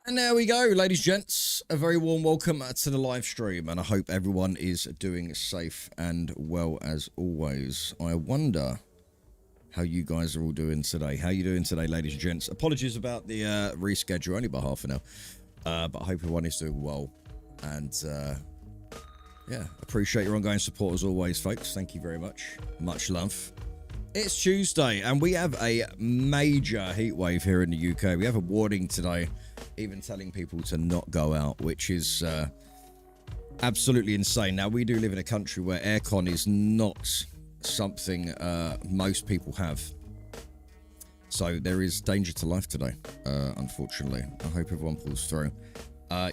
And there we go, ladies and gents. A very warm welcome to the live stream, and I hope everyone is doing safe and well as always. I wonder how you guys are all doing today. How you doing today, ladies and gents? Apologies about the reschedule, only by half an hour, but I hope everyone is doing well. And yeah, appreciate your ongoing support as always, folks. Thank you very much. Much love. It's Tuesday, and we have a major heat wave here in the UK. We have a warning today, even telling people to not go out, which is absolutely insane. Now, we do live in a country where aircon is not something most people have. So there is danger to life today, unfortunately. I hope everyone pulls through.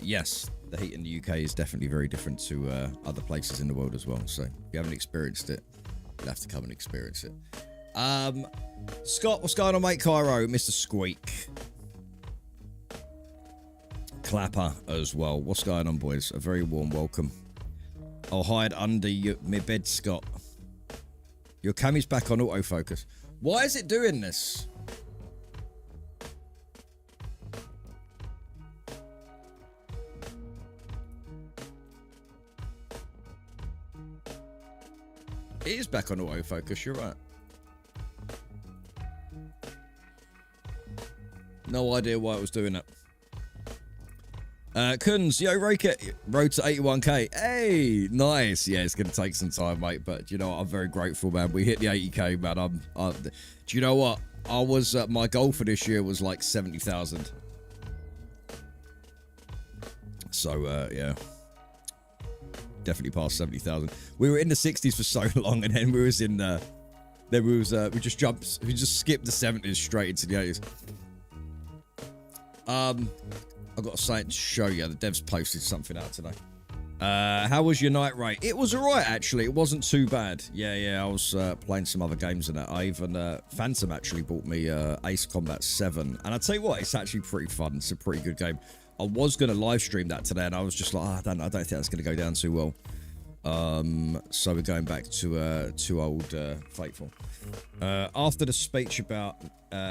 Yes, the heat in the UK is definitely very different to other places in the world as well. So if you haven't experienced it, you'll have to come and experience it. Scott, what's going on, mate? Cairo, Mr. Squeak. Clapper as well. What's going on, boys? A very warm welcome. I'll hide under my bed, Scott. Your cammy's back on autofocus. Why is it doing this? It is back on autofocus, you're right. No idea why it was doing that. Kunz, yo, Raykit, road to 81k. Hey, nice. Yeah, it's going to take some time, mate, but you know what? I'm very grateful, man. We hit the 80k, man. Do you know what? I was, my goal for this year was like 70,000. So, yeah. Definitely past 70,000. We were in the 60s for so long, and then we was in we just skipped the 70s straight into the 80s. I've got something to show you. The devs posted something out today. How was your night, Ray? It was alright, actually. It wasn't too bad. Yeah, I was playing some other games in that. I even Phantom actually bought me Ace Combat 7, and I tell you what, it's actually pretty fun. It's a pretty good game. I was going to live stream that today, and I was just like, I don't think that's going to go down too well. So we're going back to old Faithful. After the speech about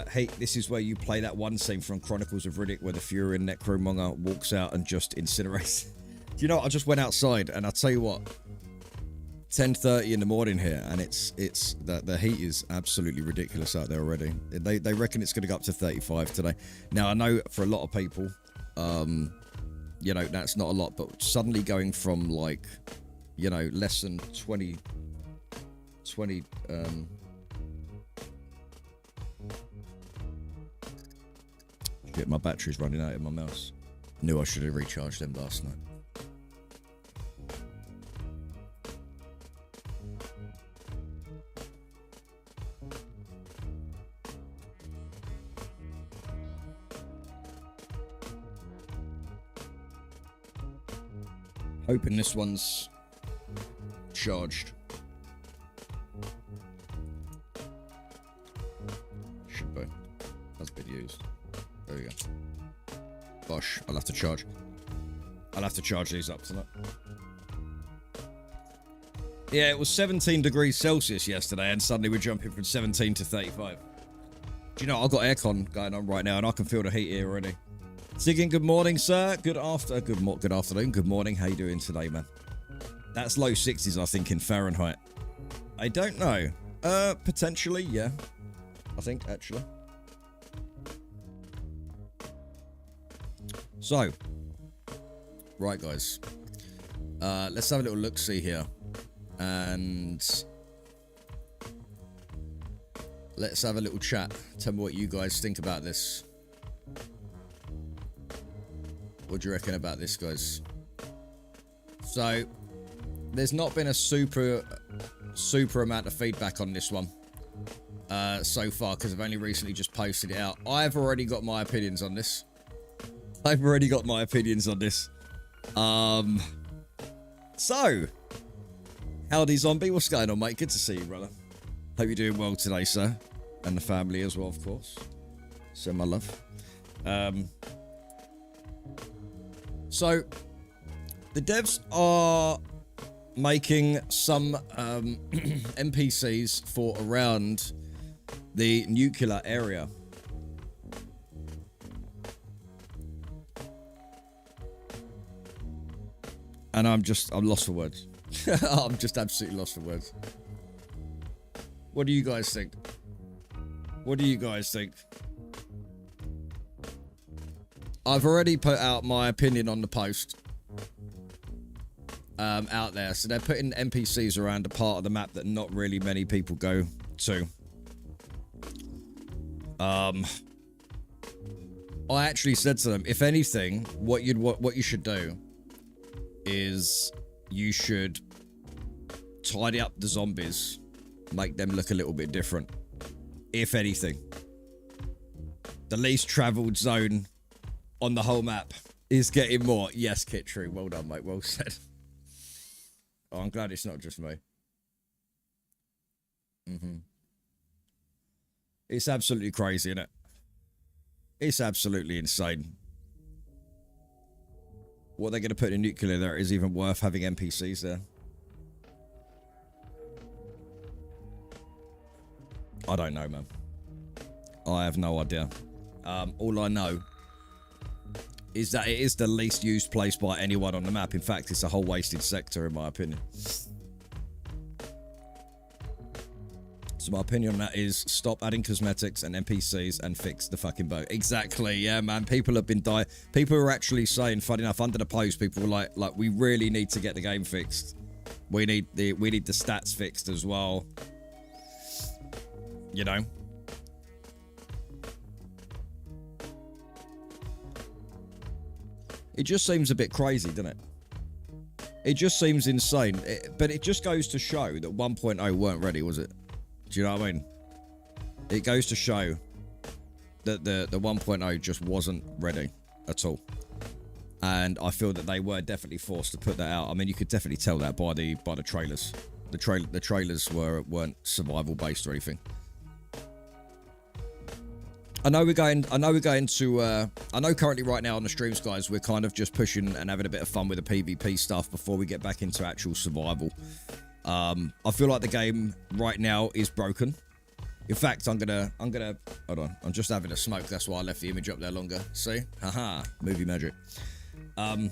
hey, this is where you play that one scene from Chronicles of Riddick where the Fury and Necromonger walks out and just incinerates. Do you know what? I just went outside, and I'll tell you what, 10:30 in the morning here, and it's the heat is absolutely ridiculous out there already. They reckon it's going to go up to 35 today. Now, I know for a lot of people, you know, that's not a lot, but suddenly going from like, you know, less than 20 shit, my battery's running out in my mouse. Knew I should have recharged them last night. Hoping this one's charged. Should be. Has been used. There we go. Gosh, I'll have to charge. I'll have to charge these up tonight. Yeah, it was 17 degrees Celsius yesterday, and suddenly we're jumping from 17 to 35. Do you know, I've got aircon going on right now, and I can feel the heat here already. Ziggin, good morning, sir. Good afternoon. Good morning. How you doing today, man? That's low 60s, I think, in Fahrenheit. I don't know. Potentially, yeah. I think, actually. So, right, guys. Let's have a little look-see here. And let's have a little chat. Tell me what you guys think about this. What do you reckon about this, guys? So, there's not been a super amount of feedback on this one so far, because I've only recently just posted it out. I've already got my opinions on this. So, howdy, Zombie. What's going on, mate? Good to see you, brother. Hope you're doing well today, sir. And the family as well, of course. Send my love. So, the devs are making some NPCs for around the nuclear area. And I'm lost for words. I'm just absolutely lost for words. What do you guys think? What do you guys think? I've already put out my opinion on the post. Out there. So they're putting NPCs around a part of the map that not really many people go to. I actually said to them, if anything, what you should do is you should tidy up the zombies, make them look a little bit different. If anything, the least traveled zone on the whole map is getting more. Yes, Kit, true. Well done, mate. Well said. Oh, I'm glad it's not just me. It's absolutely crazy, isn't it? It's absolutely insane. What they're going to put in nuclear there is even worth having NPCs there. I don't know, man. I have no idea. All I know is that it is the least used place by anyone on the map. In fact, it's a whole wasted sector, in my opinion. So my opinion on that is stop adding cosmetics and NPCs and fix the fucking boat. Exactly, yeah, man. People have been dying. People are actually saying, funny enough, under the post, people were like, we really need to get the game fixed. We need the stats fixed as well. You know? It just seems a bit crazy, doesn't it? It just seems insane. But it just goes to show that 1.0 weren't ready, was it? Do you know what I mean? It goes to show that the 1.0 just wasn't ready at all. And I feel that they were definitely forced to put that out. I mean, you could definitely tell that by the trailers. The trailers weren't survival based or anything. I know currently right now on the streams, guys, we're kind of just pushing and having a bit of fun with the PvP stuff before we get back into actual survival. I feel like the game right now is broken. In fact, I'm gonna hold on. I'm just having a smoke. That's why I left the image up there longer. See? Haha, movie magic. I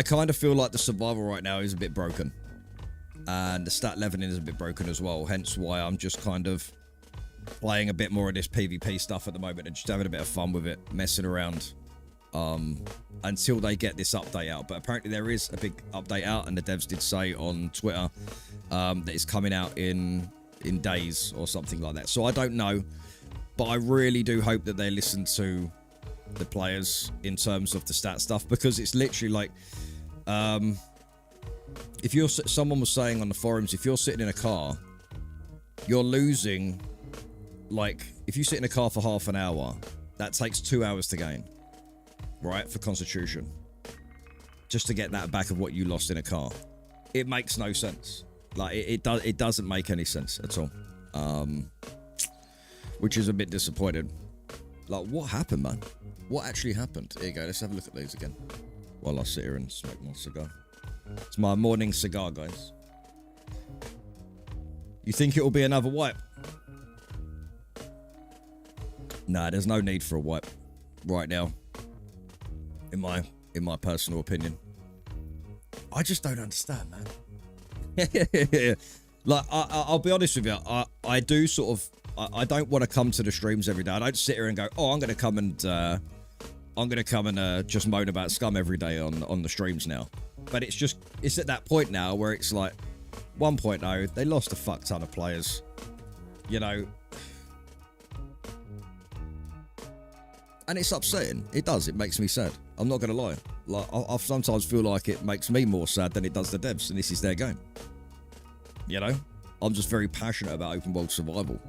kind of feel like the survival right now is a bit broken, and the stat leveling is a bit broken as well. Hence why I'm just kind of playing a bit more of this PvP stuff at the moment and just having a bit of fun with it, messing around. Until they get this update out. But apparently there is a big update out, and the devs did say on Twitter that it's coming out in days or something like that. So I don't know, but I really do hope that they listen to the players in terms of the stat stuff, because it's literally like, if you're, someone was saying on the forums, if you're sitting in a car, you're losing, like, if you sit in a car for half an hour, that takes 2 hours to gain. Right, for Constitution, just to get that back of what you lost in a car. It makes no sense. Like it doesn't make any sense at all. Which is a bit disappointing. Like, what happened, man? What actually happened? Here you go. Let's have a look at these again while I sit here and smoke my cigar. It's my morning cigar, guys. You think it will be another wipe? Nah, there's no need for a wipe right now. In my personal opinion, I just don't understand, man. Like, I'll be honest with you, I do sort of, I don't want to come to the streams every day. I don't sit here and go, oh, I'm gonna come and just moan about Scum every day on the streams now. But it's at that point now where it's like 1.0, they lost a fuck ton of players, you know. And it's upsetting. It does. It makes me sad. I'm not going to lie. Like, I sometimes feel like it makes me more sad than it does the devs, and this is their game. You know? I'm just very passionate about open world survival.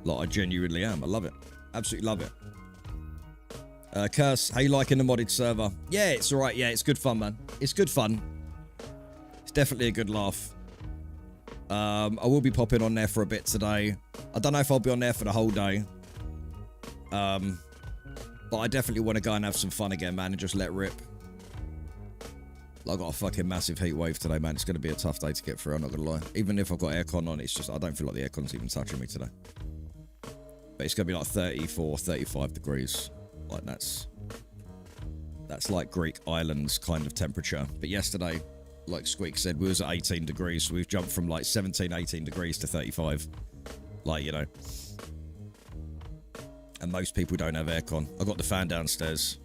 Like, I genuinely am. I love it. Absolutely love it. Curse, how you liking the modded server? Yeah, it's alright. Yeah, it's good fun, man. It's good fun. It's definitely a good laugh. I will be popping on there for a bit today. I don't know if I'll be on there for the whole day. But I definitely want to go and have some fun again, man, and just let rip. I got a fucking massive heat wave today, man. It's going to be a tough day to get through, I'm not going to lie. Even if I've got aircon on, it's just, I don't feel like the aircon's even touching me today. But it's going to be like 34, 35 degrees. Like, That's like Greek islands kind of temperature. But yesterday, like Squeak said, we was at 18 degrees. So we've jumped from like 17, 18 degrees to 35. Like, you know. And most people don't have aircon. I got the fan downstairs.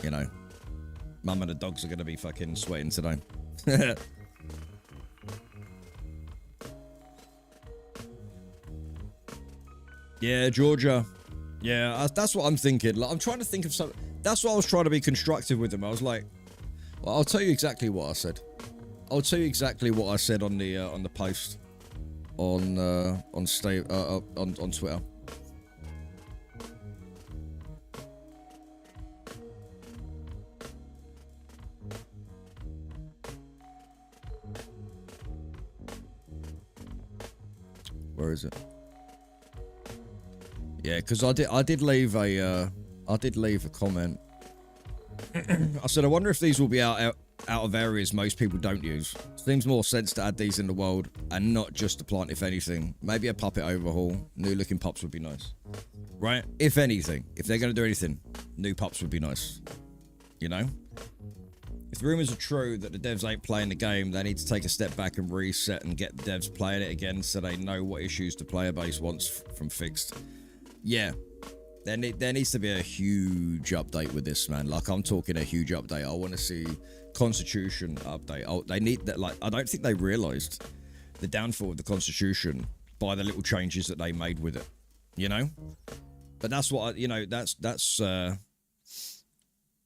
You know. Mum and the dogs are going to be fucking sweating today. Yeah, Georgia. Yeah, that's what I'm thinking. Like, I'm trying to think of something. That's what I was trying to be constructive with them. I was like, well, I'll tell you exactly what I said. I'll tell you exactly what I said on the post on Twitter. Where is it? Yeah, because I did leave a comment. I said I wonder if these will be out of areas most people don't use. Seems more sense to add these in the world and not just a plant, if anything. Maybe a puppet overhaul. New looking pups would be nice, right? If anything, if they're gonna do anything, new pups would be nice. You know. If the rumors are true that the devs ain't playing the game, they need to take a step back and reset and get the devs playing it again so they know what issues the player base wants from fixed. Yeah, there needs to be a huge update with this, man. Like, I'm talking a huge update. I want to see Constitution update. Oh, they need that. Like, I don't think they realized the downfall of the Constitution by the little changes that they made with it, you know? But that's what,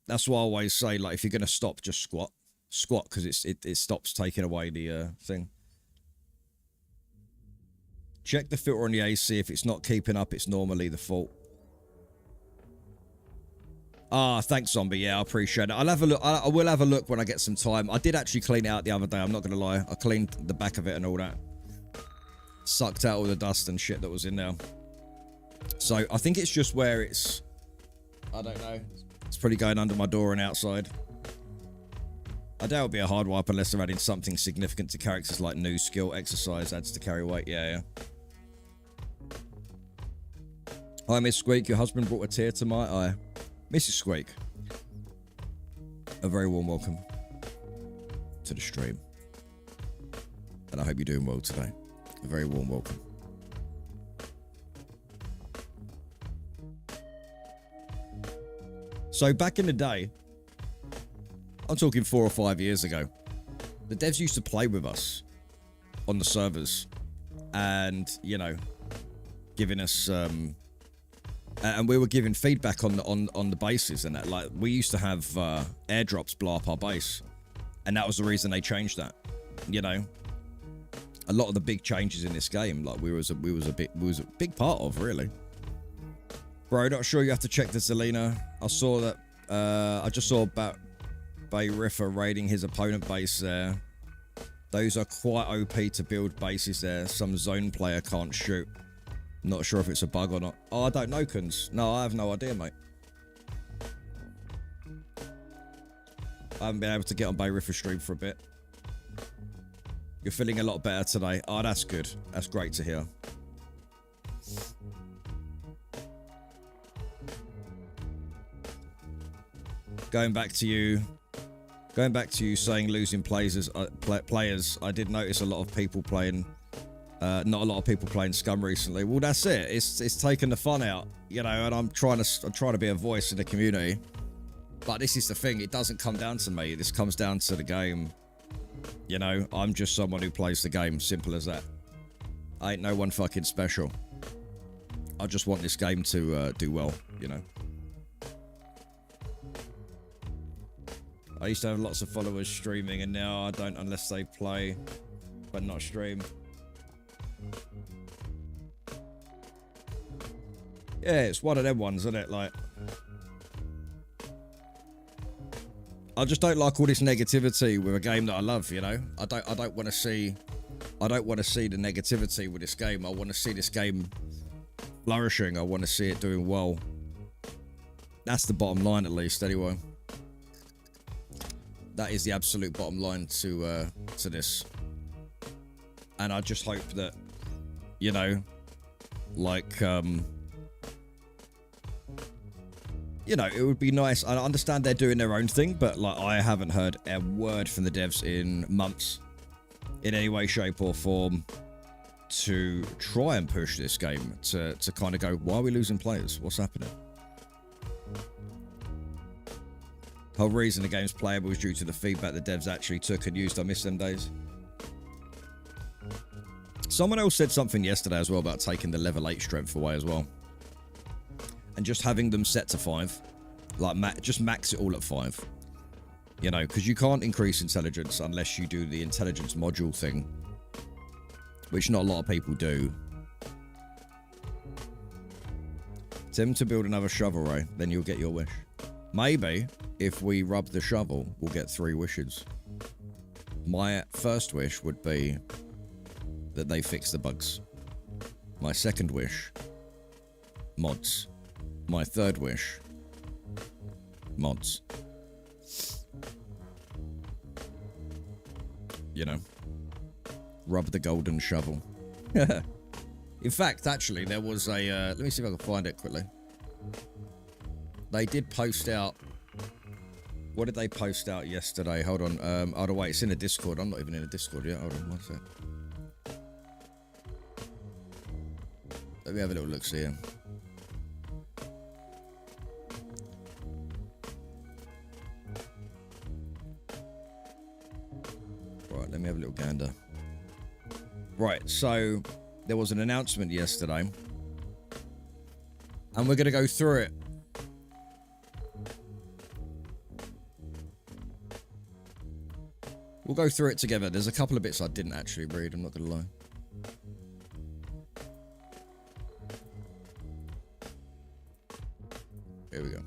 that's why I always say, like, if you're going to stop, just squat, because it stops taking away the thing. Check the filter on the AC. If it's not keeping up, it's normally the fault. Ah, thanks, Zombie. Yeah, I appreciate it. I'll have a look. I will have a look when I get some time. I did actually clean it out the other day. I'm not going to lie. I cleaned the back of it and all that. Sucked out all the dust and shit that was in there. So I think it's just where it's... I don't know. It's probably going under my door and outside. I doubt it'll be a hard wipe unless they're adding something significant to characters like new skill, exercise, adds to carry weight. Yeah. Hi, Miss Squeak. Your husband brought a tear to my eye. Mrs. Squeak, a very warm welcome to the stream. And I hope you're doing well today. A very warm welcome. So back in the day, I'm talking 4 or 5 years ago, the devs used to play with us on the servers and, giving us, and we were giving feedback on the bases and that. Like, we used to have airdrops blow up our base, and that was the reason they changed that. A lot of the big changes in this game, like we was a big part of, really. Bro, not sure. You have to check the Selena. I saw that. I just saw about Bay Riffer raiding his opponent base there. Those are quite OP to build bases there. Some zone player can't shoot. Not sure if it's a bug or not. Oh, I don't know, Kuns. No, I have no idea, mate. I haven't been able to get on Bay Riffer stream for a bit. You're feeling a lot better today. Oh, that's good. That's great to hear. Going back to you saying losing players, I did notice a lot of people playing, not a lot of people playing Scum recently. Well, that's it. It's taken the fun out, and I'm trying to be a voice in the community. But this is the thing. It doesn't come down to me. This comes down to the game. I'm just someone who plays the game. Simple as that. I ain't no one fucking special. I just want this game to do well, I used to have lots of followers streaming, and now I don't unless they play, but not stream. Yeah, it's one of them ones, isn't it? Like, I just don't like all this negativity with a game that I love. I don't want to see the negativity with this game. I want to see this game flourishing. I want to see it doing well. That's the bottom line, at least, anyway. That is the absolute bottom line to this. And I just hope that, you know, it would be nice. I understand they're doing their own thing, but like I haven't heard a word from the devs in months in any way, shape or form to try and push this game to kind of go, why are we losing players? What's happening? The whole reason the game's playable is due to the feedback the devs actually took and used. I miss them days. Someone else said something yesterday as well about taking the level 8 strength away as well. And just having them set to 5. Like, just max it all at 5. You know, because you can't increase intelligence unless you do the intelligence module thing. Which not a lot of people do. Attempt to build another shovel ray, then you'll get your wish. Maybe, if we rub the shovel, we'll get 3 wishes. My first wish would be that they fix the bugs. My second wish, mods. My third wish, mods. You know, rub the golden shovel. In fact, actually, there was a... let me see if I can find it quickly. They did post out... What did they post out yesterday? Hold on. Oh, no, wait, it's in a Discord. I'm not even in a Discord yet. Hold on, one sec. Let me have a little look, see here. Right, let me have a little gander. Right, so there was an announcement yesterday. And we're going to go through it. We'll go through it together. There's a couple of bits I didn't actually read, I'm not going to lie. Here we go.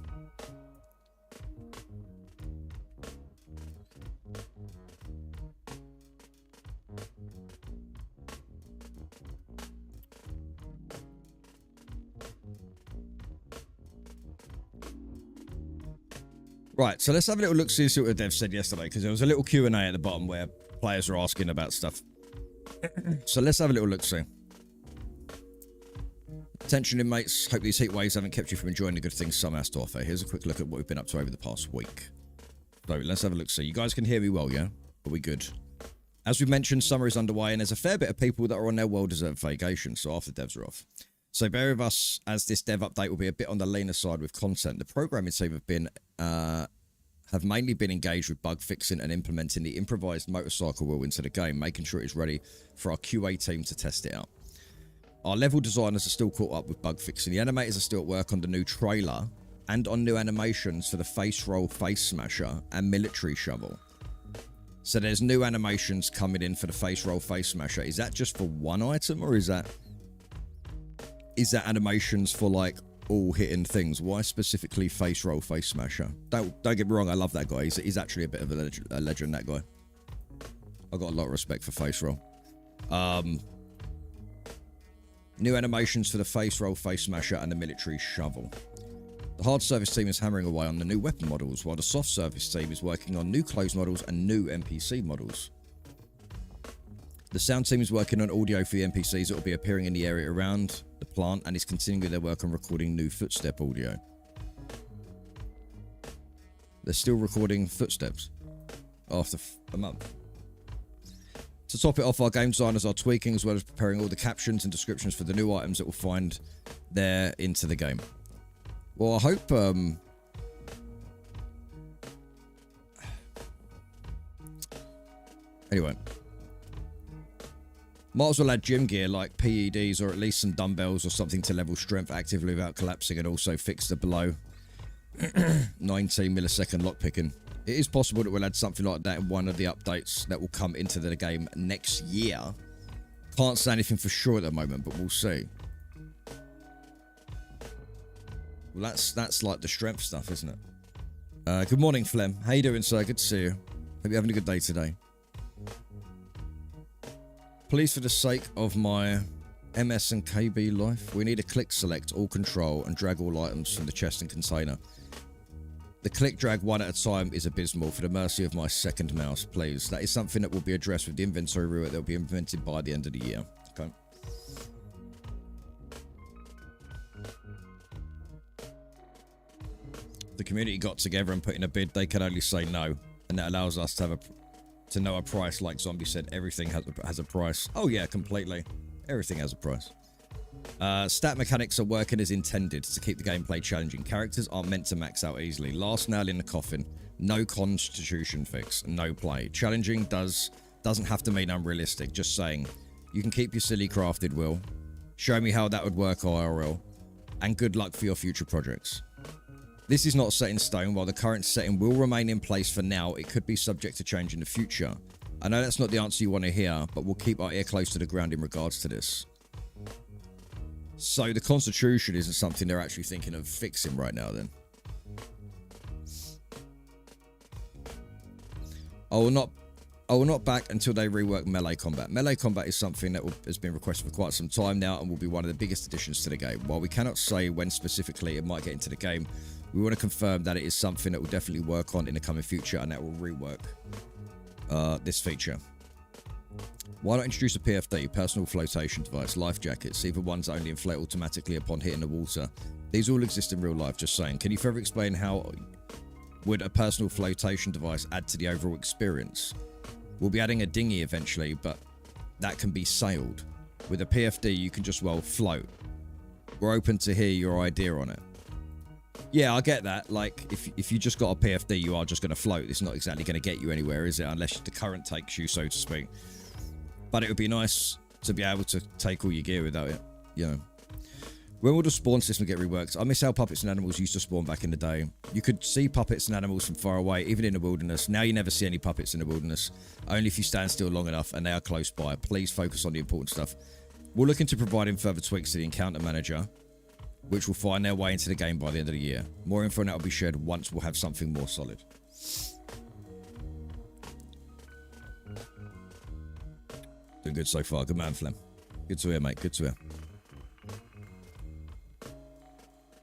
Right, so let's have a little look, see what the dev said yesterday, because there was a little Q&A at the bottom where players were asking about stuff. So let's have a little look, see. Attention inmates, hope these heat waves haven't kept you from enjoying the good things summer has to offer. Here's a quick look at what we've been up to over the past week. So let's have a look, see. You guys can hear me well, yeah? Are we good? As we mentioned, summer is underway, and there's a fair bit of people that are on their well-deserved vacation, so half the devs are off. So bear with us, as this dev update will be a bit on the leaner side with content. The programming team have mainly been engaged with bug fixing and implementing the improvised motorcycle wheel into the game, making sure it's ready for our QA team to test it out. Our level designers are still caught up with bug fixing. The animators are still at work on the new trailer and on new animations for the face roll, face smasher, and military shovel. So there's new animations coming in for the face roll, face smasher. Is that just for one item, or is that animations for like all hitting things? Why specifically face roll, face smasher? Don't get me wrong, I love that guy. He's actually a bit of a legend, that guy. I've got a lot of respect for face roll. New animations for the face roll, face smasher, and the military shovel. The hard service team is hammering away on the new weapon models, while the soft service team is working on new clothes models and new NPC models. The sound team is working on audio for the NPCs that will be appearing in the area around the plant, and is continuing their work on recording new footstep audio. They're still recording footsteps after a month. To top it off, our game designers are tweaking as well as preparing all the captions and descriptions for the new items that we'll find there into the game. Well, I hope... Anyway. Might as well add gym gear like PEDs or at least some dumbbells or something to level strength actively without collapsing, and also fix the below 19 millisecond lockpicking. It is possible that we'll add something like that in one of the updates that will come into the game next year. Can't say anything for sure at the moment, but we'll see. Well, that's like the strength stuff, isn't it? Good morning, Flem. How you doing, sir? Good to see you. Hope you're having a good day today. Please, for the sake of my MS and KB life, we need a click select all control and drag all items from the chest and container. The click drag one at a time is abysmal. For the mercy of my second mouse, please. That is something that will be addressed with the inventory route that will be implemented by the end of the year. Okay. the community got together and put in a bid, they can only say no, and that allows us to have to know a price. Like Zombie said, everything has a price. Oh yeah, completely. Everything has a price. Stat mechanics are working as intended to keep the gameplay challenging. Characters aren't meant to max out easily. Last nail in the coffin. No constitution fix. No play. Challenging doesn't have to mean unrealistic. Just saying. You can keep your silly crafted, Will. Show me how that would work IRL. And good luck for your future projects. This is not set in stone. While the current setting will remain in place for now, it could be subject to change in the future. I know that's not the answer you want to hear, but we'll keep our ear close to the ground in regards to this. So the Constitution isn't something they're actually thinking of fixing right now, then? I will not back until they rework melee combat. Melee combat is something that has been requested for quite some time now and will be one of the biggest additions to the game. While we cannot say when specifically it might get into the game, we want to confirm that it is something that will definitely work on in the coming future and that will rework this feature. Why not introduce a PFD, personal flotation device, life jackets, either ones that only inflate automatically upon hitting the water. These all exist in real life, just saying. Can you further explain how would a personal flotation device add to the overall experience? We'll be adding a dinghy eventually, but that can be sailed. With a PFD, you can just, well, float. We're open to hear your idea on it. Yeah, I get that. Like, if you just got a PFD, you are just going to float. It's not exactly going to get you anywhere, is it? Unless the current takes you, so to speak. But it would be nice to be able to take all your gear without it, you know. When will the spawn system get reworked? I miss how puppets and animals used to spawn back in the day. You could see puppets and animals from far away, even in the wilderness. Now you never see any puppets in the wilderness, only if you stand still long enough and they are close by. Please focus on the important stuff. We're looking to providing further tweaks to the encounter manager, which will find their way into the game by the end of the year. More info on that will be shared once we'll have something more solid. Doing good so far. Good man, Flem. Good to hear, mate. Good to hear.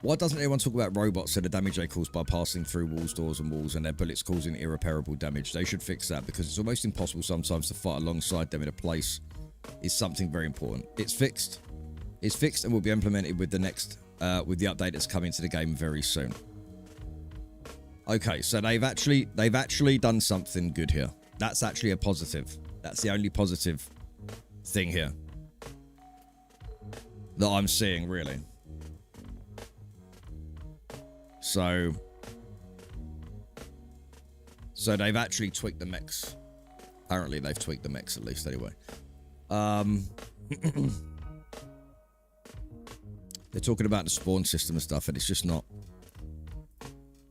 Why doesn't anyone talk about robots and the damage they cause by passing through walls, doors, and walls, and their bullets causing irreparable damage? They should fix that because it's almost impossible sometimes to fight alongside them in a place. Is something very important. It's fixed. It's fixed and will be implemented with the next, with the update that's coming to the game very soon. Okay, so they've actually done something good here. That's actually a positive. That's the only positive thing here that I'm seeing, really. So they've actually tweaked the mechs. Apparently they've tweaked the mechs at least anyway. They're talking about the spawn system and stuff, and it's just not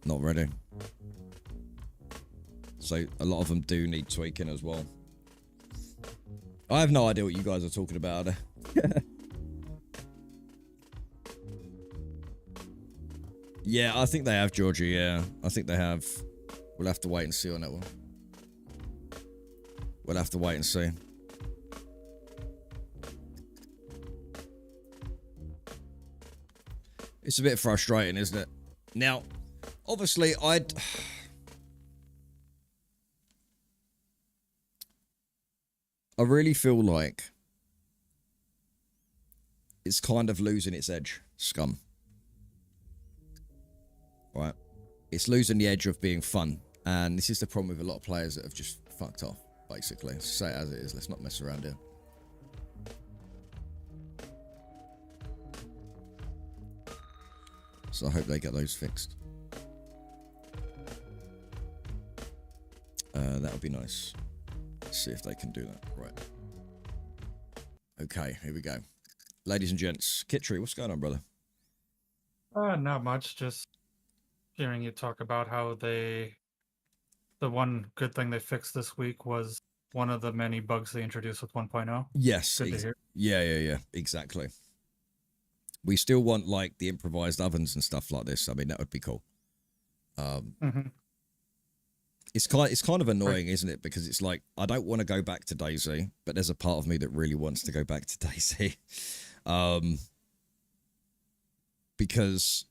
ready. So a lot of them do need tweaking as well. I have no idea what you guys are talking about. Yeah, I think they have, Georgie. Yeah, I think they have. We'll have to wait and see on that one. We'll have to wait and see. It's a bit frustrating, isn't it? Now, obviously, I really feel like it's kind of losing its edge, Scum. Right? It's losing the edge of being fun. And this is the problem with a lot of players that have just fucked off, basically. Let's say it as it is. Let's not mess around here. So I hope they get those fixed. That would be nice. Let's see if they can do that. Right. Okay, here we go. Ladies and gents, Kitchery, what's going on, brother? Not much. Just hearing you talk about how the one good thing they fixed this week was one of the many bugs they introduced with 1.0. Yes. Good to hear. Yeah. Exactly. We still want, like, the improvised ovens and stuff like this. I mean, that would be cool. It's kind of annoying, isn't it? Because it's like, I don't want to go back to DayZ, but there's a part of me that really wants to go back to DayZ. Because,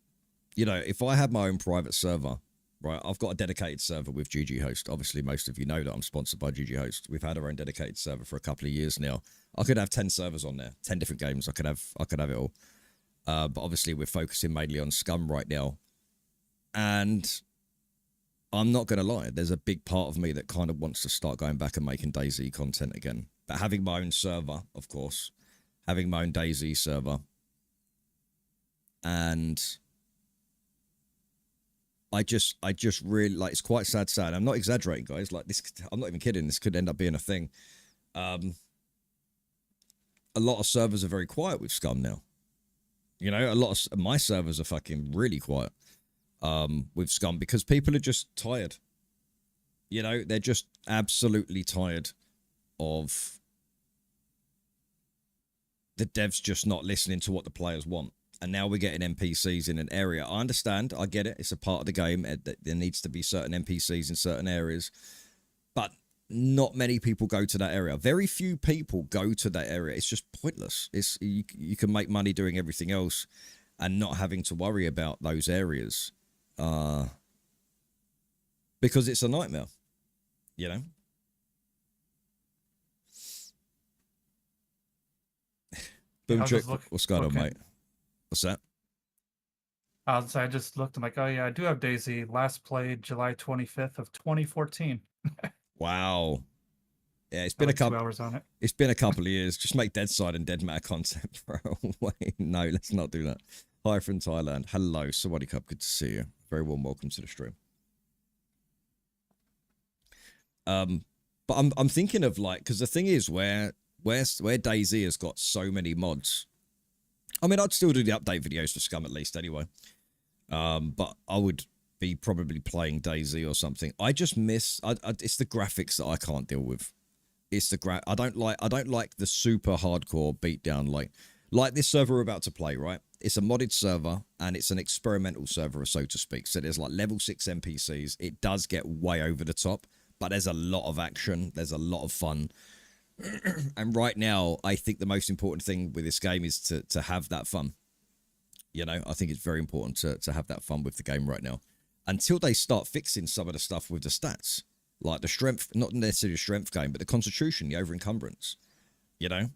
you know, if I had my own private server, right, I've got a dedicated server with GGHost. Obviously, most of you know that I'm sponsored by GGHost. We've had our own dedicated server for a couple of years now. I could have 10 servers on there, 10 different games. I could have it all. But obviously, we're focusing mainly on Scum right now. And I'm not going to lie, there's a big part of me that kind of wants to start going back and making DayZ content again. But having my own server, of course, having my own DayZ server, and I just really, like, it's quite sad. I'm not exaggerating, guys. Like, this, I'm not even kidding. This could end up being a thing. A lot of servers are very quiet with Scum now. You know, a lot of my servers are fucking really quiet with Scum because people are just tired. You know, they're just absolutely tired of the devs just not listening to what the players want. And now we're getting NPCs in an area. I understand. I get it. It's a part of the game. There needs to be certain NPCs in certain areas. But not many people go to that area. Very few people go to that area. It's just pointless. It's you can make money doing everything else and not having to worry about those areas. Because it's a nightmare. You know? Boom trick. What's going on, mate? What's that? So I just looked. I'm like, oh yeah, I do have DayZ. Last played July 25th of 2014. Wow. Yeah, it's been like a couple 2 hours on it. It's been a couple of years. Just make Dead Side and Dead Matter content, bro. Wait, no, let's not do that. Hi from Thailand. Hello, Sawadee Cup. Good to see you. Very warm welcome to the stream. But I'm thinking of, like, because the thing is where DayZ has got so many mods. I mean, I'd still do the update videos for Scum at least anyway. But I would be probably playing DayZ or something. I just miss. It's the graphics that I can't deal with. It's the I don't like the super hardcore beatdown like this server we're about to play. Right, it's a modded server and it's an experimental server, so to speak. So there's like level 6 NPCs. It does get way over the top, but there's a lot of action. There's a lot of fun. And right now, I think the most important thing with this game is to have that fun. You know, I think it's very important to have that fun with the game right now. Until they start fixing some of the stuff with the stats. Like the strength, not necessarily the strength game, but the constitution, the over-encumbrance. You know?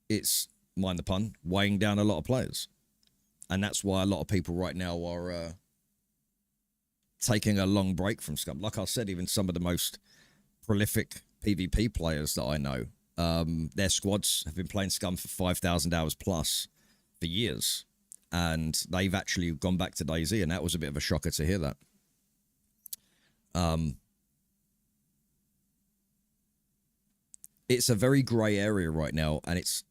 It's, mind the pun, weighing down a lot of players. And that's why a lot of people right now are taking a long break from Scum. Like I said, even some of the most prolific PvP players that I know, their squads have been playing Scum for 5,000 hours plus for years, and they've actually gone back to DayZ, and that was a bit of a shocker to hear that. It's a very grey area right now, and it's,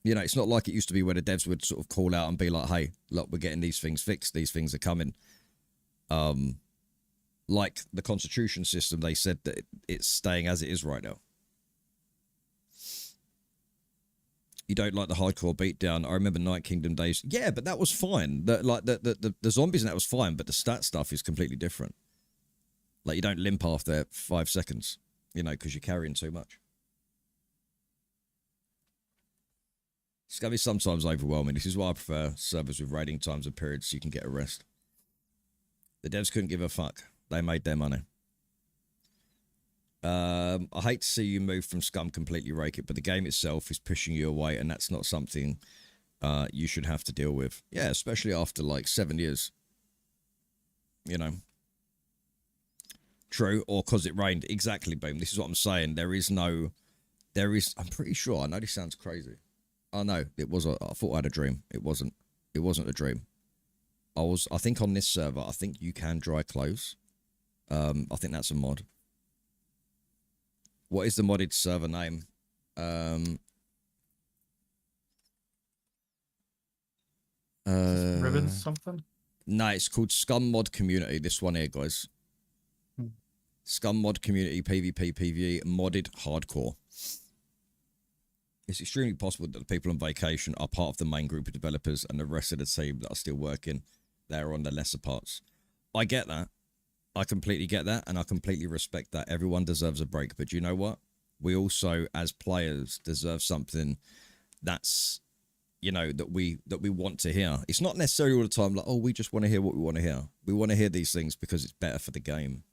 you know, it's not like it used to be where the devs would sort of call out and be like, hey, look, we're getting these things fixed, these things are coming. Like the constitution system, they said that it's staying as it is right now. You don't like the hardcore beatdown. I remember Night Kingdom days. Yeah, but that was fine. The zombies and that was fine, but the stat stuff is completely different. Like, you don't limp after 5 seconds, you know, because you're carrying too much. It's going to be sometimes overwhelming. This is why I prefer servers with raiding times and periods so you can get a rest. The devs couldn't give a fuck. They made their money. I hate to see you move from Scum completely rake it, but the game itself is pushing you away, and that's not something you should have to deal with. Yeah, especially after like 7 years. You know. True, or because it rained. Exactly, Boom. This is what I'm saying. I'm pretty sure. I know this sounds crazy. Oh no, it was. I thought I had a dream. It wasn't a dream. I think on this server, I think you can dry clothes. I think that's a mod. What is the modded server name? Ribbons something? No, it's called Scum Mod Community. This one here, guys. Scum Mod Community, PvP, PvE, modded hardcore. It's extremely possible that the people on vacation are part of the main group of developers and the rest of the team that are still working, they're on the lesser parts. I get that. I completely get that, and I completely respect that. Everyone deserves a break, but you know what? We also, as players, deserve something that's, you know, that we want to hear. It's not necessarily all the time like, oh, we just want to hear what we want to hear. We want to hear these things because it's better for the game.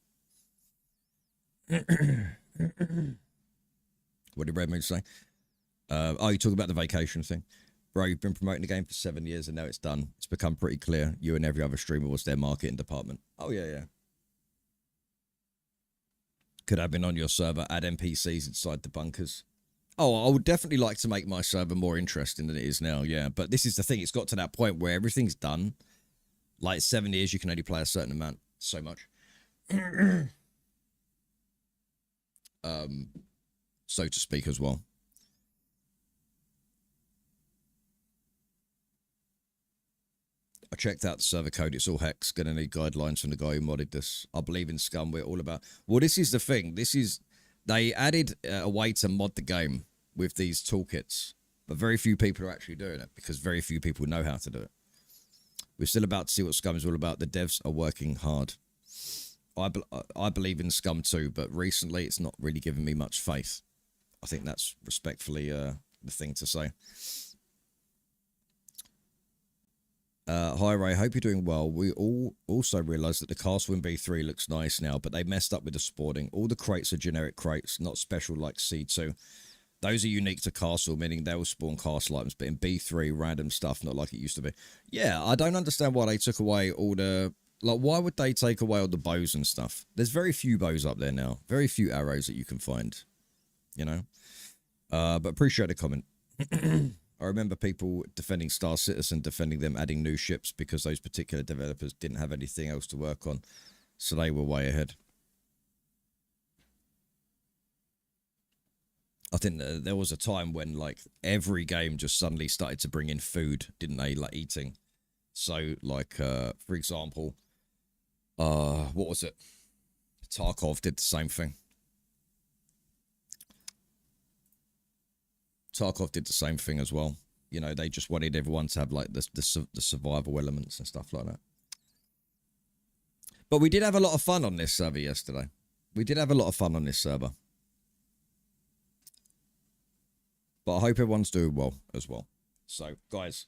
What did Redmoon say? Oh, you talk about the vacation thing. Bro, you've been promoting the game for 7 years and now it's done. It's become pretty clear you and every other streamer was their marketing department. Oh, yeah, yeah. Could have been on your server, add NPCs inside the bunkers. Oh, I would definitely like to make my server more interesting than it is now, yeah. But this is the thing, it's got to that point where everything's done. Like 7 years, you can only play a certain amount, so much. So to speak as well. I checked out the server code. It's all hex. Gonna need guidelines from the guy who modded this. I believe in Scum. We're all about... Well, this is the thing. This is... They added a way to mod the game with these toolkits. But very few people are actually doing it because very few people know how to do it. We're still about to see what Scum is all about. The devs are working hard. I believe in Scum too, but recently it's not really given me much faith. I think that's respectfully the thing to say. Hi Ray, hope you're doing well. We all also realised that the castle in B3 looks nice now, but they messed up with the sporting. All the crates are generic crates, not special like C2. Those are unique to castle, meaning they will spawn castle items, but in B3, random stuff, not like it used to be. Yeah, I don't understand why they took away all the... Like, why would they take away all the bows and stuff? There's very few bows up there now. Very few arrows that you can find, you know? But appreciate the comment. I remember people defending Star Citizen, defending them adding new ships because those particular developers didn't have anything else to work on. So they were way ahead. I think there was a time when, like, every game just suddenly started to bring in food, didn't they? Like, eating. So, like, for example, what was it? Tarkov did the same thing. Tarkov did the same thing as well. You know, they just wanted everyone to have, like, the survival elements and stuff like that. But we did have a lot of fun on this server yesterday. We did have a lot of fun on this server. But I hope everyone's doing well as well. So, guys,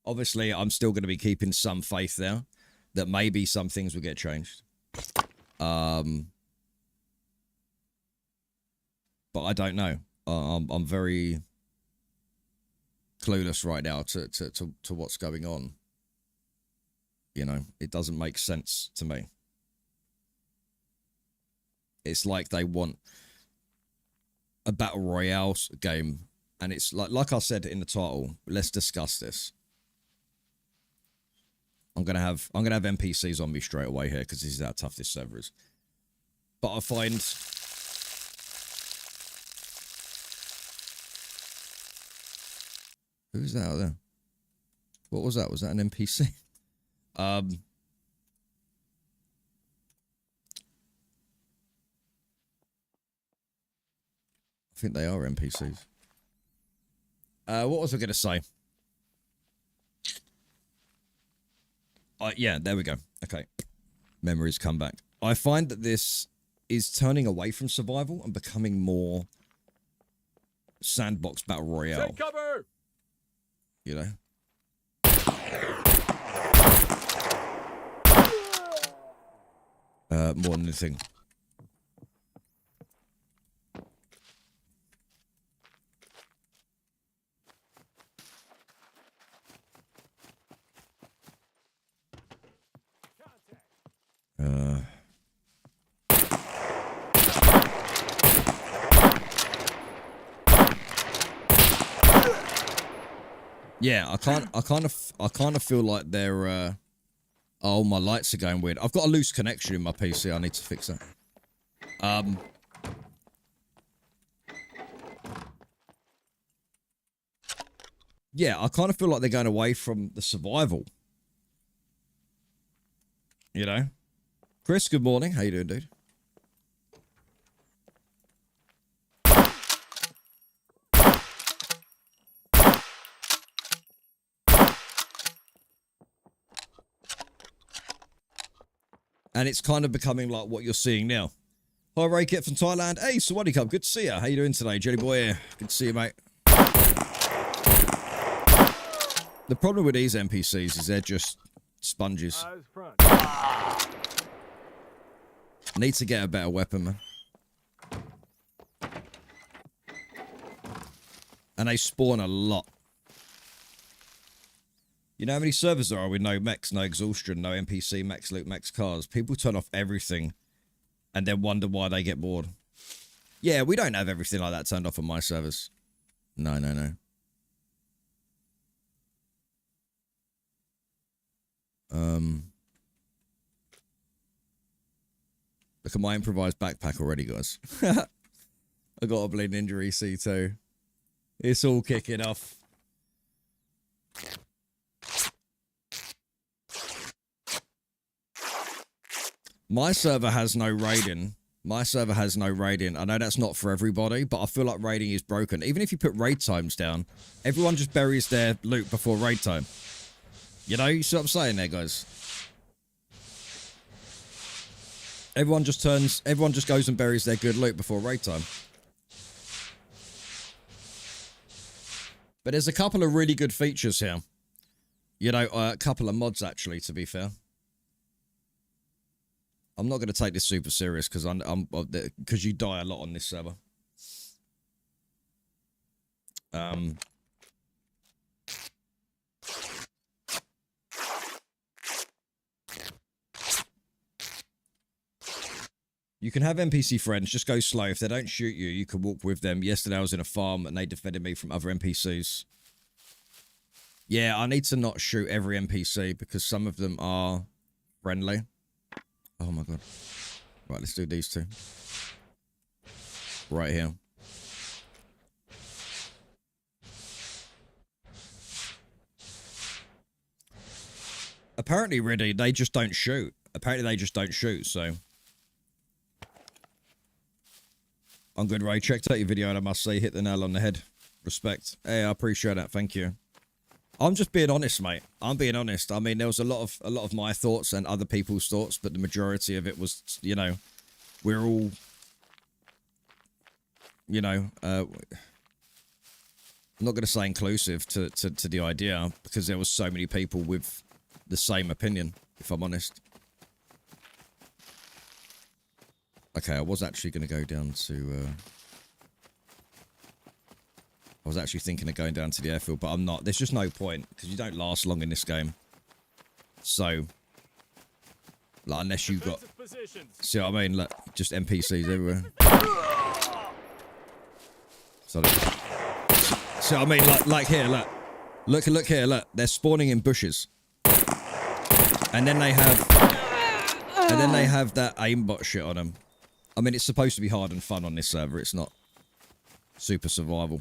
obviously, I'm still going to be keeping some faith there that maybe some things will get changed. But I don't know. I'm very clueless right now to what's going on. You know, it doesn't make sense to me. It's like they want a battle royale game, and it's like I said in the title. Let's discuss this. I'm gonna have NPCs on me straight away here because this is how tough this server is. But I find who's that out there? What was that? Was that an NPC? I think they are NPCs. What was I going to say? Yeah, there we go. Okay. Memories come back. I find that this is turning away from survival and becoming more sandbox battle royale. Take cover! You know? More than anything. Yeah, I kind of feel like they're oh, my lights are going weird. I've got a loose connection in my PC. I need to fix that. Yeah, I kind of feel like they're going away from the survival. You know? Chris, good morning. How you doing, dude? And it's kind of becoming like what you're seeing now. Hi, Raykit from Thailand. Hey, Sawadee Cup. Good to see you. How you doing today? Jelly boy here. Good to see you, mate. The problem with these NPCs is they're just sponges. Need to get a better weapon, man. And they spawn a lot. You know how many servers there are with no mechs, no exhaustion, no NPC, max loot, max cars? People turn off everything and then wonder why they get bored. Yeah, we don't have everything like that turned off on my servers. No, no, no. Look at my improvised backpack already, guys. I got a bleeding injury, C2. It's all kicking off. My server has no raiding. My server has no raiding. I know that's not for everybody, but I feel like raiding is broken. Even if you put raid times down, everyone just buries their loot before raid time. You know, you see what I'm saying there, guys? Everyone just goes and buries their good loot before raid time. But there's a couple of really good features here. You know, a couple of mods, actually, to be fair. I'm not going to take this super serious because you die a lot on this server. You can have NPC friends, just go slow. If they don't shoot you, you can walk with them. Yesterday I was in a farm and they defended me from other NPCs. Yeah, I need to not shoot every NPC because some of them are friendly. Oh my god. Right, let's do these two. Right here. Apparently, really, they just don't shoot. Apparently, they just don't shoot, so... I'm good, Ray. Checked out your video and I must say, hit the nail on the head. Respect. Hey, I appreciate that. Thank you. I'm just being honest, mate. I'm being honest. I mean, there was a lot of my thoughts and other people's thoughts, but the majority of it was, you know, we're all, you know, I'm not going to say inclusive to the idea because there was so many people with the same opinion, if I'm honest. Okay, I was actually going to go down to... I was actually thinking of going down to the airfield, but I'm not. There's just no point, because you don't last long in this game. So... like, unless you've got... see what I mean? Look, just NPCs everywhere. Sorry. See what I mean? Like here, look. Look here, look. They're spawning in bushes. And then they have... and then they have that aimbot shit on them. I mean, it's supposed to be hard and fun on this server. It's not super survival.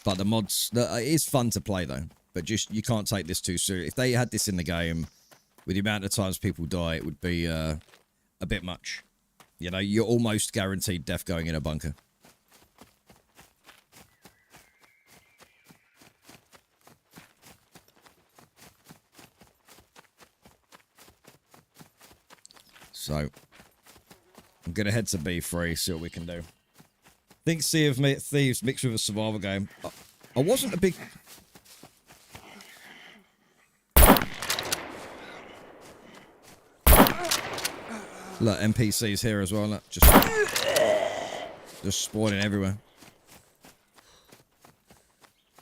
But the mods... it is fun to play, though. But just, you can't take this too seriously. If they had this in the game, with the amount of times people die, it would be a bit much. You know, you're almost guaranteed death going in a bunker. So, I'm going to head to B3, see what we can do. I think Sea of Thieves mixed with a survival game. I wasn't a big... look, NPCs here as well. Look, just spawning everywhere.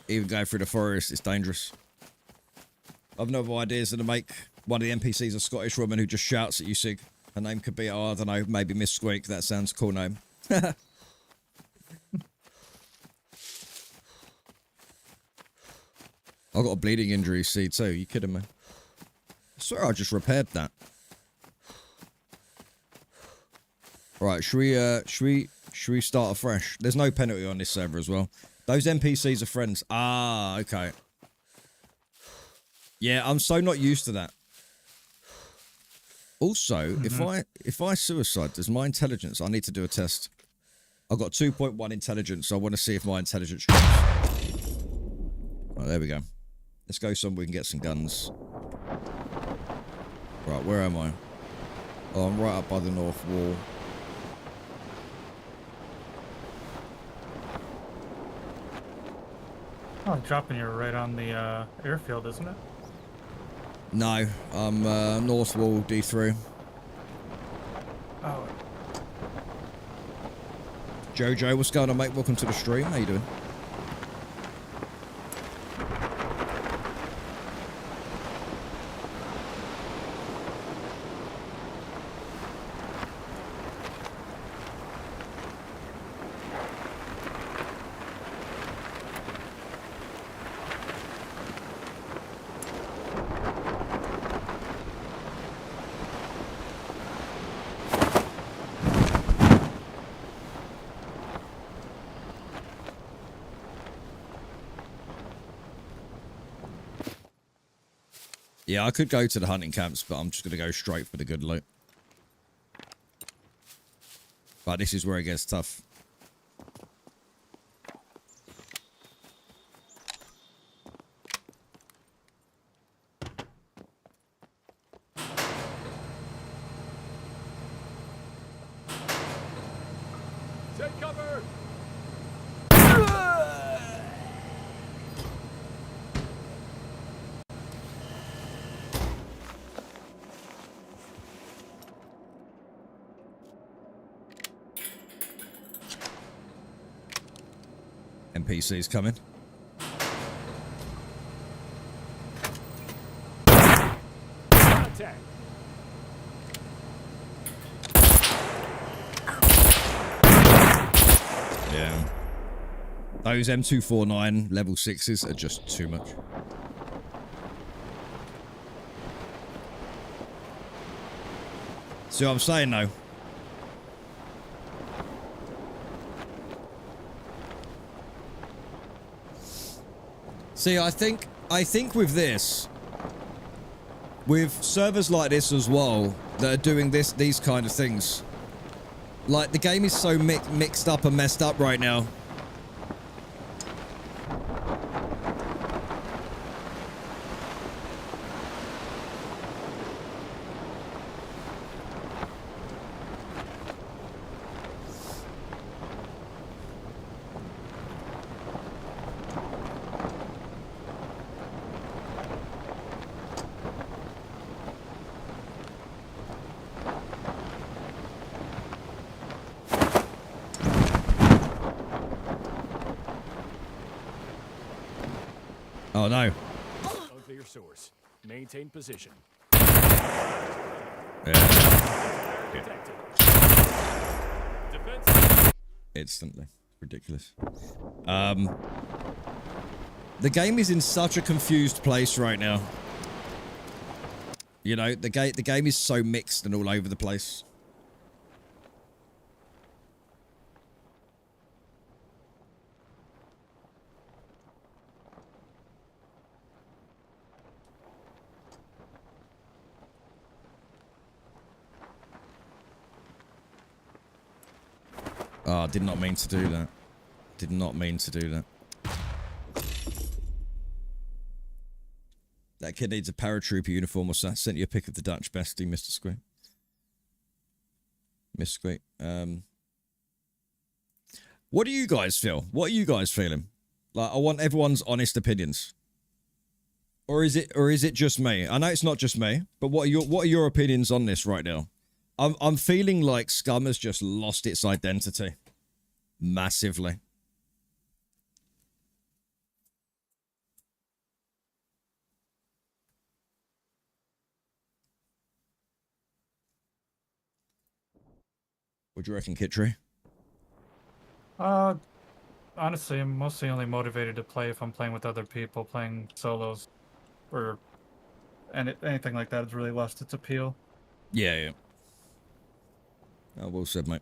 Even going through the forest, it's dangerous. I've no ideas to make one of the NPCs a Scottish woman who just shouts at you, Sig. Her name could be, oh, I don't know, maybe Miss Squeak. That sounds a cool name. I got a bleeding injury, C2. You kidding me? I swear I just repaired that. Right, should we start afresh? There's no penalty on this server as well. Those NPCs are friends. Ah, okay. Yeah, I'm so not used to that. Also, if I suicide, does my intelligence... I need to do a test. I've got 2.1 intelligence, so I want to see if my intelligence drops. Right, there we go. Let's go somewhere we can get some guns. Right, where am I? Oh, I'm right up by the north wall. Oh, dropping you right on the airfield, isn't it? No, I'm north wall D3. Oh. Jojo, what's going on, mate? Welcome to the stream. How you doing? Yeah, I could go to the hunting camps, but I'm just going to go straight for the good loot. But this is where it gets tough. Take cover! NPCs coming. Contact! Yeah. Those M249 level 6s are just too much. See what I'm saying, though? See, I think with this, with servers like this as well, that are doing these kind of things, like, the game is so mixed up and messed up right now. Oh no. Unclear source. Maintain position. Yeah. Protected. Defense. Instantly. Ridiculous. The game is in such a confused place right now. You know, the game is so mixed and all over the place. Oh, I did not mean to do that. Did not mean to do that. That kid needs a paratrooper uniform or something. Sent you a pic of the Dutch bestie, Mr. Squee. Mr. Squee. What do you guys feel? What are you guys feeling? Like, I want everyone's honest opinions. Or is it just me? I know it's not just me, but what are your opinions on this right now? I'm feeling like Scum has just lost its identity. Massively. What do you reckon, Kittree? Honestly, I'm mostly only motivated to play if I'm playing with other people. Playing solos or anything like that has really lost its appeal. Yeah. Oh, well said, mate.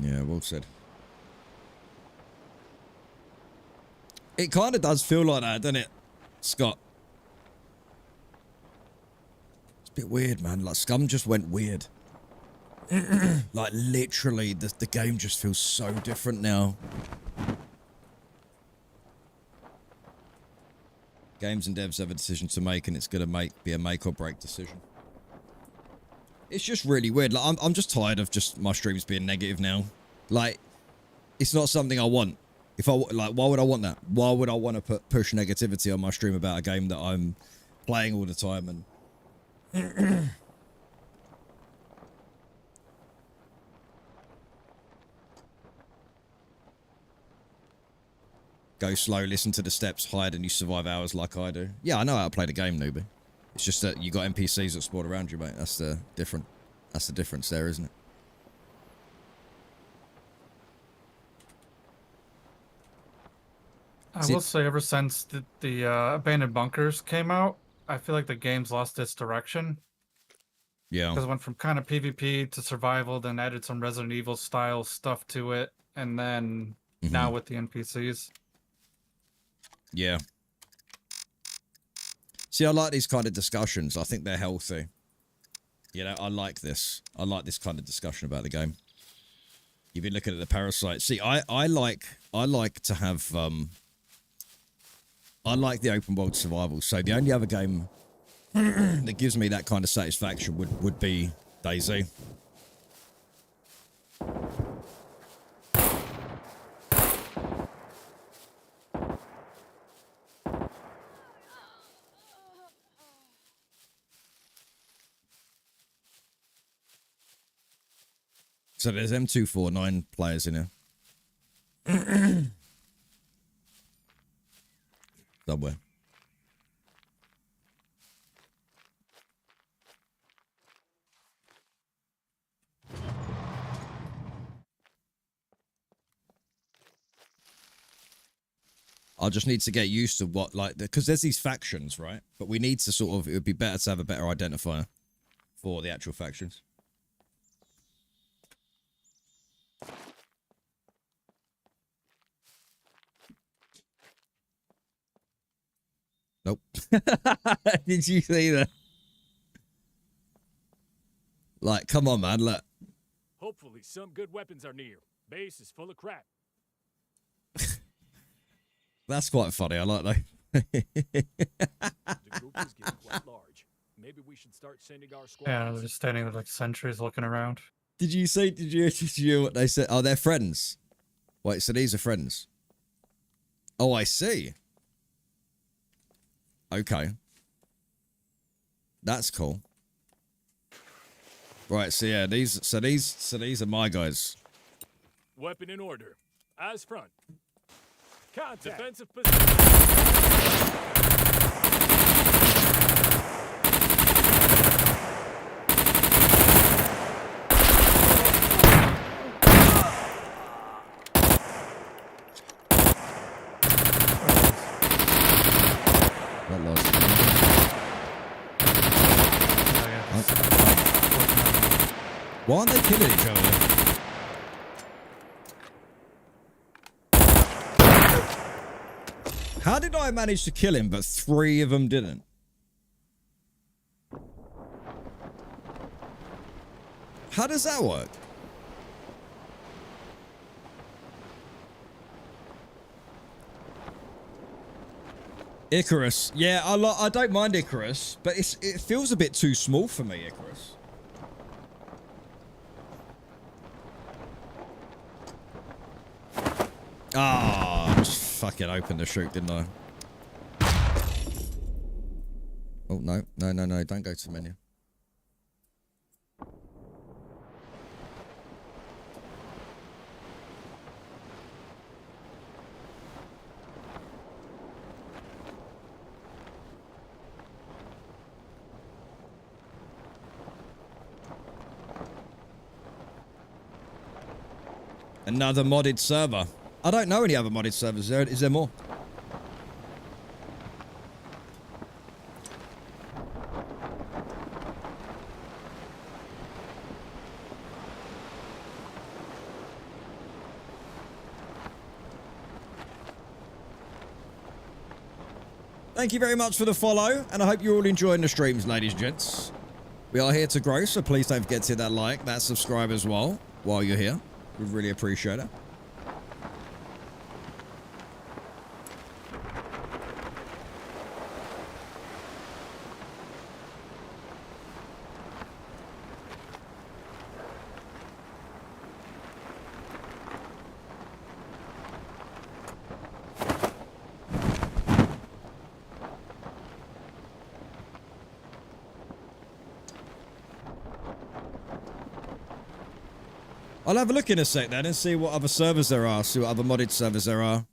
Yeah, well said. It kind of does feel like that, doesn't it, Scott? It's a bit weird, man. Like, Scum just went weird. Like, literally, the game just feels so different now. Games and devs have a decision to make, and it's going to be a make or break decision. It's just really weird. Like, I'm just tired of just my streams being negative now. Like, it's not something I want. Like, why would I want that? Why would I want to push negativity on my stream about a game that I'm playing all the time and... Go slow, listen to the steps, hide, and you survive hours like I do. Yeah, I know how to play the game, newbie. It's just that you got NPCs that spawn around you, mate. That's the difference there, isn't it? I will say, ever since the abandoned bunkers came out, I feel like the game's lost its direction. Yeah. Because it went from kind of PvP to survival, then added some Resident Evil style stuff to it, and then now with the NPCs. Yeah. See, I like these kind of discussions. I think they're healthy. You know, I like this. I like this kind of discussion about the game. You've been looking at the parasites. See, I like to have I like the open world survival. So the only other game that gives me that kind of satisfaction would be DayZ. So there's M249 players in here. Somewhere. I just need to get used to what, like, because there's these factions, right? But we need to sort of, it would be better to have a better identifier for the actual factions. Nope. Did you see that? Like, come on, man, look. Hopefully some good weapons are near. Base is full of crap. That's quite funny. I like that. The group is getting quite large. Maybe we should start sending our squads. Yeah, they're just standing there like sentries looking around. Did you hear what they said? Oh, they're friends. Wait, so these are friends. Oh, I see. Okay. That's cool. Right, so yeah, these are my guys. Weapon in order. Eyes front. Contact. Defensive position. That lost. Why aren't they killing each other? How did I manage to kill him, but 3 of them didn't? How does that work? Icarus. Yeah, I don't mind Icarus, but it feels a bit too small for me, Icarus. Ah, I just fucking opened the chute, didn't I? Oh, no. No. Don't go to the menu. Another modded server. I don't know any other modded servers. Is there more? Thank you very much for the follow, and I hope you're all enjoying the streams, ladies and gents. We are here to grow, so please don't forget to hit that like, that subscribe as well, while you're here. We really appreciate it. I'll have a look in a sec then and see what other servers there are, see what other modded servers there are.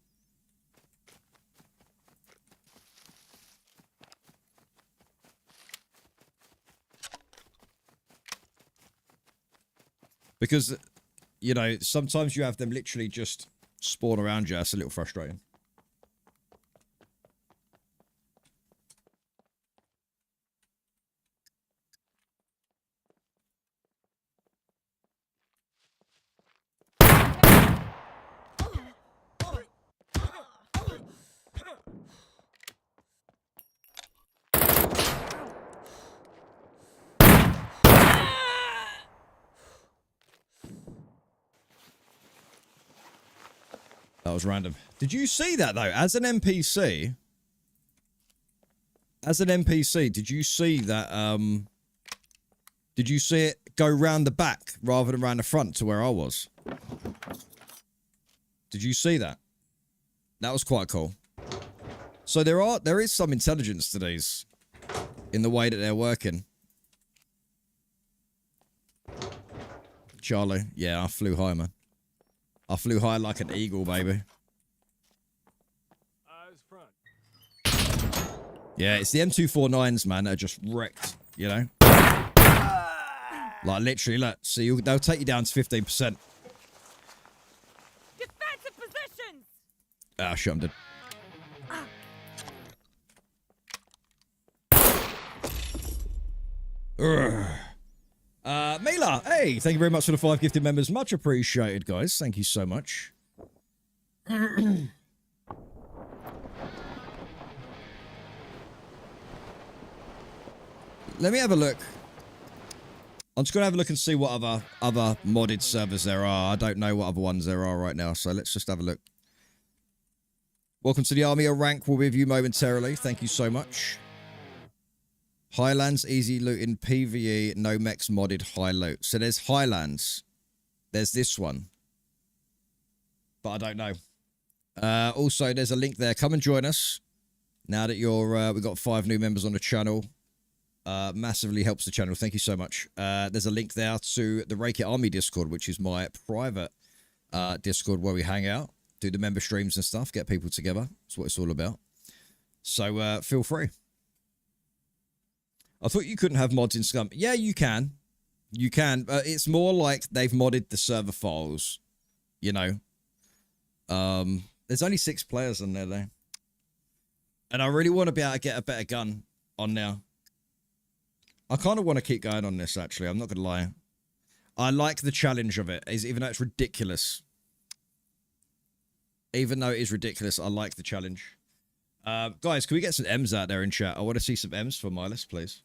Because, you know, sometimes you have them literally just spawn around you. It's a little frustrating. That was random. Did you see that, though? As an NPC... As an NPC, did you see that, did you see it go round the back rather than round the front to where I was? Did you see that? That was quite cool. So there is some intelligence to these in the way that they're working. Charlie, yeah, I flew high, man. I flew high like an eagle, baby. Eyes front. Yeah, it's the M249s, man, that are just wrecked, you know? Like, literally, look, see, they'll take you down to 15%. Defensive positions! Ah, shit, I'm dead. Mila, hey, thank you very much for the 5 gifted members. Much appreciated, guys. Thank you so much. Let me have a look. I'm just going to have a look and see what other modded servers there are. I don't know what other ones there are right now, so let's just have a look. Welcome to the army. A rank will be with you momentarily. Thank you so much. Highlands, easy looting, PvE, no mechs modded, high loot. So there's Highlands. There's this one. But I don't know. Also, there's a link there. Come and join us. Now that you're, we've got 5 new members on the channel. Massively helps the channel. Thank you so much. There's a link there to the Rake It Army Discord, which is my private Discord where we hang out, do the member streams and stuff, get people together. That's what it's all about. So feel free. I thought you couldn't have mods in Scum. Yeah, you can. You can. It's more like they've modded the server files, you know. There's only 6 players on there, though. And I really want to be able to get a better gun on now. I kind of want to keep going on this, actually. I'm not going to lie. I like the challenge of it, even though it's ridiculous. Even though it is ridiculous, I like the challenge. Guys, can we get some M's out there in chat? I want to see some M's for Milas, please.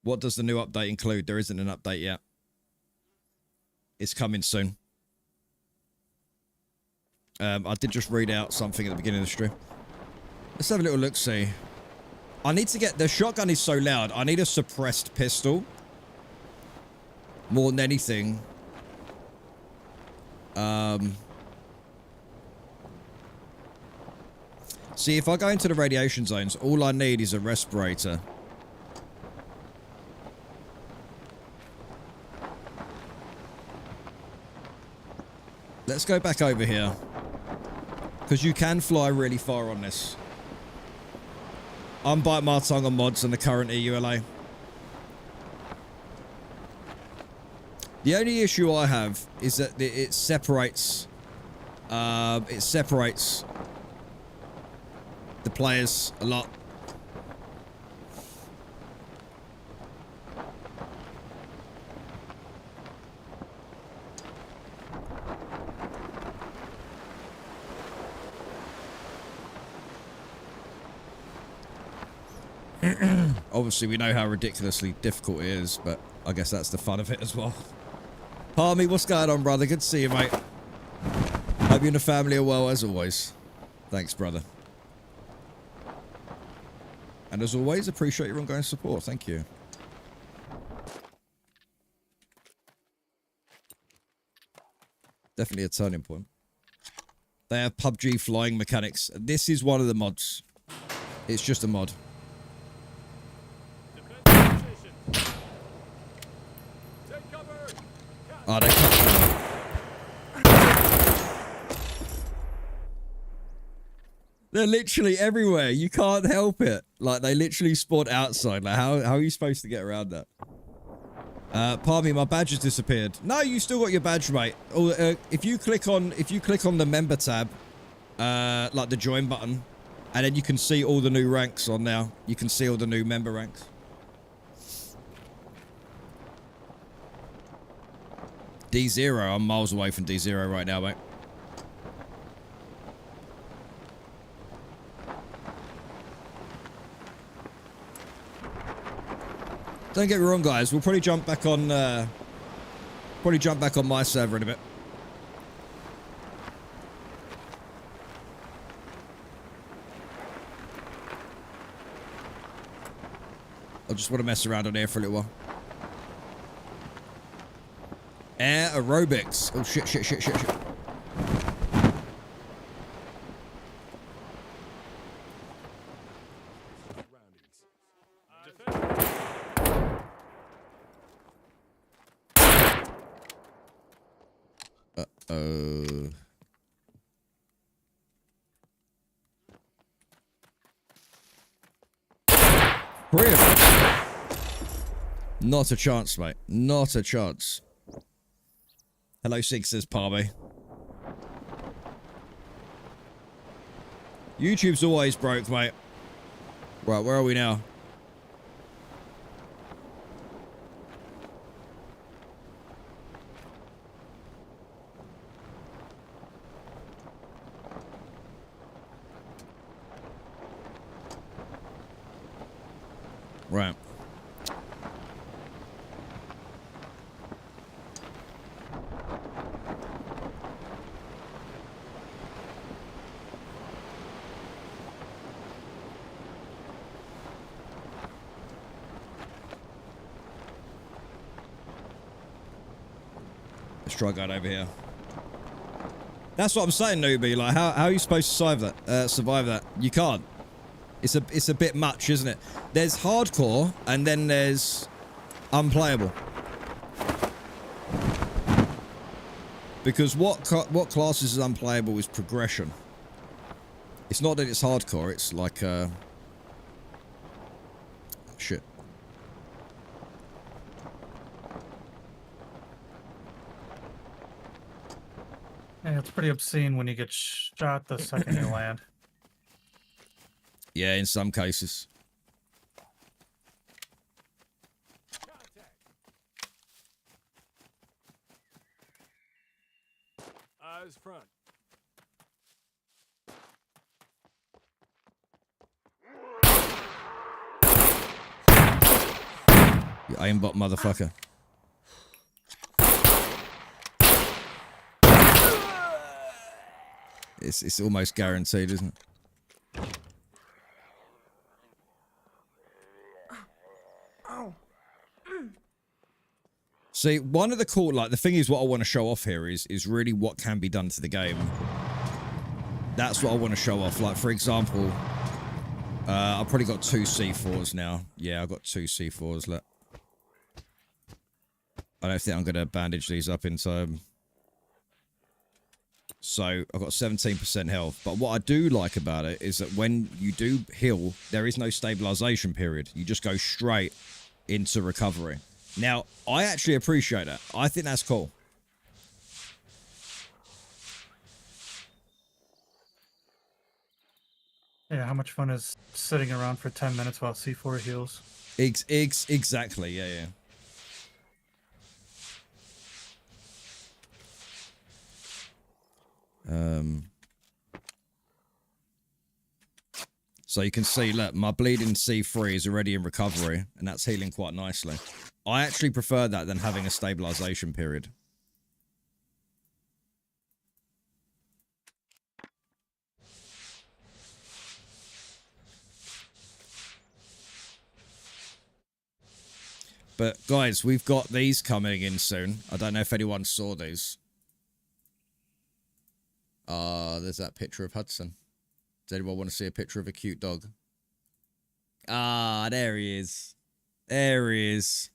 What does the new update include? There isn't an update yet. It's coming soon. I did just read out something at the beginning of the stream. Let's have a little look-see. I need to get... The shotgun is so loud. I need a suppressed pistol. More than anything. See, if I go into the radiation zones, all I need is a respirator. Let's go back over here. Because you can fly really far on this. I'm biting my tongue on mods and the current EULA. The only issue I have is that it separates... it separates the players a lot. Obviously, we know how ridiculously difficult it is, but I guess that's the fun of it as well. Palmy, what's going on, brother? Good to see you, mate. Hope you and the family are well, as always. Thanks, brother. And as always, appreciate your ongoing support. Thank you. Definitely a turning point. They have PUBG flying mechanics. This is one of the mods. It's just a mod. Oh, they They're literally everywhere. You can't help it. Like, they literally spawn outside. Like, how are you supposed to get around that? Pardon me, my badge has disappeared. No, you still got your badge, mate. Oh, if you click on the member tab, like the join button, and then you can see all the new ranks on now. You can see all the new member ranks. D0, I'm miles away from D0 right now, mate. Don't get me wrong, guys. We'll probably jump back on my server in a bit. I just want to mess around on here for a little while. Air aerobics. Oh, shit. Uh-oh. Three of them. Not a chance, mate. Not a chance. Hello, Sig, says Parby. YouTube's always broke, mate. Right, where are we now? Right. Let's try going over here. That's what I'm saying, newbie. Like, how are you supposed to survive that? You can't. It's a bit much, isn't it? There's hardcore, and then there's unplayable. Because what classes is unplayable is progression. It's not that it's hardcore. It's like shit. Yeah, it's pretty obscene when you get shot the second you land. Yeah, in some cases. Eyes front. You aimbot motherfucker. It's almost guaranteed, isn't it? See, one of the cool, like, the thing is what I want to show off here is really what can be done to the game. That's what I want to show off. Like, for example, I've probably got 2 C4s now. Yeah, I've got 2 C4s. Look. I don't think I'm going to bandage these up in time. So, I've got 17% health. But what I do like about it is that when you do heal, there is no stabilization period. You just go straight into recovery. Now, I actually appreciate that. I think that's cool. Yeah, how much fun is sitting around for 10 minutes while C4 heals? Exactly, yeah. So you can see, look, my bleeding C3 is already in recovery, and that's healing quite nicely. I actually prefer that than having a stabilization period. But, guys, we've got these coming in soon. I don't know if anyone saw these. There's that picture of Hudson. Does anyone want to see a picture of a cute dog? Ah, there he is. There he is.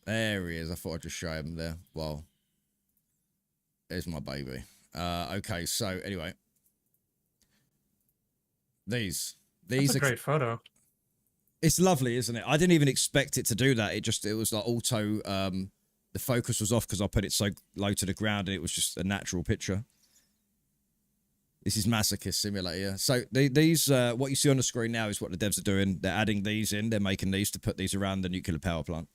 There he is. I thought I'd just show him there. Well, there's my baby. Okay, so anyway. These That's a are great photo. It's lovely, isn't it? I didn't even expect it to do that. It was like auto, the focus was off because I put it so low to the ground and it was just a natural picture. This is Masochist Simulator, yeah. So these, what you see on the screen now is what the devs are doing. They're adding these in. They're making these to put these around the nuclear power plant.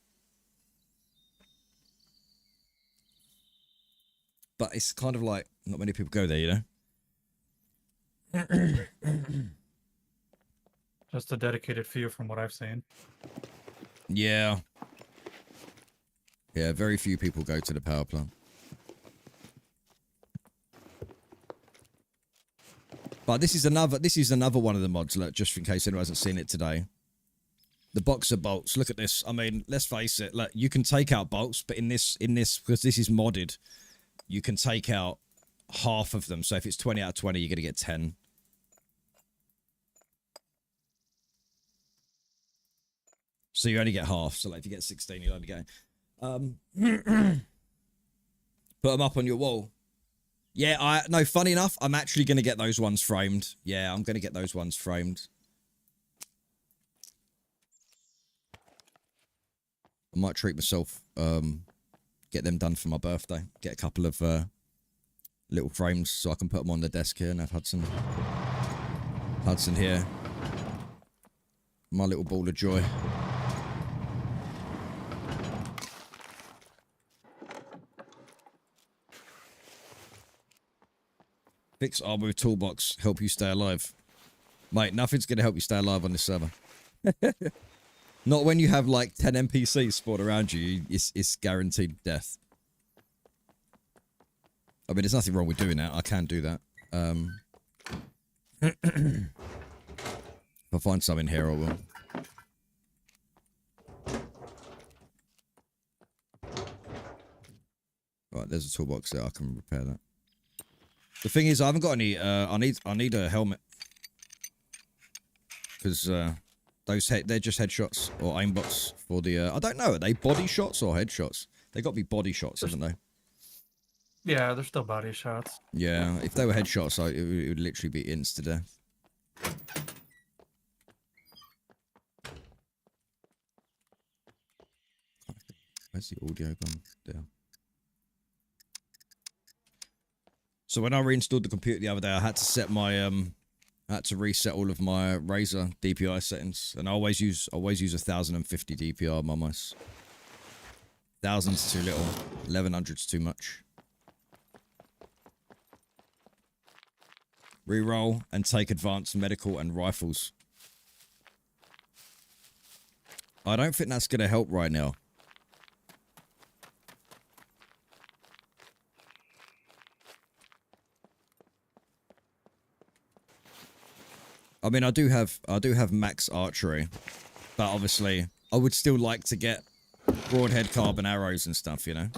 But it's kind of like, not many people go there, you know? Just a dedicated few from what I've seen. Yeah. Yeah, very few people go to the power plant. But this is another one of the mods, look, just in case anyone hasn't seen it today. The boxer bolts. Look at this. I mean, let's face it. Look, you can take out bolts, but in this, because this is modded, you can take out half of them. So if it's 20 out of 20, you're going to get 10. So you only get half. So like if you get 16, you'll only get... put them up on your wall. Yeah, no, funny enough, I'm actually going to get those ones framed. Yeah, I'm going to get those ones framed. I might treat myself, get them done for my birthday. Get a couple of little frames so I can put them on the desk here and have Hudson here. My little ball of joy. Fix armor with toolbox, help you stay alive. Mate, nothing's going to help you stay alive on this server. Not when you have like 10 NPCs spawned around you, it's guaranteed death. I mean, there's nothing wrong with doing that. I can do that. If I find some in here, I will. Right, there's a toolbox there. I can repair that. The thing is, I haven't got any. I need a helmet because they're just headshots or aimbots for the. I don't know. Are they body shots or headshots? They got to be body shots, haven't they? Yeah, they're still body shots. Yeah, if they were headshots, it would literally be insta death. Where's the audio gone? There. So when I reinstalled the computer the other day, I had to set my I had to reset all of my Razer DPI settings, and I always use 1050 DPI on my mice. 1000's too little, 1100's too much. Reroll and take advanced medical and rifles. I don't think that's gonna help right now. I mean, I do have max archery, but obviously I would still like to get broadhead carbon arrows and stuff, you know.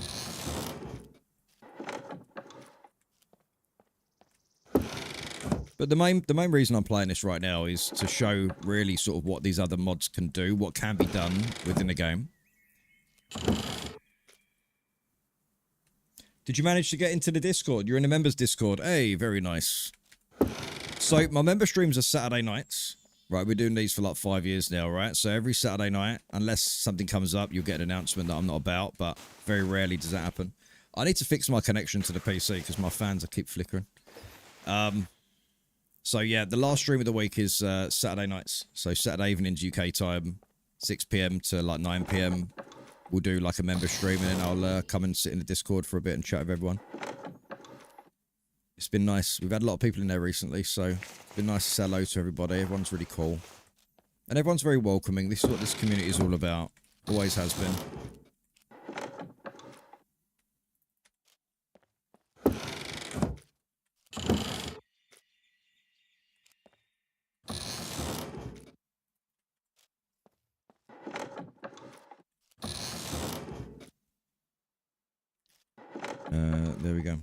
But the main reason I'm playing this right now is to show really sort of what these other mods can do, what can be done within the game. Did you manage to get into the Discord? You're in the members Discord. Hey, very nice. So my member streams are Saturday nights. Right, we're doing these for like 5 years now, right? So every Saturday night, unless something comes up, you'll get an announcement that I'm not about, but very rarely does that happen. I need to fix my connection to the PC because my fans keep flickering. So yeah, the last stream of the week is Saturday nights. So Saturday evenings UK time, 6 PM to like 9 PM. We'll do like a member stream and then I'll come and sit in the Discord for a bit and chat with everyone. It's been nice. We've had a lot of people in there recently, so it's been nice to say hello to everybody. Everyone's really cool. And everyone's very welcoming. This is what this community is all about. Always has been. There we go.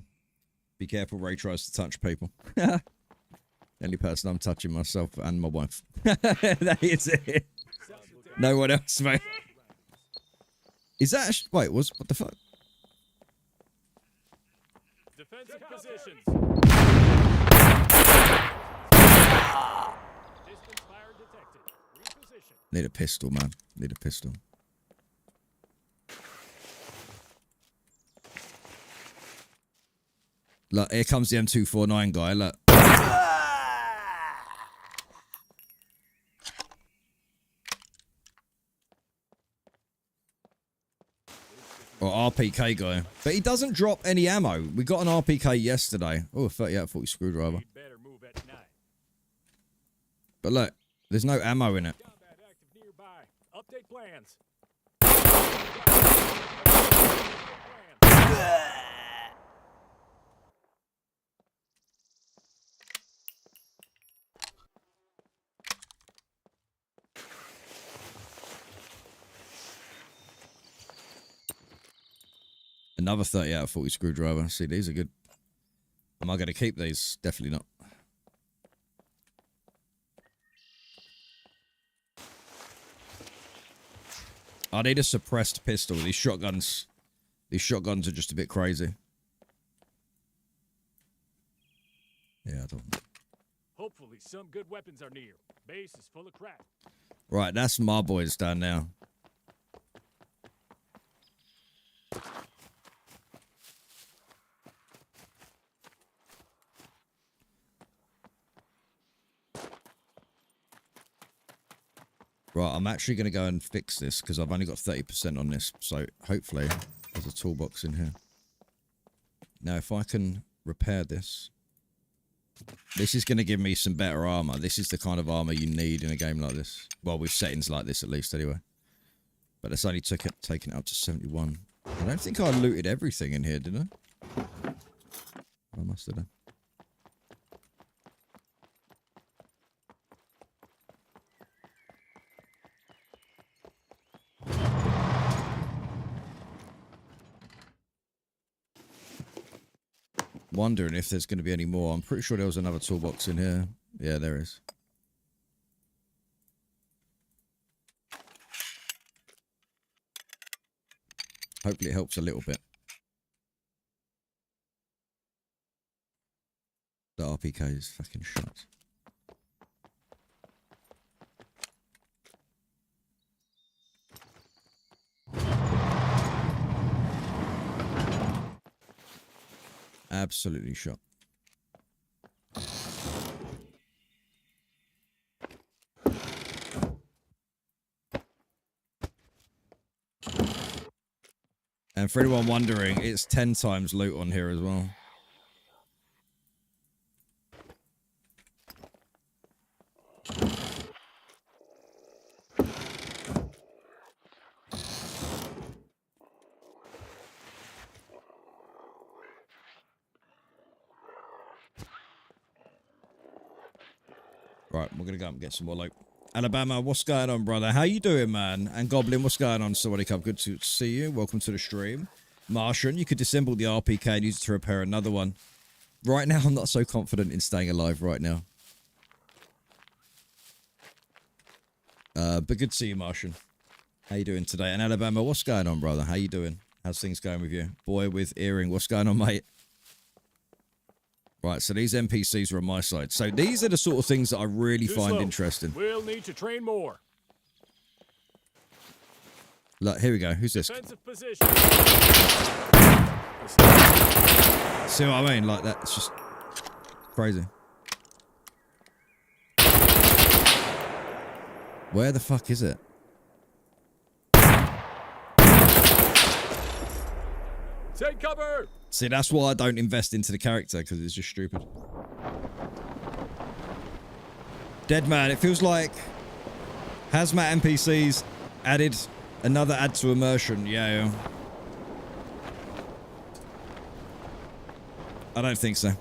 Be careful, Ray tries to touch people. The only person I'm touching myself and my wife. That is it. No one else, mate. Is that wait, what the fuck? Defensive positions. Distance fire detected. Reposition. Need a pistol, man. Need a pistol. Look, here comes the M249 guy, look. Or RPK guy. But he doesn't drop any ammo. We got an RPK yesterday. Oh, 38-40 screwdriver. Better move at night. But look, there's no ammo in it. Combat active nearby. Update plans. Another 30 out of 40 screwdriver. See, these are good. Am I going to keep these? Definitely not. I need a suppressed pistol. These shotguns are just a bit crazy. Yeah, I don't. Hopefully some good weapons are near. Base is full of crap. Right, that's my boys down now. Right, I'm actually going to go and fix this because I've only got 30% on this. So hopefully there's a toolbox in here. Now, if I can repair this, this is going to give me some better armor. This is the kind of armor you need in a game like this. Well, with settings like this at least anyway. But it's only taken it up to 71. I don't think I looted everything in here, did I? I must have done. Wondering if there's going to be any more. I'm pretty sure there was another toolbox in here. Yeah, there is. Hopefully it helps a little bit. The RPK is fucking shut. Absolutely shot. And for anyone wondering, it's 10 times loot on here as well. Right, we're going to go up and get some more loot. Alabama, what's going on, brother? How you doing, man? And Goblin, what's going on? Somebody come. Good to see you. Welcome to the stream. Martian, you could disassemble the RPK and use it to repair another one. Right now, I'm not so confident in staying alive right now. But good to see you, Martian. How you doing today? And Alabama, what's going on, brother? How you doing? How's things going with you? Boy with earring, what's going on, mate? Right, so these NPCs are on my side. So these are the sort of things that I really find interesting. We'll need to train more. Look, here we go. Who's this? Defensive position. See what I mean? Like that. It's just crazy. Where the fuck is it? Take cover. See, that's why I don't invest into the character, because it's just stupid. Dead man, it feels like Hazmat NPCs added another add to immersion. Yeah. I don't think so.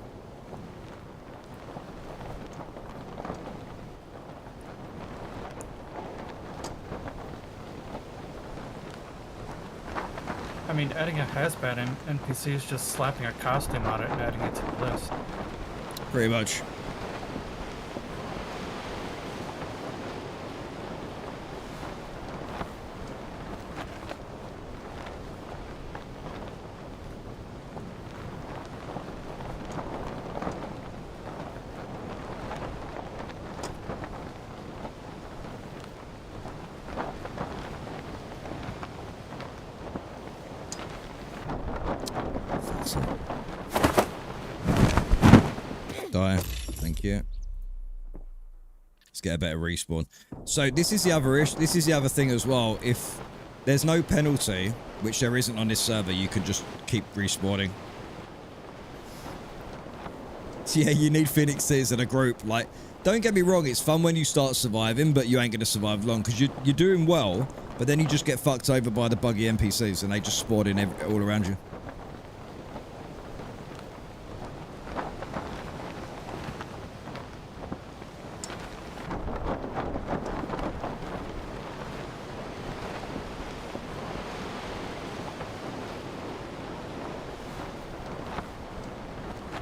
I mean, adding a hazmat NPC is just slapping a costume on it and adding it to the list. Pretty much. Die. Thank you. Let's get a better respawn. So this is the other thing as well. If there's no penalty, which there isn't on this server, you can just keep respawning. So yeah, you need Phoenixes in a group. Like, don't get me wrong, it's fun when you start surviving, but you ain't gonna survive long because you're doing well, but then you just get fucked over by the buggy NPCs and they just spawn in all around you.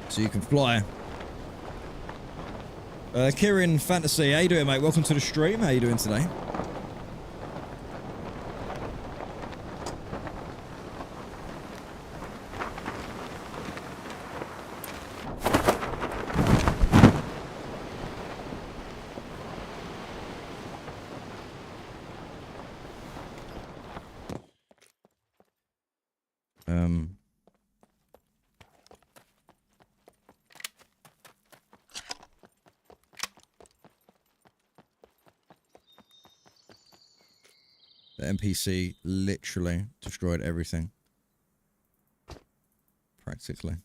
So you can fly. Kieran Fantasy, how you doing, mate? Welcome to the stream. How you doing today? The NPC literally destroyed everything. Practically.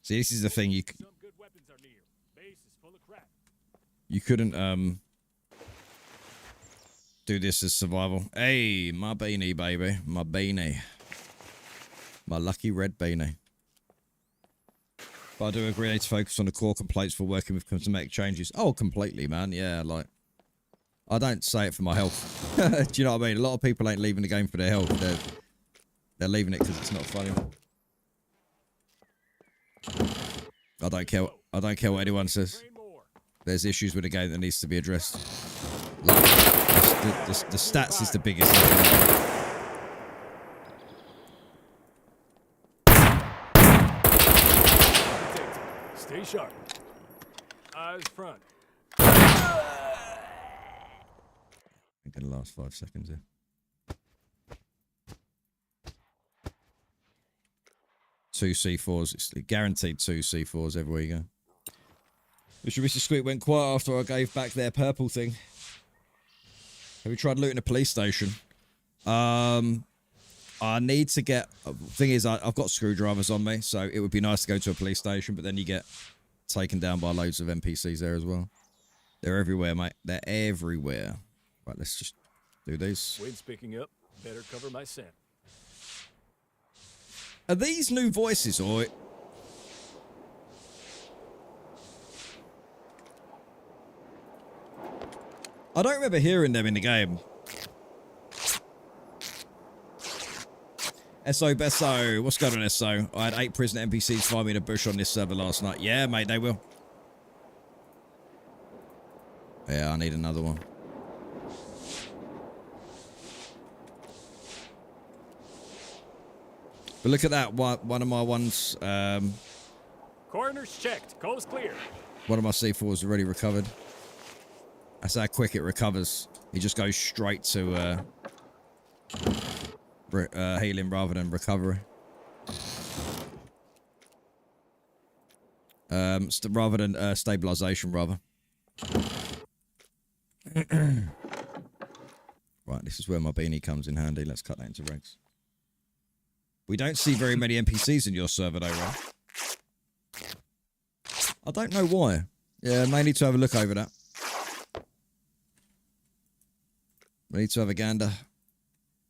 See, this is the thing, you couldn't do this as survival. Hey, my beanie, baby. My beanie. My lucky red beanie. But I do agree, I need to focus on the core complaints for working with cosmetic changes. Oh, completely, man. Yeah, like, I don't say it for my health. Do you know what I mean? A lot of people ain't leaving the game for their health. They're leaving it because it's not funny. I don't care what anyone says. There's issues with the game that needs to be addressed. Like, the stats is the biggest thing. Stay sharp. Eyes front. I think in the last 5 seconds here. Two C4s. It's guaranteed 2 C4s everywhere you go. Mr. Squeak went quiet after I gave back their purple thing. Have you tried looting a police station? I need to get... Thing is, I've got screwdrivers on me, so it would be nice to go to a police station, but then you get taken down by loads of NPCs there as well. They're everywhere, mate. They're everywhere. Right, let's just do these. Wind's picking up. Better cover my scent. Are these new voices, or... I don't remember hearing them in the game. SO Besso, what's going on, SO? I had 8 prisoner NPCs find me in a bush on this server last night. Yeah, mate, they will. Yeah, I need another one. But look at that, one of my ones, Coroner's checked. Coast clear. one of my C4s already recovered. That's how quick it recovers. He just goes straight to healing rather than recovery. Rather than stabilization, rather. Right, this is where my beanie comes in handy. Let's cut that into regs. We don't see very many NPCs in your server, though, right? I don't know why. Yeah, may need to have a look over that. We need to have a gander.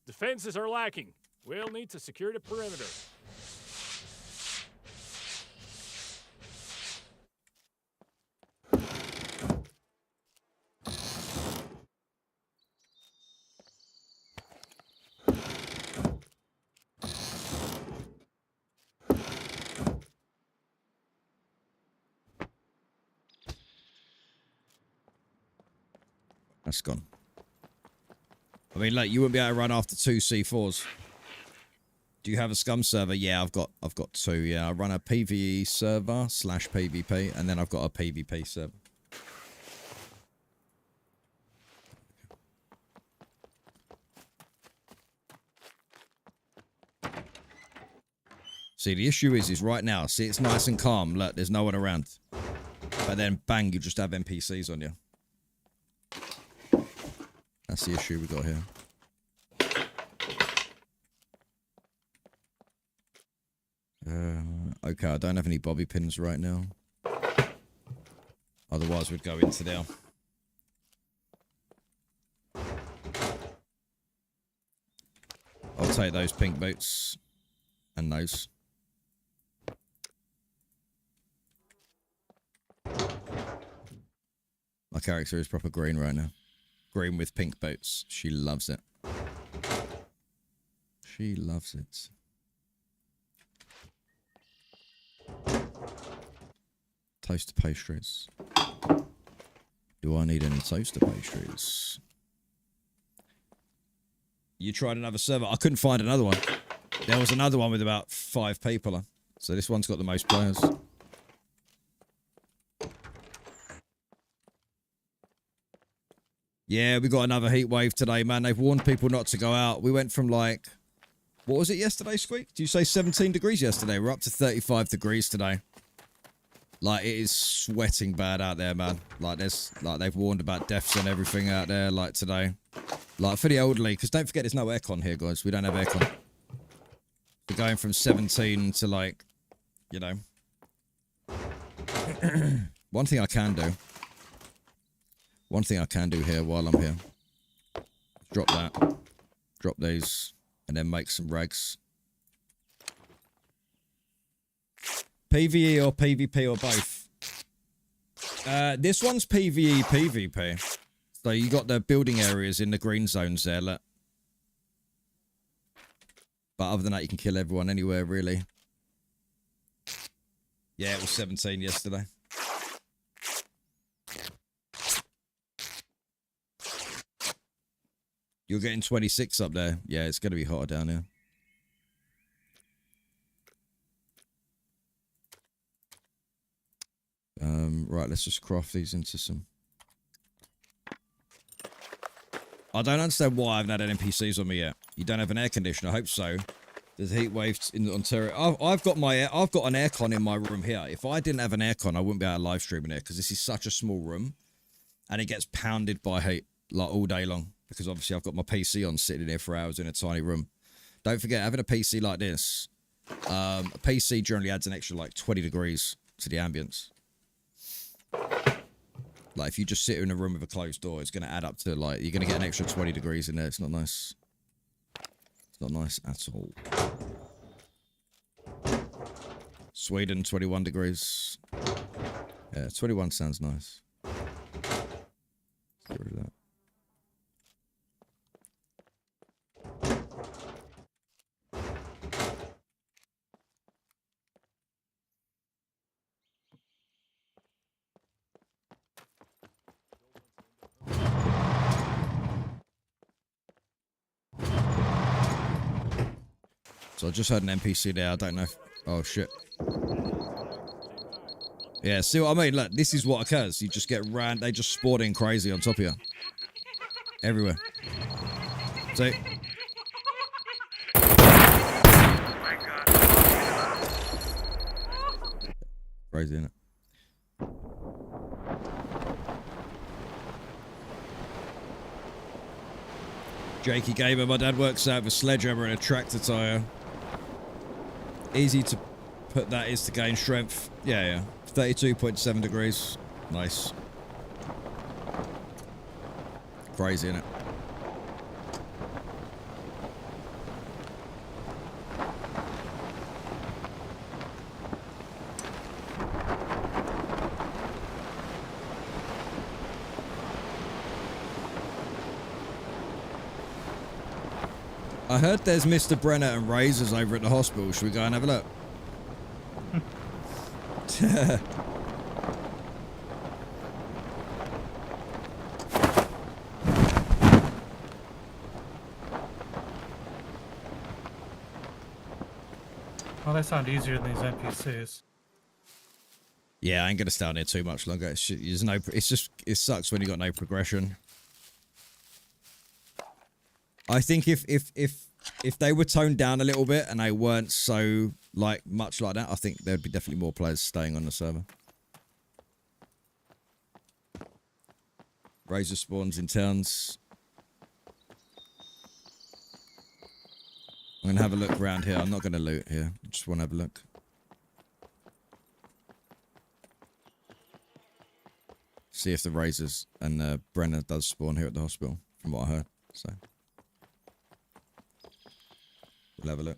Defenses are lacking. We'll need to secure the perimeter. That's gone. I mean, like, you wouldn't be able to run after 2 C4s. Do you have a Scum server? Yeah, I've got 2. Yeah, I run a PvE server / PvP, and then I've got a PvP server. See, the issue is right now, see, it's nice and calm. Look, there's no one around. But then, bang, you just have NPCs on you. That's the issue we got here. Okay, I don't have any bobby pins right now. Otherwise, we'd go into there. I'll take those pink boots. And those. My character is proper green right now. Green with pink boots. She loves it. She loves it. Toaster pastries. Do I need any toaster pastries? You tried another server. I couldn't find another one. There was another one with about 5 people on. So this one's got the most players. Yeah, we got another heat wave today, man. They've warned people not to go out. We went from like, what was it yesterday, Squeak? Did you say 17 degrees yesterday? We're up to 35 degrees today. Like, it is sweating bad out there, man. Like, they've warned about deaths and everything out there, like, today. Like, for the elderly, because don't forget there's no aircon here, guys. We don't have aircon. We're going from 17 to, like, you know. One thing I can do here while I'm here. Drop that. Drop these. And then make some rags. PvE or PvP or both? This one's PvE, PvP. So you got the building areas in the green zones there, look. But other than that, you can kill everyone anywhere, really. Yeah, it was 17 yesterday. You're getting 26 up there. Yeah, it's going to be hotter down here. Right, let's just craft these into some... I don't understand why I haven't had NPCs on me yet. You don't have an air conditioner? I hope so. There's heat waves in Ontario. I've got an aircon in my room here. If I didn't have an aircon, I wouldn't be able to live stream in here because this is such a small room, and it gets pounded by heat like all day long. Because obviously I've got my PC on sitting in here for hours in a tiny room. Don't forget, having a PC like this, a PC generally adds an extra like 20 degrees to the ambience. Like if you just sit in a room with a closed door, it's going to add up to like, you're going to get an extra 20 degrees in there. It's not nice. It's not nice at all. Sweden, 21 degrees. Yeah, 21 sounds nice. Get rid of that. So I just heard an NPC there. I don't know if... Oh, shit. Yeah, see what I mean? Look, this is what occurs. You just get ran... They just spawn in crazy on top of you. Everywhere. See? Crazy, isn't it? Jakey Gamer, my dad works out with a sledgehammer and a tractor tire. Easy to put that is to gain strength. Yeah. 32.7 degrees. Nice. Crazy, innit? I heard there's Mr. Brenner and Razors over at the hospital. Should we go and have a look? Well, they sound easier than these NPCs. Yeah, I ain't gonna stay on here too much longer. It sucks when you got no progression. I think if they were toned down a little bit and they weren't so much like that, I think there'd be definitely more players staying on the server. Razor spawns in towns. I'm gonna have a look around here. I'm not gonna loot here. I just want to have a look. See if the Razors and Brenner does spawn here at the hospital, from what I heard. So we'll have a look.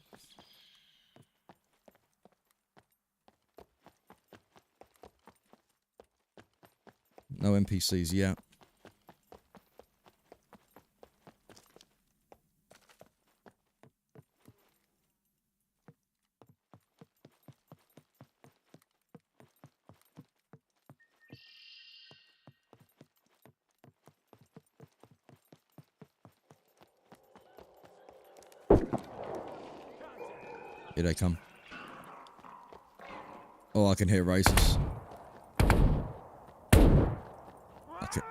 No NPCs yet. Here they come. Oh, I can hear races.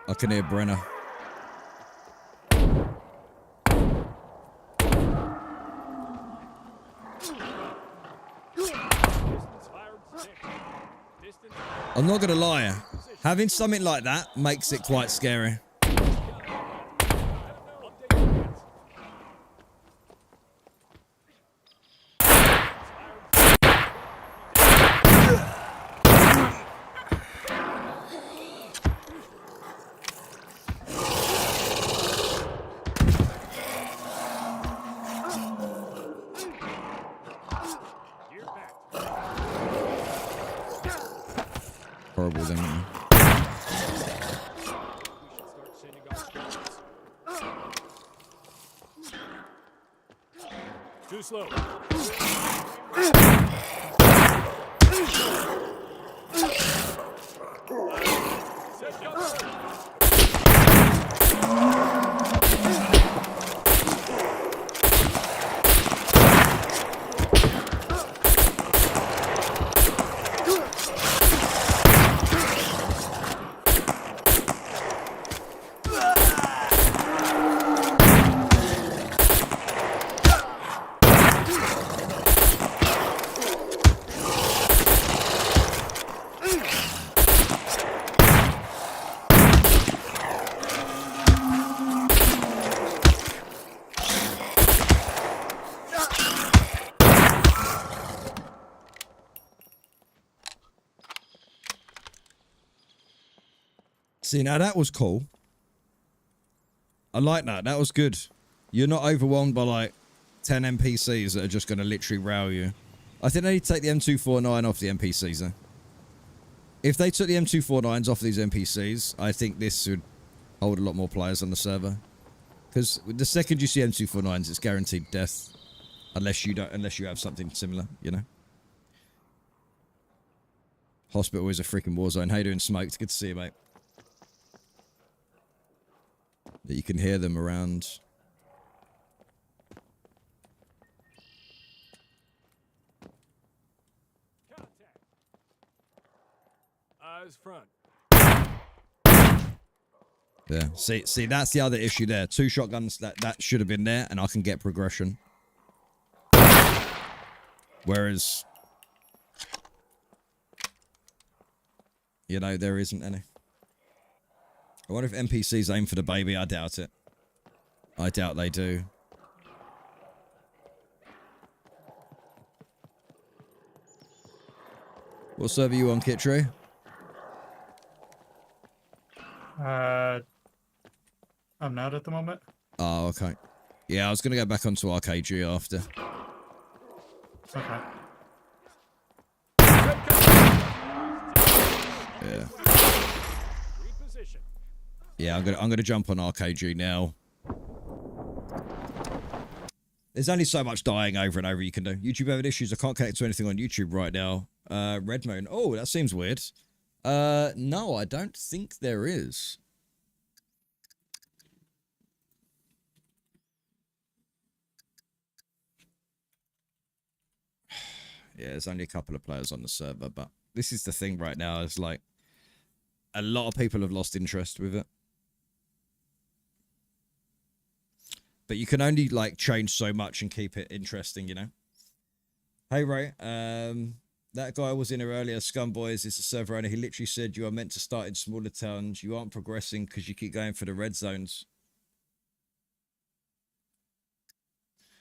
I can hear Brenner. I'm not gonna lie. Having something like that makes it quite scary. Horrible, then. Too slow. See, now that was cool. I like that. That was good. You're not overwhelmed by like 10 NPCs that are just going to literally row you. I think they need to take the M249 off the NPCs though. If they took the M249s off these NPCs, I think this would hold a lot more players on the server. Because the second you see M249s, it's guaranteed death. Unless you have something similar, you know. Hospital is a freaking war zone. How you doing, Smoked? Good to see you, mate. That you can hear them around. Contact. Eyes front. Yeah. See, that's the other issue there. 2 shotguns, that should have been there, and I can get progression. Whereas, you know, there isn't any. I wonder if NPCs aim for the baby. I doubt it. I doubt they do. What server are you on, Kittree? I'm not at the moment. Oh, okay. Yeah, I was going to go back onto RKG after. Okay. Yeah. Reposition. Yeah, I'm gonna jump on RKG now. There's only so much dying over and over you can do. YouTube having issues. I can't connect to anything on YouTube right now. Red Moon. Oh, that seems weird. No, I don't think there is. Yeah, there's only a couple of players on the server, but this is the thing right now. It's like a lot of people have lost interest with it. But you can only like change so much and keep it interesting, you know. Hey Ray, that guy was in here earlier. Scum Boys is a server owner. He literally said you are meant to start in smaller towns. You aren't progressing because you keep going for the red zones.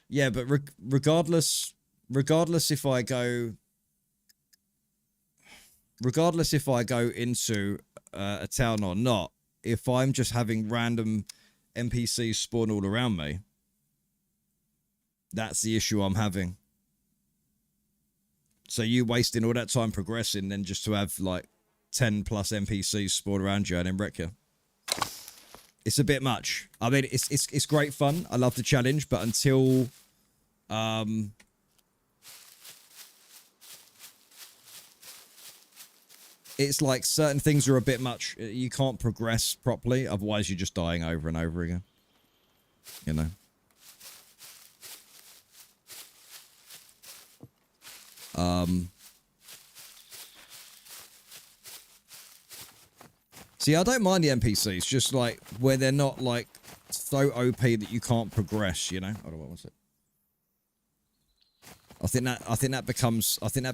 Yeah, but regardless if I go into a town or not, if I'm just having random NPCs spawn all around me, that's the issue I'm having. So you wasting all that time progressing then just to have like 10 plus NPCs spawn around you and then wreck you. It's a bit much. I mean, it's great fun. I love the challenge, but until it's like certain things are a bit much. You can't progress properly, otherwise you're just dying over and over again. You know. See, I don't mind the NPCs, just like where they're not like so OP that you can't progress, you know? Hold on, what was it? I think that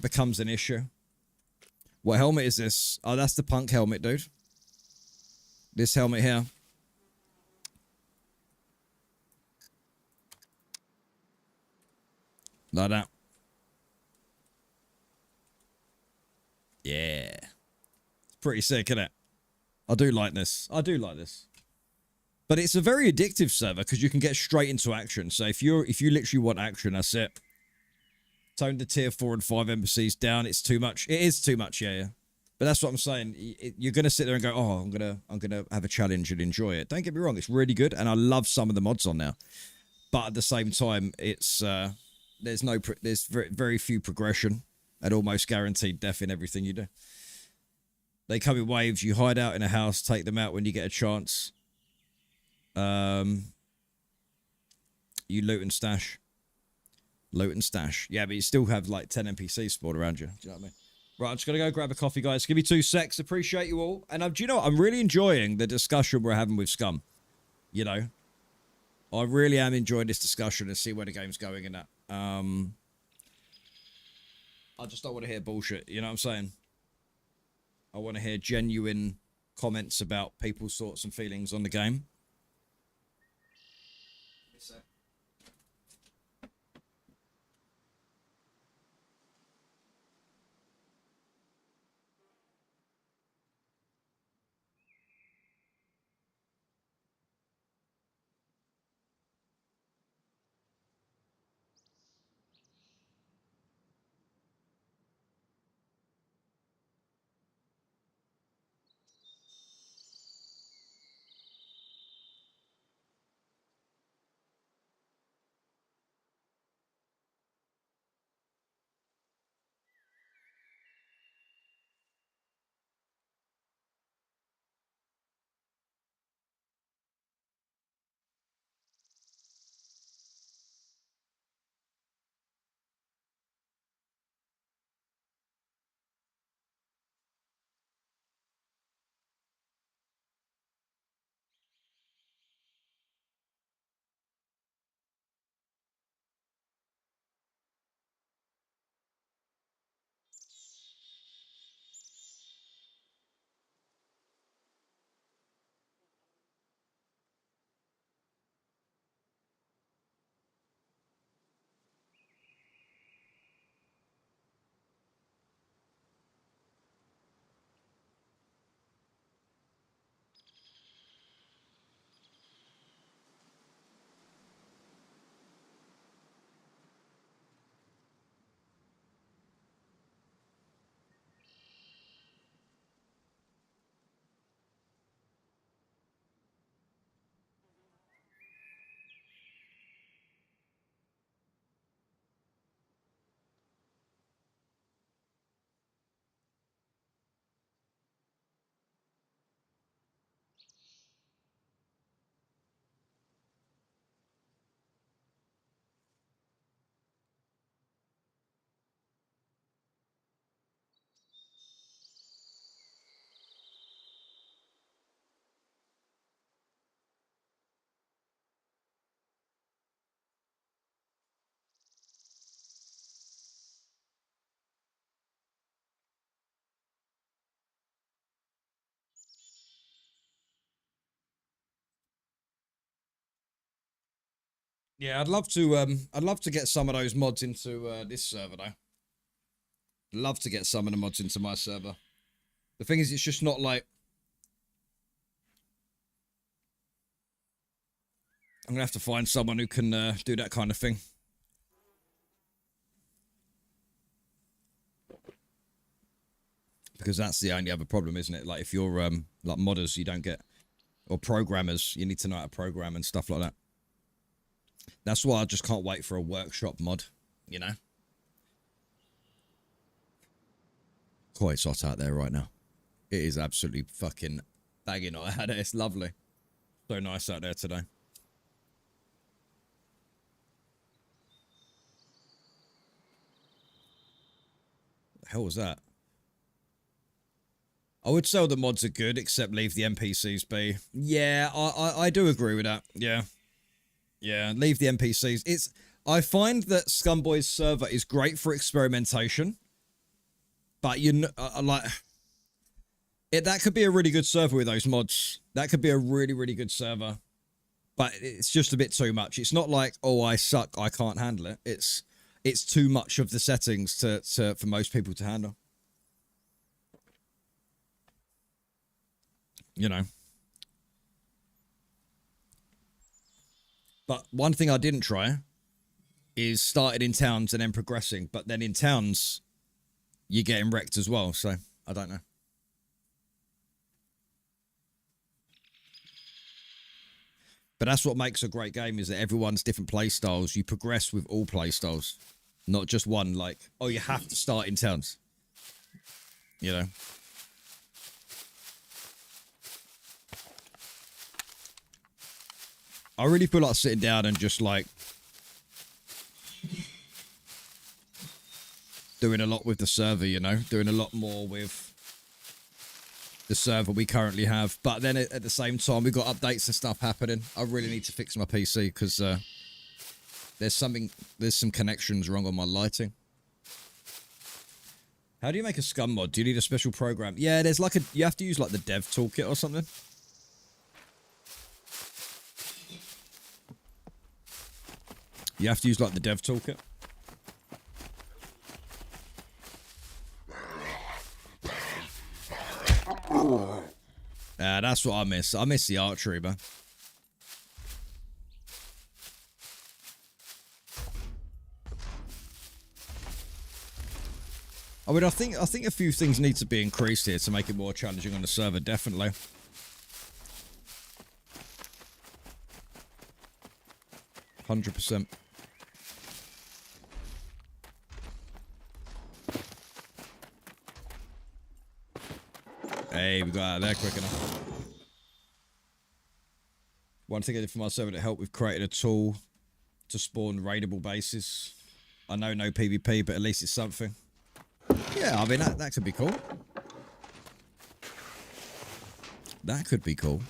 becomes an issue. What helmet is this? Oh, that's the punk helmet, dude. This helmet here. Like that. Yeah. It's pretty sick, isn't it? I do like this. I do like this. But it's a very addictive server because you can get straight into action. So if you literally want action, that's it. Tone the tier 4 and 5 embassies down. It's too much. It is too much, yeah. But that's what I'm saying. You're gonna sit there and go, oh, I'm gonna have a challenge and enjoy it. Don't get me wrong, it's really good, and I love some of the mods on now. But at the same time, it's there's very few progression and almost guaranteed death in everything you do. They come in waves. You hide out in a house, take them out when you get a chance. You loot and stash. Loot and stash. Yeah, but you still have like 10 NPCs spawned around you. Do you know what I mean? Right, I'm just going to go grab a coffee, guys. Give me 2 secs. Appreciate you all. And do you know what? I'm really enjoying the discussion we're having with Scum. You know? I really am enjoying this discussion and see where the game's going and that. I just don't want to hear bullshit. You know what I'm saying? I want to hear genuine comments about people's thoughts and feelings on the game. Yeah, I'd love to get some of those mods into this server though. Love to get some of the mods into my server. The thing is, it's just not like I'm gonna have to find someone who can do that kind of thing. Because that's the only other problem, isn't it? Like if you're like modders, you don't get, or programmers, you need to know how to program and stuff like that. That's why I just can't wait for a workshop mod, you know? Quite hot out there right now. It is absolutely fucking bagging hot out there. It's lovely. So nice out there today. What the hell was that? I would say the mods are good, except leave the NPCs be. Yeah, I do agree with that. Yeah. Yeah, leave the NPCs. I find that Scumboy's server is great for experimentation. But that could be a really good server with those mods. That could be a really, really good server. But it's just a bit too much. It's not like, oh, I suck, I can't handle it. It's too much of the settings for most people to handle. You know. But one thing I didn't try is started in towns and then progressing. But then in towns, you're getting wrecked as well. So, I don't know. But that's what makes a great game, is that everyone's different play styles. You progress with all play styles. Not just one, like, oh, you have to start in towns. You know? I really feel like sitting down and just, like, doing a lot with the server, you know? Doing a lot more with the server we currently have. But then at the same time, we've got updates and stuff happening. I really need to fix my PC because there's some connections wrong on my lighting. How do you make a Scum mod? Do you need a special program? Yeah, there's like you have to use like the dev toolkit or something. You have to use like the dev toolkit. That's what I miss. I miss the archery, man. I mean, I think a few things need to be increased here to make it more challenging on the server, definitely. %. Hey, we got out of there quick enough. One thing I did for my server to help with creating a tool to spawn raidable bases. I know no PvP, but at least it's something. Yeah, I mean, that could be cool. That could be cool.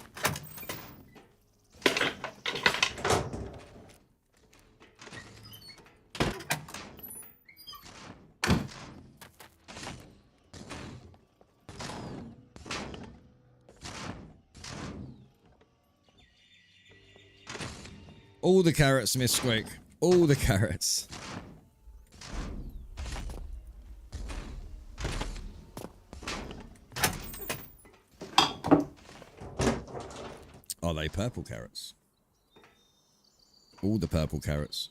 All the carrots, Miss Squeak. All the carrots. Are they purple carrots? All the purple carrots.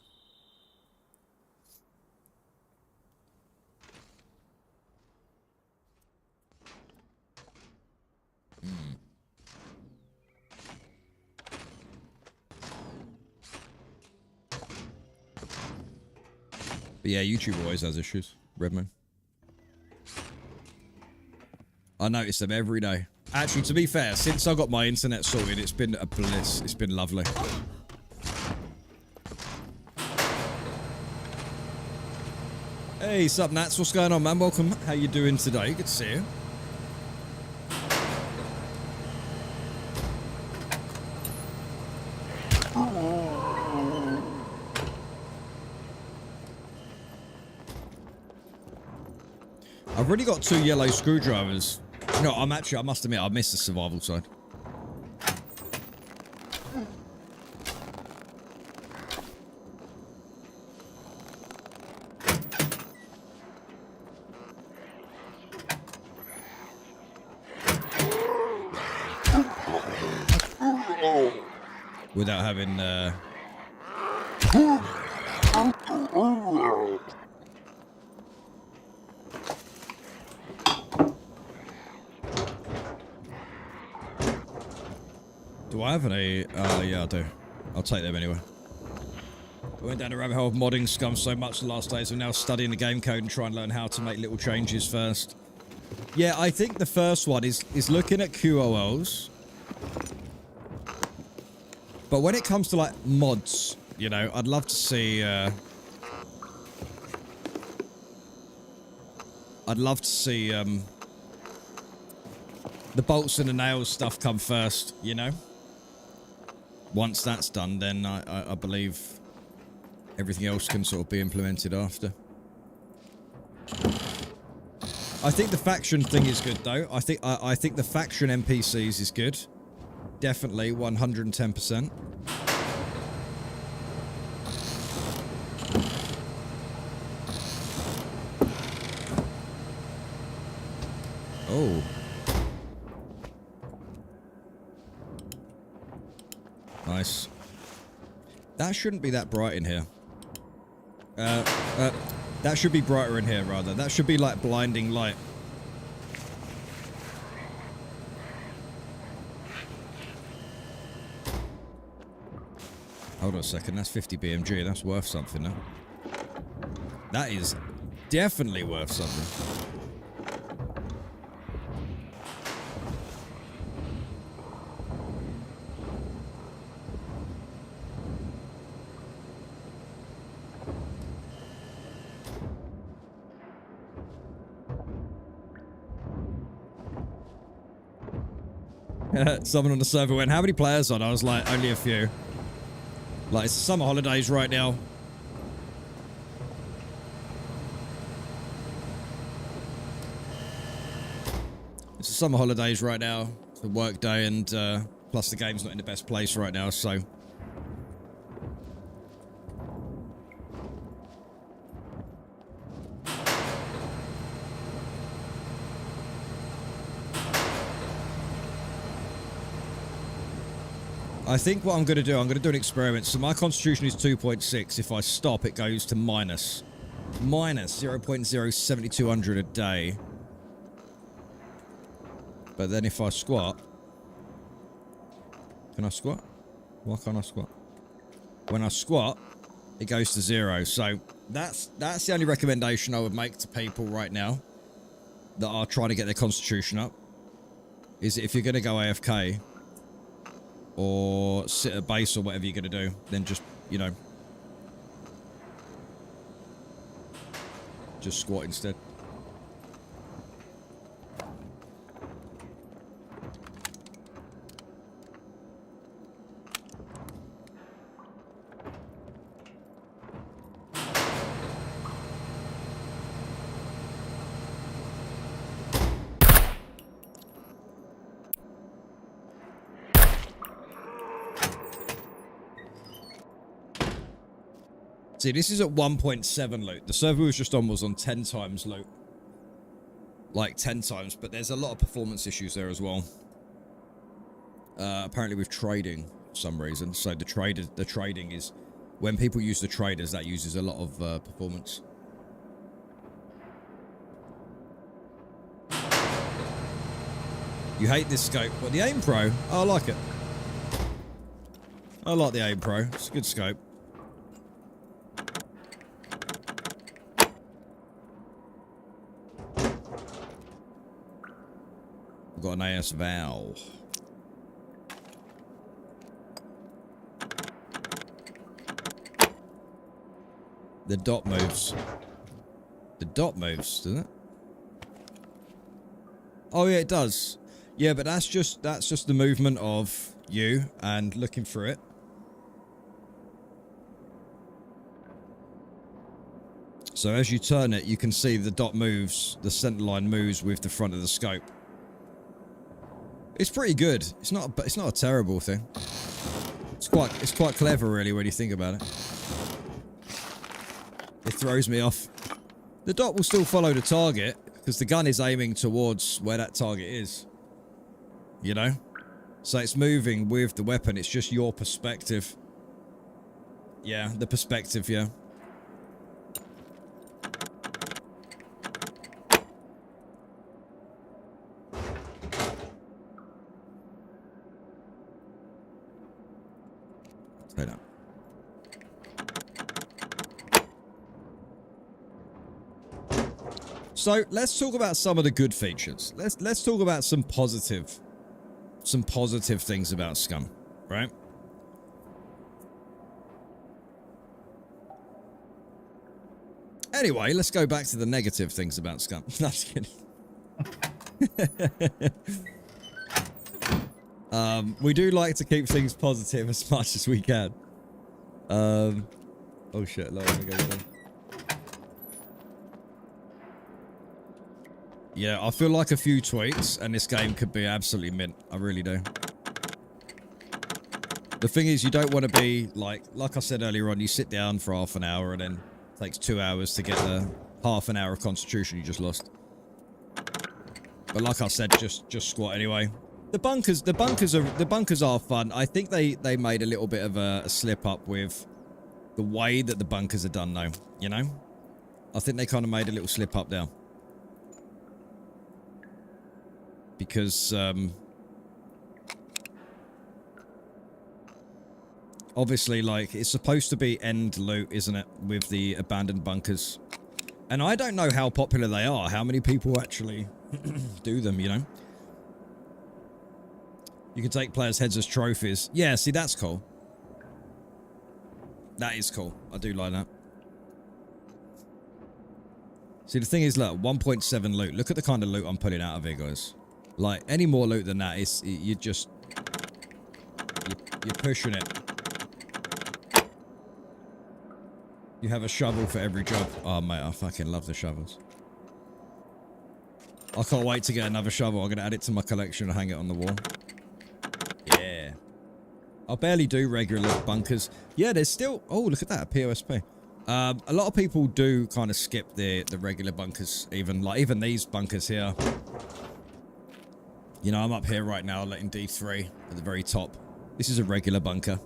But yeah, YouTube always has issues. Redman. I notice them every day. Actually, to be fair, since I got my internet sorted, it's been a bliss. It's been lovely. Hey, sup, Nats? What's going on, man? Welcome. How you doing today? Good to see you. I've already got 2 yellow screwdrivers. No, I must admit, I missed the survival side. Without having, Do I have any? Yeah, I do. I'll take them anyway. I went down a rabbit hole of modding Scum so much the last days. I'm now studying the game code and trying to learn how to make little changes first. Yeah, I think the first one is looking at QOLs. But when it comes to, like, mods, you know, I'd love to see, I'd love to see, the bolts and the nails stuff come first, you know? Once that's done, then I believe everything else can sort of be implemented after. I think the faction thing is good, though. I think the faction NPCs is good. Definitely, 110%. Oh. Nice. That shouldn't be that bright in here. That should be brighter in here, rather. That should be like blinding light. Hold on a second, that's 50 BMG. That's worth something, now. That is definitely worth something. Someone on the server went, how many players on? I was like, only a few. Like, it's summer holidays right now. It's the summer holidays right now. It's a work day, and plus the game's not in the best place right now, so... I think what I'm going to do, I'm going to do an experiment. So my constitution is 2.6. If I stop, it goes to minus 0.07200 a day. But then if I squat... Can I squat? Why can't I squat? When I squat, it goes to 0. So that's the only recommendation I would make to people right now that are trying to get their constitution up. Is if you're going to go AFK... or sit at base or whatever you're going to do, then just, you know, just squat instead. See, this is at 1.7 loot. The server we was just on was on 10 times loot. Like 10 times, but there's a lot of performance issues there as well. Apparently with trading for some reason. So the trading is... When people use the traders, that uses a lot of performance. You hate this scope. But the Aim Pro, oh, I like it. I like the Aim Pro. It's a good scope. I've got an AS Val. The dot moves. The dot moves, doesn't it? Oh yeah, it does. Yeah, but that's just the movement of you and looking for it. So as you turn it, you can see the dot moves, the center line moves with the front of the scope. It's pretty good. It's not a terrible thing. It's quite clever really when you think about it. It throws me off. The dot will still follow the target because the gun is aiming towards where that target is. You know? So it's moving with the weapon. It's just your perspective. Yeah, the perspective, yeah. Say that. So let's talk about some of the good features. Let's talk about some positive things about Scum, right? Anyway, let's go back to the negative things about Scum. No, just kidding. We do like to keep things positive as much as we can. Oh shit, let me go down. Yeah, I feel like a few tweaks and this game could be absolutely mint. I really do. The thing is, you don't want to be like I said earlier on, you sit down for half an hour and then it takes 2 hours to get the half an hour of concentration you just lost. But like I said, just squat anyway. The bunkers are fun. I think they made a little bit of a slip up with the way that the bunkers are done though, you know? I think they kind of made a little slip up there. Because obviously, like, it's supposed to be end loot, isn't it, with the abandoned bunkers? And I don't know how popular they are, how many people actually do them, you know? You can take players' heads as trophies. Yeah, see, that's cool. That is cool. I do like that. See, the thing is, look, 1.7 loot. Look at the kind of loot I'm putting out of here, guys. Like, any more loot than that, you're pushing it. You have a shovel for every job. Oh, mate, I fucking love the shovels. I can't wait to get another shovel. I'm going to add it to my collection and hang it on the wall. Yeah. I barely do regular bunkers. Yeah, there's still... Oh, look at that, a POSP. A lot of people do kind of skip the regular bunkers, even these bunkers here. You know, I'm up here right now, letting D3 at the very top. This is a regular bunker.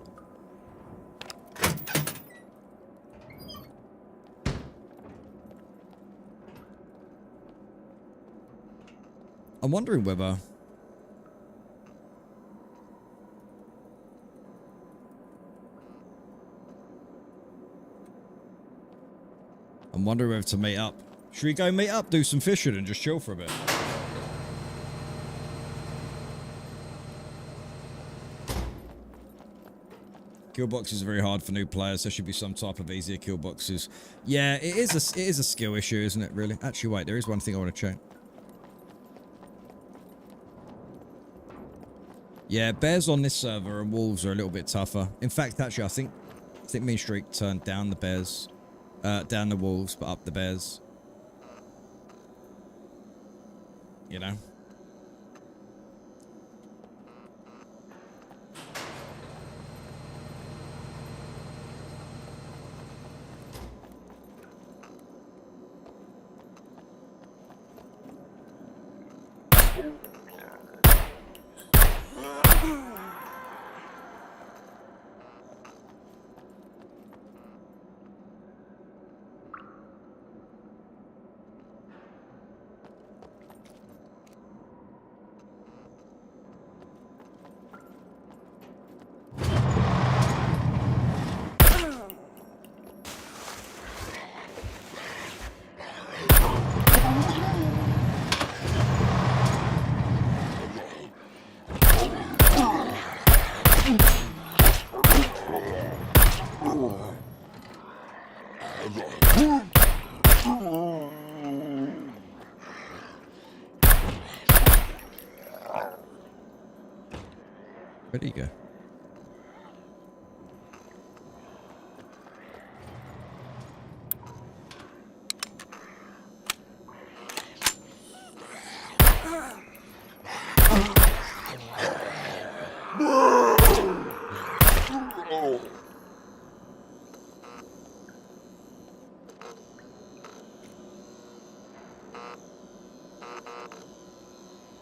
I'm wondering whether... I'm wondering whether to meet up. Should we go meet up, do some fishing, and just chill for a bit? Kill boxes are very hard for new players. There should be some type of easier kill boxes. Yeah, it is a skill issue, isn't it, really? Actually, wait, there is one thing I want to check. Yeah, bears on this server and wolves are a little bit tougher. In fact, actually, I think Mean Streak turned down the bears. Down the wolves, but up the bears. You know? Where do you go?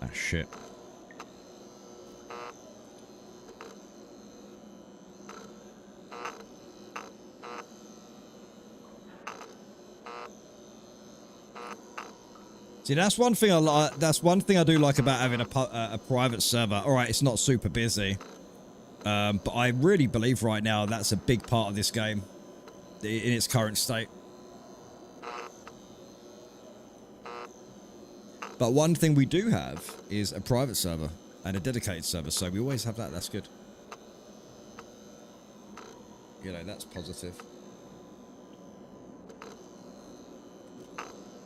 Ah, shit. See, that's one thing I like. That's one thing I do like about having a private server. All right, it's not super busy, But I really believe right now that's a big part of this game in its current state. But one thing we do have is a private server and a dedicated server, so we always have that. That's good. You know, that's positive.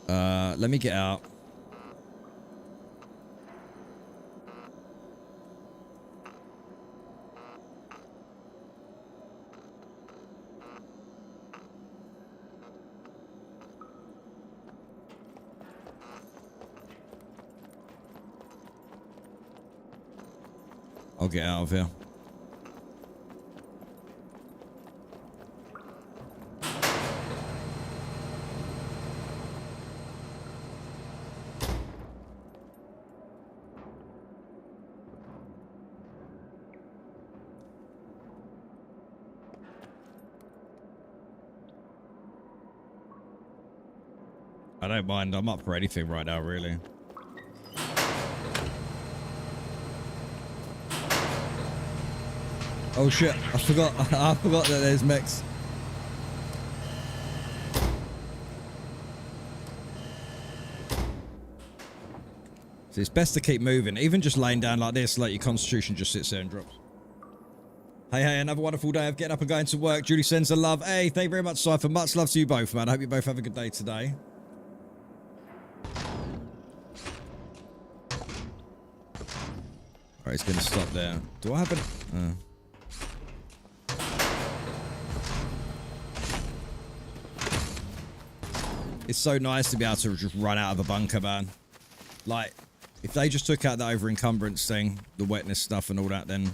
Let me get out. I'll get out of here. I don't mind. I'm up for anything right now, really. Oh shit! I forgot. I forgot that there's mechs. So it's best to keep moving, even just laying down like this, like your constitution just sits there and drops. Hey, hey, another wonderful day of getting up and going to work. Julie sends a love. Hey, thank you very much, Cypher. Much love to you both, man. I hope you both have a good day today. Alright, he's going to stop there. Do I have an... It's so nice to be able to just run out of a bunker, man. Like, if they just took out the over encumbrance thing, the wetness stuff and all that, then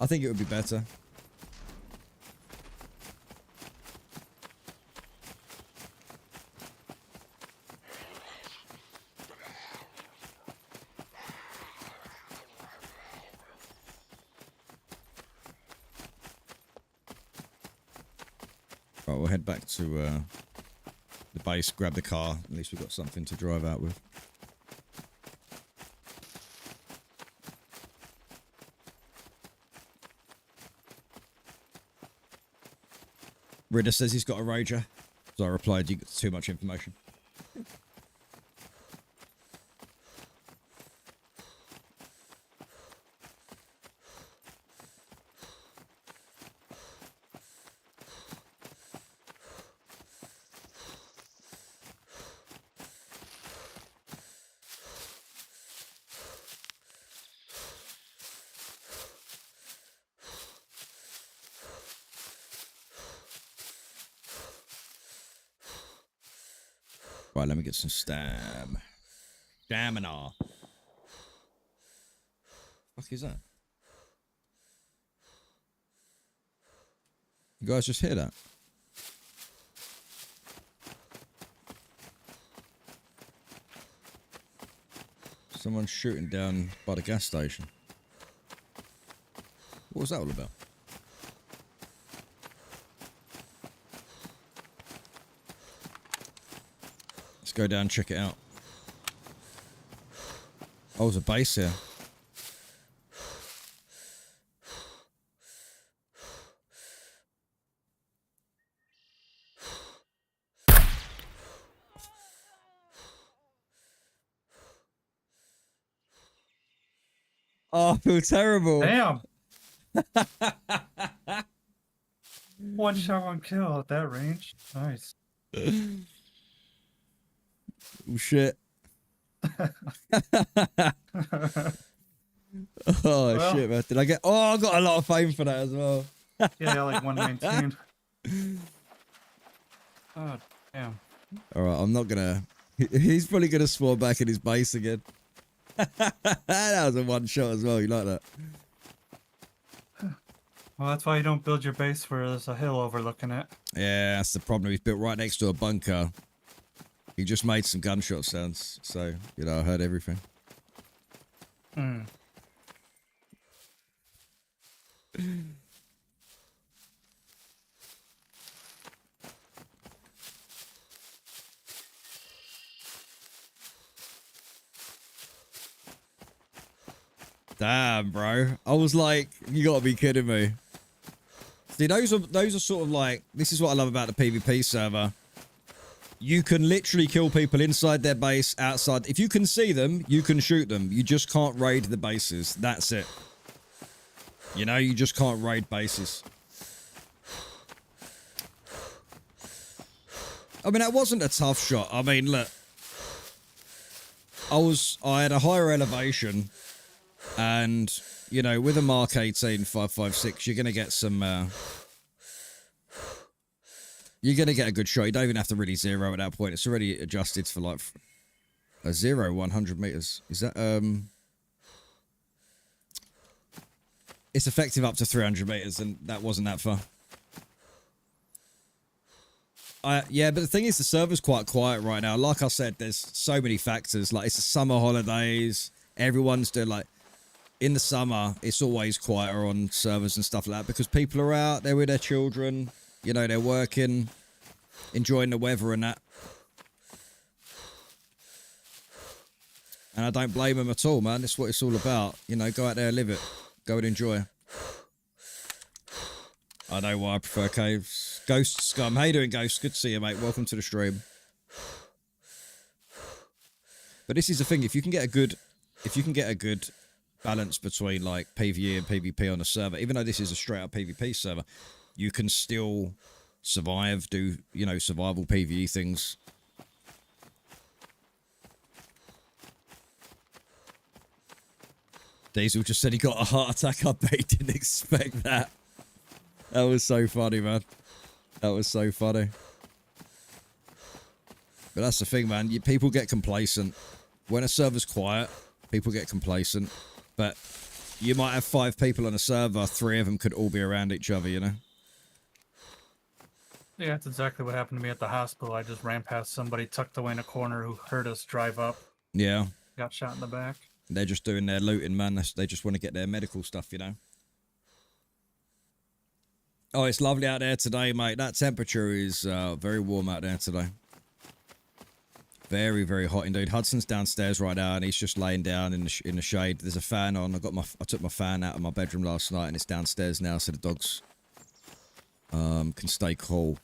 I think it would be better. Right, we'll head back to the base, grab the car. At least we've got something to drive out with. Ridder says he's got a rager. So I replied, you got too much information. Right, let me get some stamina. Fuck is that? You guys just hear that? Someone's shooting down by the gas station. What was that all about? Let's go down and check it out. Oh, there's a base here. Oh, I feel terrible. Damn. One shot, one kill at that range. Nice. Oh, shit. Oh, well, shit, man. Did I get... Oh, I got a lot of fame for that as well. Yeah, like 119. Oh, damn. Alright, I'm not gonna... He's probably gonna spawn back in his base again. That was a one shot as well. You like that? Well, that's why you don't build your base where there's a hill overlooking it. Yeah, that's the problem. He's built right next to a bunker. He just made some gunshot sounds, so, you know, I heard everything. Hmm. Damn. man, bro. I was like, you gotta be kidding me. See, those are sort of like, this is what I love about the PvP server. You can literally kill people inside their base, outside. If you can see them, you can shoot them. You just can't raid the bases. That's it. You know, you just can't raid bases. I mean, that wasn't a tough shot. I mean, look. I had a higher elevation. And, you know, with a Mark 18 5.56, you're going to get some... you're going to get a good shot. You don't even have to really zero at that point. It's already adjusted for, like, a 100 meters. Is that, It's effective up to 300 meters, and that wasn't that far. Yeah, but the thing is, the server's quite quiet right now. Like I said, there's so many factors. Like, it's the summer holidays. Everyone's doing, like... In the summer, it's always quieter on servers and stuff like that because people are out, they're with their children, you know, they're working, enjoying the weather and that. And I don't blame them at all, man. That's what it's all about. You know, go out there, live it. Go and enjoy. I know why I prefer caves. Ghost Scum. How you doing, Ghost? Good to see you, mate. Welcome to the stream. But this is the thing. If you can get a good balance between like PvE and PvP on a server, even though this is a straight up PvP server, you can still survive, do, you know, survival PvE things. Diesel just said he got a heart attack. I bet he didn't expect that. That was so funny, man. That was so funny. But that's the thing, man. People get complacent. When a server's quiet, people get complacent. But you might have 5 people on a server, 3 of them could all be around each other, you know? Yeah, that's exactly what happened to me at the hospital. I just ran past somebody tucked away in a corner who heard us drive up. Yeah. Got shot in the back. They're just doing their looting, man. They just want to get their medical stuff, you know? Oh, it's lovely out there today, mate. That temperature is very warm out there today. Very, very hot indeed. Hudson's downstairs right now, and he's just laying down in the shade. There's a fan on. I took my fan out of my bedroom last night, and it's downstairs now, so the dogs can stay cool.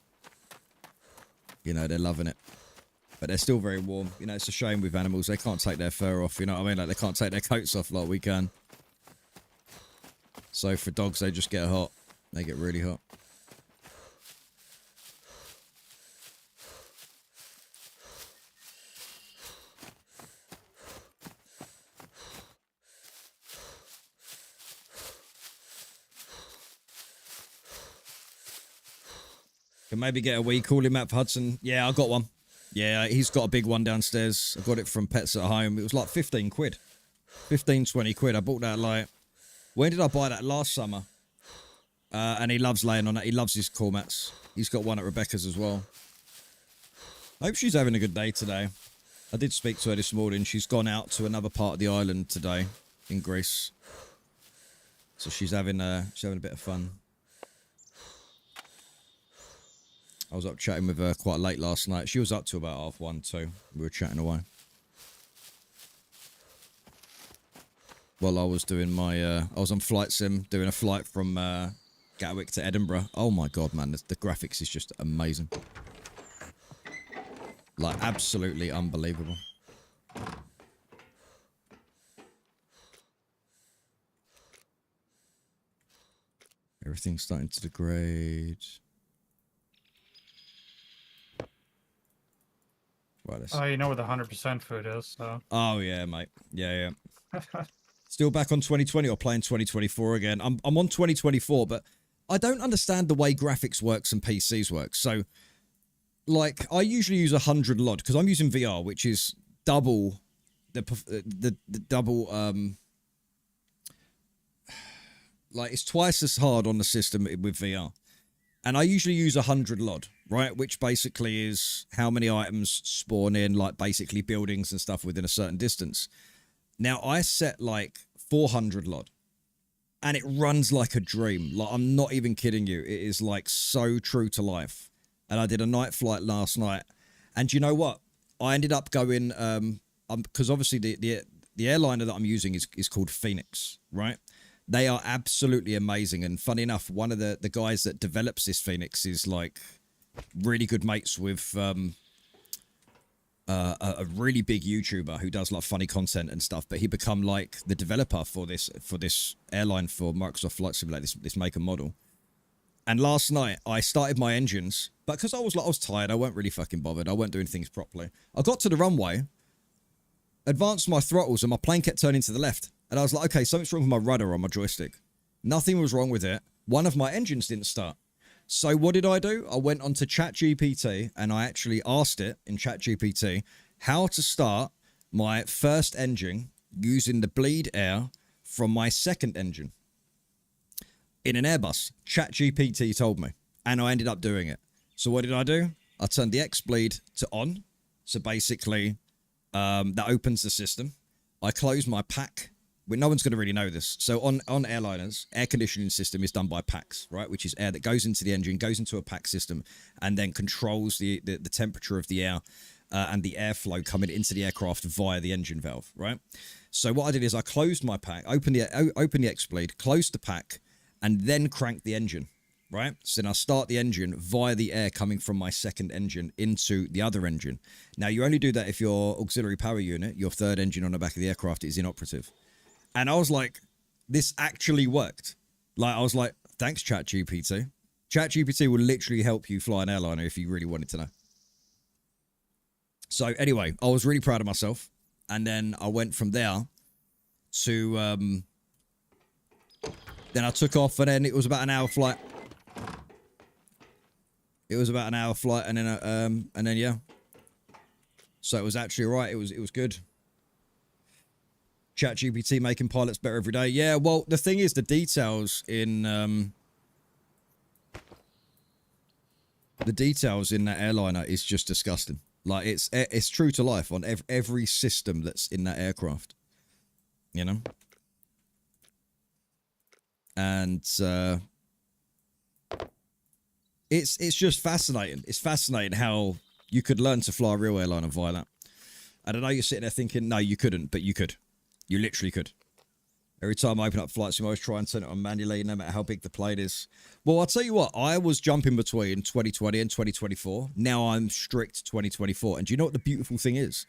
You know, they're loving it, but they're still very warm. You know, it's a shame with animals; they can't take their fur off. You know what I mean? Like they can't take their coats off like we can. So for dogs, they just get hot. They get really hot. Can maybe get a wee cooling map for Hudson. Yeah, I got one. Yeah, he's got a big one downstairs. I got it from Pets at Home. It was like 15 quid. 15, 20 quid. I bought that like... When did I buy that? Last summer. And he loves laying on that. He loves his cool mats. He's got one at Rebecca's as well. I hope she's having a good day today. I did speak to her this morning. She's gone out to another part of the island today in Greece. So she's having a bit of fun. I was up chatting with her quite late last night. She was up to about 1:30 too. We were chatting away. While I was doing my... I was on Flight Sim, doing a flight from Gatwick to Edinburgh. Oh my god, man. The graphics is just amazing. Like, absolutely unbelievable. Everything's starting to degrade. Right, Oh, you know where the 100% food is, so... Oh, yeah, mate. Yeah, yeah. Still back on 2020 or playing 2024 again? I'm on 2024, but I don't understand the way graphics works and PCs work. So, like, I usually use 100 LOD, because I'm using VR, which is double the double... like, it's twice as hard on the system with VR. And I usually use 100 LOD, right? Which basically is how many items spawn in, like basically buildings and stuff within a certain distance. Now, I set like 400 LOD. And it runs like a dream. Like, I'm not even kidding you. It is like so true to life. And I did a night flight last night. And you know what? I ended up going, because obviously the airliner that I'm using is called Phoenix, right? They are absolutely amazing. And funny enough, one of the guys that develops this Phoenix is like really good mates with a really big YouTuber who does like funny content and stuff. But he become like the developer for this airline for Microsoft Flight Simulator, this make and model. And last night I started my engines, but because I was tired, I weren't really fucking bothered. I weren't doing things properly. I got to the runway, advanced my throttles, and my plane kept turning to the left. And I was like, okay, something's wrong with my rudder on my joystick. Nothing was wrong with it. One of my engines didn't start. So what did I do? I went onto ChatGPT and I actually asked it in ChatGPT how to start my first engine using the bleed air from my second engine in an Airbus. ChatGPT told me, and I ended up doing it. So what did I do? I turned the X-bleed to on. So basically, that opens the system. I closed my pack. Well, no one's going to really know this. So on airliners, air conditioning system is done by packs, right? Which is air that goes into the engine, goes into a pack system, and then controls the temperature of the air and the airflow coming into the aircraft via the engine valve, right? So what I did is I closed my pack, opened the X-bleed, closed the pack, and then cranked the engine, right? So then I start the engine via the air coming from my second engine into the other engine. Now, you only do that if your auxiliary power unit, your third engine on the back of the aircraft, is inoperative. And I was like, this actually worked. Like, I was like, thanks, ChatGPT. ChatGPT will literally help you fly an airliner if you really wanted to know. So anyway, I was really proud of myself. And then I went from there to, then I took off, and then it was about an hour flight. It was about an hour flight, and then yeah. So it was actually all right. It was good. ChatGPT making pilots better every day. Yeah, well, the thing is, the details in that airliner is just disgusting. Like, it's true to life on every system that's in that aircraft, you know. And it's just fascinating. It's fascinating how you could learn to fly a real airliner via that. And I know you're sitting there thinking, no, you couldn't, but you could. You literally could. Every time I open up Flight Sim, I always try and turn it on manually, no matter how big the plane is. Well, I'll tell you what, I was jumping between 2020 and 2024. Now I'm strict 2024. And do you know what the beautiful thing is?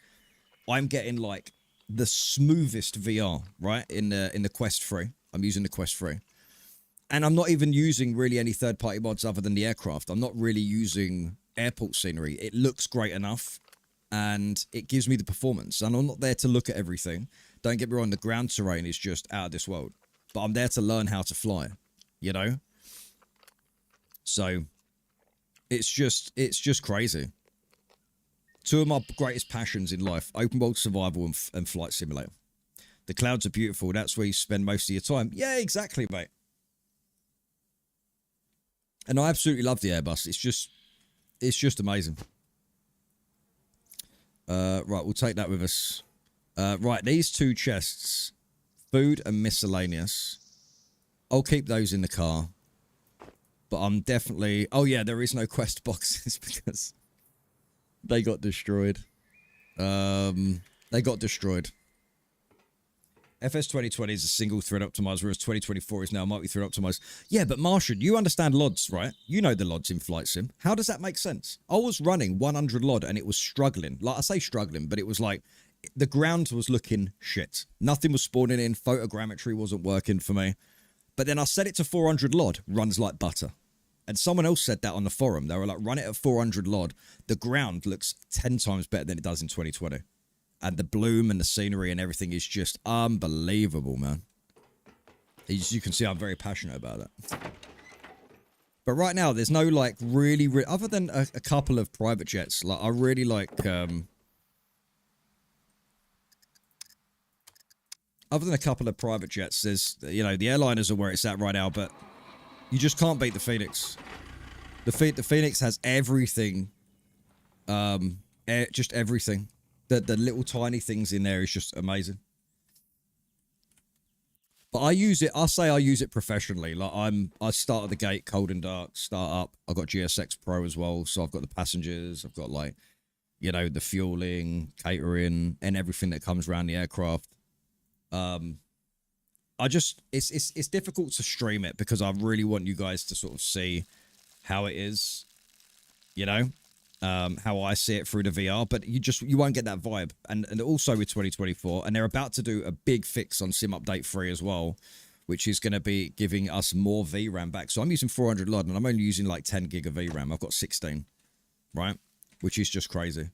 I'm getting like the smoothest VR, right? In the Quest 3. I'm using the Quest 3. And I'm not even using really any third-party mods other than the aircraft. I'm not really using airport scenery. It looks great enough, and it gives me the performance. And I'm not there to look at everything. Don't get me wrong, the ground terrain is just out of this world. But I'm there to learn how to fly, you know? So, it's just crazy. Two of my greatest passions in life, open world survival and Flight Simulator. The clouds are beautiful. That's where you spend most of your time. Yeah, exactly, mate. And I absolutely love the Airbus. It's just amazing. Right, we'll take that with us. Right, these two chests, food and miscellaneous. I'll keep those in the car. But I'm definitely... Oh, yeah, there is no quest boxes because they got destroyed. They got destroyed. FS 2020 is a single thread optimized, whereas 2024 is now multi-thread optimized. Yeah, but Martian, you understand LODs, right? You know the LODs in Flight Sim. How does that make sense? I was running 100 LOD and it was struggling. Like, I say struggling, but it was like, the ground was looking shit. Nothing was spawning in. Photogrammetry wasn't working for me. But then I set it to 400 LOD, runs like butter. And someone else said that on the forum. They were like, run it at 400 LOD. The ground looks 10 times better than it does in 2020. And the bloom and the scenery and everything is just unbelievable, man. As you can see, I'm very passionate about that. But right now, there's no, like, really... other than a couple of private jets, like, I really like... other than a couple of private jets, there's... You know, the airliners are where it's at right now, but you just can't beat the Phoenix. The Phoenix has everything. Just everything. The little tiny things in there is just amazing. But I use it, I use it professionally. Like I start at the gate, cold and dark, start up. I've got GSX Pro as well. So I've got the passengers, I've got like, you know, the fueling, catering, and everything that comes around the aircraft. it's difficult to stream it because I really want you guys to sort of see how it is, you know, how I see it through the VR, but you won't get that vibe. And also with 2024, and they're about to do a big fix on Sim Update 3 as well, which is going to be giving us more VRAM back. So I'm using 400 LUD and I'm only using like 10 gig of VRAM. I've got 16, right? Which is just crazy.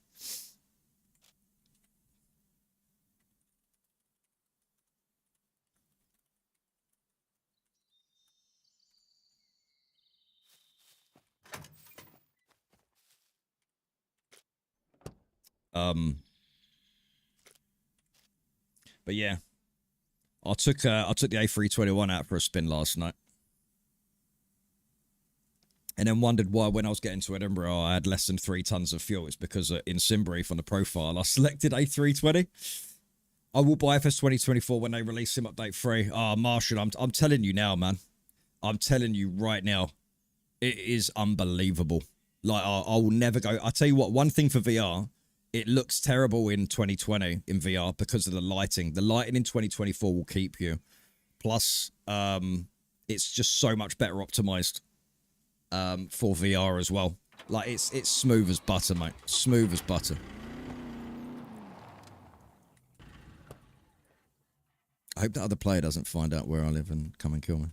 But yeah, I took the A321 out for a spin last night, and then wondered why when I was getting to Edinburgh I had less than 3 tons of fuel. It's because in SimBrief on the profile I selected A320. I will buy FS 2024 when they release Sim Update 3. Ah, Martian, I'm telling you now, man. I'm telling you right now, it is unbelievable. Like I will never go. I tell you what, one thing for VR. It looks terrible in 2020 in VR because of the lighting. The lighting in 2024 will keep you. Plus, it's just so much better optimized for VR as well. Like, it's smooth as butter, mate. Smooth as butter. I hope that other player doesn't find out where I live and come and kill me.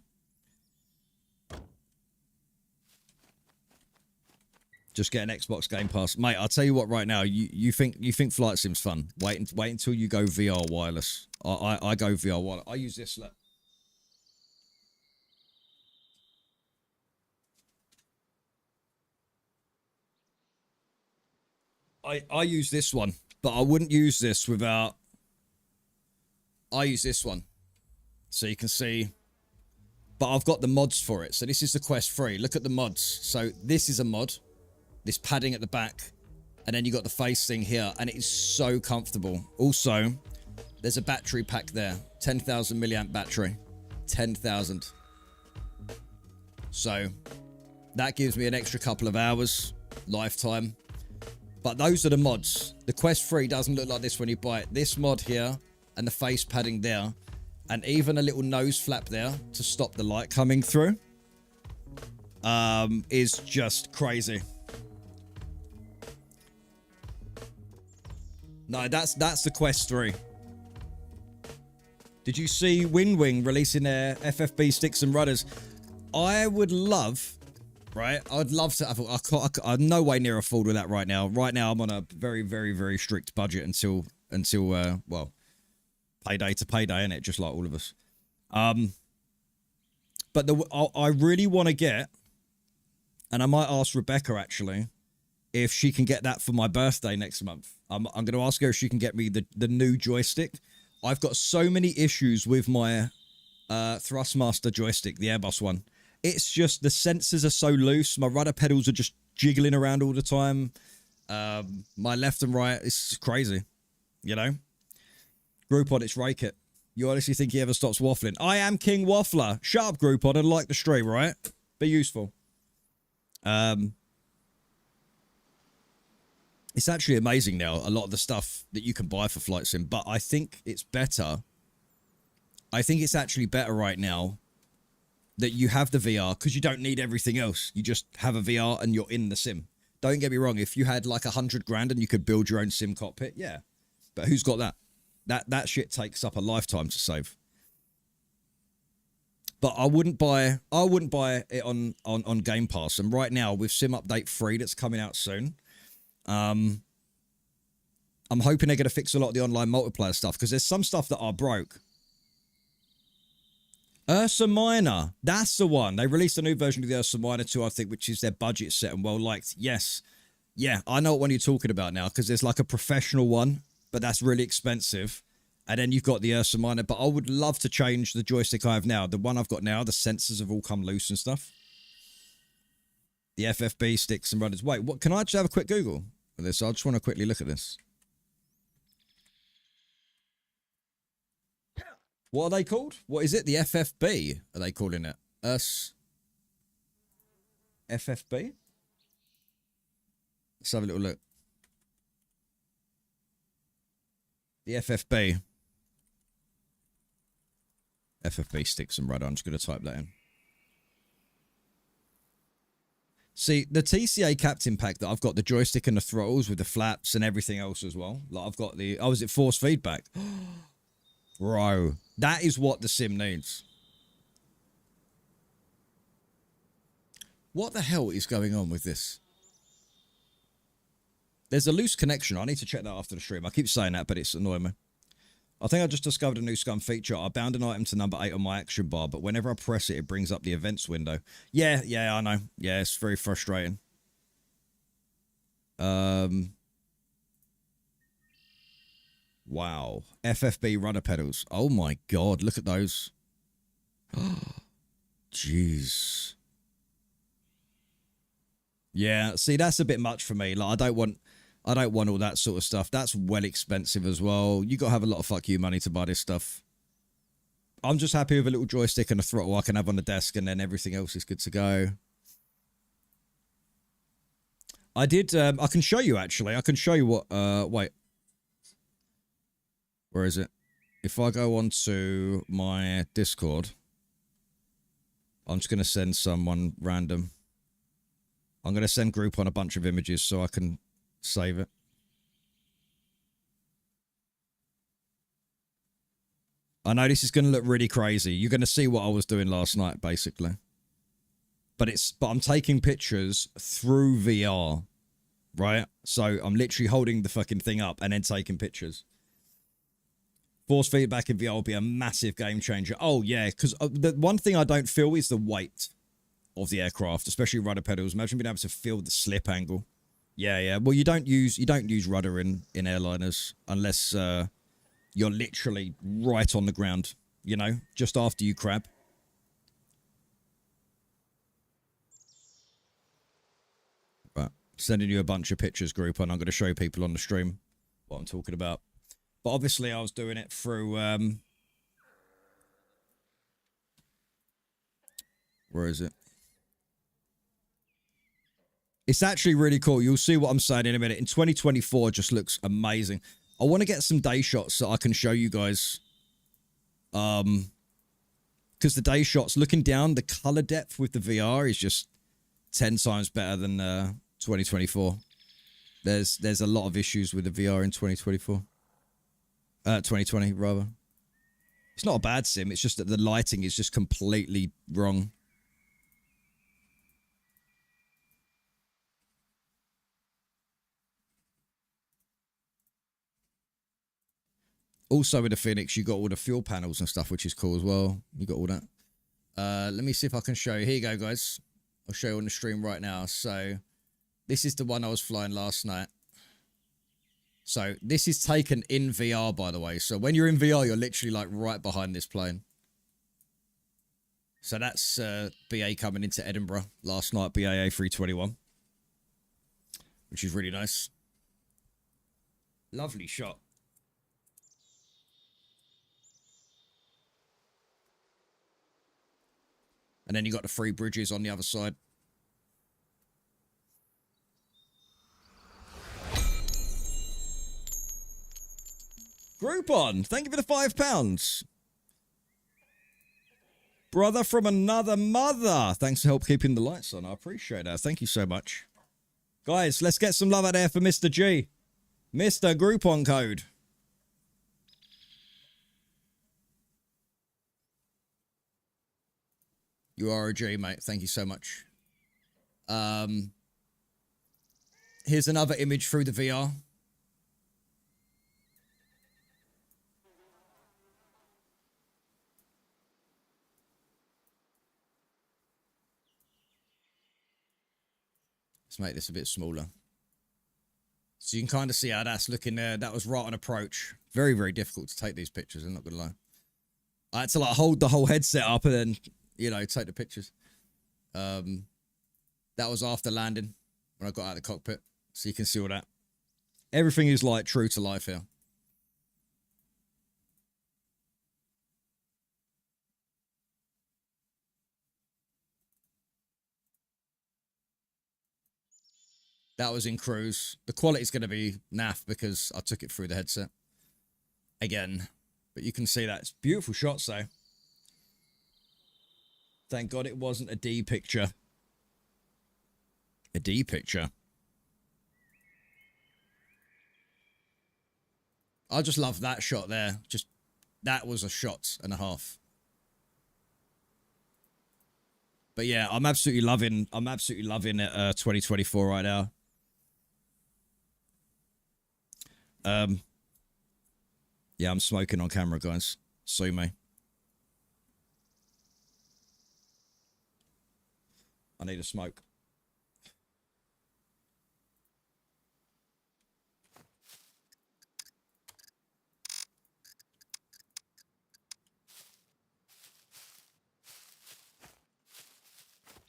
Just get an Xbox Game Pass, mate. I'll tell you what. Right now, you think flight sim's fun. Wait until you go VR wireless. I go VR wireless. I use this. I use this one, but I wouldn't use this without. I use this one, so you can see. But I've got the mods for it. So this is the Quest 3. Look at the mods. So this is a mod. This padding at the back, and then you got the face thing here, and it is so comfortable. Also, there's a battery pack there, 10,000 milliamp battery, 10,000. So that gives me an extra couple of hours lifetime. But those are the mods. The Quest 3 doesn't look like this when you buy it. This mod here and the face padding there, and even a little nose flap there to stop the light coming through, is just crazy. No, that's the Quest 3. Did you see Wing releasing their FFB sticks and rudders? I would love, right? I'd love to have. I'm no way near a afford with that right now. Right now, I'm on a very, very, very strict budget until well, payday to payday, innit? Just like all of us. But I really want to get, and I might ask Rebecca actually, if she can get that for my birthday next month. I'm going to ask her if she can get me the new joystick. I've got so many issues with my Thrustmaster joystick, the Airbus one. It's just the sensors are so loose. My rudder pedals are just jiggling around all the time. My left and right, it's crazy, you know? Groupon, it's Raykit. You honestly think he ever stops waffling? I am King Waffler. Shut up, Groupon, and like the stream, right? Be useful. It's actually amazing now, a lot of the stuff that you can buy for Flight Sim, but I think it's better. I think it's actually better right now that you have the VR, because you don't need everything else. You just have a VR and you're in the sim. Don't get me wrong, if you had like 100 grand and you could build your own sim cockpit, yeah. But who's got that? That shit takes up a lifetime to save. But I wouldn't buy it on Game Pass. And right now, with Sim Update 3 that's coming out soon, I'm hoping they're going to fix a lot of the online multiplayer stuff, because there's some stuff that are broke. Ursa Minor, that's the one. They released a new version of the Ursa Minor 2, I think, which is their budget set and well liked. Yes. Yeah, I know what one you're talking about now, because there's like a professional one, but that's really expensive. And then you've got the Ursa Minor, but I would love to change the joystick I have now. The one I've got now, the sensors have all come loose and stuff. The FFB sticks and rudders. Wait, what? Can I just have a quick Google of this? I just want to quickly look at this. What are they called? What is it? The FFB? Are they calling it? FFB? Let's have a little look. The FFB. FFB sticks and rudder. I'm just going to type that in. See, the TCA Captain Pack that I've got the joystick and the throttles with the flaps and everything else as well. Like I've got the... Oh, is it force feedback? Bro, that is what the sim needs. What the hell is going on with this? There's a loose connection. I need to check that after the stream. I keep saying that, but it's annoying me. I think I just discovered a new Scum feature. I bound an item to number 8 on my action bar, but whenever I press it, it brings up the events window. Yeah, I know. Yeah, it's very frustrating. Wow. FFB rudder pedals. Oh my god, look at those. Jeez. Yeah, see, that's a bit much for me. Like, I don't want all that sort of stuff. That's well expensive as well. You got to have a lot of fuck you money to buy this stuff. I'm just happy with a little joystick and a throttle I can have on the desk, and then everything else is good to go. I did, I can show you, actually. I can show you what, wait. Where is it? If I go on to my Discord, I'm just going to send someone random. I'm going to send group on a bunch of images so I can save it. I know this is going to look really crazy. You're going to see what I was doing last night, basically. But I'm taking pictures through VR, right? So I'm literally holding the fucking thing up and then taking pictures. Force feedback in VR will be a massive game changer. Oh, yeah, because the one thing I don't feel is the weight of the aircraft, especially rudder pedals. Imagine being able to feel the slip angle. Yeah. Well, you don't use rudder in airliners unless you're literally right on the ground, you know, just after you crab. Right, sending you a bunch of pictures, group, and I'm going to show people on the stream what I'm talking about. But obviously, I was doing it through where is it? It's actually really cool. You'll see what I'm saying in a minute. In 2024, just looks amazing. I want to get some day shots so I can show you guys. Because the day shots, looking down, the color depth with the VR is just 10 times better than 2024. There's a lot of issues with the VR in 2024. 2020, rather. It's not a bad sim. It's just that the lighting is just completely wrong. Also with the Phoenix, you got all the fuel panels and stuff, which is cool as well. You got all that. Let me see if I can show you. Here you go, guys. I'll show you on the stream right now. So this is the one I was flying last night. So this is taken in VR, by the way. So when you're in VR, you're literally like right behind this plane. So that's BA coming into Edinburgh last night, BAA 321. Which is really nice. Lovely shot. And then you got the 3 bridges on the other side. Groupon, thank you for the £5. Brother from another mother. Thanks for help keeping the lights on. I appreciate that. Thank you so much. Guys, let's get some love out there for Mr. G. Mr. Groupon code. You are a G, mate. Thank you so much. Here's another image through the VR. Let's make this a bit smaller. So you can kind of see how that's looking there. That was right on approach. Very, very difficult to take these pictures, I'm not going to lie. I had to like hold the whole headset up and then, you know, take the pictures. That was after landing when I got out of the cockpit. So you can see all that. Everything is like true to life here. That was in cruise. The quality's going to be naff because I took it through the headset. Again. But you can see that. It's beautiful shots, though. Thank God it wasn't a D picture. A D picture. I just love that shot there. Just, that was a shot and a half. But yeah, I'm absolutely loving it, 2024 right now. Yeah, I'm smoking on camera, guys. Sue me. I need a smoke.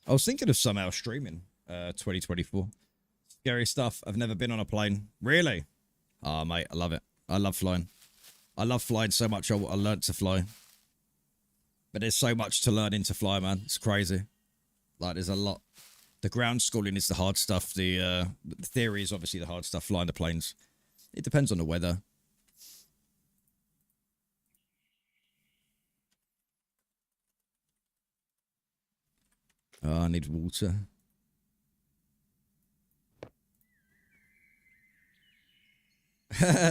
I was thinking of somehow streaming 2024. Scary stuff. I've never been on a plane. Really? Oh, mate, I love it. I love flying. I love flying so much I learned to fly. But there's so much to learn into fly, man. It's crazy. Like, there's a lot. The ground schooling is the hard stuff. The theory is obviously the hard stuff, flying the planes. It depends on the weather. Oh, I need water.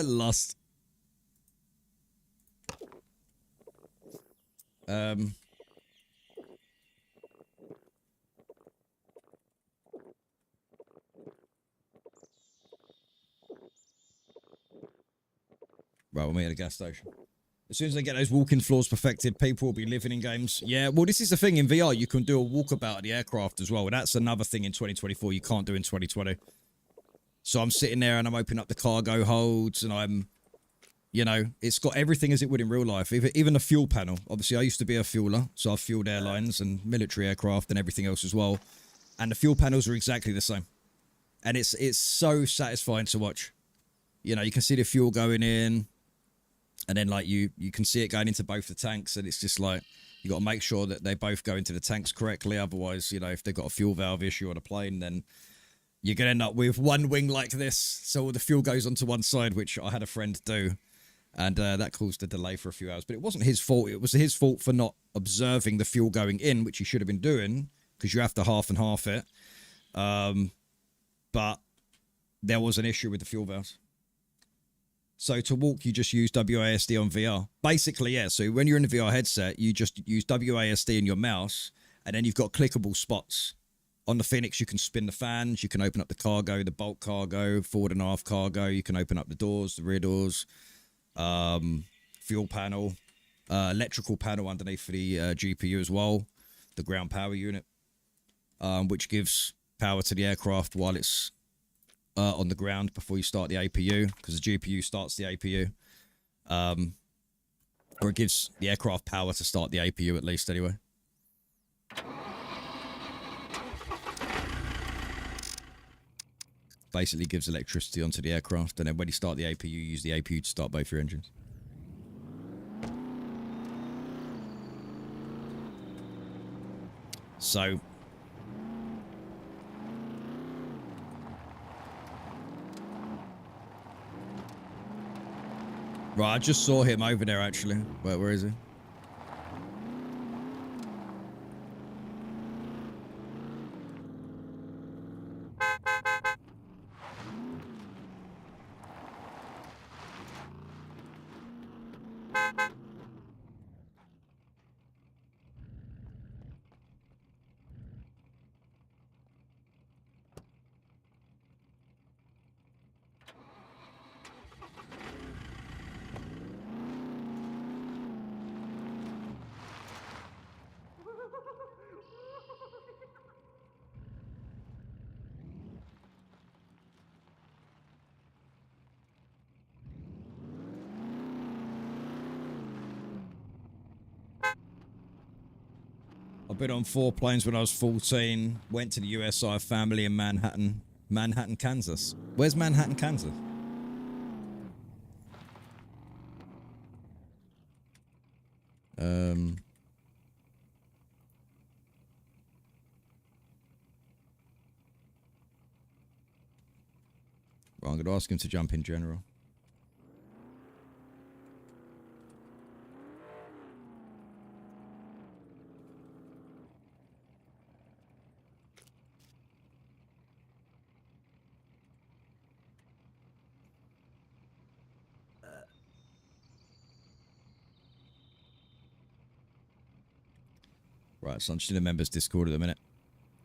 Lost. Right, we'll meet at a gas station. As soon as they get those walking floors perfected, people will be living in games. Yeah, well, this is the thing. In VR, you can do a walkabout of the aircraft as well. And that's another thing in 2024 you can't do in 2020. So I'm sitting there and I'm opening up the cargo holds and I'm, you know, it's got everything as it would in real life. Even the fuel panel. Obviously, I used to be a fueler, so I've fueled airlines and military aircraft and everything else as well. And the fuel panels are exactly the same. And it's so satisfying to watch. You know, you can see the fuel going in. And then, like, you can see it going into both the tanks, and it's just like, you got to make sure that they both go into the tanks correctly. Otherwise, you know, if they've got a fuel valve issue on a plane, then you're going to end up with one wing like this. So all the fuel goes onto one side, which I had a friend do. And that caused a delay for a few hours. But it wasn't his fault. It was his fault for not observing the fuel going in, which he should have been doing, because you have to half and half it. But there was an issue with the fuel valves. So to walk, you just use WASD on VR. Basically, yeah. So when you're in the VR headset, you just use WASD in your mouse, and then you've got clickable spots. On the Phoenix, you can spin the fans, you can open up the cargo, the bulk cargo, forward and aft cargo. You can open up the doors, the rear doors, fuel panel, electrical panel underneath for the GPU as well, the ground power unit, which gives power to the aircraft while it's on the ground before you start the APU, because the GPU starts the APU. Or it gives the aircraft power to start the APU at least anyway. Basically gives electricity onto the aircraft, and then when you start the APU, you use the APU to start both your engines. So right, I just saw him over there actually. Where is he? I've been on 4 planes when I was 14. Went to the US. I have family in Manhattan, Kansas. Where's Manhattan, Kansas? Well, I'm going to ask him to jump in general. Right, so I'm just in the members Discord at the minute.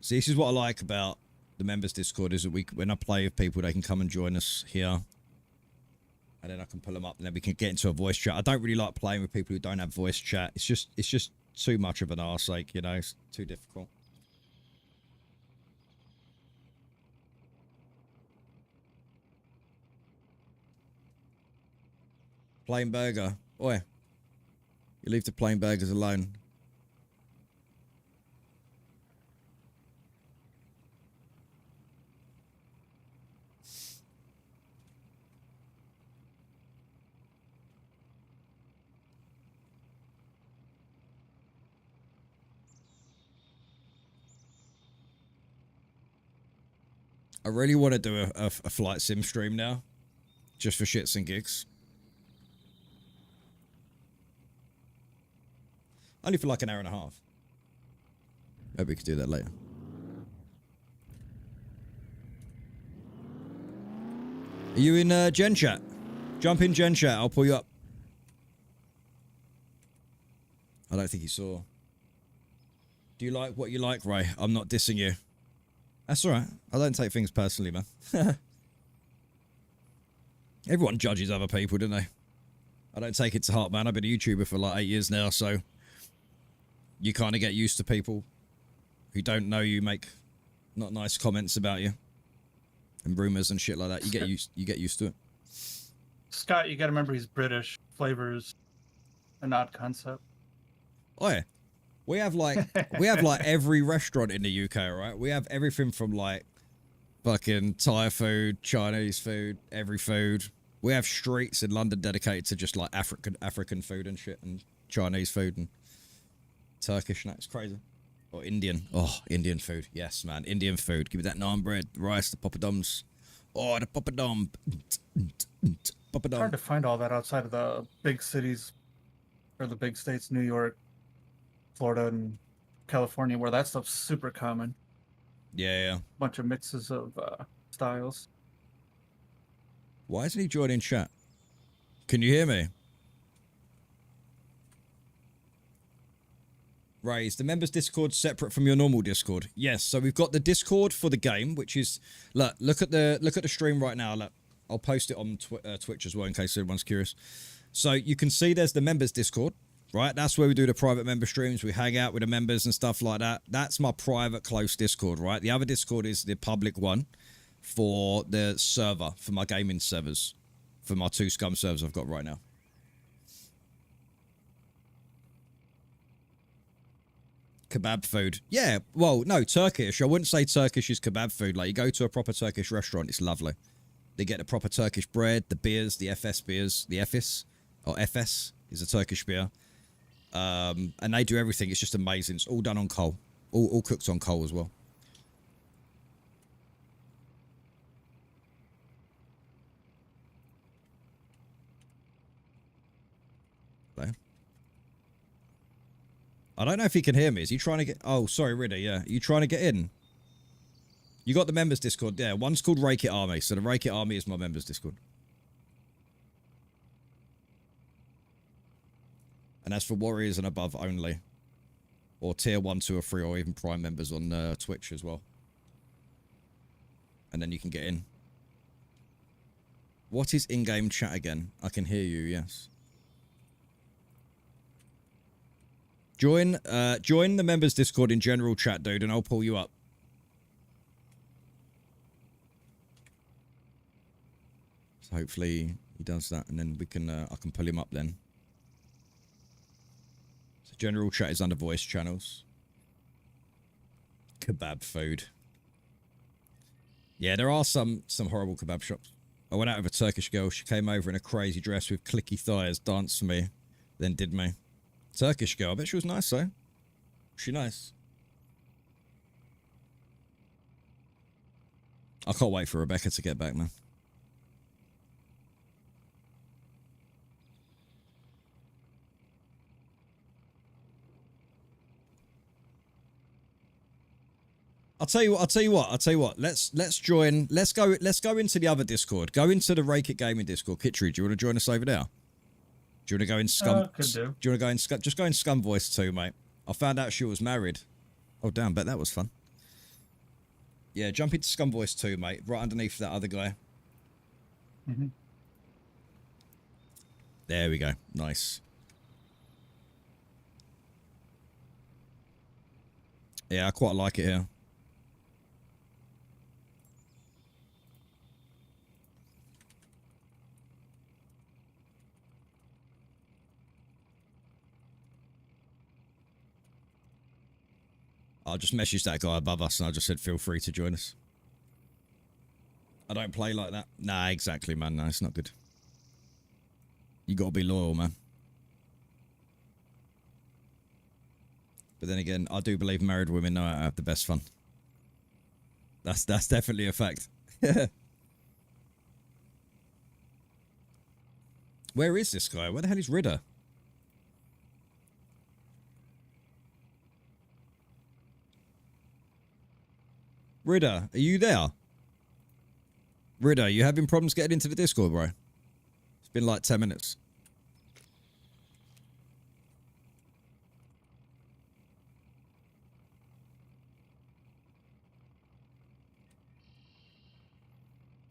See, this is what I like about the members Discord is that when I play with people, they can come and join us here. And then I can pull them up and then we can get into a voice chat. I don't really like playing with people who don't have voice chat. It's just too much of an arseache, you know, it's too difficult. Plain burger. Oi. You leave the plain burgers alone. I really want to do a flight sim stream now. Just for shits and gigs. Only for like an hour and a half. Maybe we could do that later. Are you in Gen Chat? Jump in Gen Chat, I'll pull you up. I don't think he saw. Do you like what you like, Ray? I'm not dissing you. That's alright. I don't take things personally, man. Everyone judges other people, don't they? I don't take it to heart, man. I've been a YouTuber for like 8 years now, so you kind of get used to people who don't know you make not nice comments about you and rumors and shit like that. You get used to it. Scott, you got to remember he's British. Flavors an odd concept. Oh yeah. We have like every restaurant in the UK, right? We have everything from like fucking Thai food, Chinese food, every food. We have streets in London dedicated to just like African food and shit, and Chinese food and Turkish, and that's crazy. Or Indian. Oh, Indian food. Yes, man. Indian food. Give me that naan bread, rice, the poppadoms. Oh, the poppadom. Poppadom. It's hard to find all that outside of the big cities or the big states, New York, Florida, and California, where that stuff's super common. Yeah. Bunch of mixes of styles. Why isn't he joining chat? Can you hear me? Ray, is the members Discord separate from your normal Discord? Yes. So we've got the Discord for the game, which is look at the stream right now. Look, I'll post it on Twitch as well in case anyone's curious. So you can see there's the members Discord, right? That's where we do the private member streams. We hang out with the members and stuff like that. That's my private close Discord, right? The other Discord is the public one for the server, for my gaming servers, for my 2 Scum servers I've got right now. Kebab food. Yeah, well, no, Turkish. I wouldn't say Turkish is kebab food. Like, you go to a proper Turkish restaurant, it's lovely. They get the proper Turkish bread, the beers, the FS beers, the Efes, or FS is a Turkish beer. And they do everything. It's just amazing. It's all done on coal. All cooked on coal as well. There. I don't know if he can hear me. Is he trying to get... Oh, sorry, Ridder, yeah. Are you trying to get in? You got the members Discord, yeah. One's called Raykit Army. So the Raykit Army is my members Discord. And that's for warriors and above only. Or tier 1, 2, or 3, or even prime members on Twitch as well. And then you can get in. What is in-game chat again? I can hear you, yes. Join the members Discord in general chat, dude, and I'll pull you up. So hopefully he does that, and then we can I can pull him up then. So general chat is under voice channels. Kebab food. Yeah, there are some horrible kebab shops. I went out with a Turkish girl. She came over in a crazy dress with clicky thighs, danced for me, then did me. Turkish girl. I bet she was nice, though. Was she nice? I can't wait for Rebecca to get back, man. I'll tell you what. Let's join. Let's go into the other Discord. Go into the raykitgaming Discord. Kitchery, do you want to join us over there? Do you want to go in Scum? Could do. Do you want to go in Scum? Just go in Scum voice too, mate. I found out she was married. Oh, damn, bet that was fun. Yeah, jump into Scum Voice 2, mate. Right underneath that other guy. Mm-hmm. There we go. Nice. Yeah, I quite like it here. I'll just message that guy above us and I just said feel free to join us. I don't play like that. Nah, exactly, man. No, it's not good. You gotta be loyal, man. But then again, I do believe married women know how to have the best fun. That's definitely a fact. Where is this guy? Where the hell is Ridder? Ridder, are you there? Ridder, you having problems getting into the Discord, bro? It's been like 10 minutes.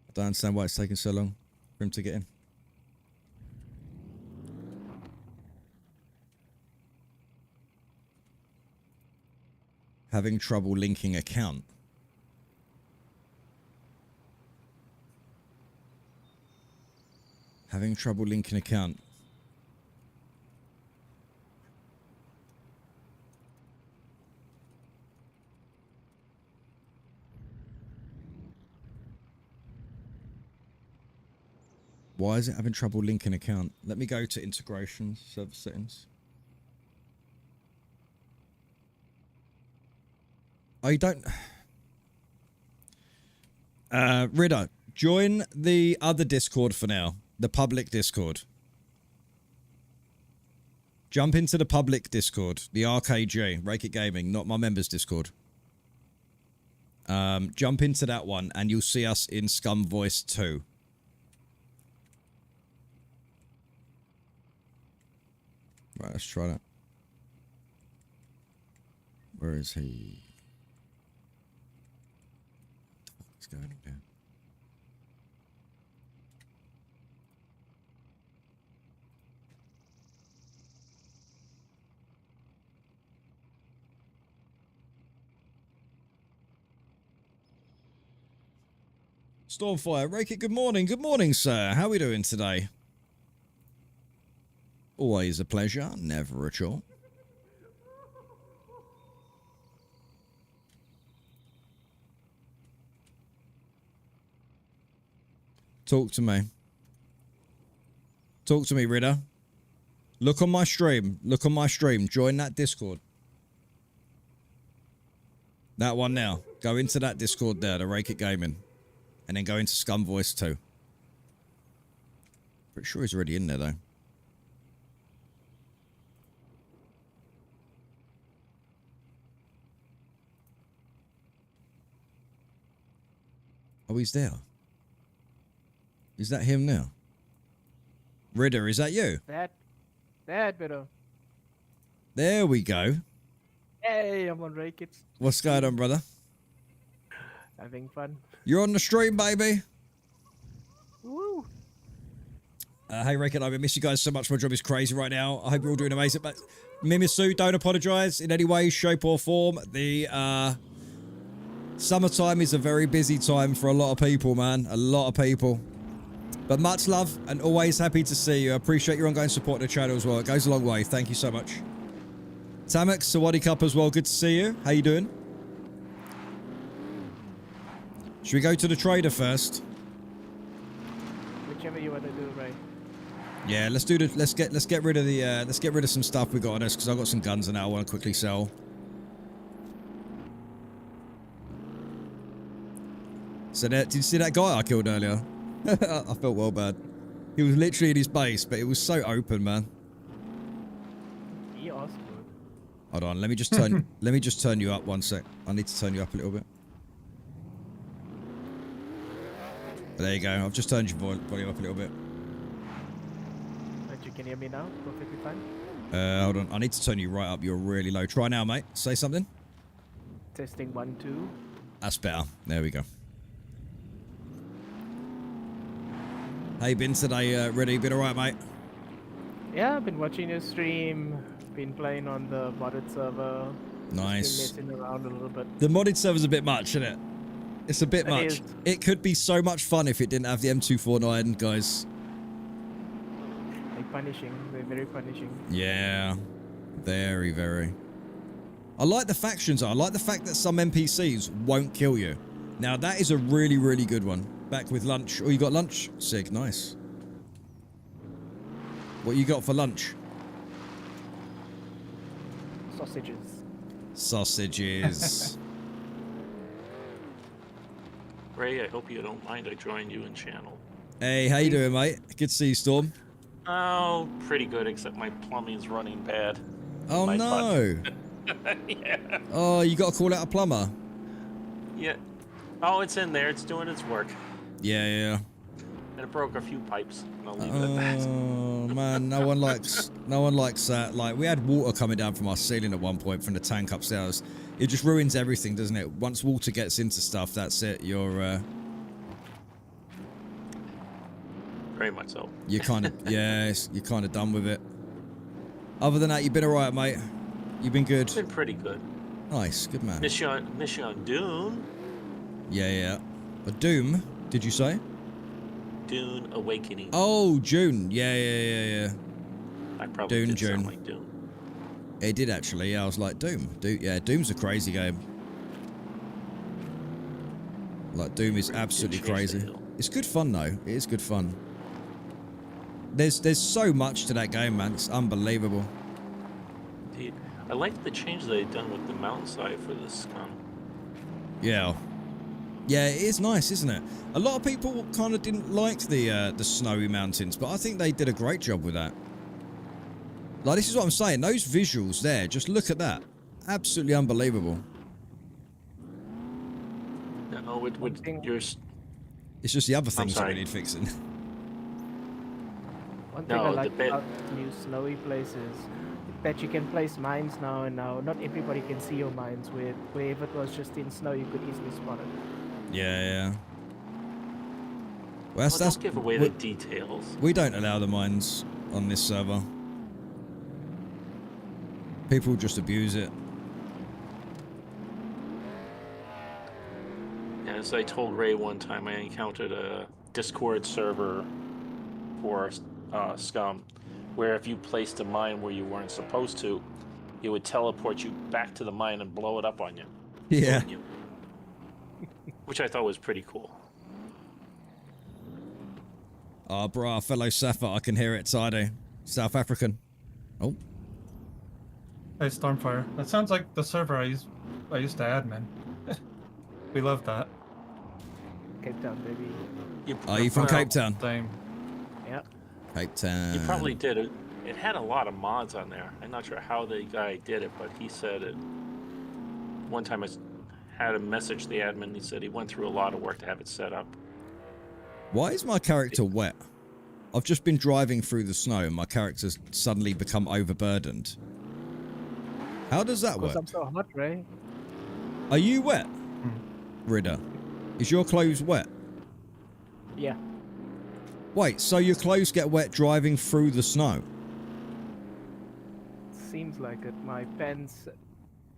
I don't understand why it's taking so long for him to get in. Having trouble linking account. Having trouble linking account. Why is it having trouble linking account? Let me go to integration server settings. Oh, you don't... Ridder, join the other Discord for now. The public Discord. Jump into the public Discord. The RKG, raykitgaming, not my members Discord. Jump into that one and you'll see us in Scum Voice 2. Right, let's try that. Where is he? What the fuck is going on there? Stormfire, Rake it, good morning. Good morning, sir. How are we doing today? Always a pleasure, never a chore. Talk to me. Talk to me, Ridder. Look on my stream. Look on my stream. Join that Discord. That one now. Go into that Discord there, the Rake It Gaming. And then go into Scum Voice 2. Pretty sure he's already in there, though. Oh, he's there. Is that him now? Ridder, is that you? That better. There we go. Hey, I'm on Raykits. What's going on, brother? Having fun. You're on the stream, baby. Woo! Hey, Rick, I miss you guys so much. My job is crazy right now. I hope you're all doing amazing. But Mimisu, don't apologize in any way, shape, or form. The summertime is a very busy time for a lot of people, man. A lot of people. But much love and always happy to see you. I appreciate your ongoing support of the channel as well. It goes a long way. Thank you so much. Tamek, Sawadi Cup as well. Good to see you. How you doing? Should we go to the trader first? Whichever you want to do, right? Yeah, let's do the. Let's get rid of the. Let's get rid of some stuff we got on us because I've got some guns and I want to quickly sell. So that, did you see that guy I killed earlier? I felt well bad. He was literally in his base, but it was so open, man. He also. Hold on, let me just turn. Let me just turn you up 1 sec. I need to turn you up a little bit. There you go. I've just turned your volume up a little bit. But you can hear me now? Perfectly fine? Hold on. I need to turn you right up. You're really low. Try now, mate. Say something. Testing 1, 2. That's better. There we go. How you been today, Reddy? Been alright, mate? Yeah, I've been watching your stream. Been playing on the modded server. Nice. Just been messing around a little bit. The modded server's a bit much, isn't it? It's a bit It much. is. It could be so much fun if it didn't have the M249, guys. They're punishing. They're very punishing. Yeah. Very, very. I like the factions. I like the fact that some NPCs won't kill you. Now, that is a really, really good one. Back with lunch. Oh, you got lunch? Sick. Nice. What you got for lunch? Sausages. Sausages. Ray, I hope you don't mind I joined you in channel. Hey, how you doing, mate? Good to see you, Storm. Oh, pretty good, except my plumbing's running bad. Oh, My no. Yeah. Oh, you got to call out a plumber. Yeah. Oh, it's in there. It's doing its work. Yeah. And it broke a few pipes. And I'll leave it at that. Oh man, no one likes that. Like, we had water coming down from our ceiling at one point from the tank upstairs. It just ruins everything, doesn't it? Once water gets into stuff, that's it. You're Very much so. you're kind of you're kind of done with it. Other than that, you've been alright, mate. You've been good. It's been pretty good. Nice, good man. Mission Dune. Yeah. A Doom? Did you say? Dune Awakening. Oh, June. Yeah. I probably Dune, did June. sound like Dune. It did actually. Yeah, I was like, Doom. Yeah, Doom's a crazy game. Like, Doom is absolutely Change the crazy. hill. It's good fun though. It is good fun. There's so much to that game, man. It's unbelievable. Indeed. I like the change they've done with the mountainside for the Scum. Yeah. Yeah, it is nice, isn't it? A lot of people kind of didn't like the snowy mountains, but I think they did a great job with that. Like, this is what I'm saying. Those visuals there, just look at that. Absolutely unbelievable. No, with your... It's just the other things that we sorry. need fixing. One thing No, I the like bit- about new snowy places that you can place mines now, and now not everybody can see your mines. Where if it was just in snow, you could easily spot it. Yeah. Well, Well, don't give away the details. we don't allow the mines on this server. People just abuse it. As I told Ray one time, I encountered a Discord server for Scum, where if you placed a mine where you weren't supposed to, it would teleport you back to the mine and blow it up on you. Yeah. On you. Which I thought was pretty cool. Oh, bro, fellow Safa, I can hear it, Sade. South African. Oh. Hey, Stormfire. That sounds like the server I used to admin. We love that. Cape Town, baby. Are you from Well, Cape Town? Same. Yeah. Cape Town. You probably did it. It had a lot of mods on there. I'm not sure how the guy did it, but he said it. One time I had a message the admin. He said he went through a lot of work to have it set up. Why is my character wet? I've just been driving through the snow and my character's suddenly become overburdened. How does that Because work? I'm so hot, Ray. Are you wet, Ridder? Is your clothes wet? Yeah. Wait, so your clothes get wet driving through the snow? Seems like it. My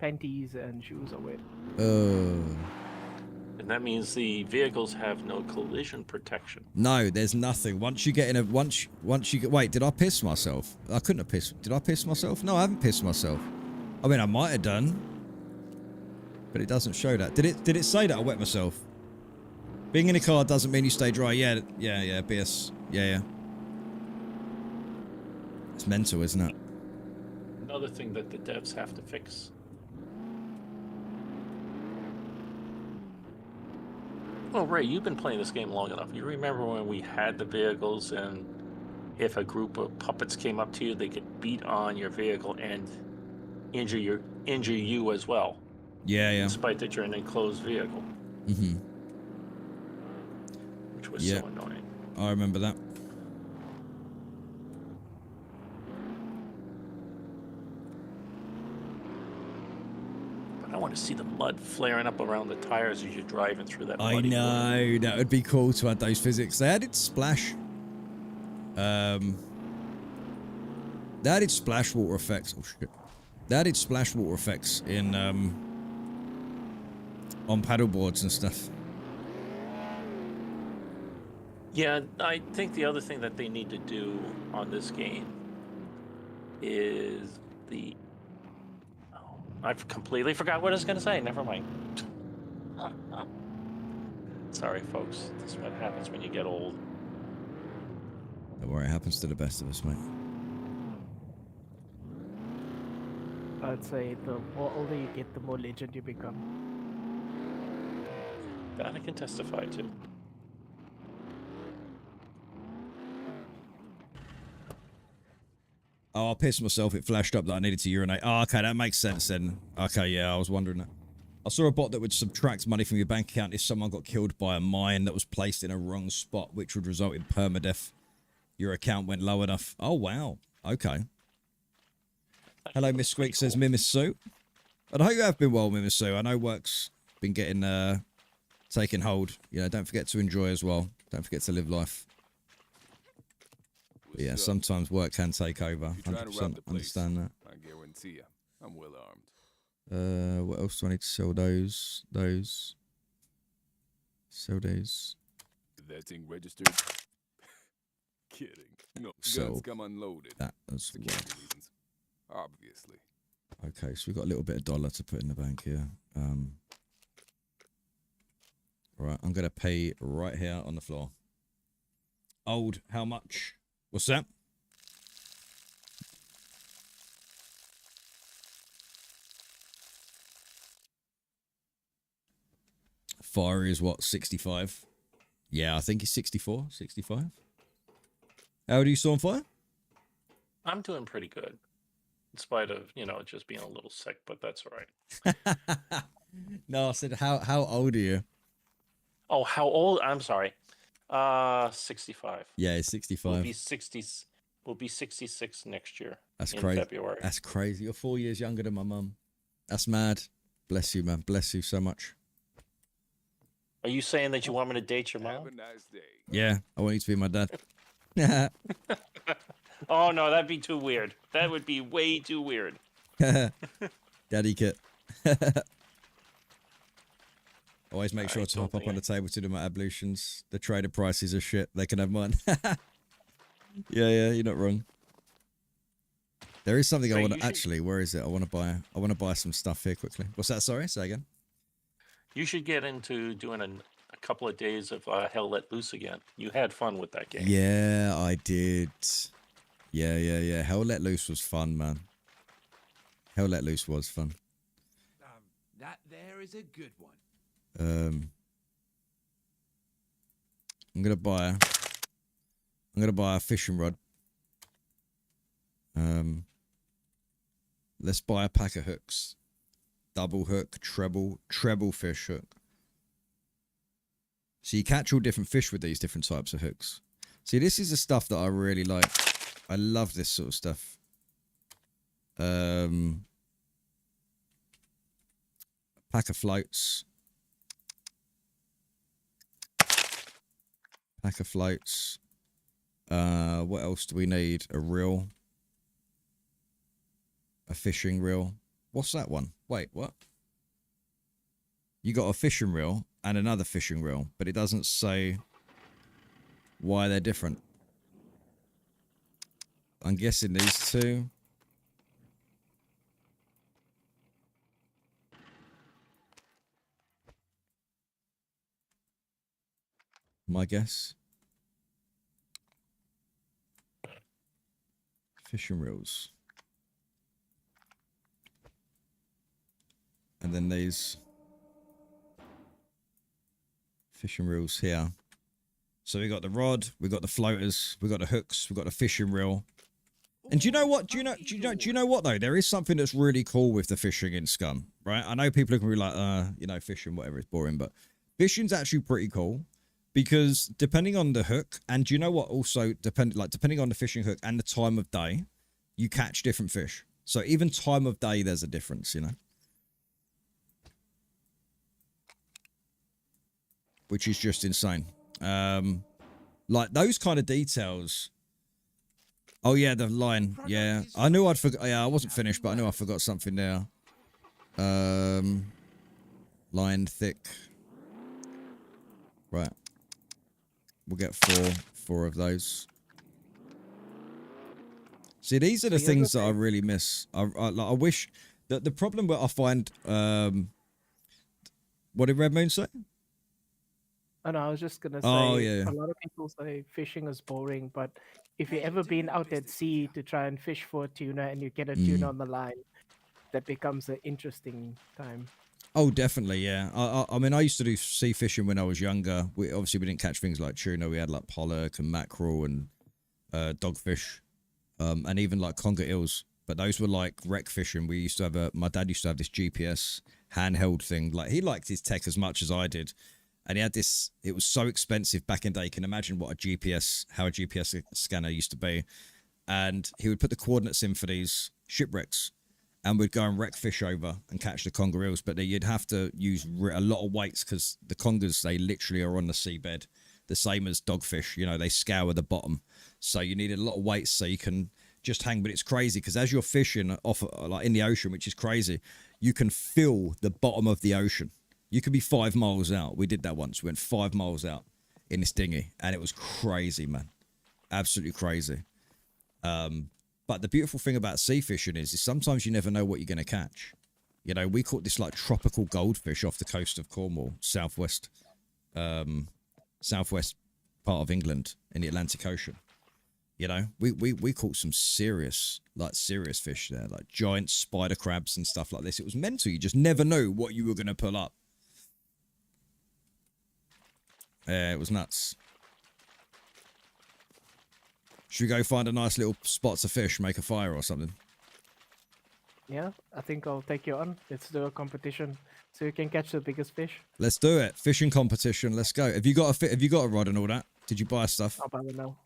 panties and shoes are wet. And that means the vehicles have no collision protection. No, there's nothing. Once you get in a once you get wait, did I piss myself? I couldn't have pissed. Did I piss myself? No, I haven't pissed myself. I mean, I might have done, but it doesn't show that. Did it say that I wet myself? Being in a car doesn't mean you stay dry. Yeah, BS. Yeah. It's mental, isn't it? Another thing that the devs have to fix. Well, Ray, you've been playing this game long enough. You remember when we had the vehicles, and if a group of puppets came up to you, they could beat on your vehicle and injure you as well, Yeah. despite that you're in an enclosed vehicle, Mhm. which was Yeah. so annoying. I remember that. want to see the mud flaring up around the tires as you're driving through that I muddy water. know, that would be cool to add those physics. They added splash. They added splash water effects. Oh shit. They added splash water effects in on paddle boards and stuff. Yeah, I think the other thing that they need to do on this game is the... Oh, I've completely forgot what I was going to say. Never mind. Sorry, folks. This is what happens when you get old. Don't worry, it happens to the best of us, mate. I'd say the more older you get, the more legend you become. That I can testify to. Oh, I pissed myself. It flashed up that I needed to urinate. Oh, okay, that makes sense then. Okay, yeah, I was wondering that. I saw a bot that would subtract money from your bank account if someone got killed by a mine that was placed in a wrong spot, which would result in permadeath. Your account went low enough. Oh, wow. Okay. Hello, Miss Squeak, says Mimis Sue. And I hope you have been well, Mimis Sue. I know work's been getting taking hold. You know, don't forget to enjoy as well. Don't forget to live life. But yeah, sometimes work can take over. 100% understand that. I guarantee you, I'm well armed. What else do I need to sell? Those. Sell those. That thing registered? Kidding. No, So, guns come unloaded. That as Security well. reasons. Obviously. Okay, so we've got a little bit of dollar to put in the bank here. Right, I'm going to pay right here on the floor. Old, how much? What's that? Fire is what, 65? Yeah, I think it's 64, 65. How old are you, Stormfire? I'm doing pretty good. In spite of, you know, just being a little sick, but that's all right. No, I said, how old are you? Oh, how old? I'm sorry. 65. Yeah, it's 65. We'll be 60. We'll be 66 next year. That's in crazy. February. That's crazy. You're 4 years younger than my mum. That's mad. Bless you, man. Bless you so much. Are you saying that you want me to date your Have mom? a nice day. Yeah, I want you to be my dad. Oh no, that'd be too weird. That would be way too weird. Daddy kit. Always make sure I to don't hop up think on the table to do my ablutions. The trader prices are shit. They can have mine. Yeah, you're not wrong. There is something So I want you to should- actually. Where is it? I want to buy some stuff here quickly. What's that? Sorry, say again. You should get into doing a couple of days of Hell Let Loose again. You had fun with that game. Yeah, I did. Yeah. Hell Let Loose was fun, man. Hell Let Loose was fun. That there is a good one. I'm gonna buy a fishing rod. Let's buy a pack of hooks. Double hook, treble fish hook. So you catch all different fish with these different types of hooks. See, this is the stuff that I really like. I love this sort of stuff. Pack of floats. Pack of floats. What else do we need? A reel. A fishing reel. What's that one? Wait, what? You got a fishing reel and another fishing reel, but it doesn't say why they're different. I'm guessing these two. My guess. Fishing reels. And then these fishing reels here. So we got the rod, we got the floaters, we got the hooks, we got the fishing reel. And do you know what? Do you know what though? There is something that's really cool with the fishing in Scum, right? I know people are gonna be like, you know, fishing, whatever, it's boring, but fishing's actually pretty cool because depending on the hook, and do you know what? Also, depending on the fishing hook and the time of day, you catch different fish. So even time of day, there's a difference, you know. which is just insane. Like those kind of details. Oh yeah, the line. Yeah, I knew I'd forgot. Yeah, I wasn't finished, but I knew I forgot something there. Line thick. Right. We'll get four of those. See, these are the things that I really miss. I wish that the problem that I find. What did Red Moon say? Oh no, I was just gonna say. Yeah. A lot of people say fishing is boring, but if you ever been out at sea to try and fish for a tuna and you get a tuna on the line, that becomes an interesting time. Oh, definitely, yeah. I mean, I used to do sea fishing when I was younger. We didn't catch things like tuna. We had like pollock and mackerel and dogfish, and even like conger eels. But those were like wreck fishing. We used to have my dad used to have this GPS handheld thing. Like he liked his tech as much as I did, and he had this. It was so expensive back in the day. You can imagine what how a GPS scanner used to be, and he would put the coordinates in for these shipwrecks. And we'd go and wreck fish over and catch the conger eels, but you'd have to use a lot of weights because the congers, they literally are on the seabed, the same as dogfish. You know, they scour the bottom, so you needed a lot of weights so you can just hang. But it's crazy because as you're fishing off like in the ocean, which is crazy, you can feel the bottom of the ocean. You could be 5 miles out. We did that once. We went 5 miles out in this dinghy, and it was crazy, man, absolutely crazy. But the beautiful thing about sea fishing is sometimes you never know what you're going to catch. You know, we caught this like tropical goldfish off the coast of Cornwall, southwest part of England in the Atlantic Ocean. You know, we caught some serious fish there, like giant spider crabs and stuff like this. It was mental. You just never knew what you were going to pull up. Yeah, it was nuts. Should we go find a nice little spot to fish, make a fire or something? Yeah, I think I'll take you on. Let's do a competition so you can catch the biggest fish. Let's do it. Fishing competition. Let's go. Have you got a rod and all that? Did you buy stuff? I'll buy it now.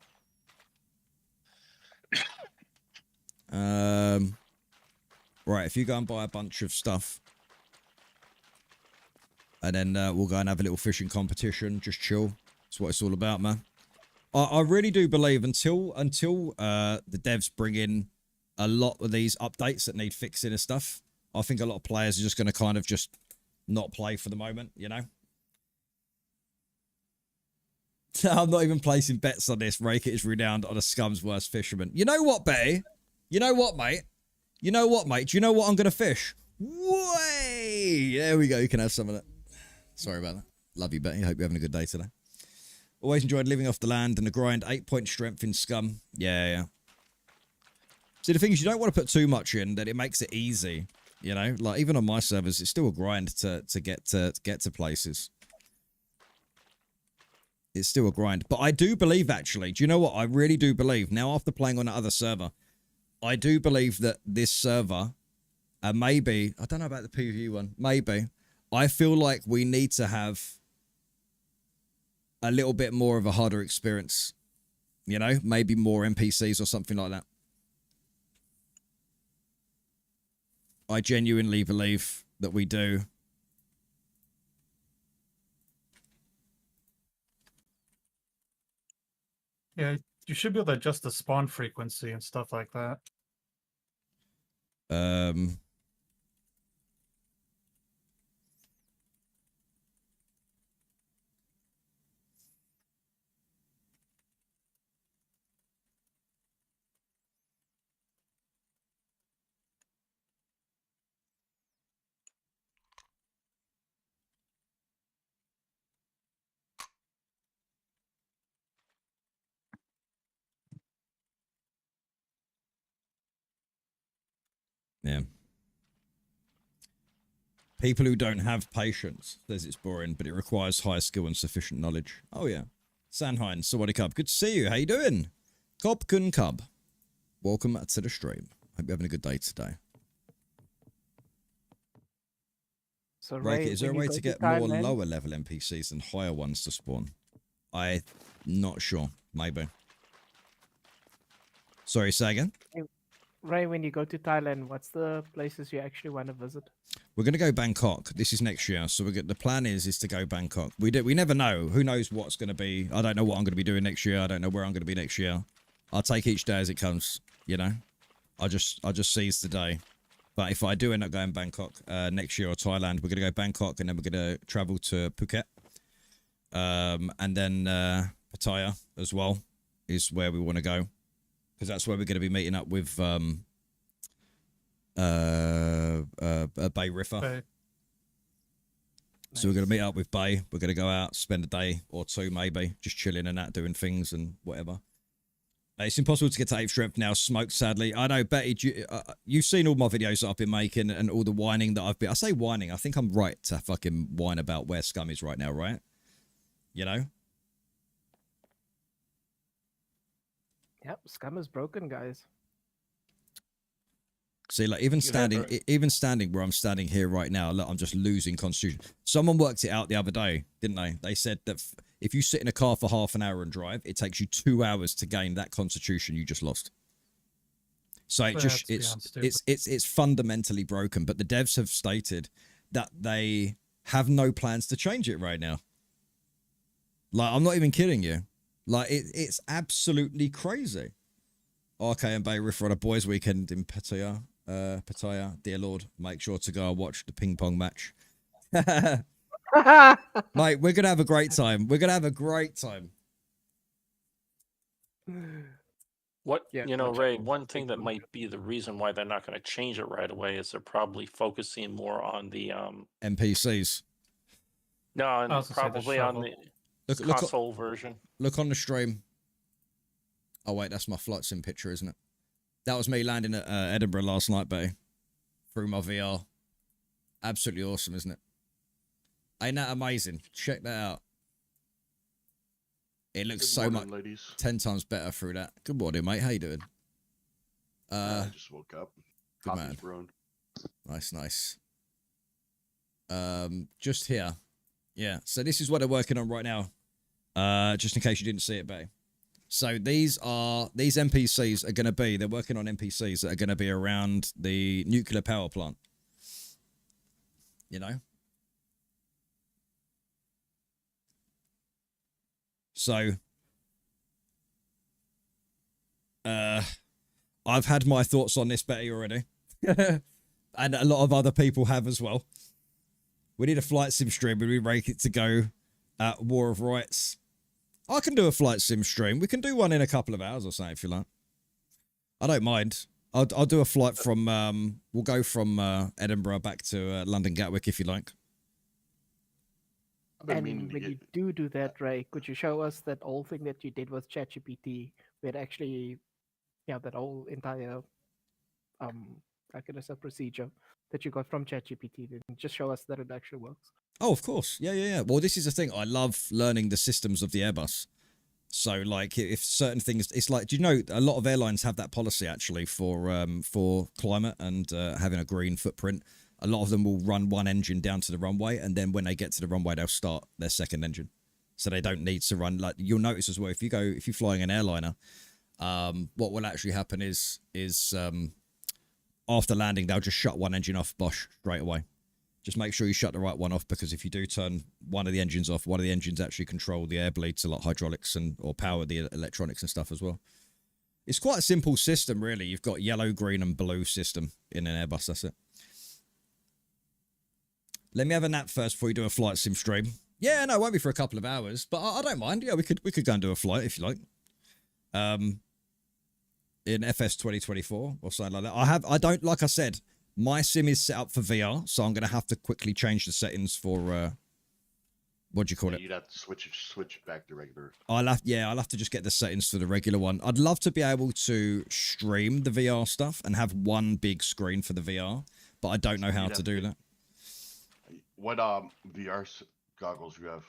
Right. If you go and buy a bunch of stuff, and then we'll go and have a little fishing competition. Just chill. That's what it's all about, man. I really do believe until the devs bring in a lot of these updates that need fixing and stuff, I think a lot of players are just going to kind of just not play for the moment, you know? I'm not even placing bets on this. Raykit is renowned on a Scum's worst fisherman. You know what, Betty? You know what, mate? You know what, mate? Do you know what I'm going to fish? Way! There we go. You can have some of that. Sorry about that. Love you, Betty. Hope you're having a good day today. Always enjoyed living off the land and the grind. 8-point strength in Scum. Yeah. See, the thing is, you don't want to put too much in, that it makes it easy. You know, like even on my servers, it's still a grind to get to places. It's still a grind. But I do believe, actually, do you know what? I really do believe, now after playing on that other server, I do believe that this server, maybe, I don't know about the PvE one, maybe, I feel like we need to have a little bit more of a harder experience, you know, maybe more NPCs or something like that. I genuinely believe that we do. Yeah, you should be able to adjust the spawn frequency and stuff like that. Yeah. People who don't have patience says it's boring, but it requires high skill and sufficient knowledge. Oh, yeah. Sanhine, Sawadee Cub. Good to see you. How you doing? Cobkun Cub. Welcome to the stream. Hope you're having a good day today. So, Ray, is there a way to get more lower level NPCs and higher ones to spawn? I'm not sure. Maybe. Sorry, say again? Ray, when you go to Thailand, what's the places you actually want to visit? We're going to go Bangkok. This is next year. So the plan is to go Bangkok. We never know. Who knows what's going to be. I don't know what I'm going to be doing next year. I don't know where I'm going to be next year. I'll take each day as it comes, you know. I just seize the day. But if I do end up going Bangkok next year or Thailand, we're going to go Bangkok and then we're going to travel to Phuket. And then Pattaya as well is where we want to go. Because that's where we're going to be meeting up with Bay Riffa. Bay. So we're going to meet up with Bay. We're going to go out, spend a day or two maybe, just chilling and that, doing things and whatever. It's impossible to get to 8th strength now, smoked sadly. I know, Betty, you've seen all my videos that I've been making and all the whining that I've been... I say whining, I think I'm right to fucking whine about where Scum is right now, right? You know? Yep, Scum is broken, guys. See, like even standing where I'm standing here right now, look, I'm just losing constitution. Someone worked it out the other day, didn't they? They said that if you sit in a car for half an hour and drive, it takes you 2 hours to gain that constitution you just lost. So it's fundamentally broken. But the devs have stated that they have no plans to change it right now. Like, I'm not even kidding you. Like, it's absolutely crazy. Okay, and Bay Riff on a boys' weekend in Pattaya. Dear Lord, make sure to go and watch the ping pong match. Mate, we're going to have a great time. We're going to have a great time. What, Yeah, you know, watch Ray, out. one thing that might be the reason why they're not going to change it right away is they're probably focusing more on the NPCs. no, I and was gonna say the probably on shovel. the Look, console version. look on the stream. Oh, wait, that's my flight sim picture, isn't it? That was me landing at Edinburgh last night, Bay. Through my VR. Absolutely awesome, isn't it? Ain't that amazing? Check that out. It looks Good so morning, much ladies. 10 times better through that. Good morning, mate. How you doing? I just woke up. good Coffee's man. brewing. Nice. Just here. Yeah. So this is what they're working on right now. Just in case you didn't see it, Bay. So these NPCs are going to be, they're working on NPCs that are going to be around the nuclear power plant. You know? So, I've had my thoughts on this, Betty, already. And a lot of other people have as well. We need a flight sim stream, but we rake it to go at War of Rights. I can do a flight sim stream. We can do one in a couple of hours or something if you like. I don't mind. I'll do a flight from, we'll go from Edinburgh back to London Gatwick if you like. I've been meaning And to when get. you do that, Ray, could you show us that whole thing that you did with ChatGPT, where actually, yeah, that whole entire, like it is a procedure that you got from ChatGPT, then just show us that it actually works. Oh, of course. Yeah. Well, this is the thing. I love learning the systems of the Airbus. So, like, if certain things, it's like, do you know, a lot of airlines have that policy actually for climate and having a green footprint. A lot of them will run one engine down to the runway, and then when they get to the runway, they'll start their second engine. So they don't need to run, like, you'll notice as well, if you're flying an airliner, what will actually happen is after landing, they'll just shut one engine off, bosh, straight away. Just make sure you shut the right one off, because if you do turn one of the engines off, one of the engines actually control the air bleed to like hydraulics or power the electronics and stuff as well. It's quite a simple system, really. You've got yellow, green, and blue system in an Airbus. That's it. Let me have a nap first before you do a flight sim stream. Yeah, no, it won't be for a couple of hours, but I don't mind. Yeah, we could go and do a flight if you like. In FS 2024 or something like that. Like I said, my sim is set up for VR, so I'm going to have to quickly change the settings for, what do you call it? You'd have to switch back to regular. I'll have to just get the settings for the regular one. I'd love to be able to stream the VR stuff and have one big screen for the VR, but I don't know how to do that. What VR goggles you have?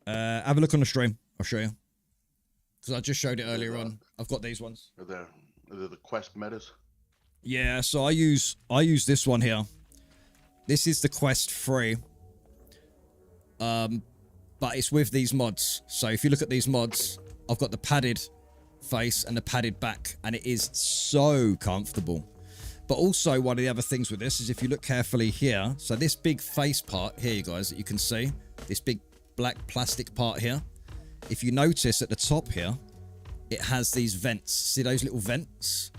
Have a look on the stream. I'll show you. Because I just showed it earlier on. I've got these ones. Are they the Quest Metas? Yeah, so I use this one here. This is the Quest 3. But it's with these mods. So if you look at these mods, I've got the padded face and the padded back, and it is so comfortable. But also, one of the other things with this is if you look carefully here, so this big face part here, you guys, that you can see, this big black plastic part here, if you notice at the top here, it has these vents. See those little vents?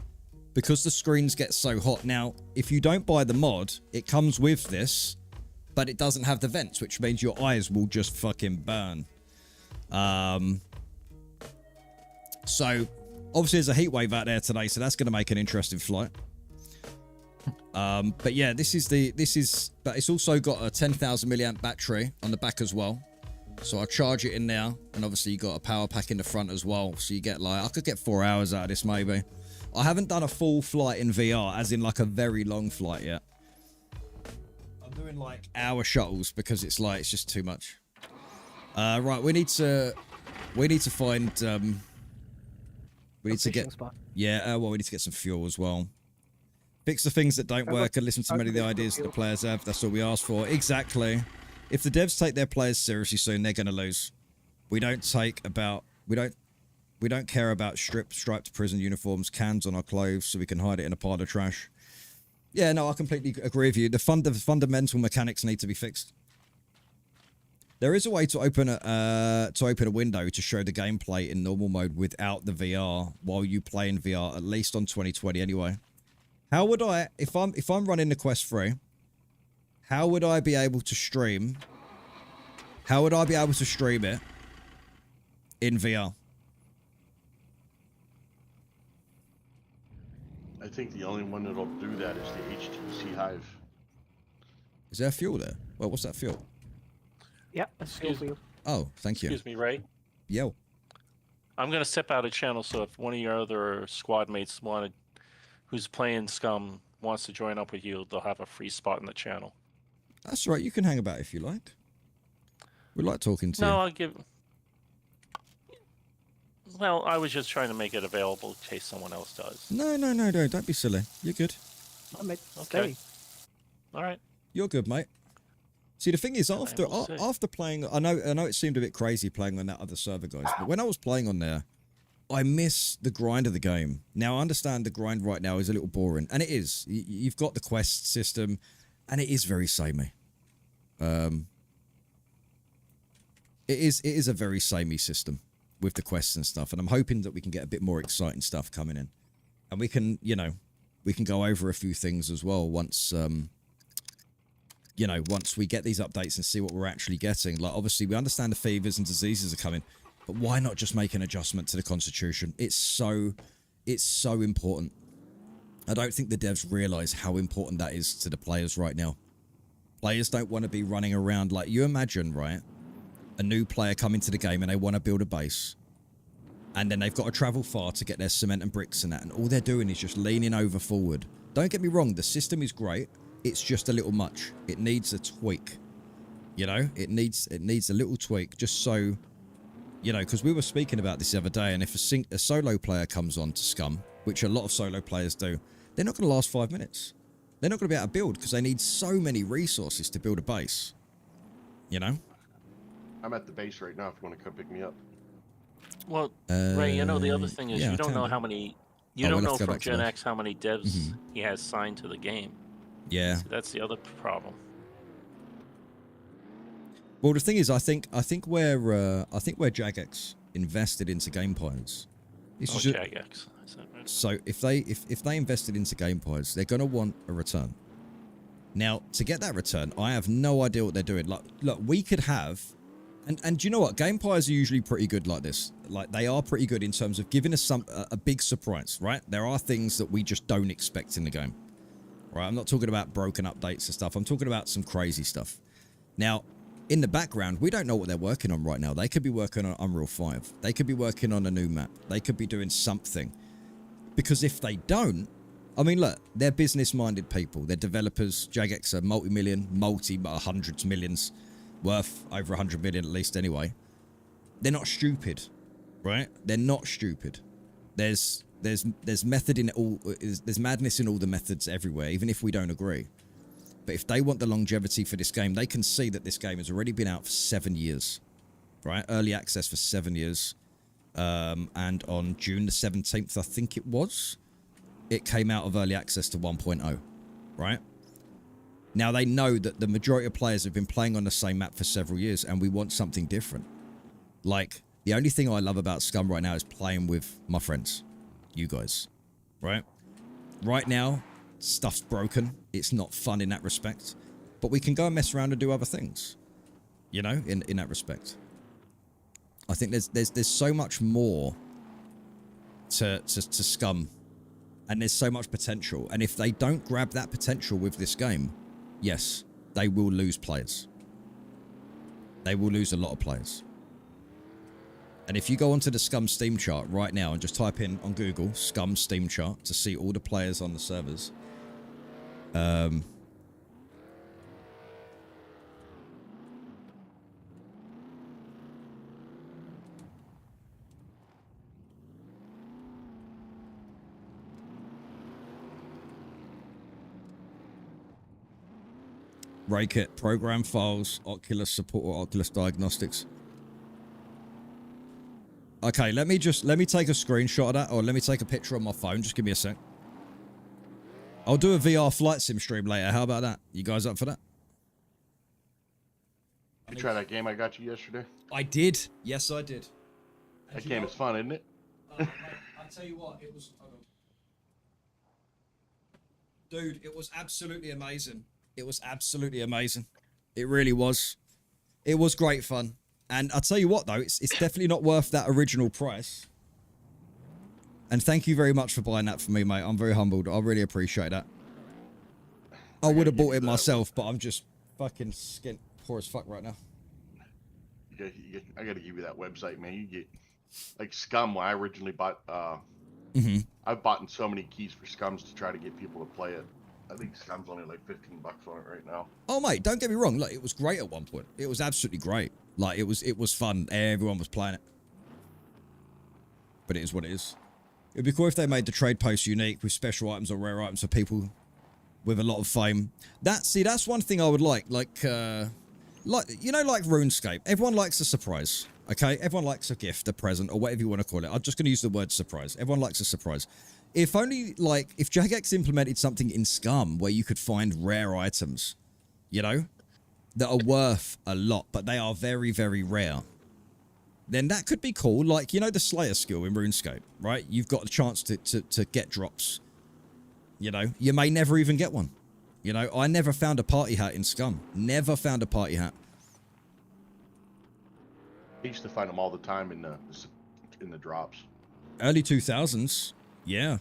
Because the screens get so hot. Now, if you don't buy the mod, it comes with this, but it doesn't have the vents, which means your eyes will just fucking burn. So, obviously there's a heat wave out there today, so that's going to make an interesting flight. But yeah, but it's also got a 10,000 milliamp battery on the back as well. So I'll charge it in there, and obviously you got a power pack in the front as well. So you get like, I could get 4 hours out of this maybe. I haven't done a full flight in VR, as in like a very long flight yet. I'm doing like hour shuttles because it's just too much. Right, we need to find, we need to get, spot. yeah, well, we need to get some fuel as well. Fix the things that don't work and listen to many of the ideas that the players have. That's all we ask for. Exactly. If the devs take their players seriously soon, they're going to lose. We don't care about striped prison uniforms, cans on our clothes so we can hide it in a pile of trash. Yeah, no, I completely agree with you. The fundamental mechanics need to be fixed. There is a way to open a window to show the gameplay in normal mode without the VR while you play in VR, at least on 2020 anyway. How would I, if I'm running the Quest 3, how would I be able to stream? How would I be able to stream it in VR? I think the only one that'll do that is the HTC Hive. Is there fuel there? Well, what's that fuel? Yeah, that's fuel for you. Oh, thank you. Excuse me, Ray. Yo. I'm gonna step out of channel, so if one of your other squad mates who's playing Scum wants to join up with you, they'll have a free spot in the channel. That's right. You can hang about if you like. We like talking to you. No, I'll give. Well, I was just trying to make it available in case someone else does. No. Don't be silly. You're good. Oh, mate, Okay. All right. You're good, mate. See, the thing is, after will see. after playing, I know it seemed a bit crazy playing on that other server, guys. But when I was playing on there, I miss the grind of the game. Now, I understand the grind right now is a little boring, and it is. You've got the quest system, and it is very samey. It is a very samey system with the quests and stuff, and I'm hoping that we can get a bit more exciting stuff coming in, and we can go over a few things as well once once we get these updates and see what we're actually getting. Like, obviously, we understand the fevers and diseases are coming, but why not just make an adjustment to the Constitution? It's so important. I don't think the devs realize how important that is to the players right now. Players don't want to be running around like, you imagine, right? A new player coming to the game and they want to build a base, and then they've got to travel far to get their cement and bricks and that, and all they're doing is just leaning over forward. Don't get me wrong, the system is great. It's just a little much. It needs a tweak. It needs a little tweak, just so, because we were speaking about this the other day, and if a solo player comes on to Scum, which a lot of solo players do, they're not going to last 5 minutes. They're not going to be able to build because they need so many resources to build a base. I'm at the base right now if you want to come pick me up. Well, Ray, the other thing is yeah, you don't know kinda. how many. You Oh, don't we'll know have to go from back to Gen that. X how many devs he has signed to the game. Yeah. So that's the other problem. Well, the thing is, I think where Jagex invested into Game Pilots. Jagex. Is that right? So if they invested into Game Pilots, they're going to want a return. Now, to get that return, I have no idea what they're doing. Like, look, we could have, and do you know what? Game Pilots are usually pretty good like this. Like, they are pretty good in terms of giving us a big surprise, right? There are things that we just don't expect in the game. Right, I'm not talking about broken updates and stuff. I'm talking about some crazy stuff. Now, in the background, we don't know what they're working on right now. They could be working on Unreal 5. They could be working on a new map. They could be doing something. Because if they don't, I mean, look, they're business-minded people. They're developers. Jagex are hundreds millions worth, over 100 million at least anyway. They're not stupid, right? They're not stupid. There's method in all. There's madness in all the methods everywhere, even if we don't agree. But if they want the longevity for this game, they can see that this game has already been out for 7 years, right? Early access for 7 years. and on June the 17th, I think it was, it came out of early access to 1.0, right? Now, they know that the majority of players have been playing on the same map for several years, and we want something different. Like, the only thing I love about Scum right now is playing with my friends, you guys, right? Right now, stuff's broken. It's not fun in that respect, but we can go and mess around and do other things, you know, in that respect. I think there's so much more to Scum, and there's so much potential. And if they don't grab that potential with this game, yes, they will lose players. They will lose a lot of players. And if you go onto the Scum Steam chart right now and just type in on Google Scum Steam chart to see all the players on the servers, Raykit, program files, Oculus support or Oculus diagnostics. Okay, let me take a screenshot of that, or let me take a picture on my phone. Just give me a sec. I'll do a VR flight sim stream later. How about that? You guys up for that? You try that game I got you yesterday? I did. Yes, I did. That game is fun, isn't it? Mate, I tell you what, it was... Dude, it was absolutely amazing. It was absolutely amazing. It really was. It was great fun. And I'll tell you what, though, it's definitely not worth that original price. And thank you very much for buying that for me, mate. I'm very humbled. I really appreciate that. I would have bought it myself, but I'm just fucking skint poor as fuck right now. I gotta give you that website, man. You get, like, Scum, when I originally bought, I've bought so many keys for Scums to try to get people to play it. I think Scum's only like $15 on it right now. Oh, mate, don't get me wrong. Like, it was great at one point. It was absolutely great. Like, it was fun. Everyone was playing it. But it is what it is. It'd be cool if they made the trade post unique with special items or rare items for people with a lot of fame. That's one thing I would like. Like, you know, like RuneScape. Everyone likes a surprise. Okay? Everyone likes a gift, a present, or whatever you want to call it. I'm just going to use the word surprise. Everyone likes a surprise. If only, like, if Jagex implemented something in Scum where you could find rare items, you know, that are worth a lot, but they are very, very rare, then that could be cool. Like, you know, the Slayer skill in RuneScape, right? You've got a chance to get drops. You know, you may never even get one. You know, I never found a party hat in Scum. Never found a party hat. I used to find them all the time in the drops. Early 2000s. Yeah.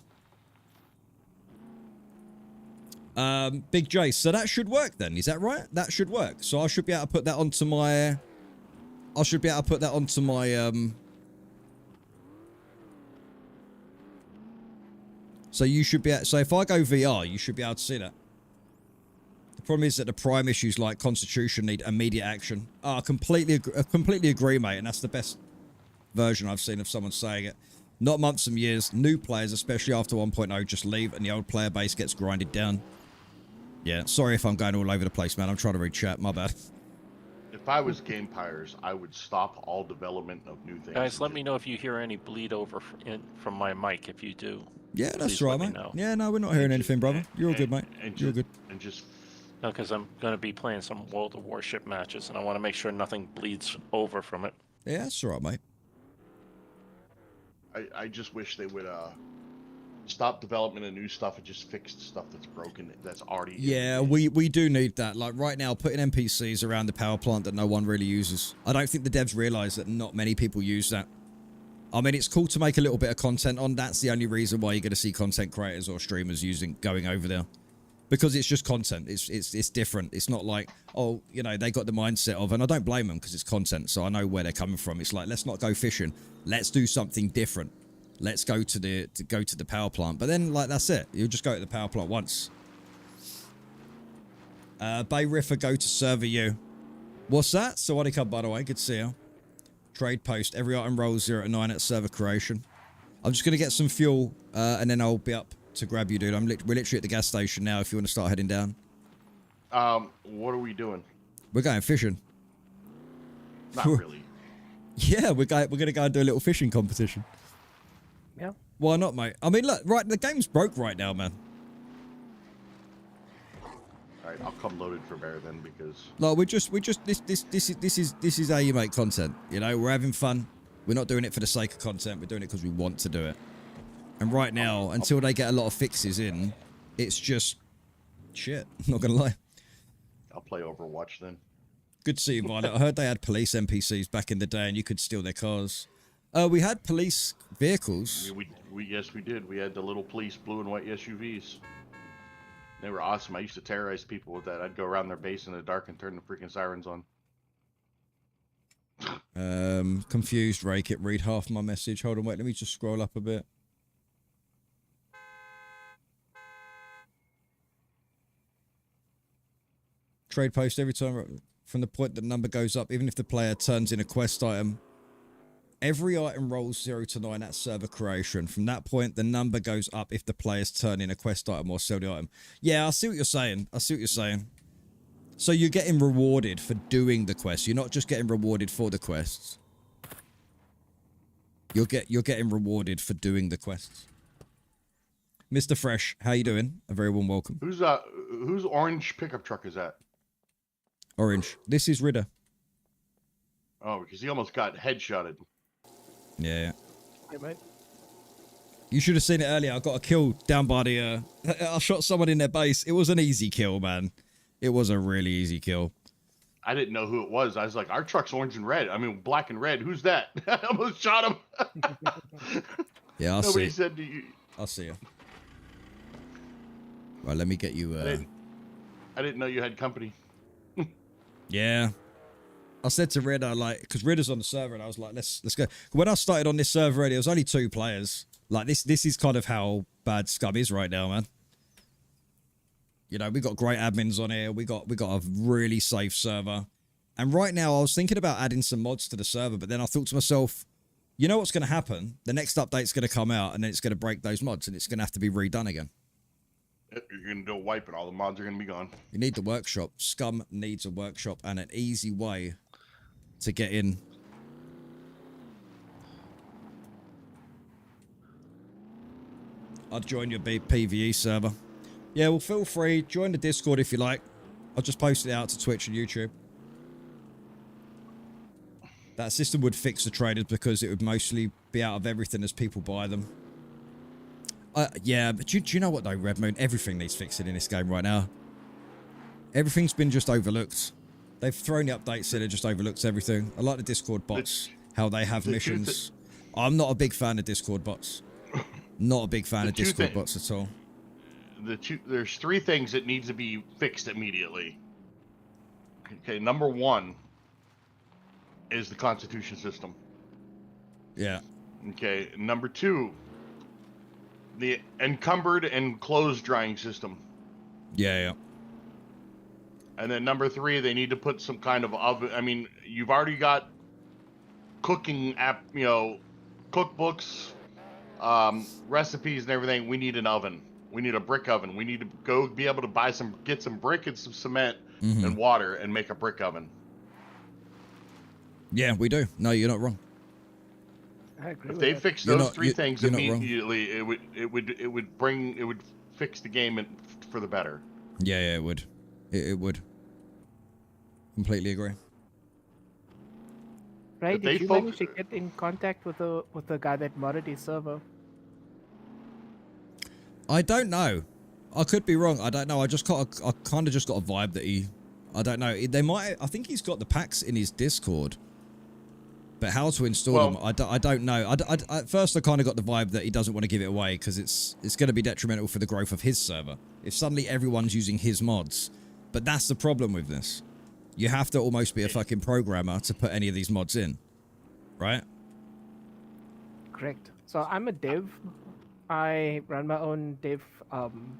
Big J, so that should work then, is that right? That should work. So I should be able to put that onto my... So you should be... So if I go VR, you should be able to see that. The problem is that the prime issues like Constitution need immediate action. Oh, I completely agree, mate, and that's the best version I've seen of someone saying it. Not months and years. New players, especially after 1.0, just leave and the old player base gets grinded down. Yeah, sorry if I'm going all over the place, man. I'm trying to read chat. My bad. If I was Gamepires, I would stop all development of new things. Guys, let me know if you hear any bleed over from my mic. If you do, yeah, that's please right, let me mate. know. Yeah, no, we're not hearing anything, brother. You're all good, mate. You're good. And just... No, because I'm going to be playing some World of Warship matches, and I want to make sure nothing bleeds over from it. Yeah, that's all right, mate. I just wish they would stop development of new stuff and just fix the stuff that's broken, that's already... Yeah, we do need that. Like, right now, putting NPCs around the power plant that no one really uses. I don't think the devs realize that not many people use that. I mean, it's cool to make a little bit of content on. That's the only reason why you're going to see content creators or streamers going over there. Because it's just content. It's different. It's not like, oh, you know, they got the mindset of, and I don't blame them because it's content, so I know where they're coming from. It's like, let's not go fishing. Let's do something different. Let's go to the power plant. But then, like, that's it. You'll just go to the power plant once. Bay Riffer, go to server U. What's that? Sawadee Cup, by the way. Good to see you. Trade post. Every item rolls 0 to 9 at server creation. I'm just going to get some fuel, and then I'll be up to grab you, dude. We're literally at the gas station now if you want to start heading down. What are we doing? We're going fishing. Not really. Yeah, we're gonna go and do a little fishing competition. Yeah. Why not, mate? I mean, look, right, the game's broke right now, man. All right, I'll come loaded for bear then because. Like this is how you make content. You know, we're having fun. We're not doing it for the sake of content. We're doing it because we want to do it. And right now, until they get a lot of fixes in, it's just shit. Not gonna lie. I'll play Overwatch then. Good to see you, Violet. I heard they had police NPCs back in the day, and you could steal their cars. We had police vehicles. Yes, we did. We had the little police blue and white SUVs. They were awesome. I used to terrorize people with that. I'd go around their base in the dark and turn the freaking sirens on. Confused, Rake it. Read half my message. Hold on, wait. Let me just scroll up a bit. Trade post every time from the point that number goes up, even if the player turns in a quest item. Every item rolls 0 to 9 at server creation. From that point, the number goes up if the players turn in a quest item or sell the item. Yeah, I see what you're saying. I see what you're saying. So you're getting rewarded for doing the quest. You're not just getting rewarded for the quests. You're getting rewarded for doing the quests. Mr. Fresh, how you doing? A very warm welcome. Whose orange pickup truck is that? Orange. This is Ridder. Oh, because he almost got headshotted. Yeah. Yeah, mate. You should have seen it earlier. I got a kill down by the... I shot someone in their base. It was an easy kill, man. It was a really easy kill. I didn't know who it was. I was like, our truck's orange and red. I mean, black and red. Who's that? I almost shot him. Yeah, I'll see. Nobody said to you. I'll see you. Right, let me get you... I didn't know you had company. Yeah. I said to Ridder, like, because Ridder's on the server, and I was like, let's go. When I started on this server already, there was only 2 players. Like, this is kind of how bad Scum is right now, man. You know, we got great admins on here. We got a really safe server. And right now, I was thinking about adding some mods to the server, but then I thought to myself, you know what's going to happen? The next update's going to come out, and then it's going to break those mods, and it's going to have to be redone again. You're going to do a wipe, and all the mods are going to be gone. You need the workshop. Scum needs a workshop and an easy way to get in. I'd join your PvE server. Yeah, well, feel free. Join the Discord if you like. I'll just post it out to Twitch and YouTube. That system would fix the traders because it would mostly be out of everything as people buy them. Yeah, but do you know what though, Red Moon? Everything needs fixing in this game right now. Everything's been just overlooked. They've thrown the updates in, it just overlooks everything. I like the Discord bots, how they have missions. I'm not a big fan of Discord bots. Not a big fan of Discord bots at all. There's 3 things that needs to be fixed immediately. Okay, number 1 is the Constitution system. Yeah. Okay, number 2, the encumbered and closed drying system. Yeah. And then number 3, they need to put some kind of oven. I mean, you've already got cooking app, cookbooks, recipes and everything. We need an oven. We need a brick oven. We need to go be able to get some brick and some cement and water and make a brick oven. Yeah, we do. No, you're not wrong. I agree If with they that. fix those 3 things you're not wrong. immediately, it would fix the game for the better. Yeah, it would. It would. Completely agree. Right? Did you manage to get in contact with the guy that modded his server? I don't know. I could be wrong. I don't know. I kind of just got a vibe that I don't know. They might. I think he's got the packs in his Discord. But how to install them, I don't know. At first, I kind of got the vibe that he doesn't want to give it away because it's going to be detrimental for the growth of his server. If suddenly everyone's using his mods. But that's the problem with this. You have to almost be a fucking programmer to put any of these mods in. Right? Correct. So I'm a dev. I run my own dev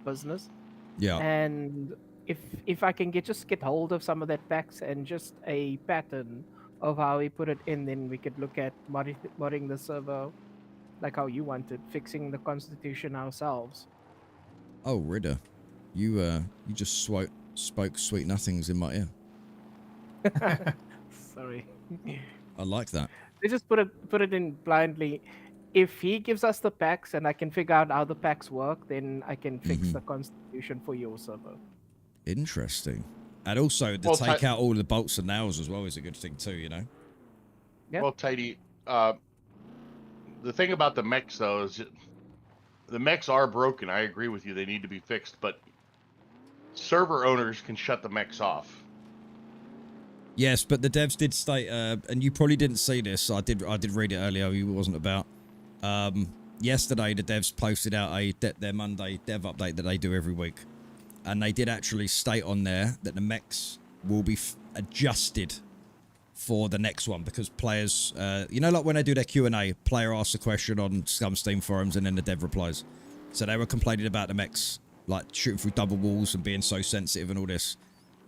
business. Yeah. And if I can just get hold of some of that packs and just a pattern of how we put it in, then we could look at modding the server like how you wanted, fixing the constitution ourselves. Oh, Ridder. You just spoke sweet nothings in my ear. Sorry. I like that. let's just put it in blindly. If he gives us the packs and I can figure out how the packs work, then I can fix the constitution for your server. Interesting. And also, to Well, take out all the bolts and nails as well is a good thing too, you know? Yep. Well, Tidy, the thing about the mechs, though, is the mechs are broken. I agree with you. They need to be fixed, but server owners can shut the mechs off. Yes, but the devs did state, and you probably didn't see this. I did read it earlier. You wasn't about. Yesterday, the devs posted out their Monday dev update that they do every week, and they did actually state on there that the mechs will be adjusted for the next one because players, you know, like when they do their Q&A, player asks a question on Scum Steam forums and then the dev replies. So they were complaining about the mechs, like shooting through double walls and being so sensitive and all this.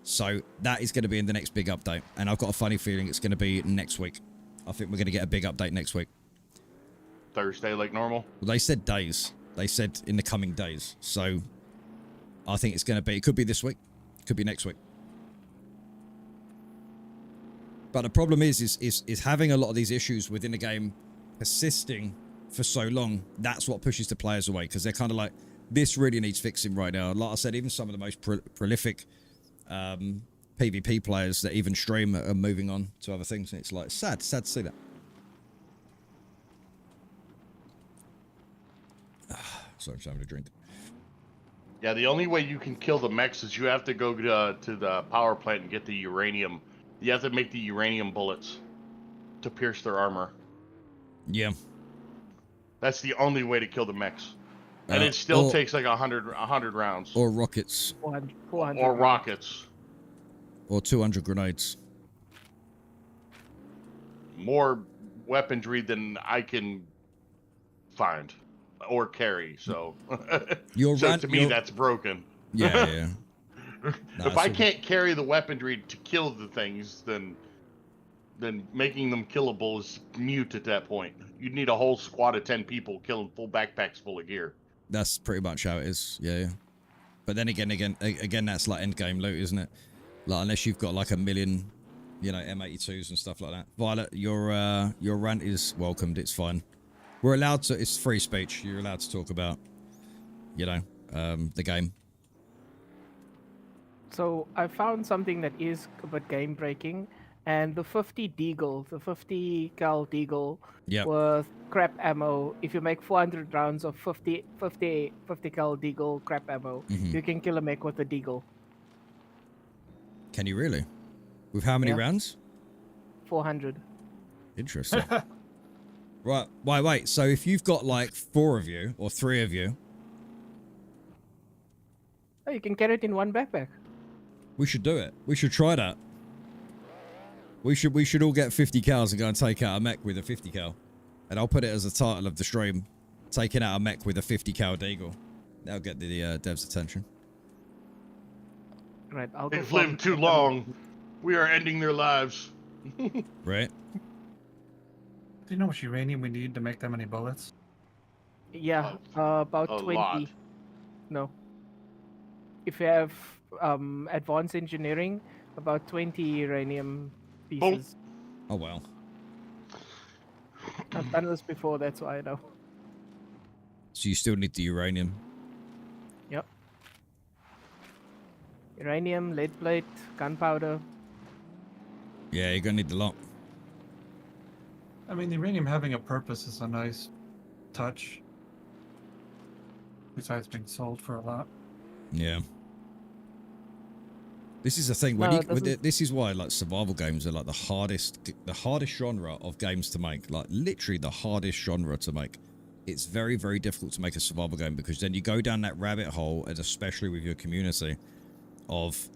So that is going to be in the next big update. And I've got a funny feeling it's going to be next week. I think we're going to get a big update next week. Thursday, like normal? Well, they said days. They said in the coming days. So I think it's going to be, it could be this week. It could be next week. But the problem is having a lot of these issues within the game persisting for so long. That's what pushes the players away because they're kind of like, this really needs fixing right now. Like I said, even some of the most prolific PvP players that even stream are moving on to other things. And it's like sad to see that. Sorry, I'm just having a drink. Yeah, the only way you can kill the mechs is you have to go to the power plant and get the uranium. You have to make the uranium bullets to pierce their armor. Yeah. That's the only way to kill the mechs. And it still takes like 100 rounds. Or rockets. 400 Or rockets. Or 200 grenades. More weaponry than I can find or carry, so to me that's broken. Yeah. If I can't carry the weaponry to kill the things, then making them killable is mute at that point. You'd need a whole squad of 10 people killing full backpacks full of gear. That's pretty much how it is. Yeah. But then again, that's like end game loot, isn't it? Like unless you've got like a million, you know, M82s and stuff like that. Violet, your rant is welcomed. It's fine. We're allowed to. It's free speech. You're allowed to talk about, you know, the game. So I found something that is a bit game breaking, and the 50 deagle, the 50 cal deagle with crap ammo. If you make 400 rounds of 50 cal deagle crap ammo, you can kill a mech with a deagle. Can you really? With how many rounds? 400. Interesting. Right. Wait. So if you've got like 4 of you or 3 of you, oh, you can carry it in one backpack. we should do it. We should try that. We should all get 50 cals and go and take out a mech with a 50 cal. And I'll put it as the title of the stream. Taking out a mech with a 50 cal deagle. That'll get the devs' attention. Right. They've lived too long. We are ending their lives. Right. Do you know how much uranium we need to make that many bullets? Yeah, about 20. Lot. No. If you have advanced engineering, about 20 uranium pieces. Oh, well. I've done this before, that's why I know. So you still need the uranium. Yep. Uranium, lead plate, gunpowder. Yeah, you're going to need the lot. I mean, the uranium having a purpose is a nice touch. Besides being sold for a lot. Yeah. This is the thing. When this is why like survival games are like the hardest genre of games to make. Like literally the hardest genre to make. It's very, very difficult to make a survival game because then you go down that rabbit hole, and especially with your community, of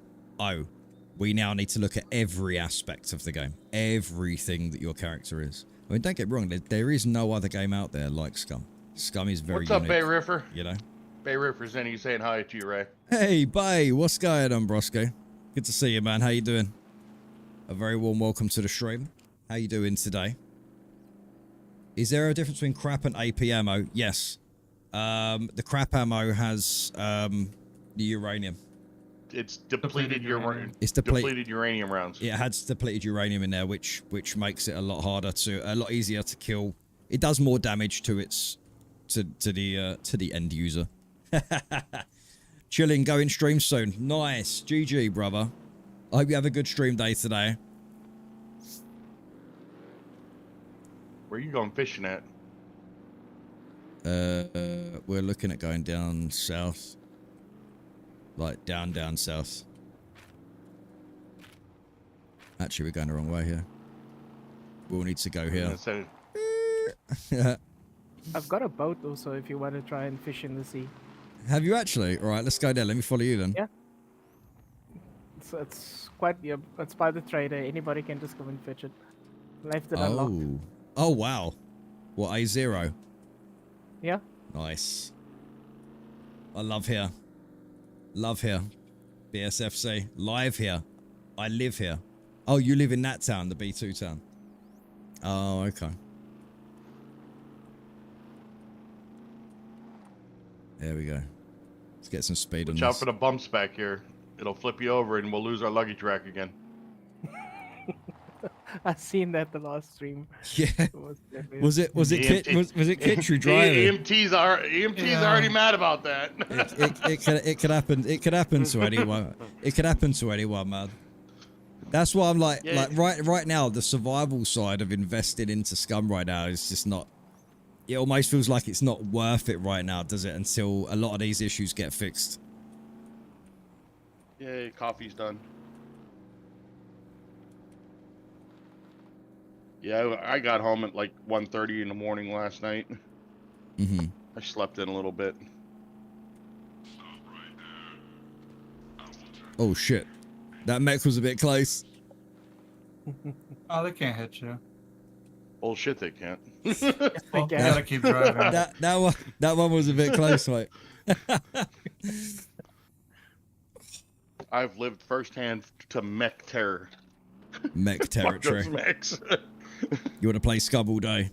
we now need to look at every aspect of the game, everything that your character is. I mean, don't get me wrong. There is no other game out there like Scum. Scum is very. What's up, Bay Riffer? You know. Bay Riffer's in. He's saying hi to you, Ray. Hey, Bay. What's going on, Brosco? Good to see you, man. How you doing? A very warm welcome to the stream. How you doing today? Is there a difference between crap and AP ammo? Yes. The crap ammo has the uranium. it's depleted uranium. It's depleted uranium rounds. It had depleted uranium in there, which makes it a lot easier to kill. It does more damage to the end user. Chilling, going stream soon. Nice, GG, brother. I hope you have a good stream day today. Where are you going fishing at? We're looking at going down south. Like, down south. Actually, we're going the wrong way here. We'll need to go here. I've got a boat also if you want to try and fish in the sea. Have you actually? All right, let's go there. Let me follow you then. Yeah. It's quite, yeah, it's by the trader. Anybody can just come and fetch it. Left it unlocked. Oh, wow. What, A0? Yeah. Nice. I love here. Love here. BSFC. Live here. I live here. Oh, you live in that town, the B2 town. Oh, okay. There we go. Let's get some speed on this. Watch out for the bumps back here. It'll flip you over and we'll lose our luggage rack again. I've seen that the last stream. Yeah. Was it Kitchery driving? EMT's already mad about that. It could happen. It could happen to anyone. It could happen to anyone, man. That's why I'm like, Yeah. right now, the survival side of investing into Scum right now is just not. It almost feels like it's not worth it right now, does it? Until a lot of these issues get fixed. Yay, coffee's done. Yeah, I got home at like 1:30 in the morning last night. Mm-hmm. I slept in a little bit. Oh shit, that mech was a bit close. Oh, they can't hit you. Bullshit, they can't. Well, you gotta keep driving. That one was a bit close, mate. I've lived firsthand to mech terror. Mech territory. Fuck those mechs. You want to play Scum all day?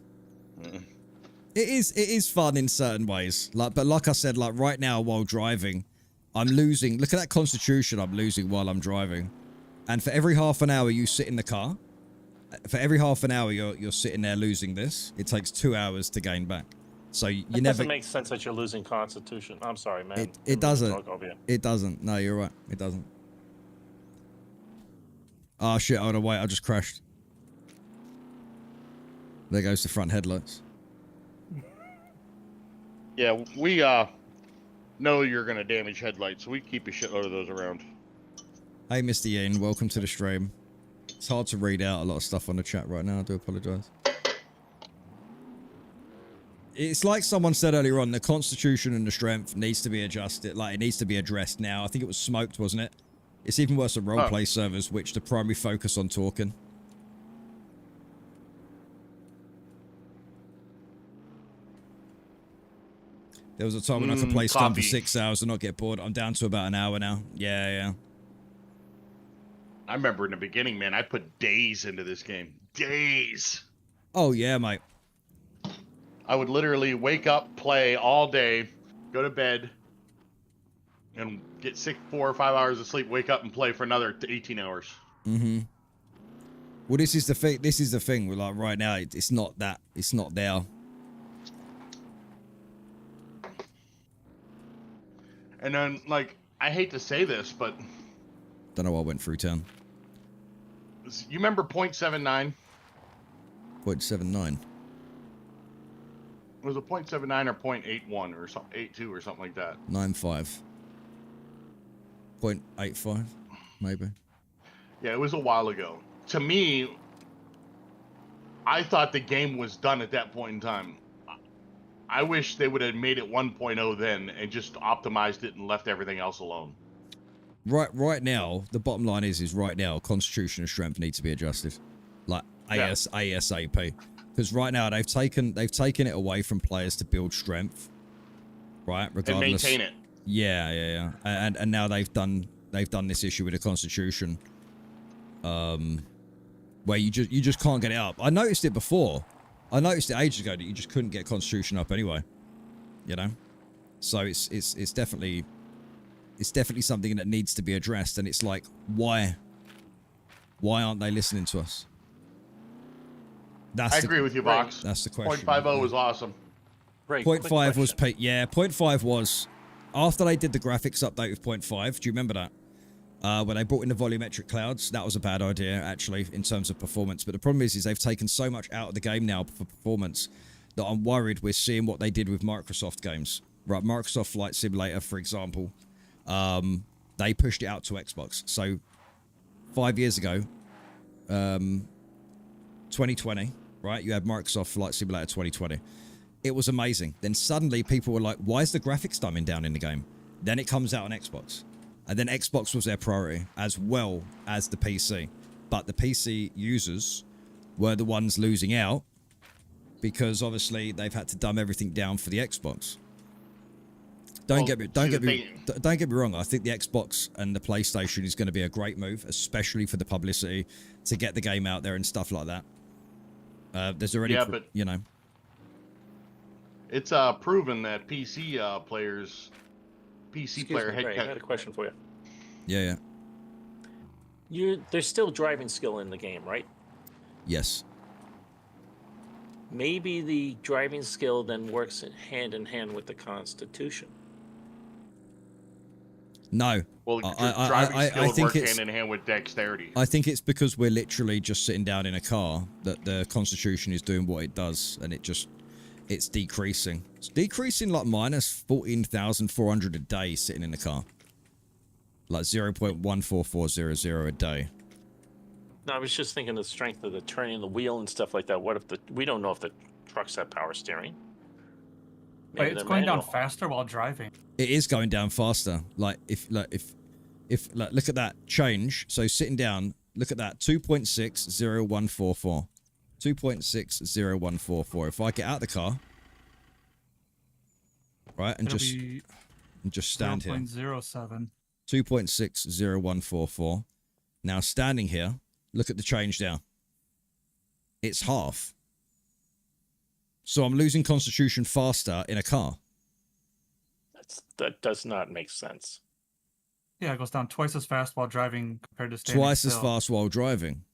It is fun in certain ways. But like I said, like right now while driving, I'm losing. Look at that constitution I'm losing while I'm driving. And for every half an hour you sit in the car, for every half an hour you're sitting there losing this, it takes 2 hours to gain back. So you It never. doesn't make sense that you're losing constitution. I'm sorry, man. It doesn't. It doesn't. No, you're right. It doesn't. Oh shit! Hold on, wait. I just crashed. There goes the front headlights. Yeah, we know you're gonna damage headlights, so we keep a shitload of those around. Hey, Mr. Yin, welcome to the stream. It's hard to read out a lot of stuff on the chat right now. I do apologize. It's like someone said earlier on, the constitution and the strength needs to be adjusted. Like, it needs to be addressed now. I think it was smoked, wasn't it? It's even worse on roleplay servers, which the primary focus on talking. There was a time when I could play Scum for 6 hours and not get bored. I'm down to about an hour now. Yeah. I remember in the beginning, man, I put days into this game. Days. Oh, yeah, mate. I would literally wake up, play all day, go to bed, and get 4 or 5 hours of sleep, wake up and play for another 18 hours. Mm-hmm. Well, this is the thing. This is the thing. We're like, right now, it's not that. It's not there. And then, like, I hate to say this, but... Don't know why I went through town. You remember 0.79? 0.79. Was it 0.79 or 0.81 or something, 82 or something like that? 9.5. 0.85, maybe. Yeah, it was a while ago. To me, I thought the game was done at that point in time. I wish they would have made it 1.0 then and just optimized it and left everything else alone. Right now, the bottom line is right now, constitution and strength need to be adjusted, like ASAP. Because right now they've taken it away from players to build strength, right? Regardless. And maintain it. Yeah. And now they've done this issue with the constitution, where you just can't get it up. I noticed it before. I noticed it ages ago that you just couldn't get constitution up anyway. You know, so it's definitely It's definitely something that needs to be addressed, and it's like, why aren't they listening to us? I agree with you, Vox. That's the question. 0.50 was awesome. Right. Point quick 5 was question. yeah. 0.5 was after they did the graphics update with 0.5. Do you remember that? When they brought in the volumetric clouds, that was a bad idea actually in terms of performance. But the problem is they've taken so much out of the game now for performance that I'm worried we're seeing what they did with Microsoft games. Right, Microsoft Flight Simulator, for example, they pushed it out to Xbox. So 5 years ago, 2020, right? You had Microsoft Flight Simulator 2020. It was amazing. Then suddenly people were like, why is the graphics dumbing down in the game? Then it comes out on Xbox. And then Xbox was their priority as well as the PC. But the PC users were the ones losing out because obviously they've had to dumb everything down for the Xbox. Don't get me wrong. I think the Xbox and the PlayStation is going to be a great move, especially for the publicity to get the game out there and stuff like that. There's already, but you know, it's proven that PC players, Excuse player me, head Ray, I had a question for you. yeah. There's still driving skill in the game, right? Yes. Maybe the driving skill then works hand in hand with the Constitution. No. Well, driving skill would work hand in hand with dexterity. I think it's because we're literally just sitting down in a car that the Constitution is doing what it does, and it's decreasing. It's decreasing like minus 14,400 a day sitting in the car. Like 0.14400 a day. No, I was just thinking the strength of the turning the wheel and stuff like that. What if we don't know if the trucks have power steering? Maybe Wait, it's they're going down manual. faster while driving. It is going down faster. Like if look at that change. So sitting down, look at that 2.60144. 2.60144. If I get out of the car, right, and just stand here. 0.07. 2.60144. Now standing here, look at the change down. It's half. So I'm losing Constitution faster in a car. That does not make sense. Yeah, it goes down twice as fast while driving compared to standing Twice as still. fast while driving.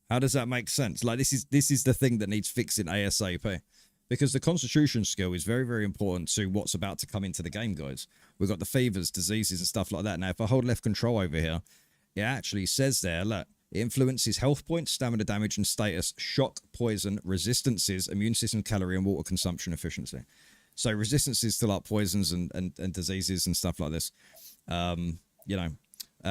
How does that make sense? Like this is the thing that needs fixing ASAP. Because the Constitution skill is very, very important to what's about to come into the game, guys. We've got the fevers, diseases, and stuff like that. Now, if I hold left control over here, it actually says there, look, it influences health points, stamina damage, and status, shock, poison, resistances, immune system, calorie, and water consumption efficiency. So resistances to like poisons and diseases and stuff like this. You know,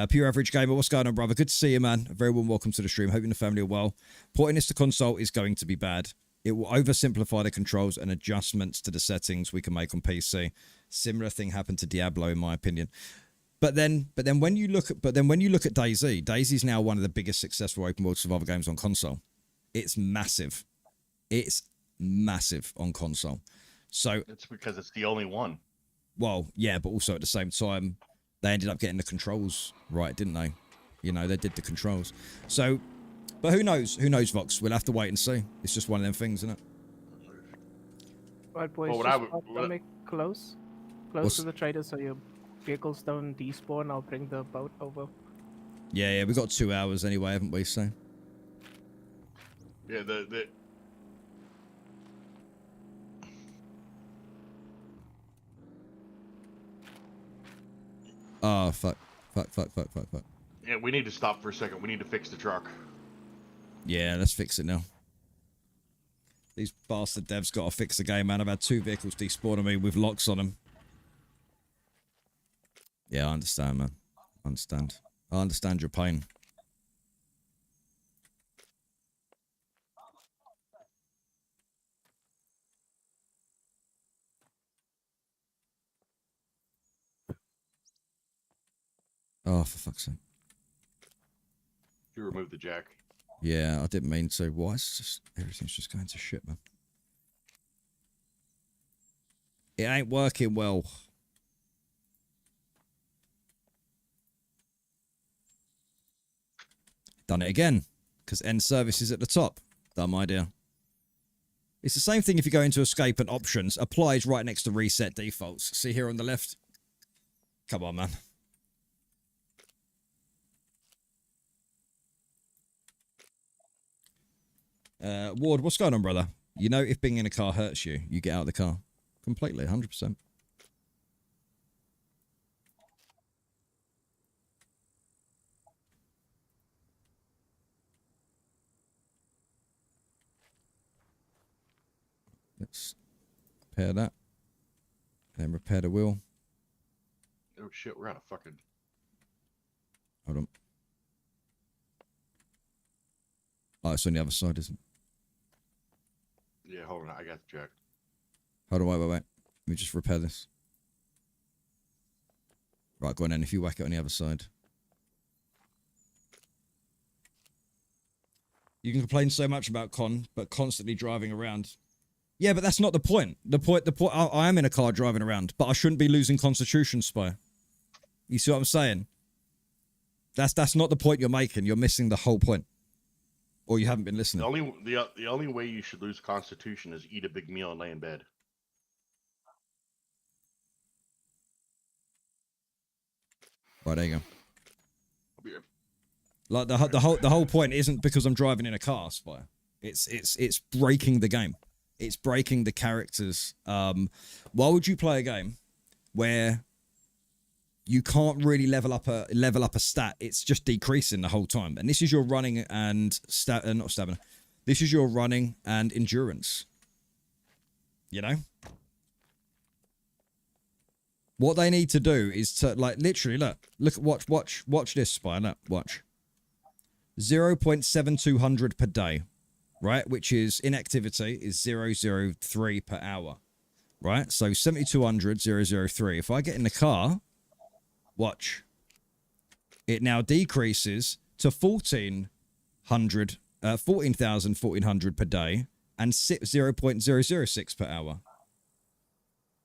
Pure Average Gamer, what's going on, brother? Good to see you, man. A very warm welcome to the stream. Hoping the family are well. Porting this to console is going to be bad. It will oversimplify the controls and adjustments to the settings we can make on PC. Similar thing happened to Diablo, in my opinion. But then when you look at DayZ, DayZ is now one of the biggest successful open world survival games on console. It's massive. It's massive on console. So it's because it's the only one. Well, yeah, but also at the same time, they ended up getting the controls right, didn't they? You know, they did the controls. So, but who knows? Who knows, Vox? We'll have to wait and see. It's just one of them things, isn't it? Right, boys, Well, make close to the trader so your vehicles don't despawn. I'll bring the boat over. Yeah, we've got 2 hours anyway, haven't we? So. Yeah, Oh, fuck. Yeah, we need to stop for a second. We need to fix the truck. Yeah, let's fix it now. These bastard devs got to fix the game, man. I've had 2 vehicles despawn on me with locks on them. Yeah, I understand, man. I understand your pain. Oh, for fuck's sake. You remove the jack. Yeah, I didn't mean to. Why is just everything's just going to shit, man? It ain't working well. Done it again, because end service is at the top. Dumb idea. It's the same thing if you go into escape and options. Applies right next to reset defaults. See here on the left? Come on, man. Ward, what's going on, brother? You know, if being in a car hurts you, you get out of the car. Completely, 100%. Let's repair that. Then repair the wheel. Oh shit, we're on a fucking. Hold on. Oh, it's on the other side, isn't it? Yeah, hold on, I got the jack. Hold on, wait. Let me just repair this. Right, go on then. If you whack it on the other side. You can complain so much about Con, but constantly driving around. Yeah, but that's not the point. The point. I am in a car driving around, but I shouldn't be losing Constitution, Spy. You see what I'm saying? That's not the point you're making. You're missing the whole point. Or you haven't been listening. The only way you should lose Constitution is eat a big meal and lay in bed. Right, there you go. I'll be here. Like the whole point isn't because I'm driving in a car, Spy. It's breaking the game. It's breaking the characters. Why would you play a game where you can't really level up a stat? It's just decreasing the whole time. And this is your running and not stamina. This is your running and endurance. You know? What they need to do is to, like, literally, look, watch this, Spy, look, watch. 0.7200 per day, right? Which is, inactivity is 003 per hour, right? So 7200, 003. If I get in the car, watch. It now decreases to 14,000 per day and 0.006 per hour.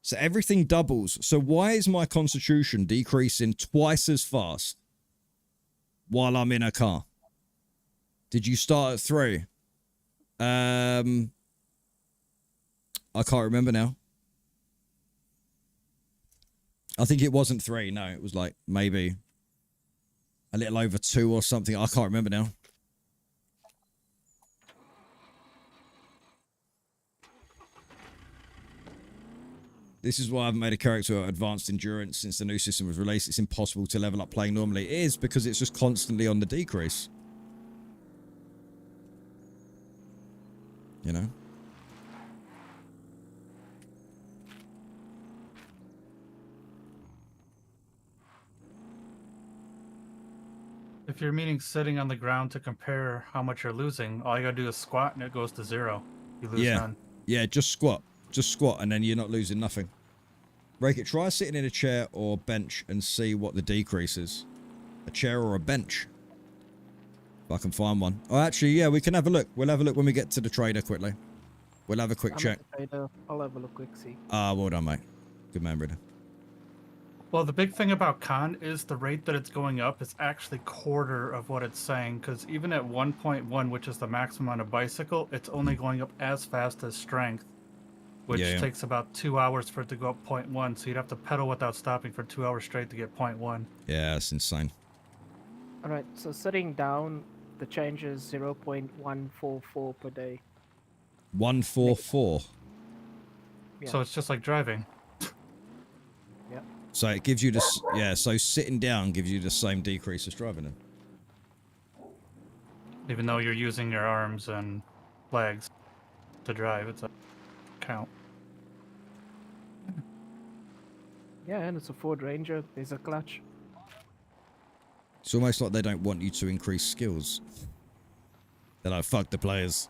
So everything doubles. So why is my Constitution decreasing twice as fast while I'm in a car? Did you start at 3? I can't remember now. I think it wasn't 3. No, it was like maybe a little over 2 or something. I can't remember now. This is why I haven't made a character with advanced endurance since the new system was released. It's impossible to level up playing normally. It is because it's just constantly on the decrease. You know? If you're meaning sitting on the ground to compare how much you're losing, all you gotta do is squat and it goes to 0. You lose none. Yeah, just squat. Just squat and then you're not losing nothing. Rake it, try sitting in a chair or bench and see what the decrease is. A chair or a bench. If I can find one. Oh, actually, yeah, we can have a look. We'll have a look when we get to the trader quickly. We'll have a quick check. I'll have a look quick, see. Ah, well done, mate. Good man, brother. Well, the big thing about Con is the rate that it's going up is actually quarter of what it's saying, because even at 1.1, which is the maximum on a bicycle, it's only going up as fast as strength, which takes about 2 hours for it to go up 0.1, so you'd have to pedal without stopping for 2 hours straight to get 0.1. Yeah, that's insane. Alright, so sitting down, the change is 0.144 per day. 144. Yeah. So it's just like driving. Yeah. So it gives you this, yeah, so sitting down gives you the same decrease as driving then. Even though you're using your arms and legs to drive, it's a count. Yeah, and it's a Ford Ranger. There's a clutch. It's almost like they don't want you to increase skills. They're like, fuck the players.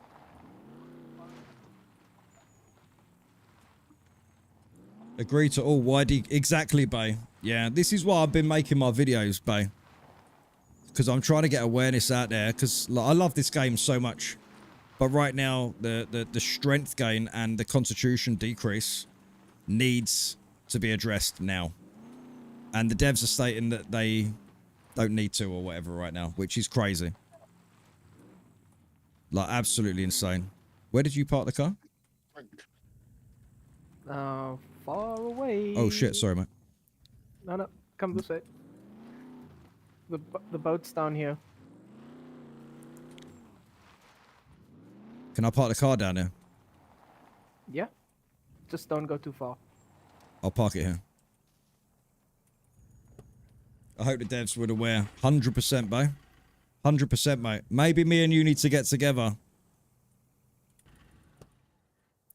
Agree to all. Why exactly, Bay? Yeah, this is why I've been making my videos, Bay. Because I'm trying to get awareness out there. Because I love this game so much. But right now, the strength gain and the Constitution decrease needs to be addressed now. And the devs are stating that they don't need to or whatever right now, which is crazy. Like, absolutely insane. Where did you park the car? Far away. Oh, shit. Sorry, mate. No, come this way. The boat's down here. Can I park the car down here? Yeah. Just don't go too far. I'll park it here. I hope the devs would aware. 100%, bro. 100%, mate. Maybe me and you need to get together.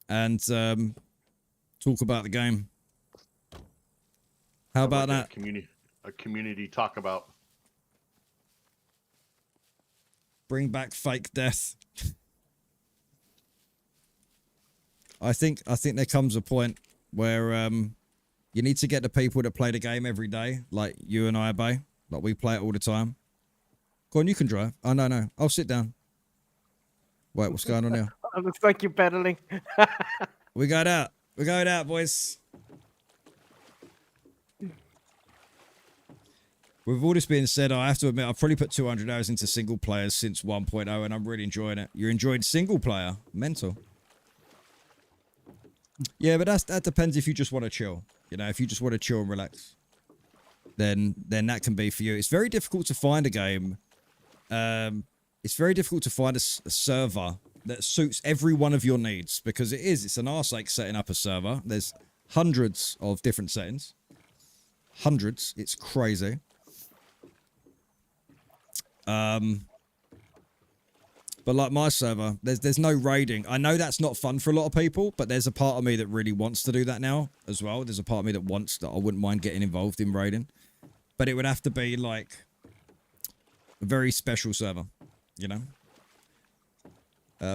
And, talk about the game. How about that? A community talk about. Bring back fake death. I think there comes a point where you need to get the people that play the game every day, like you and I, Bay. Like we play it all the time. Go on, you can drive. Oh no, I'll sit down. Wait, what's going on here? It looks like you're pedaling. We got out. We're going out, boys. With all this being said, I have to admit, I've probably put 200 hours into single players since 1.0, and I'm really enjoying it. You enjoyed single player? Mental. Yeah, but that depends if you just want to chill. You know, if you just want to chill and relax, then that can be for you. It's very difficult to find a game. It's very difficult to find a server that suits every one of your needs, because it's an arse-ache setting up a server. There's hundreds of different settings. Hundreds. It's crazy. But like my server, there's no raiding. I know that's not fun for a lot of people, but there's a part of me that really wants to do that now as well. There's a part of me that wants that. I wouldn't mind getting involved in raiding, but it would have to be like a very special server, you know?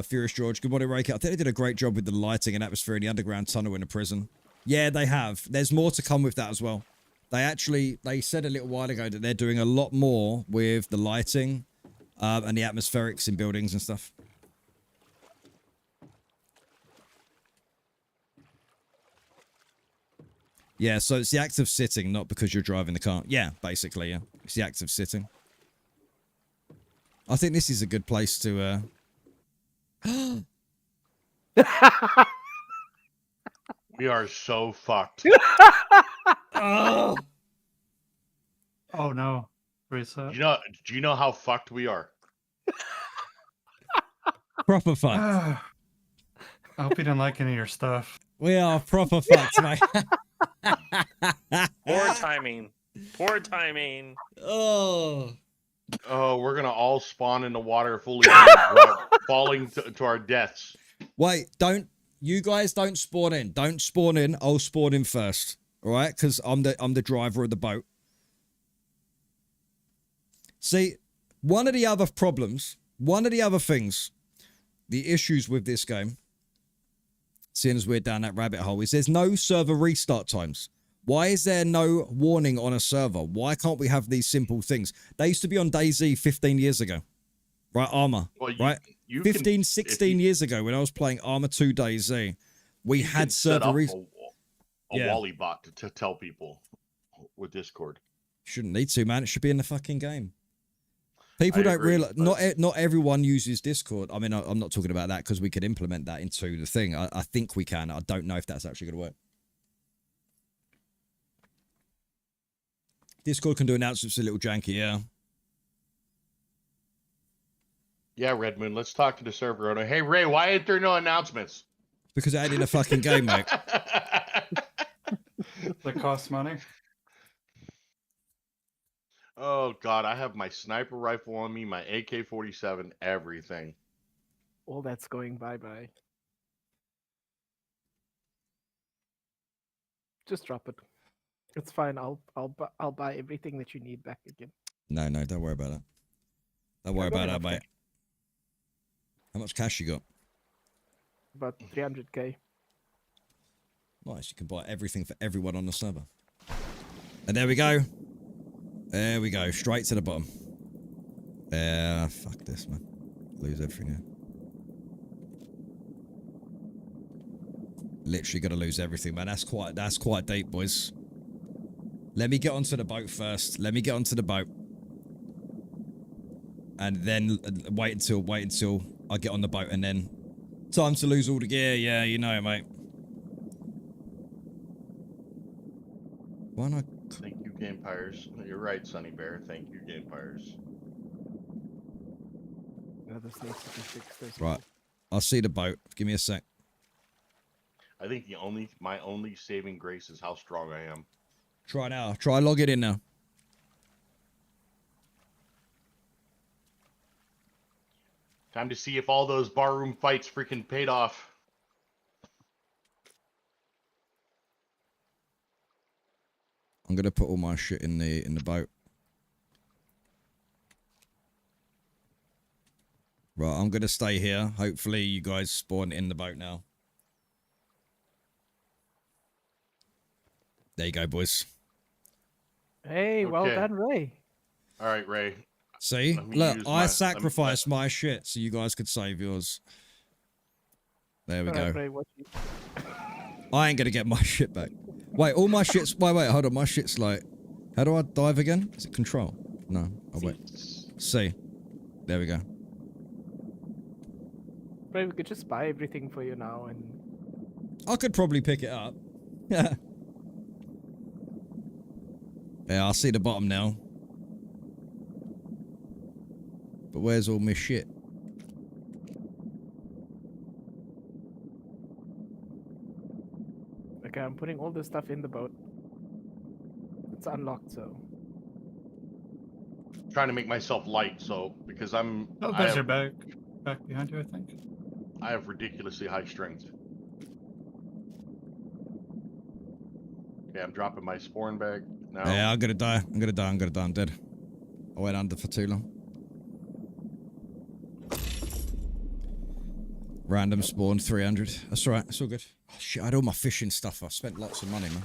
Furious George, good morning, Raycat. I think they did a great job with the lighting and atmosphere in the underground tunnel in the prison. Yeah, they have. There's more to come with that as well. They said a little while ago that they're doing a lot more with the lighting and the atmospherics in buildings and stuff. Yeah, so it's the act of sitting, not because you're driving the car. Yeah, basically, yeah. It's the act of sitting. I think this is a good place to... We are so fucked. Oh! Oh no. Reset. Do you know how fucked we are? Proper fucked. I hope you didn't like any of your stuff. We are proper fucked, mate. Poor timing. Poor timing. Oh. Oh, we're gonna all spawn in the water fully falling to our deaths. Wait, you guys don't spawn in. Don't spawn in. I'll spawn in first. All right? Because I'm the driver of the boat. See, one of the other things, the issues with this game, seeing as we're down that rabbit hole, is there's no server restart times. Why is there no warning on a server? Why can't we have these simple things? They used to be on DayZ 15 years ago. Right, Armor. Well, right? 16 years ago when I was playing Armor 2 DayZ, we had server restart. A Wally bot to tell people with Discord. Shouldn't need to, man. It should be in the fucking game. People don't realize, not everyone uses Discord. I mean, I'm not talking about that because we could implement that into the thing. I think we can. I don't know if that's actually going to work. Discord can do announcements a little janky, yeah. Yeah, Red Moon, let's talk to the server owner. Hey, Ray, why ain't there no announcements? Because it ain't in a fucking game, mate. That costs money. Oh, God, I have my sniper rifle on me, my AK-47, everything. All that's going bye-bye. Just drop it. It's fine. I'll buy everything that you need back again. No, don't worry about that. Don't worry about that, mate. How much cash you got? About 300k. Nice. You can buy everything for everyone on the server. And there we go. There we go. Straight to the bottom. Fuck this, man. Lose everything here. Literally gonna lose everything, man. That's quite deep, boys. Let me get onto the boat first. Let me get onto the boat. And then wait until I get on the boat, and then time to lose all the gear. Yeah, you know it, mate. Why not? Thank you, Gamepires. You're right, Sunny Bear. Thank you, Gamepires. Yeah, this needs to be fixed as Right. I see the boat. Give me a sec. I think my only saving grace is how strong I am. Try now. Try log it in now. Time to see if all those barroom fights freaking paid off. I'm gonna put all my shit in the boat. Right, I'm gonna stay here. Hopefully you guys spawn in the boat now. There you go, boys. Hey, well Okay. done, Ray. All right, Ray. See? Let me Look, use I my- sacrificed my shit so you guys could save yours. There we Alright, go. Ray, what you... I ain't gonna get my shit back. Wait, all my shit's... Wait, hold on. My shit's like... How do I dive again? Is it control? No. Oh, wait. C. There we go. Ray, we could just buy everything for you now and... I could probably pick it up. Yeah. Yeah, I see the bottom now. But where's all my shit? Okay, I'm putting all this stuff in the boat. It's unlocked, so... Trying to make myself light, so because I'm Oh, I there's have, your bag. Back behind you, I think. I have ridiculously high strength. Okay, I'm dropping my spawn bag now. Yeah, I'm gonna die. I'm gonna die. I'm dead. I went under for too long. Random spawn 300. That's all right. It's all good. Oh, shit, I had all my fishing stuff. I spent lots of money, man.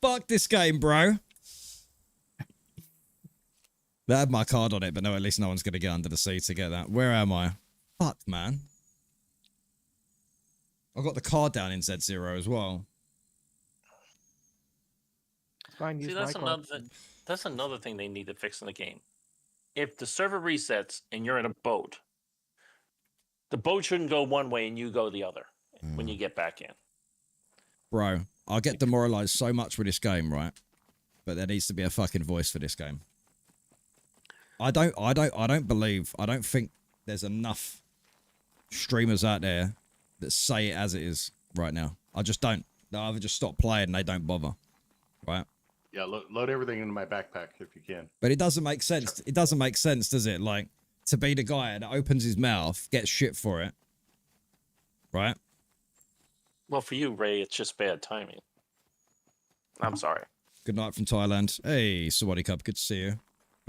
Fuck this game, bro. That had my card on it, but no, at least no one's going to get under the sea to get that. Where am I? Fuck, man. I got the card down in Z0 as well. Fine, See, use that's my another card. thing. That's another thing they need to fix in the game. If the server resets and you're in a boat, the boat shouldn't go one way and you go the other when you get back in. Bro, I get demoralized so much with this game, right? But there needs to be a fucking voice for this game. I don't think there's enough streamers out there that say it as it is right now. I just don't. They either just stop playing and they don't bother. Right? Yeah, load everything into my backpack if you can. But it doesn't make sense. It doesn't make sense, does it? Like, to be the guy that opens his mouth, gets shit for it. Right? Well, for you, Ray, it's just bad timing. I'm sorry. Good night from Thailand. Hey, Sawadee Cup, good to see you.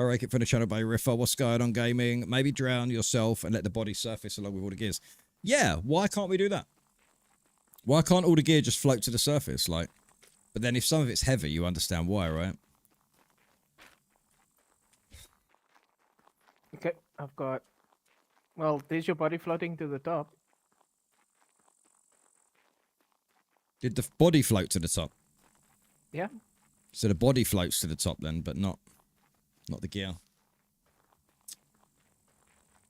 I rake it for the channel by Riffer. What's going on, gaming? Maybe drown yourself and let the body surface along with all the gears. Yeah, why can't we do that? Why can't all the gear just float to the surface? Like, but then if some of it's heavy, you understand why, right? Okay, I've got... Well, there's your body floating to the top. Did the body float to the top? Yeah. So the body floats to the top then, but not the gear.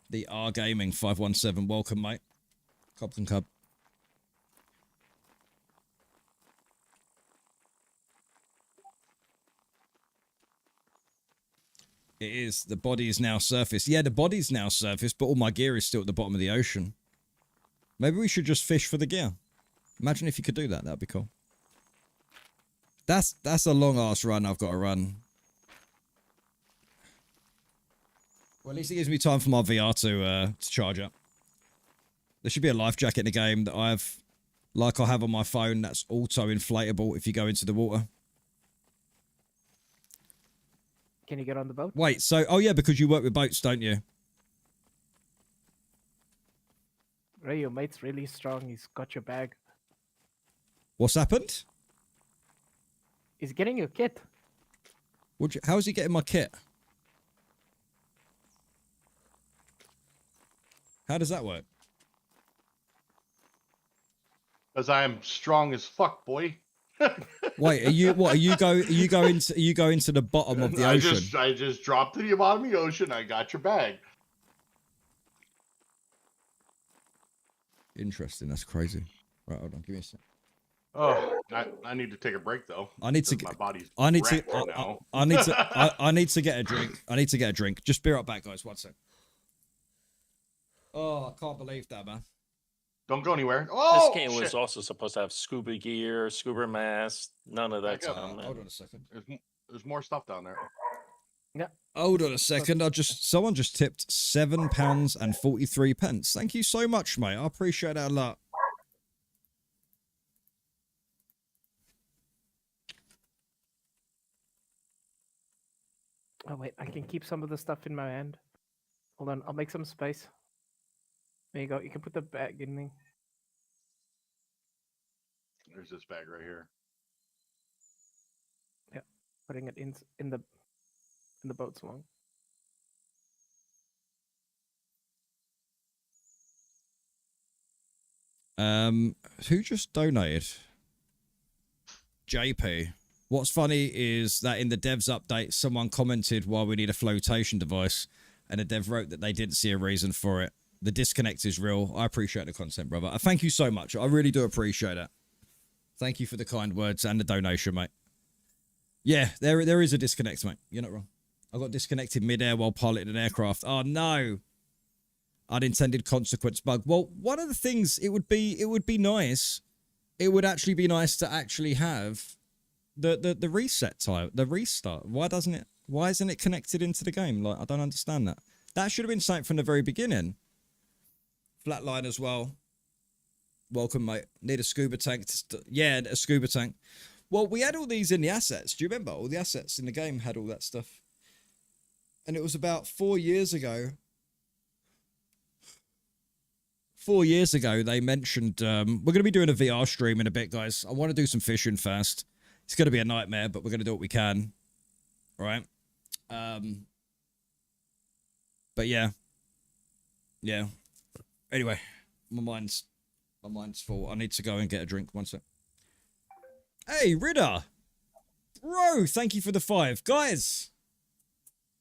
The R Gaming 517, welcome, mate. Cobs and Cub. It is. The body is now surface. Yeah, the body's now surface, but all my gear is still at the bottom of the ocean. Maybe we should just fish for the gear. Imagine if you could do that. That'd be cool. That's a long ass run I've got to run. Well, at least it gives me time for my VR to charge up. There should be a life jacket in the game that I have, like I have on my phone, that's auto inflatable if you go into the water. Can you get on the boat? Wait, so, oh yeah, because you work with boats, don't you? Ray, your mate's really strong. He's got your bag. What's happened? He's getting your kit. How is he getting my kit? How does that work? Because I am strong as fuck, boy. Wait, are you going to the bottom of the ocean? I just dropped to the bottom of the ocean. I got your bag. Interesting. That's crazy. Right, hold on. Give me a sec. Oh, I need to take a break though. I need to because get. my body's I need to. wrecked right now. I need to. I need to get a drink. I need to get a drink. Just be right back, guys. One sec. Oh, I can't believe that, man. Don't go anywhere. This Oh, game was shit. also supposed to have scuba gear, scuba mask. None of that's Back up. coming. Hold on a second. There's more stuff down there. Hold on a second. Someone just tipped £7.43. Thank you so much, mate. I appreciate that a lot. Oh wait, I can keep some of the stuff in my hand. Hold on, I'll make some space. There you go. You can put the bag in me. There's this bag right here. Putting it in the boat salon. Who just donated? JP. What's funny is that in the devs update, someone commented why we need a flotation device, and the dev wrote that they didn't see a reason for it. The disconnect is real. I appreciate the content, brother. Thank you so much. I really do appreciate it. Thank you for the kind words and the donation, mate. Yeah, there is a disconnect, mate. You're not wrong. I got disconnected mid-air while piloting an aircraft. Oh, no. Unintended consequence bug. Well, one of the things it would be nice. It would actually be nice to actually have the reset time, the restart. Why isn't it connected into the game? Like, I don't understand that. That should have been something from the very beginning. Flatline as well. Welcome, mate. Need a scuba tank. Yeah, a scuba tank. Well, we had all these in the assets. Do you remember? All the assets in the game had all that stuff. And it was about 4 years ago. 4 years ago, they mentioned, we're going to be doing a VR stream in a bit, guys. I want to do some fishing first. It's going to be a nightmare, but we're going to do what we can. All right? But yeah. Yeah. Anyway, my mind's full. I need to go and get a drink. One sec. Hey, Ridder! Bro, thank you for the 5. Guys!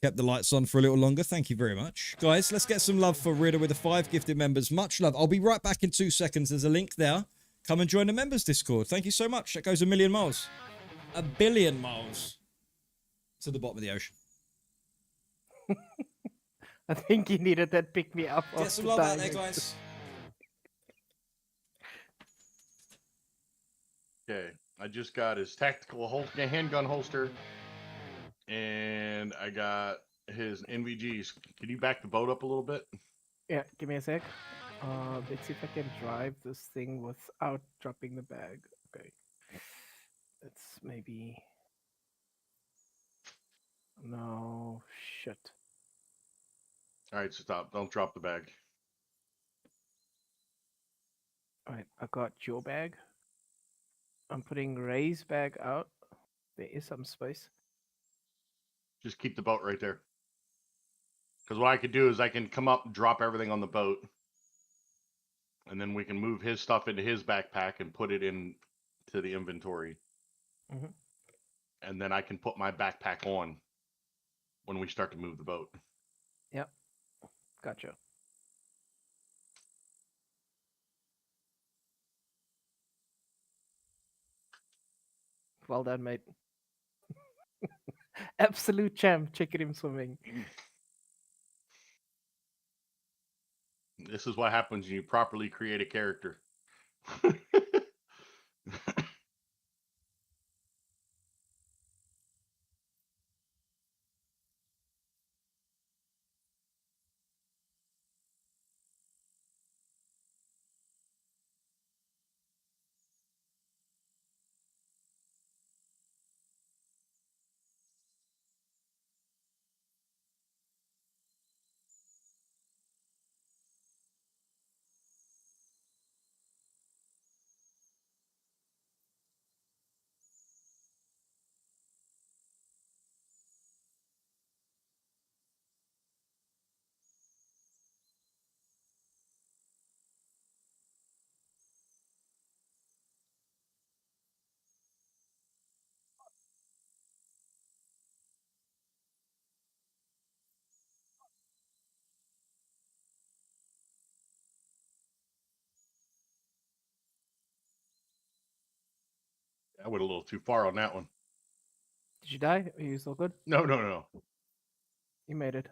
Kept the lights on for a little longer. Thank you very much. Guys, let's get some love for Ridder with the 5 gifted members. Much love. I'll be right back in 2 seconds. There's a link there. Come and join the members Discord. Thank you so much. That goes 1,000,000 miles. 1,000,000,000 miles. To the bottom of the ocean. I think you needed that pick me up. Get some love out there, guys. Okay, I just got his tactical handgun holster, and I got his NVGs. Can you back the boat up a little bit? Yeah, give me a sec. Let's see if I can drive this thing without dropping the bag. Okay. Let's maybe... No, shit. All right, stop. Don't drop the bag. Alright, I got your bag. I'm putting Ray's bag out. There is some space. Just keep the boat right there. Because what I could do is I can come up and drop everything on the boat. And then we can move his stuff into his backpack and put it in to the inventory. Mhm. And then I can put my backpack on when we start to move the boat. Yep. Gotcha. Well done, mate. Absolute champ. Check him swimming. This is what happens when you properly create a character. I went a little too far on that one. Did you die? Are you still good? No. You made it.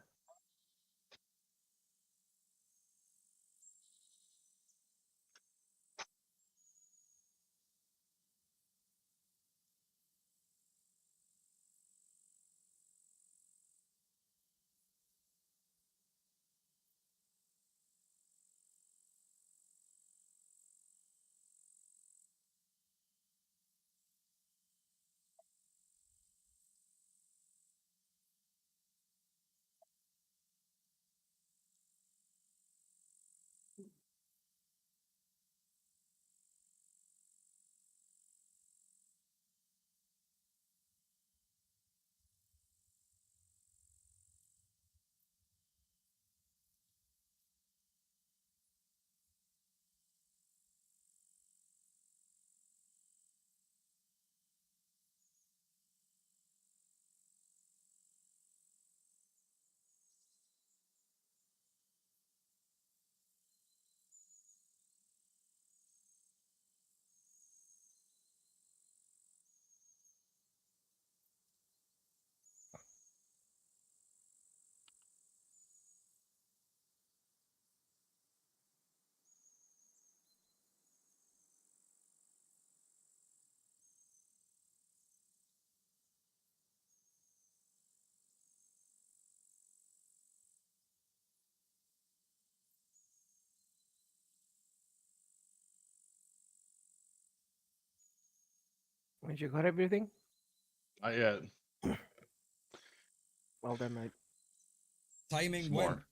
Did you got everything? Yeah, Well then, I Timing more. when?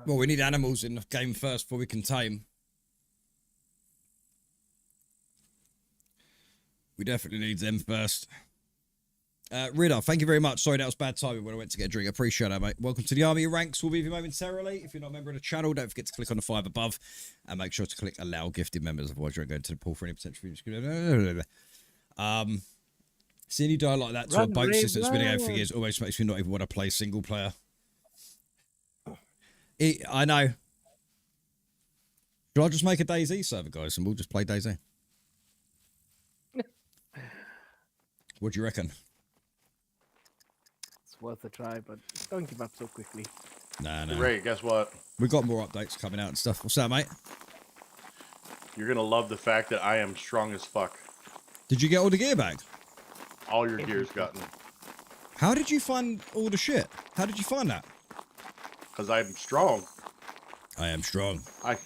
Well, we need animals in the game first before we can tame. We definitely need them first. Ridder, thank you very much. Sorry, that was bad timing when I went to get a drink. I appreciate that, mate. Welcome to the Army Ranks. We'll be with you momentarily. If you're not a member of the channel, don't forget to click on the 5 above and make sure to click allow gifted members. Otherwise, you're going to the pool for any potential. Seeing you die like that to a Run, boat Ray, system that's been a game for run. years always makes me not even want to play single player. I know. Should I just make a DayZ server, guys, and we'll just play DayZ? What do you reckon? it's worth a try, but don't give up so quickly. Nah, nah. Ray, guess what? We've got more updates coming out and stuff. What's that, mate? You're gonna love the fact that I am strong as fuck. Did you get all the gear back? All your gear's gotten. How did you find all the shit? How did you find that? Because I'm strong. I am strong. I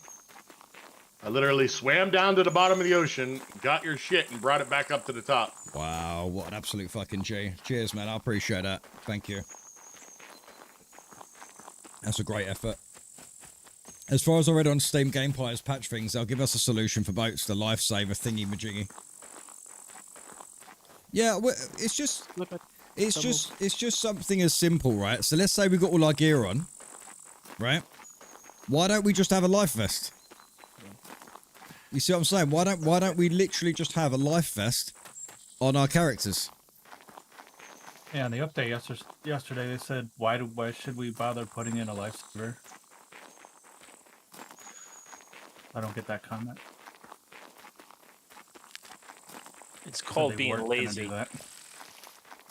literally swam down to the bottom of the ocean, got your shit, and brought it back up to the top. Wow, what an absolute fucking G. Cheers, man. I appreciate that. Thank you. That's a great effort. As far as I read on Steam Gameplayers patch things, they'll give us a solution for boats, the lifesaver thingy-majiggy. Yeah, it's just... Look at It's just something as simple, right? So let's say we got all our gear on, right? Why don't we just have a life vest? You see what I'm saying? Why don't we literally just have a life vest on our characters? Yeah, in the update yesterday, they said, why should we bother putting in a lifesaver? I don't get that comment. It's Said called they being weren't gonna do lazy. that.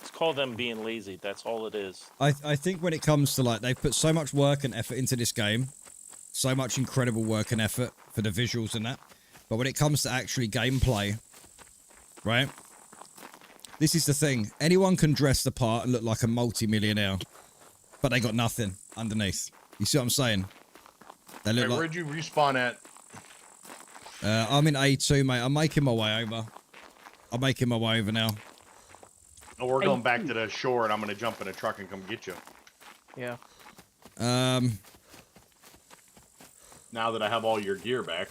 It's called them being lazy. That's all it is. I think when it comes to, like, they've put so much work and effort into this game, so much incredible work and effort for the visuals and that, but when it comes to actually gameplay, right? This is the thing. Anyone can dress the part and look like a multi-millionaire, but they got nothing underneath. You see what I'm saying? They look Hey, like... where'd you respawn at? I'm in A2, mate. I'm making my way over. I'm making my way over now. Oh, we're going back to the shore, and I'm gonna jump in a truck and come get you. yeah. Now that I have all your gear back.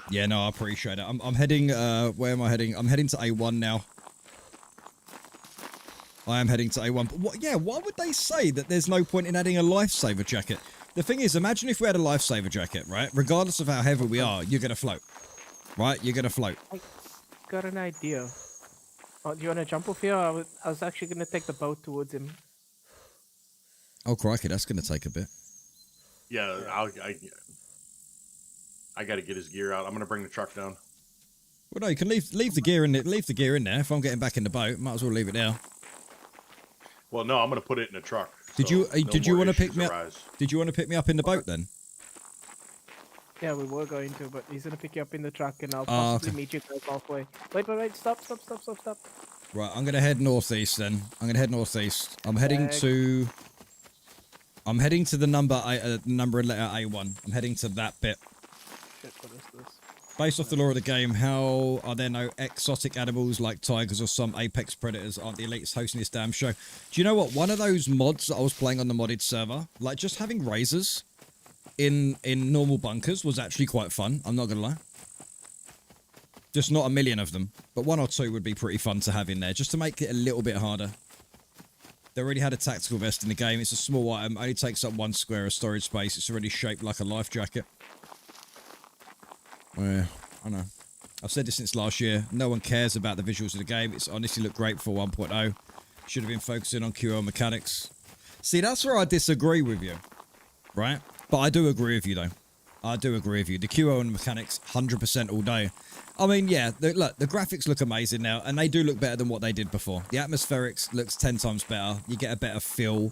Yeah, no, I appreciate it. I'm heading, where am I heading? I'm heading to A1 now. I am heading to A1. But what, yeah, why would they say that there's no point in adding a lifesaver jacket? The thing is, imagine if we had a lifesaver jacket, right? Regardless of how heavy we are, you're going to float. Right? You're going to float. I got an idea. Oh, do you want to jump off here? I was actually going to take the boat towards him. Oh, crikey, that's going to take a bit. Yeah, I got to get his gear out. I'm gonna bring the truck down. Well, no, you can leave the gear in it. Leave the gear in there. If I'm getting back in the boat, might as well leave it there. Well, no, I'm gonna put it in a truck. Did so you no did you more want to pick issues me up? arise. Did you want to pick me up in the boat then? Yeah, we were going to, but he's going to pick you up in the truck and I'll Oh, possibly okay. meet you guys halfway. Wait. Stop. Right, I'm gonna head northeast then. I'm gonna head northeast. I'm heading to the number and letter A1. I'm heading to that bit. Shit, what is this? Based off the lore of the game, how are there no exotic animals like tigers or some apex predators? Aren't the elites hosting this damn show? Do you know what? One of those mods that I was playing on the modded server, like just having razors in normal bunkers was actually quite fun. I'm not gonna lie. Just not a million of them, but 1 or 2 would be pretty fun to have in there, just to make it a little bit harder. They already had a tactical vest in the game. It's a small item, only takes up 1 square of storage space. It's already shaped like a life jacket. Yeah, I know. I've said this since last year. No one cares about the visuals of the game. It's honestly looked great for 1.0. Should have been focusing on QO mechanics. See, that's where I disagree with you, right? But I do agree with you, though. I do agree with you. The QO and mechanics, 100% all day. I mean, yeah, look, the graphics look amazing now, and they do look better than what they did before. The atmospherics looks 10 times better. You get a better feel.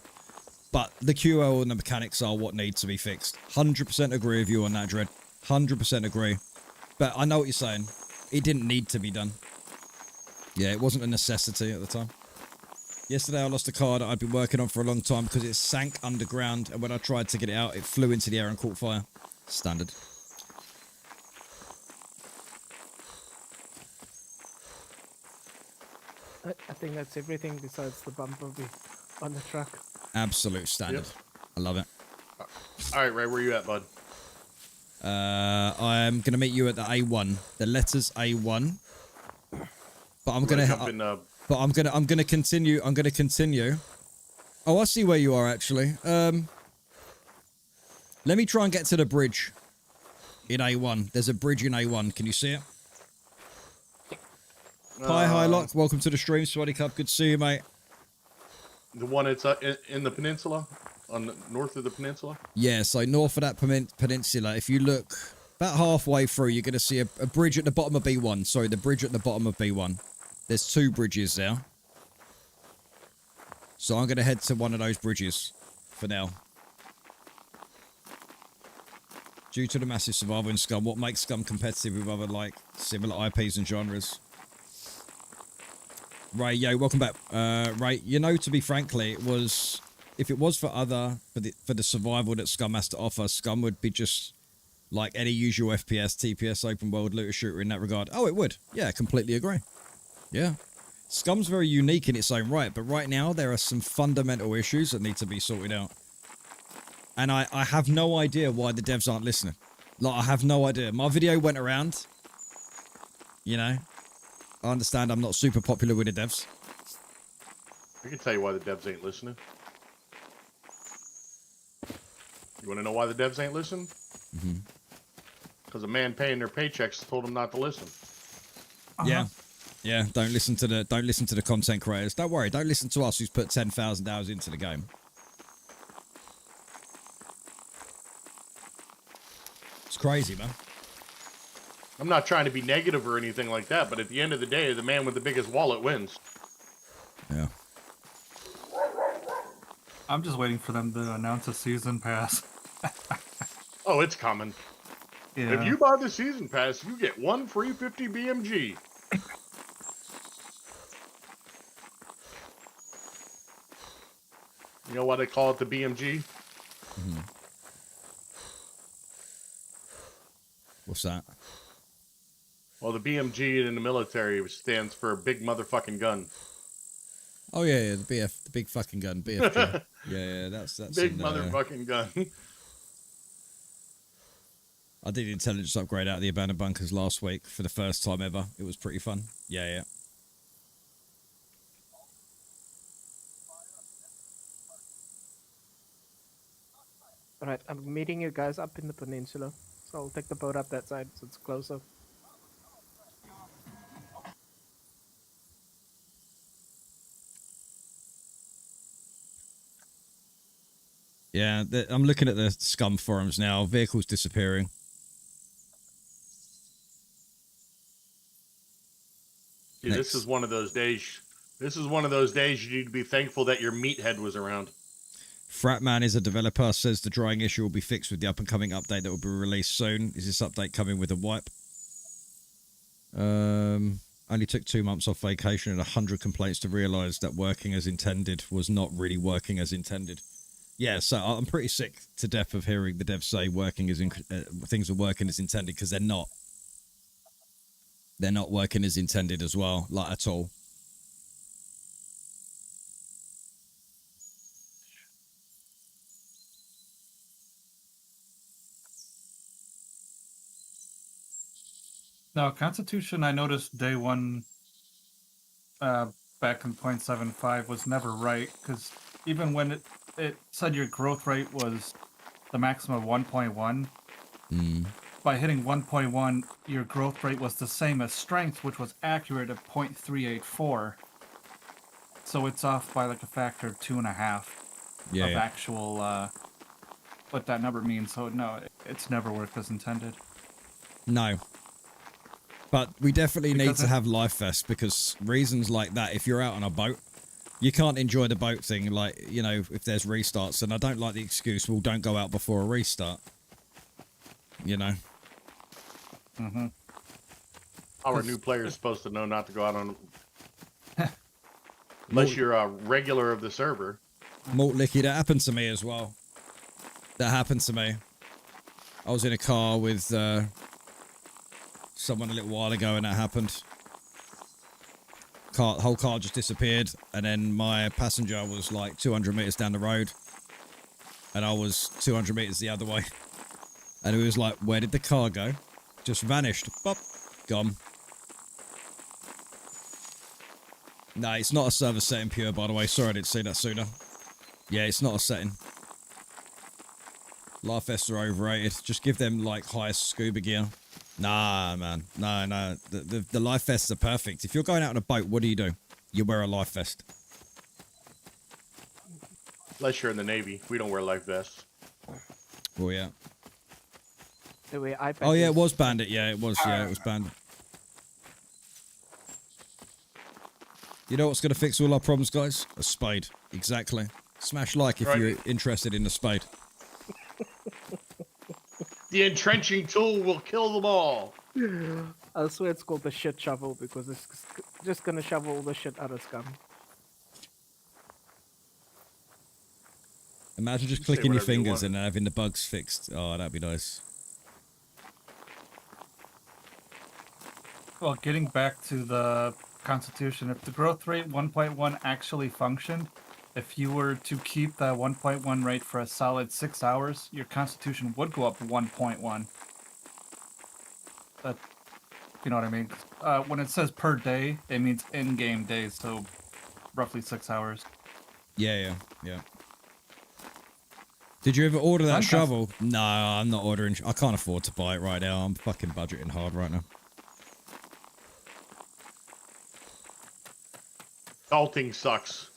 But the QO and the mechanics are what need to be fixed. 100% agree with you on that, Dread. 100% agree. But I know what you're saying. It didn't need to be done. Yeah, it wasn't a necessity at the time. Yesterday I lost a car that I'd been working on for a long time because it sank underground, and when I tried to get it out, it flew into the air and caught fire. Standard. I think that's everything besides the bumper on the truck. Absolute standard. Yep. I love it. All right, Ray, where you at, bud? I'm gonna meet you at the A1. The letters A1. But I'm gonna jump in, But I'm gonna continue. I'm gonna continue. Oh, I see where you are actually. Let me try and get to the bridge in A1. There's a bridge in A1. Can you see it? Hi, Highlock. Welcome to the stream, Swaddy Cup. Good to see you, mate. The one that's in the peninsula, on the north of the peninsula. Yeah, so north of that peninsula, if you look about halfway through, you're going to see a bridge at the bottom of B1. Sorry, the bridge at the bottom of B1. There's 2 bridges there. So I'm going to head to one of those bridges for now. Due to the massive survival in Scum, what makes Scum competitive with other, like, similar IPs and genres? Ray, yo, welcome back. Ray, you know, to be frankly, if it was for the survival that Scum has to offer, Scum would be just like any usual FPS, TPS, open world looter shooter in that regard. Oh, it would. Yeah, completely agree. Yeah. Scum's very unique in its own right, but right now there are some fundamental issues that need to be sorted out. And I have no idea why the devs aren't listening. Like, I have no idea. My video went around, you know. I understand I'm not super popular with the devs. I can tell you why the devs ain't listening. You want to know why the devs ain't listening? Mm-hmm. Because a man paying their paychecks told them not to listen. Yeah. Yeah, don't listen to the content creators. Don't worry, don't listen to us who's put 10,000 hours into the game. It's crazy, man. I'm not trying to be negative or anything like that, but at the end of the day, the man with the biggest wallet wins. Yeah. I'm just waiting for them to announce a season pass. Oh, it's coming. Yeah. If you buy the season pass, you get 1 free 50 BMG. You know why they call it the BMG? Mm-hmm. What's that? Well, the BMG in the military stands for big motherfucking gun. Oh yeah, the BF, the big fucking gun, BFG. yeah, that's big motherfucking gun. I did the intelligence upgrade out of the abandoned bunkers last week for the first time ever. It was pretty fun. Yeah. Alright, I'm meeting you guys up in the peninsula. So I'll take the boat up that side so it's closer. Yeah, I'm looking at the Scum forums now. Vehicles disappearing. See, this is one of those days. This is one of those days you need to be thankful that your meathead was around. Fratman is a developer, says the drying issue will be fixed with the up-and-coming update that will be released soon. Is this update coming with a wipe? Only took 2 months off vacation and 100 complaints to realise that working as intended was not really working as intended. Yeah, so I'm pretty sick to death of hearing the devs say things are working as intended, because they're not. They're not working as intended as well, like at all. Now, Constitution, I noticed day one back in 0.75 was never right, because even when it said your growth rate was the maximum of 1.1, by hitting 1.1, your growth rate was the same as strength, which was accurate at 0.384. So it's off by like a factor of 2.5 of actual what that number means. So no, it's never worked as intended. No. But we definitely need to have life vests, because reasons like that, if you're out on a boat, you can't enjoy the boat thing, like, you know, if there's restarts. And I don't like the excuse, well, don't go out before a restart. You know? Unless you're a regular of the server. Malt Licky, that happened to me as well. That happened to me. I was in a car with someone a little while ago and that happened. Whole car just disappeared, and then my passenger was like 200 meters down the road, and I was 200 meters the other way. And it was like, where did the car go? Just vanished. Bop. Gone. No, it's not a server setting, Pure, by the way. Sorry I didn't see that sooner. Yeah, it's not a setting. Life vests are overrated. Just give them, like, highest scuba gear. Nah, man. No. The life vests are perfect. If you're going out on a boat, what do? You wear a life vest. Unless you're in the Navy. We don't wear life vests. Oh, yeah. The way I Oh, yeah, it was Bandit. Yeah, it was. Yeah, it was Bandit. You know what's going to fix all our problems, guys? A spade. Exactly. Smash like if you're interested in the spade. The entrenching tool will kill them all. I swear it's called the shit shovel because it's just gonna shovel all the shit out of Scum. Imagine just clicking your fingers and having the bugs fixed. Oh, that'd be nice. Well, getting back to the Constitution, if the growth rate 1.1 actually functioned, if you were to keep that 1.1 rate for a solid 6 hours, your Constitution would go up 1.1. That, you know what I mean? When it says per day, it means in-game days, so roughly 6 hours. Yeah. Did you ever order that shovel? No, I'm not ordering. I can't afford to buy it right now. I'm fucking budgeting hard right now. Adulting sucks.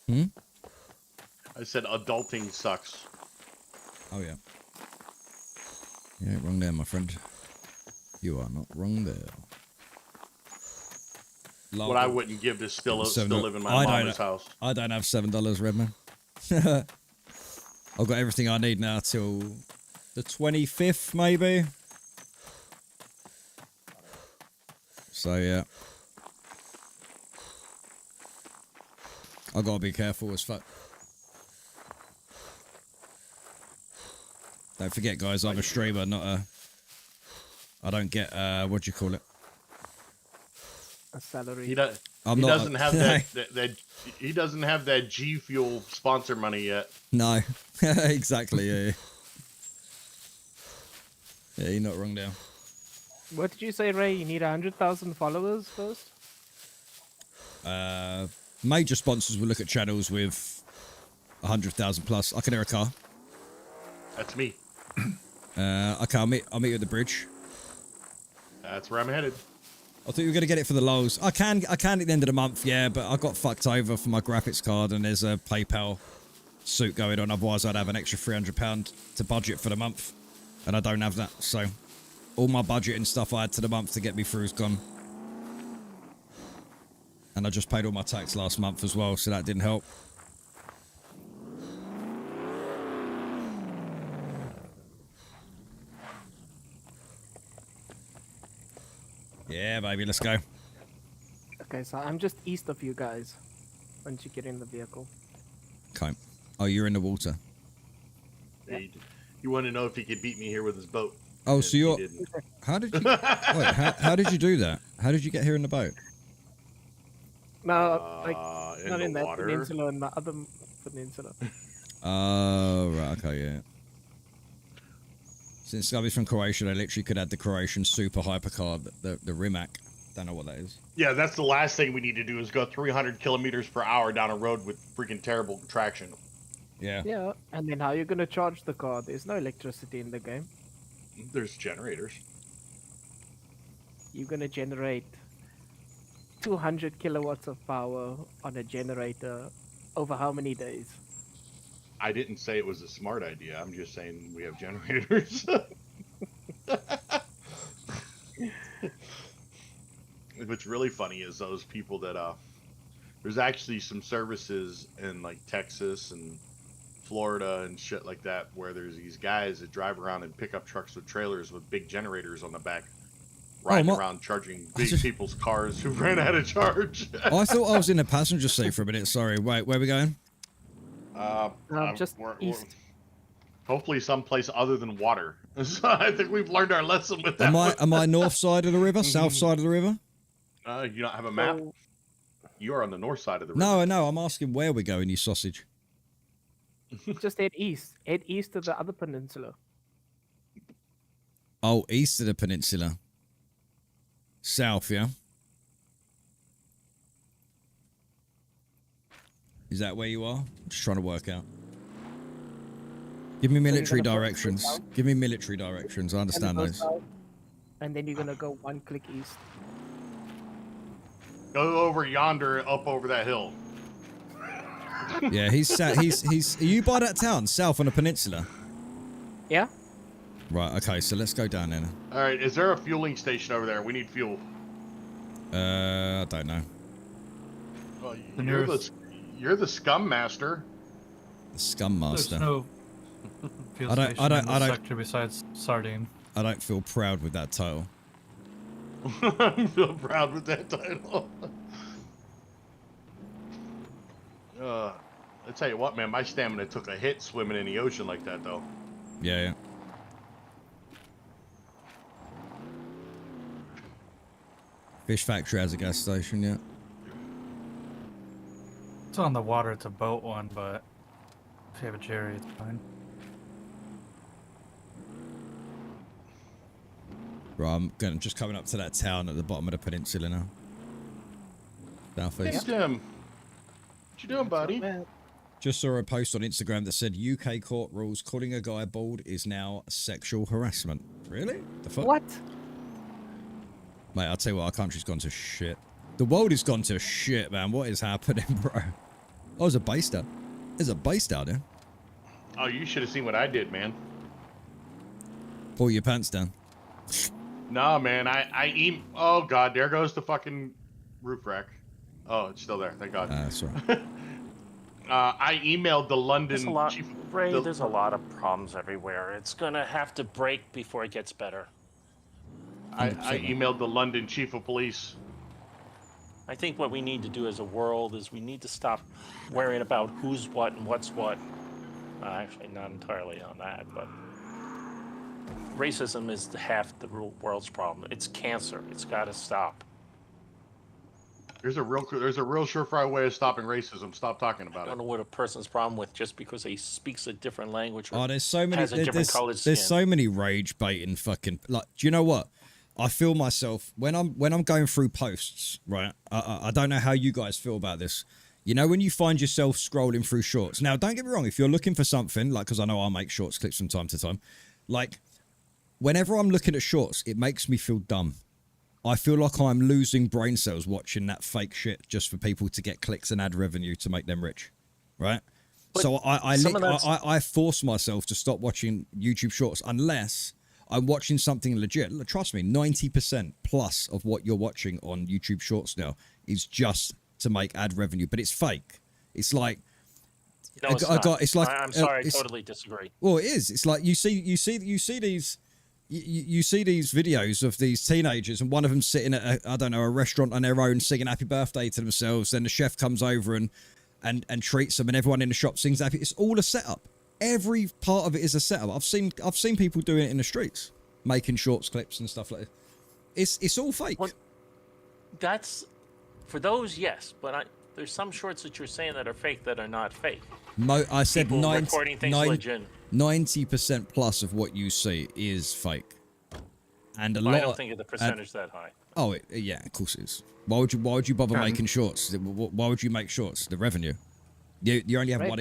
Hmm? I said adulting sucks. Oh, yeah. You ain't wrong there, my friend. You are not wrong there. What I wouldn't give to still live in my mama's house. I don't have $7, Redman. I've got everything I need now till the 25th, maybe. So, yeah. I gotta be careful as fuck. Don't forget, guys, I'm a streamer, not a... I don't get, what do you call it? A salary. He doesn't have that G Fuel sponsor money yet. No. Exactly, yeah. Yeah, you're not wrong there. What did you say, Ray? You need 100,000 followers first? Major sponsors will look at channels with 100,000 plus. I can hear a car. That's me. Okay, I'll meet you at the bridge. That's where I'm headed. I thought you were going to get it for the lows. I can at the end of the month, yeah, but I got fucked over for my graphics card and there's a PayPal suit going on. Otherwise, I'd have an extra £300 to budget for the month. And I don't have that, so all my budget and stuff I had to the month to get me through is gone. And I just paid all my tax last month as well, so that didn't help. Yeah, baby, let's go. Okay, so I'm just east of you guys once you get in the vehicle. Okay. Oh, you're in the water. You want to know if he could beat me here with his boat. Oh, so you're... How did you... Wait, how did you do that? How did you get here in the boat? No, like, in not the in that water. peninsula, in the other peninsula. Oh, right, okay, yeah. Since Scubby's from Croatia, they literally could add the Croatian super hypercar, the Rimac. Don't know what that is. Yeah, that's the last thing we need to do is go 300 kilometers per hour down a road with freaking terrible traction. Yeah. Yeah, and then how are you going to charge the car? There's no electricity in the game. There's generators. You're going to generate 200 kilowatts of power on a generator over how many days? I didn't say it was a smart idea. I'm just saying we have generators. What's really funny is those people that there's actually some services in like Texas and Florida and shit like that where there's these guys that drive around in pickup trucks with trailers with big generators on the back riding around charging people's cars who ran out of charge. I thought I was in the passenger seat for a minute. Sorry. Wait, where are we going? Just east. Hopefully someplace other than water. So I think we've learned our lesson with that. Am I north side of the river? South side of the river? You don't have a map? So, You are on the north side of the river. No, no. I'm asking where we're going, you sausage. just head east. Head east to the other peninsula. Oh, east of the peninsula. South, yeah? Is that where you are? I'm just trying to work out. Give me military gonna go directions. south? Give me military directions. I understand Go those. south, and then you're gonna go one click east. Go over yonder, up over that hill. Yeah, he's. Are you by that town, south on the peninsula? Yeah. Right. Okay. So let's go down there. All right, is there a fueling station over there? We need fuel. I don't know. Well, The you're the scum master. The Scum There's Master. no fuel I don't- station in I this don't- sector besides Sardine. I don't feel proud with that title. I feel proud with that title. I tell you what, man, my stamina took a hit swimming in the ocean like that, though. Yeah, yeah. Fish factory has a gas station, yeah. It's on the water. It's a boat one, but if you have a jerry, it's fine. Right, I'm just coming up to that town at the bottom of the peninsula now. Hey, Southeast. Tim. What you doing, buddy? Just saw a post on Instagram that said UK court rules calling a guy bald is now sexual harassment. Really? The fuck? What? Mate, I'll tell you what, our country's gone to shit. The world has gone to shit, man. What is happening, bro? Oh, there's a base down. There's a base down there. Oh, you should have seen what I did, man. Pull your pants down. Nah, man, oh, God, there goes the fucking roof rack. Oh, it's still there, thank God. That's right. I emailed the London There's a lot, chief... Ray, there's a lot of problems everywhere. It's gonna have to break before it gets better. I emailed the London chief of police. I think what we need to do as a world is we need to stop worrying about who's what and what's what. Actually, not entirely on that, but racism is half the world's problem. It's cancer. It's got to stop. There's a real surefire way of stopping racism. Stop talking I about don't it. know what a person's problem with just because he speaks a different language or Oh, there's so many. has a different colored skin. There's so many rage baiting fucking. Like, do you know what? I feel myself when I'm going through posts, right? I don't know how you guys feel about this. You know, when you find yourself scrolling through shorts. Now, don't get me wrong. If you're looking for something, like, because I know I'll make shorts clips from time to time. Like, whenever I'm looking at shorts, it makes me feel dumb. I feel like I'm losing brain cells watching that fake shit just for people to get clicks and ad revenue to make them rich, right? But so some of that's- I force myself to stop watching YouTube shorts unless I'm watching something legit. Look, trust me, 90% plus of what you're watching on YouTube shorts now is just to make ad revenue, but it's fake. It's like No, it's not. it's like I'm sorry, I it's- totally disagree. well, it is. It's like you see these videos of these teenagers, and one of them sitting at a restaurant on their own, singing "Happy Birthday" to themselves. Then the chef comes over and treats them, and everyone in the shop sings "Happy." It's all a setup. Every part of it is a setup. I've seen people doing it in the streets, making shorts clips and stuff like that. It's all fake. Well, that's for those, yes, but there's some shorts that you're saying that are fake that are not fake. I said People reporting things legit. 90% plus of what you see is fake, and a Well, lot. I don't think the percentage that high. Oh, yeah, of course it is. Why would you bother making shorts? Why would you make shorts? The revenue. You only have Right. one.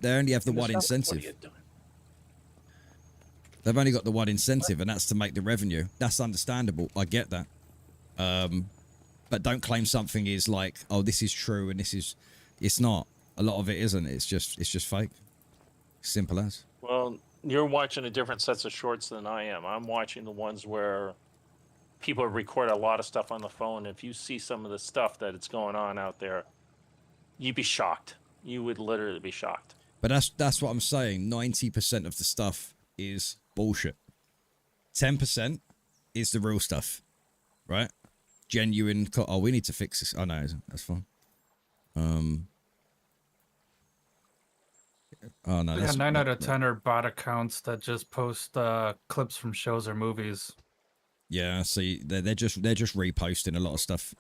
They only have the one What are incentive. you doing? They've only got the one incentive, and that's to make the revenue. That's understandable. I get that. But don't claim something is like, oh, this is true, and this is. It's not. A lot of it isn't. It's just fake. Simple as. Well, you're watching a different sets of shorts than I am. I'm watching the ones where people record a lot of stuff on the phone. If you see some of the stuff that it's going on out there, you'd be shocked. You would literally be shocked. But that's what I'm saying. 90% of the stuff is bullshit. 10% is the real stuff, right? Genuine. Oh, we need to fix this. Oh no, that's fine. Oh no, Yeah, that's 9 out of 10 are bot accounts that just post clips from shows or movies. Yeah, see, they're just reposting a lot of stuff.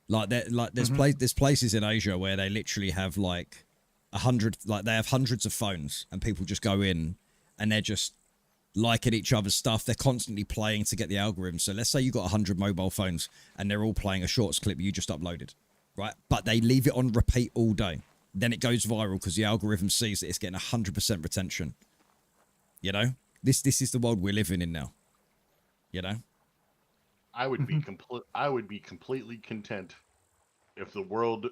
Like there's Mhm. there's places in Asia where they literally have like 100, like they have hundreds of phones, and people just go in and they're just liking each other's stuff. They're constantly playing to get the algorithm. So let's say you got 100 mobile phones and they're all playing a shorts clip you just uploaded, right? But they leave it on repeat all day. Then it goes viral because the algorithm sees that it's getting 100% retention. You know, this is the world we're living in now. You know, I would be completely content if the world,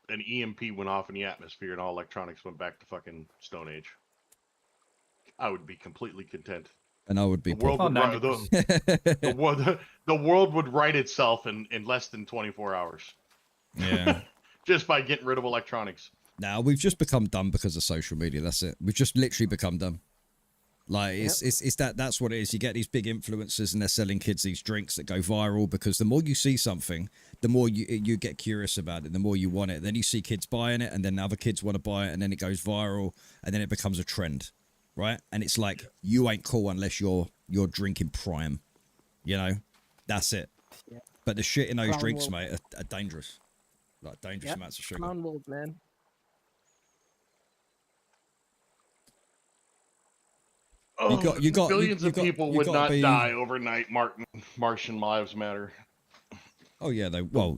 an EMP went off in the atmosphere and all electronics went back to fucking Stone Age. I would be completely content. and I would be The world Oh, would the world would right itself in less than 24 hours. Yeah. Just by getting rid of electronics. Now we've just become dumb because of social media. That's it. We've just literally become dumb. Like it's that's what it is. You get these big influencers and they're selling kids these drinks that go viral because the more you see something, the more you get curious about it, the more you want it. Then you see kids buying it, and then other kids want to buy it, and then it goes viral, and then it becomes a trend, right? And it's like you ain't cool unless you're drinking Prime, you know. That's it. Yeah. But the shit in those Clown drinks, world. mate, are dangerous. Like dangerous amounts of sugar. Clown world, man. You got billions of people would not be... die overnight. Martian lives matter. Oh yeah,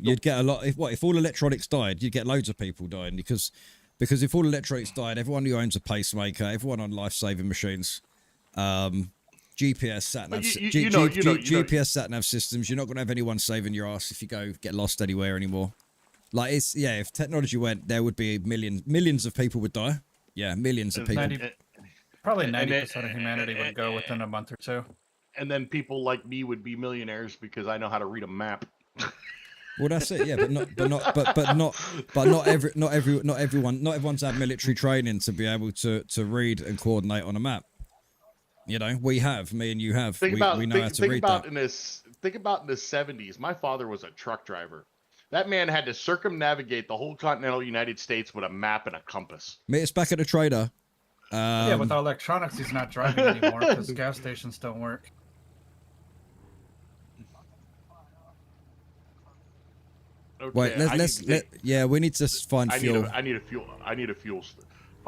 you'd get a lot. If all electronics died, you'd get loads of people dying because if all electronics died, everyone who owns a pacemaker, everyone on life-saving machines, GPS sat nav, GPS sat nav systems, you're not going to have anyone saving your ass if you get lost anywhere anymore. Like if technology went, there would be millions of people would die. Yeah, millions of people. Probably 90% of humanity would go within a month or two. And then people like me would be millionaires because I know how to read a map. Well, that's it. Yeah, not everyone's had military training to be able to read and coordinate on a map. You know, me and you have. We know how to read that. Think about in the 70s. My father was a truck driver. That man had to circumnavigate the whole continental United States with a map and a compass. Meet us back at the trader. Yeah, with electronics, he's not driving anymore because gas stations don't work. Okay, we need to find fuel. I need a fuel.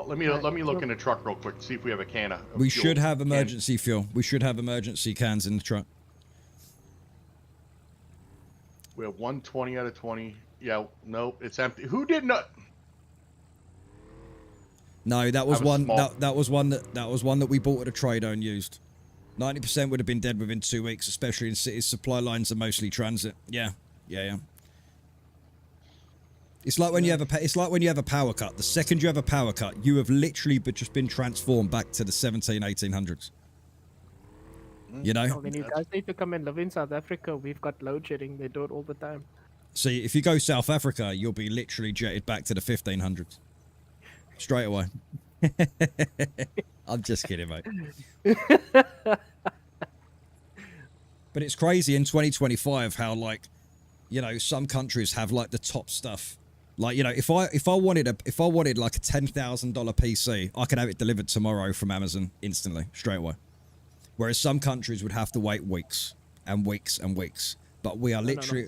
Let me look in the truck real quick. See if we have a can of We fuel. should have emergency fuel. We should have emergency cans in the truck. We have 120 out of 20. Yeah, nope, it's empty. Who did not? No, that was one. That was one that we bought at a trader and used. 90% would have been dead within 2 weeks, especially in cities. Supply lines are mostly transit. Yeah. It's like when you have a power cut. The second you have a power cut, you have literally just been transformed back to the 1800s. You know. When you guys need to come and live in South Africa, we've got load shedding. They do it all the time. See, if you go South Africa, you'll be literally jetted back to the 1500s. Straight away. I'm just kidding, mate. But it's crazy in 2025 how, like, you know, some countries have like the top stuff. Like, you know, if I wanted like a $10,000 PC, I could have it delivered tomorrow from Amazon instantly, straight away. Whereas some countries would have to wait weeks and weeks and weeks. But we are literally,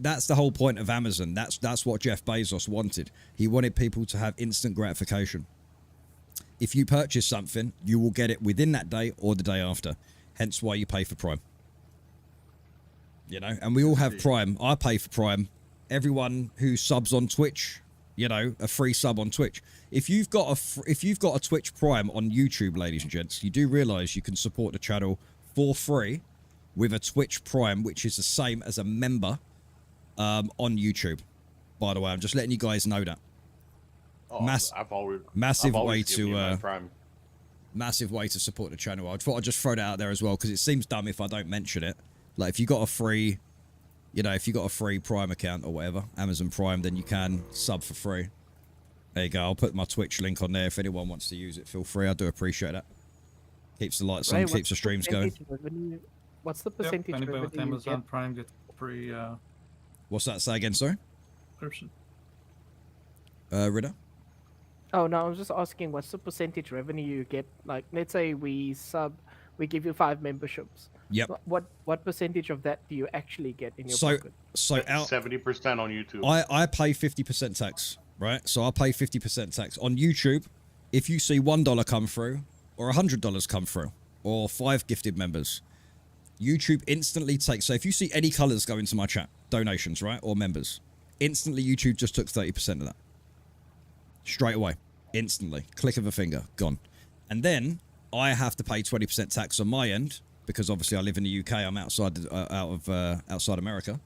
that's the whole point of Amazon. That's what Jeff Bezos wanted. He wanted people to have instant gratification. If you purchase something, you will get it within that day or the day after. Hence why you pay for Prime. You know, and we all have Prime. I pay for Prime. Everyone who subs on Twitch, you know, a free sub on Twitch. If you've got a Twitch Prime on YouTube, ladies and gents, you do realize you can support the channel for free with a Twitch Prime, which is the same as a member on YouTube. By the way, I'm just letting you guys know that. Oh, massive way to support the channel. I thought I'd just throw that out there as well because it seems dumb if I don't mention it. Like if you got a free, you know, if you got a free Prime account or whatever, Amazon Prime, then you can sub for free. There you go. I'll put my Twitch link on there if anyone wants to use it. Feel free. I do appreciate that. Keeps the lights on, keeps the streams going. What's the Yep, percentage anybody with revenue you Amazon get? Prime gets free What's that? Say again, sorry? subscription. Ritter? Oh no, I was just asking what's the percentage revenue you get? Like, let's say we give you 5 memberships. Yep. What percentage of that do you actually get in your So, pocket? out 70% on YouTube. I pay 50% tax, right? So I pay 50% tax on YouTube. If you see $1 come through, or $100 come through, or 5 gifted members, YouTube instantly takes. So if you see any colors go into my chat, donations, right, or members, instantly YouTube just took 30% of that. Straight away, instantly, click of a finger, gone. And then I have to pay 20% tax on my end because obviously I live in the UK. I'm outside America.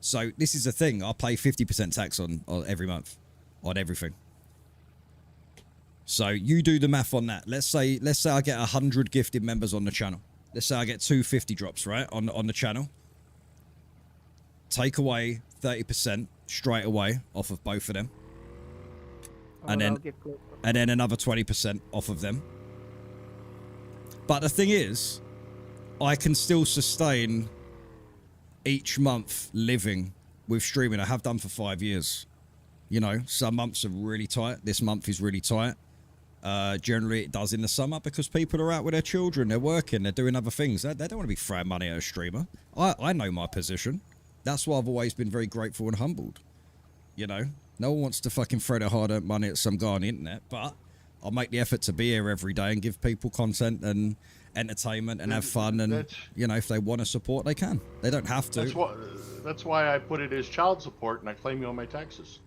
So this is the thing. I pay 50% tax on every month on everything. So you do the math on that. Let's say I get 100 gifted members on the channel. Let's say I get 250 drops, right, on the channel. Take away 30% straight away off of both of them. And then another 20% off of them. But the thing is, I can still sustain each month living with streaming. I have done for 5 years. You know, some months are really tight. This month is really tight. Generally, it does in the summer because people are out with their children. They're working. They're doing other things. They don't want to be throwing money at a streamer. I know my position. That's why I've always been very grateful and humbled. You know, no one wants to fucking throw their hard-earned money at some guy on the internet, but I'll make the effort to be here every day and give people content and entertainment and have fun. And, you know, if they want to support, they can. They don't have to. That's why I put it as child support and I claim you on my taxes.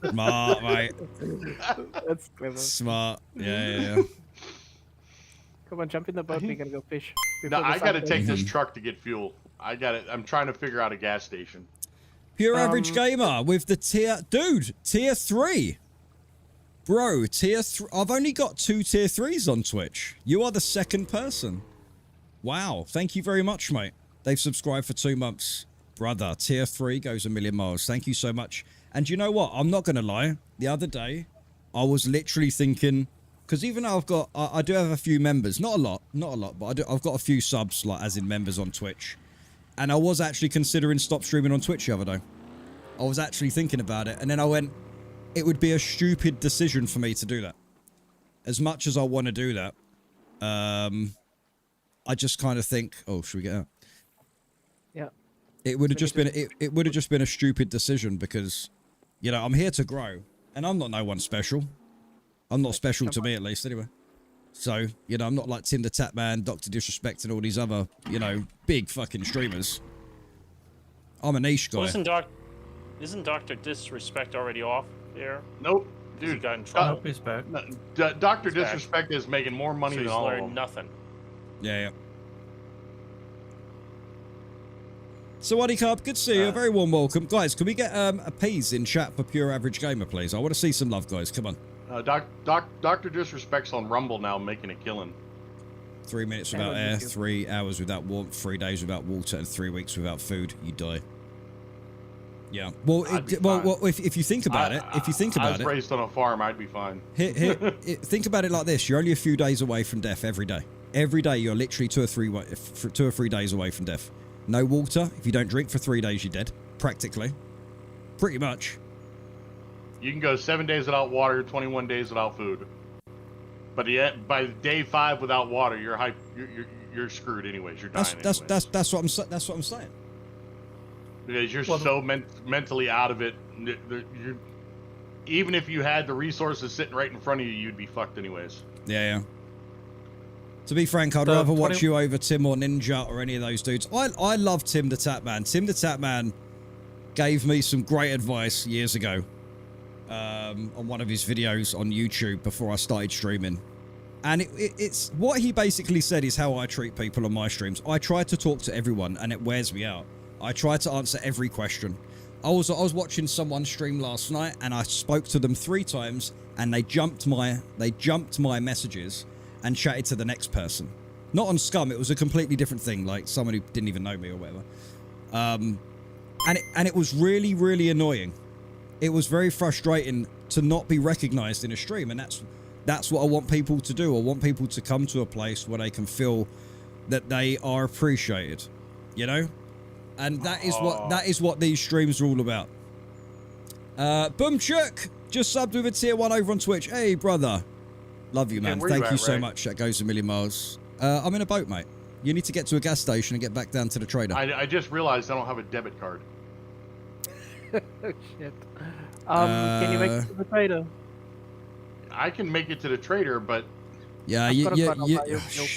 Smart, mate. That's clever. Smart. Yeah. Come on, jump in the boat. We're gonna go fish. No, I gotta take this truck to get fuel. I'm trying to figure out a gas station. Pure Average Gamer with the tier 3. Bro, tier 3. I've only got 2 tier 3s on Twitch. You are the second person. Wow. Thank you very much, mate. They've subscribed for 2 months. Brother, tier 3 goes a million miles. Thank you so much. And you know what? I'm not going to lie. The other day, I was literally thinking, because even though I do have a few members, not a lot, but I've got a few subs, like as in members on Twitch. And I was actually considering stop streaming on Twitch the other day. I was actually thinking about it. And then I went, it would be a stupid decision for me to do that. As much as I want to do that, I just kind of think, oh, should we get out? Yeah. It would have just been it would have just been a stupid decision because, you know, I'm here to grow and I'm not no one special. I'm not special to me, at least, anyway. So, you know, I'm not like Tim the Tap Man, Dr. Disrespect, and all these other, you know, big fucking streamers. I'm a niche guy. So isn't Dr. Disrespect already off there? Nope. Dude, He got in trouble. Nope, he's back. Dr. He's back. Disrespect is making more money So than he's all of learned them. nothing. Yeah. So, Waddy Cup, good to see you. A very warm welcome. Guys, can we get a peas in chat for Pure Average Gamer, please? I want to see some love, guys. Come on. Dr. Disrespect's on Rumble now making a killing. 3 minutes without air, 3 hours without warmth, 3 days without water, and 3 weeks without food. You die. Yeah. Well, if you think about it, I was raised on a farm, I'd be fine. Think about it like this: you're only a few days away from death every day. Every day, you're literally 2 or 3 days away from death. No water. If you don't drink for 3 days, you're dead. Practically. Pretty much. You can go 7 days without water, 21 days without food. But by day 5 without water, you're screwed anyways. You're dying anyways. That's what I'm saying. Because you're mentally out of it. Even if you had the resources sitting right in front of you, you'd be fucked anyways. Yeah. To be frank, I'd rather watch you over Tim or Ninja or any of those dudes. I love Tim the Tap Man. Tim the Tap Man gave me some great advice years ago on one of his videos on YouTube before I started streaming. And it's what he basically said is how I treat people on my streams. I try to talk to everyone and it wears me out. I try to answer every question. I was watching someone stream last night and I spoke to them 3 times and they jumped my messages and chatted to the next person. Not on Scum, it was a completely different thing, like someone who didn't even know me or whatever. And it was really, really annoying. It was very frustrating to not be recognized in a stream, and That's what I want people to do. I want people to come to a place where they can feel that they are appreciated, you know? And that is what these streams are all about. Boomchuk just subbed with a tier 1 over on Twitch. Hey, brother. Love you, man. where Thank you you at, so Ray? much. That goes a million miles. I'm in a boat, mate. You need to get to a gas station and get back down to the trader. I just realized I don't have a debit card. Oh, shit. Can you make it to the trader? I can make it to the trader, but Yeah, I've got a card, I'll buy you fuel.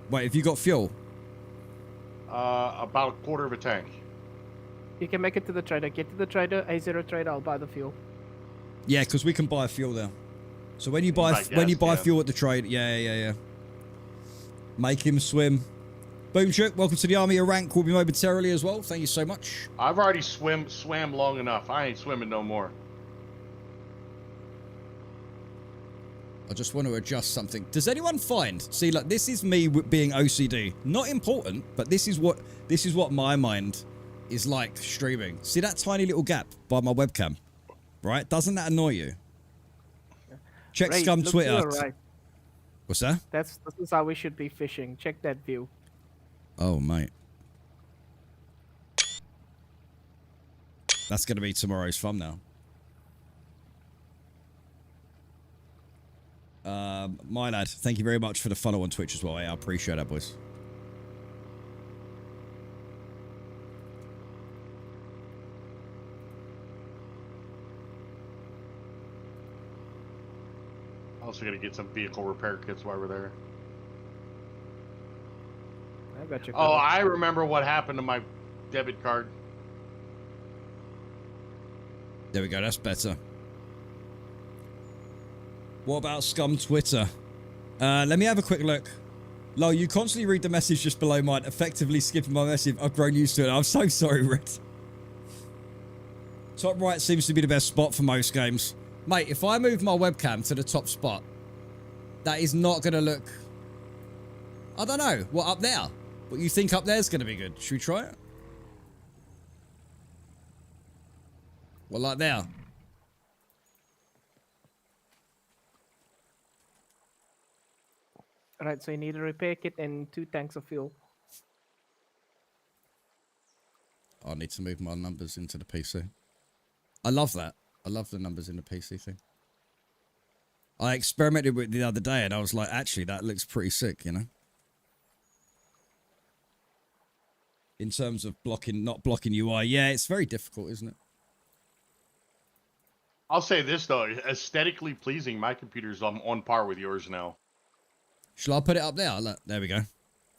Wait, have you got fuel? about a quarter of a tank. You can make it to the trader. Get to the trader, A0 trader, I'll buy the fuel. Yeah, because we can buy fuel there. So when you buy Buy gas, fuel at the trade, yeah. Make him swim. Boomchuk, welcome to the army. Your rank will be momentarily as well. Thank you so much. I've already swam long enough. I ain't swimming no more. I just want to adjust something. Does anyone find? See, like this is me being OCD. Not important, but this is what my mind is like streaming. See that tiny little gap by my webcam, right? Doesn't that annoy you? Check Ray, Scum look to Twitter. your right. What's that? This is how we should be fishing. Check that view. Oh, mate. That's going to be tomorrow's thumbnail. My lad, thank you very much for the follow on Twitch as well. I appreciate that, boys. Also got to get some vehicle repair kits while we're there. I got you. Oh, I remember what happened to my debit card. There we go. That's better. What about Scum Twitter? Let me have a quick look. Lo, you constantly read the message just below mine, effectively skipping my message. I've grown used to it. I'm so sorry, Red. Top right seems to be the best spot for most games. Mate, if I move my webcam to the top spot, that is not going to look... I don't know. What, up there? What you think up there is going to be good? Should we try it? What, like there? Alright, so you need a repair kit and 2 tanks of fuel. I need to move my numbers into the PC. I love that. I love the numbers in the PC thing. I experimented with it the other day and I was like, actually, that looks pretty sick, you know? In terms of not blocking UI. Yeah, it's very difficult, isn't it? I'll say this though, aesthetically pleasing. My computer's on par with yours now. Shall I put it up there? Look, there we go.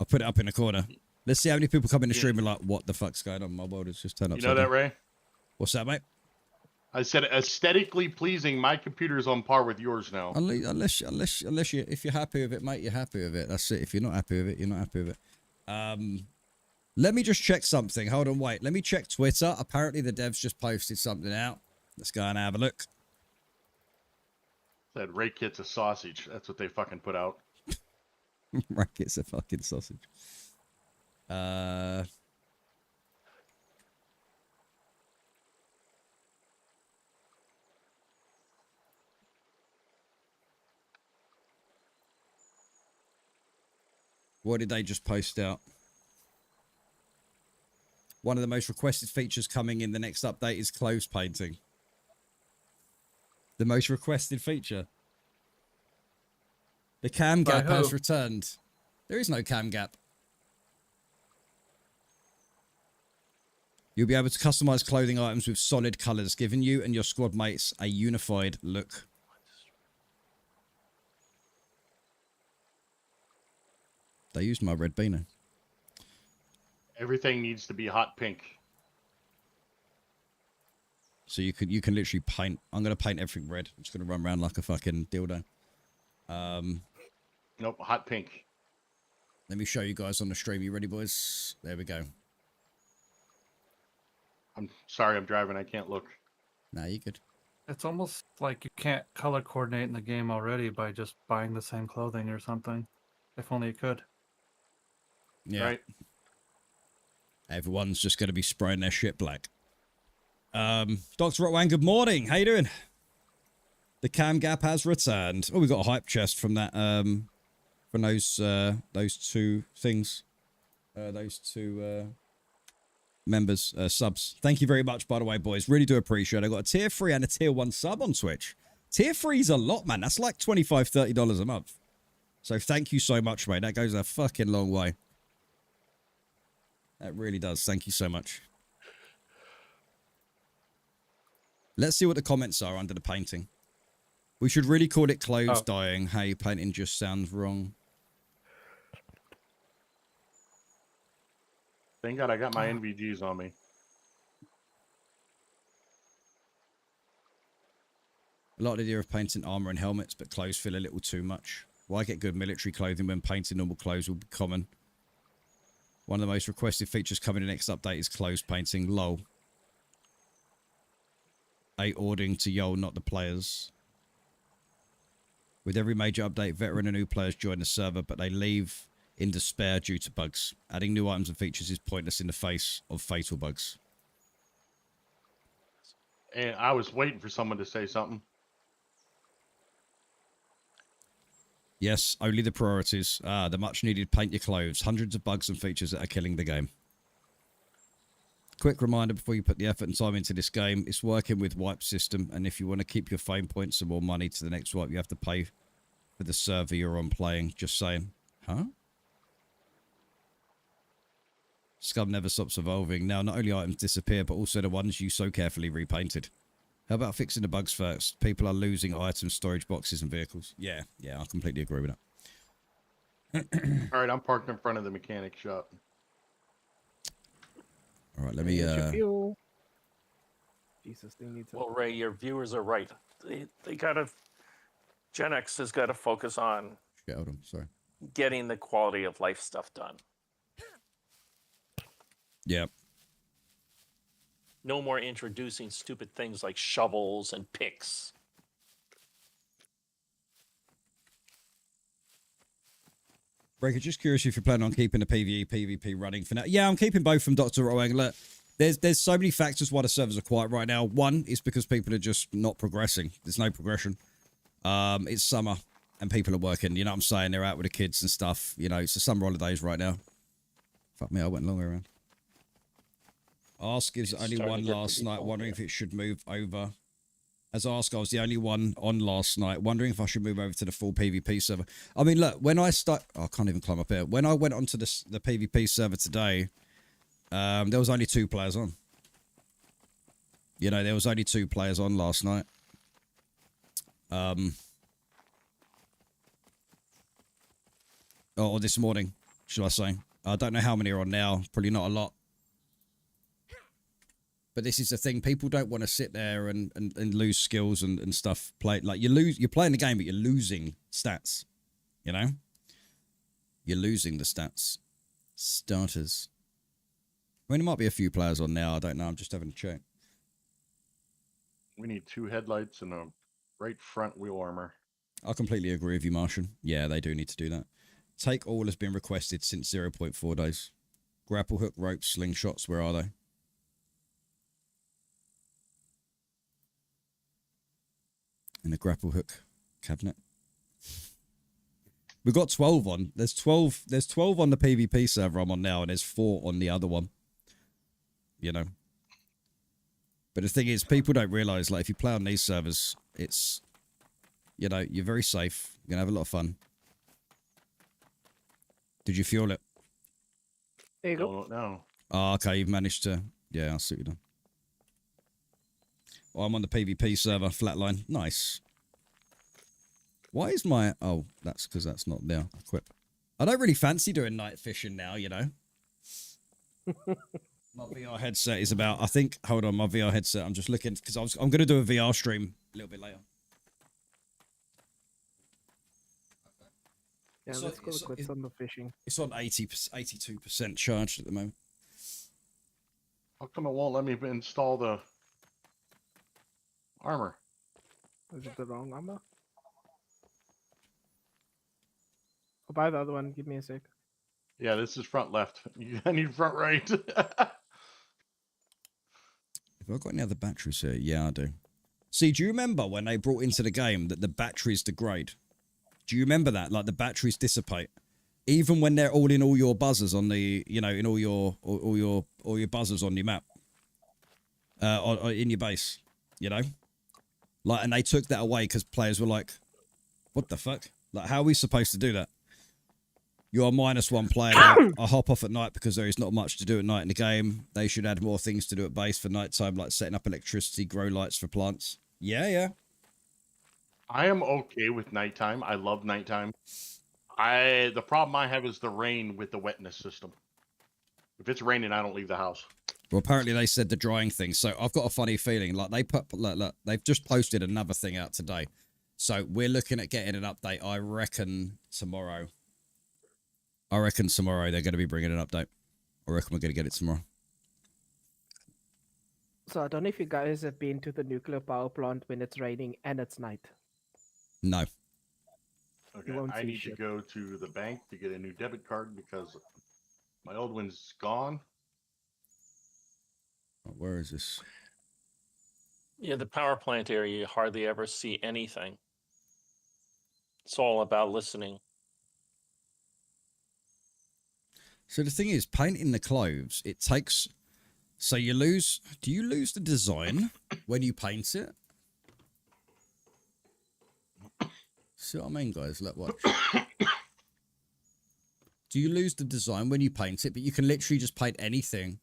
I'll put it up in the corner. Let's see how many people come in the stream and like, what the fuck's going on? My world has just turned up. You know that, Ray? What's that, mate? I said aesthetically pleasing. My computer's on par with yours now. Unless you, if you're happy with it, mate, you're happy with it. That's it. If you're not happy with it, you're not happy with it. Let me just check something. Hold on, wait. Let me check Twitter. Apparently the devs just posted something out. Let's go and have a look. Said Ray Kit's a sausage. That's what they fucking put out. Racket's a fucking sausage. What did they just post out? One of the most requested features coming in the next update is clothes painting. The most requested feature. The cam By gap has who? returned. There is no cam gap. You'll be able to customize clothing items with solid colors, giving you and your squad mates a unified look. They used my red beaner. Everything needs to be hot pink. So you can literally paint. I'm gonna paint everything red. I'm just gonna run around like a fucking dildo. Nope, hot pink. Let me show you guys on the stream. You ready, boys? There we go. I'm sorry, I'm driving. I can't look. Nah, you good. It's almost like you can't color coordinate in the game already by just buying the same clothing or something. If only you could. Yeah. Right? Everyone's just gonna be spraying their shit black. Dr. Rotwan, good morning. How you doing? The cam gap has returned. Oh, we got a hype chest from that. From those two things. Those two members, subs. Thank you very much, by the way, boys. Really do appreciate it. I got a tier 3 and a tier 1 sub on Twitch. Tier 3's a lot, man. That's like $25, $30 a month. So thank you so much, mate. That goes a fucking long way. That really does. Thank you so much. Let's see what the comments are under the painting. We should really call it clothes dyeing. Hey, painting just sounds wrong. Thank God I got my NVGs on me. A lot of the idea of painting armor and helmets, but clothes feel a little too much. Why get good military clothing when painting normal clothes will be common? One of the most requested features coming in the next update is clothes painting. Lol. Ordering to YOL, not the players. With every major update, veteran and new players join the server, but they leave in despair due to bugs. Adding new items and features is pointless in the face of fatal bugs. And I was waiting for someone to say something. Yes, only the priorities. The much needed paint your clothes. Hundreds of bugs and features that are killing the game. Quick reminder before you put the effort and time into this game, it's working with wipe system, and if you want to keep your fame points and more money to the next wipe, you have to pay for the server you're on playing. Just saying. Huh? Scum never stops evolving. Now, not only items disappear, but also the ones you so carefully repainted. How about fixing the bugs first? People are losing items, storage boxes, and vehicles. Yeah, I completely agree with that. All right, I'm parked in front of the mechanic shop. All right, let me... Fuel. Jesus, they need to... Well, Ray, your viewers are right. They gotta... Gen X has got to focus on Get out of them, sorry. getting the quality of life stuff done. Yeah. No more introducing stupid things like shovels and picks. Breaker, just curious if you're planning on keeping the PvE, PvP running for now. Yeah, I'm keeping both from Dr. Roang. Look, there's so many factors why the servers are quiet right now. One is because people are just not progressing. There's no progression. It's summer and people are working. You know what I'm saying? They're out with the kids and stuff. You know, it's the summer holidays right now. Fuck me, I went a long way around. Ask is only one last night, wondering if it should move over. As Ask, I was the only one on last night, wondering if I should move over to the full PvP server. I mean, look, when I I can't even climb up here. When I went onto the PvP server today, there was only 2 players on. You know, there was only 2 players on last night. Or this morning, should I say. I don't know how many are on now. Probably not a lot. But this is the thing. People don't want to sit there and lose skills and stuff. You're playing the game, but you're losing stats. You know? You're losing the stats. Starters. I mean, there might be a few players on now. I don't know. I'm just having a check. We need 2 headlights and a right front wheel armor. I completely agree with you, Martian. Yeah, they do need to do that. Take all has been requested since 0.4 days. Grapple hook, ropes, slingshots, where are they? And a grapple hook cabinet. We've got 12 on. There's 12 on the PvP server I'm on now, and there's 4 on the other one. You know. But the thing is, people don't realise, like, if you play on these servers, it's, you know, you're very safe. You're going to have a lot of fun. Did you fuel it? There you go. No. Oh, okay, you've managed to... Yeah, I'll see what you've done. Well, I'm on the PvP server, flatline. Nice. Why is my... Oh, that's because that's not there. Equip. I don't really fancy doing night fishing now, you know. My VR headset is about... I think... Hold on, my VR headset. I'm just looking... Because I'm going to do a VR stream a little bit later. Yeah, So let's go quit some of fishing. It's on 82% charged at the moment. How come it won't let me install the armor? Is it the wrong armor? I'll buy the other one. Give me a sec. Yeah, this is front left. I need front right. Have I got any other batteries here? Yeah, I do. See, do you remember when they brought into the game that the batteries degrade? Do you remember that? Like the batteries dissipate, even when they're all in all your buzzers on the, you know, in all your buzzers on your map, or in your base, you know, like, and they took that away because players were like, "What the fuck? Like, how are we supposed to do that?" You're -1 player. I hop off at night because there is not much to do at night in the game. They should add more things to do at base for nighttime, like setting up electricity, grow lights for plants. Yeah. I am okay with nighttime. I love nighttime. The problem I have is the rain with the wetness system. If it's raining, I don't leave the house. Well, apparently they said the drying thing. So I've got a funny feeling. Like look, they've just posted another thing out today. So we're looking at getting an update. I reckon tomorrow they're going to be bringing an update. I reckon we're going to get it tomorrow. So I don't know if you guys have been to the nuclear power plant when it's raining and it's night. No. Okay, won't I see need to shit. go to the bank to get a new debit card because my old one's gone. Where is this? Yeah, the power plant area, you hardly ever see anything. It's all about listening. So the thing is, painting the clothes, it takes... So you lose... Do you lose the design when you paint it? See what I mean, guys? Look, watch. Do you lose the design when you paint it? But you can literally just paint anything.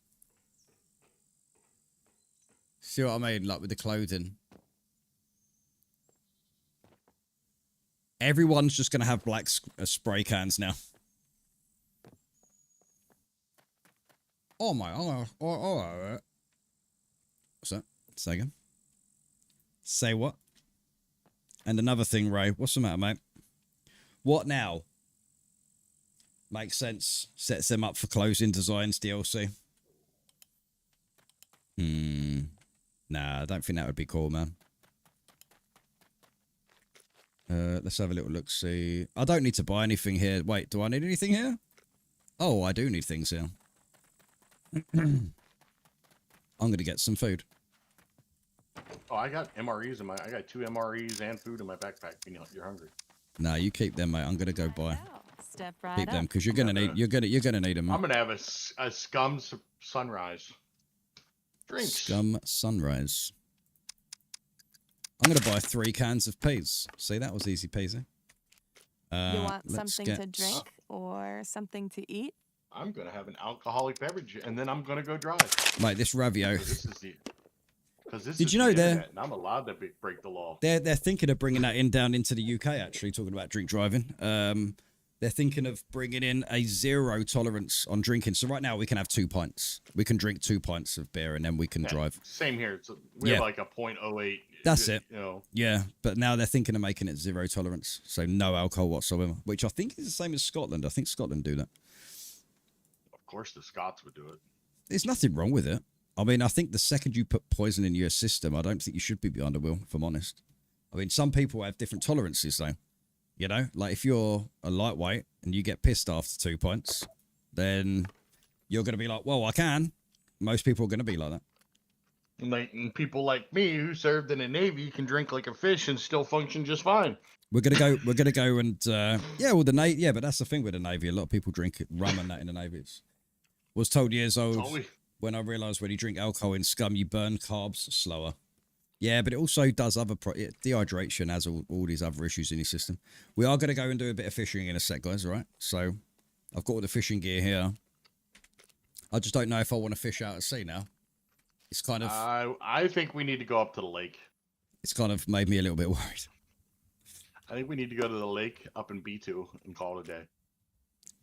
See what I mean? Like with the clothing. Everyone's just going to have black spray cans now. Oh my... Oh. What's that? Say again. Say what? And another thing, Ray. What's the matter, mate? What now? Makes sense. Sets them up for closing designs DLC. Nah, I don't think that would be cool, man. Let's have a little look, see. I don't need to buy anything here. Wait, do I need anything here? Oh, I do need things here. I'm going to get some food. Oh, I got MREs in I got 2 MREs and food in my backpack. You're hungry. No, you keep them, mate. I'm going to go buy. Step right Keep them up. because you're going to need. You're going to need them. I'm gonna have a Scum sunrise. Drinks. Scum sunrise. I'm going to buy 3 cans of peas. See, that was easy peasy. You want let's something to get- drink or something to eat? I'm gonna have an alcoholic beverage and then I'm gonna go drive. Mate, this Ravio. Did you know they're- and I'm allowed to break the law. They're thinking of bringing that down into the UK. Actually, talking about drink driving. They're thinking of bringing in a 0 tolerance on drinking. So right now we can have 2 pints. We can drink 2 pints of beer and then we can drive. Same here. We have like a 0.08. That's it. You know. Yeah, but now they're thinking of making it 0 tolerance, so no alcohol whatsoever. Which I think is the same as Scotland. I think Scotland do that. Of course, the Scots would do it. There's nothing wrong with it. I mean, I think the second you put poison in your system, I don't think you should be behind the wheel, if I'm honest. I mean, some people have different tolerances, though. You know, like if you're a lightweight and you get pissed after 2 pints, then you're going to be like, well, I can. Most people are going to be like that. And people like me who served in the Navy can drink like a fish and still function just fine. We're gonna go and yeah, well the Navy, yeah, but that's the thing with the Navy. A lot of people drink rum and that in the Navy. Was told years old when I realised when you drink alcohol in Scum, you burn carbs slower. Yeah, but it also does other dehydration, has all these other issues in your system. We are gonna go and do a bit of fishing in a sec, guys. All right, so I've got all the fishing gear here. I just don't know if I want to fish out at sea now. It's kind of. I think we need to go up to the lake. It's kind of made me a little bit worried. I think we need to go to the lake up in B2 and call it a day.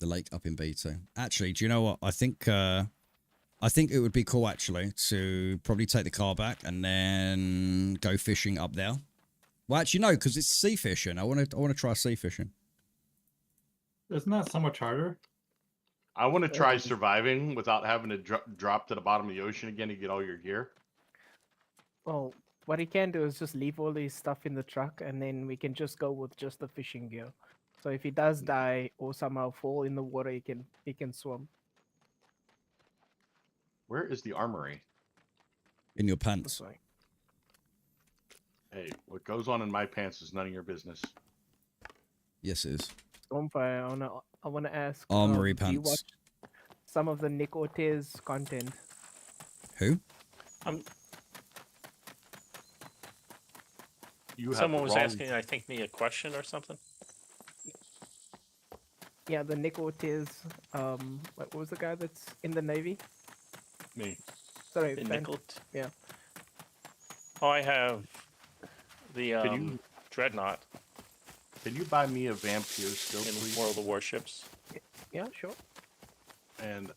The lake up in B2. Actually, do you know what? I think it would be cool actually to probably take the car back and then go fishing up there. Well, actually no, because it's sea fishing. I want to try sea fishing. Isn't that so much harder? I want to try surviving without having to drop to the bottom of the ocean again to get all your gear. Well, what he can do is just leave all his stuff in the truck, and then we can just go with just the fishing gear. So if he does die or somehow fall in the water, he can swim. Where is the armory? In your pants. This way. Hey, what goes on in my pants is none of your business. Yes, it is. Stormfire, I wanna ask. Armory Do you watch pants. some of the Nick Ortiz content? Who? You have Someone the was wrong... asking, I think, me a question or something. Yeah, the Nick Ortiz. What was the guy that's in the Navy? Me. Sorry, The Fan- nickel. yeah. Oh, I have the Can dreadnought you buy me a vampire still, in please? World of Warships. Yeah, sure. And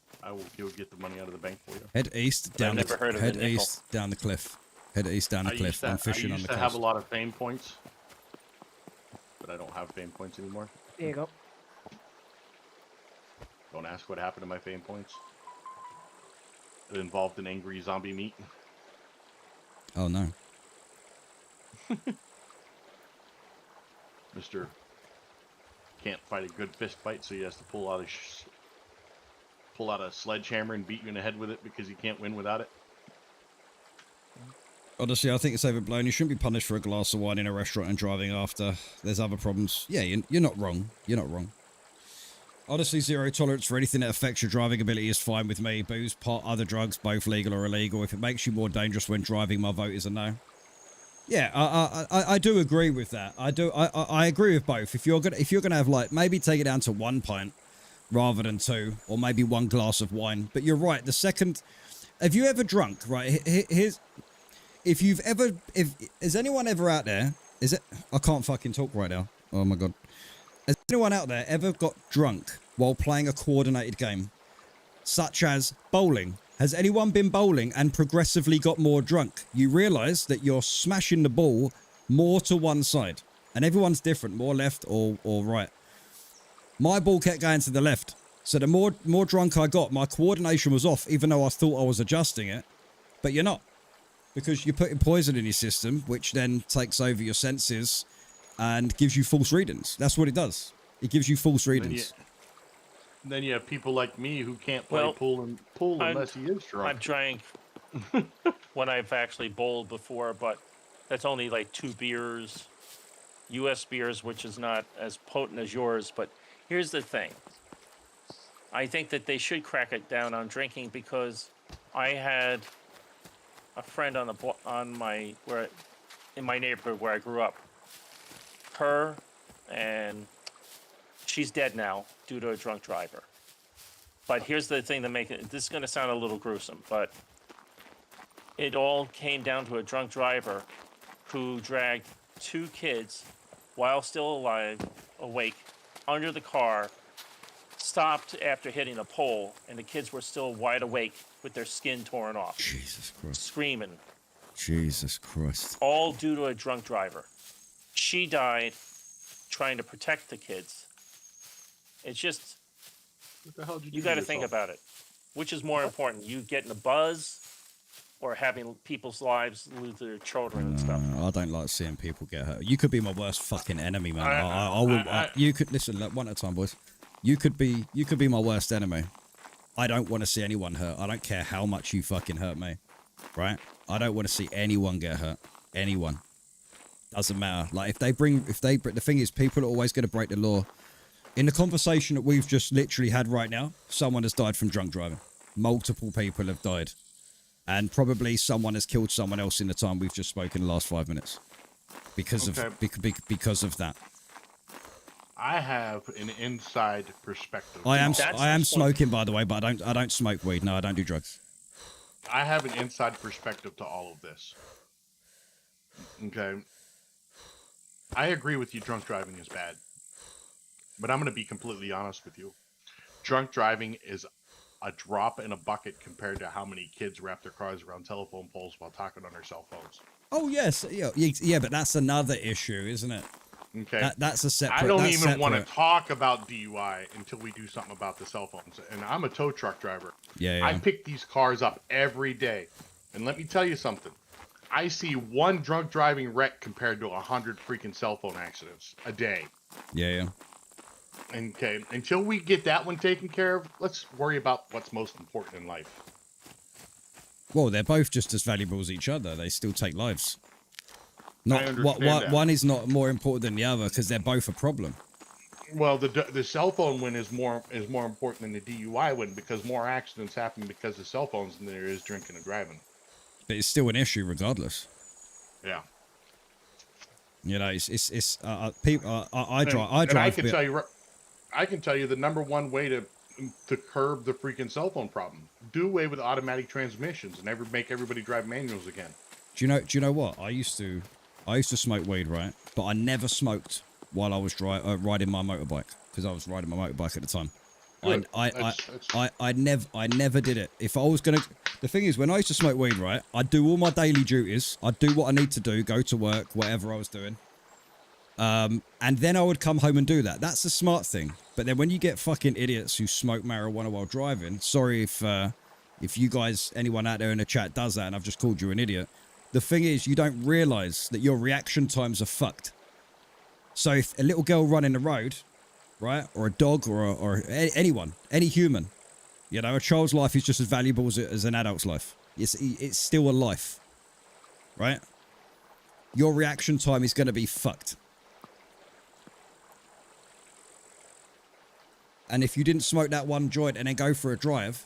you'll get the money out of the bank for you. Head east down never heard the of the head nickel. east down the cliff. Head east down the cliff. I'm fishing I on used the to have a coast. lot of fame points, but I don't have fame points anymore. There you go. Don't ask what happened to my fame points. It involved an angry zombie meat. Oh no. Mr. can't fight a good fist fight, so he has to pull out a sledgehammer and beat you in the head with it because he can't win without it. Honestly, I think it's overblown. You shouldn't be punished for a glass of wine in a restaurant and driving after. There's other problems. Yeah, you're not wrong. You're not wrong. Honestly, zero tolerance for anything that affects your driving ability is fine with me. Booze, pot, other drugs, both legal or illegal. If it makes you more dangerous when driving, my vote is a no. Yeah, I do agree with that. I agree with both. If you're gonna have, like, maybe take it down to 1 pint rather than 2, or maybe 1 glass of wine. But you're right. The second, have you ever drunk? Right, here's, is anyone ever out there? I can't fucking talk right now. Oh my god. Has anyone out there ever got drunk while playing a coordinated game, such as bowling? Has anyone been bowling and progressively got more drunk? You realise that you're smashing the ball more to one side, and everyone's different, more left or right. My ball kept going to the left, so the more drunk I got, my coordination was off, even though I thought I was adjusting it. But you're not, because you're putting poison in your system, which then takes over your senses and gives you false readings. That's what it does. It gives you false readings. Then you have people like me who can't play pool unless he is drunk. I've drank when I've actually bowled before, but that's only like 2 beers, U.S. beers, which is not as potent as yours. But here's the thing. I think that they should crack it down on drinking, because I had a friend in my neighborhood where I grew up. Her, and she's dead now due to a drunk driver. But here's the thing that this is going to sound a little gruesome, but it all came down to a drunk driver who dragged 2 kids while still awake, under the car, stopped after hitting a pole, and the kids were still wide awake with their skin torn off. Jesus Christ. Screaming. Jesus Christ. All due to a drunk driver. She died trying to protect the kids. It's just, What the hell did you got to think about it. Which is more important, you getting a buzz or having people's lives lose their children and stuff? I don't like seeing people get hurt. You could be my worst fucking enemy, man. You could listen. Look, one at a time, boys. You could be my worst enemy. I don't want to see anyone hurt. I don't care how much you fucking hurt me, right? I don't want to see anyone get hurt. Anyone. Doesn't matter. Like, the thing is, people are always going to break the law. In the conversation that we've just literally had right now, someone has died from drunk driving. Multiple people have died. And probably someone has killed someone else in the time we've just spoken in the last 5 minutes. Because of that. I have an inside perspective. I am smoking, by the way, but I don't smoke weed. No, I don't do drugs. I have an inside perspective to all of this. Okay. I agree with you, drunk driving is bad. But I'm going to be completely honest with you. Drunk driving is a drop in a bucket compared to how many kids wrap their cars around telephone poles while talking on their cell phones. Oh, yes. Yeah, but that's another issue, isn't it? Okay. That's a separate... I don't even want to talk about DUI until we do something about the cell phones. And I'm a tow truck driver. Yeah. I pick these cars up every day. And let me tell you something. I see 1 drunk driving wreck compared to 100 freaking cell phone accidents a day. Yeah. Okay, until we get that one taken care of, let's worry about what's most important in life. Well, they're both just as valuable as each other. They still take lives. Not understand that. one is not more important than the other because they're both a problem. Well, the cell phone win is more important than the DUI win because more accidents happen because of cell phones than there is drinking and driving. But it's still an issue regardless. Yeah. You know, it's people. I drive. And I can tell you, I can tell you the number one way to curb the freaking cell phone problem: do away with automatic transmissions and make everybody drive manuals again. Do you know what? I used to smoke weed, right? But I never smoked while I was riding my motorbike because I was riding my motorbike at the time. Good. I never did it. If I was gonna, the thing is, when I used to smoke weed, right, I'd do all my daily duties. I'd do what I need to do, go to work, whatever I was doing. And then I would come home and do that. That's the smart thing. But then when you get fucking idiots who smoke marijuana while driving, sorry if you guys, anyone out there in the chat does that and I've just called you an idiot. The thing is, you don't realize that your reaction times are fucked. So if a little girl running the road, right, or a dog or anyone, any human, you know, a child's life is just as valuable as an adult's life. It's still a life, right? Your reaction time is going to be fucked. And if you didn't smoke that one joint and then go for a drive,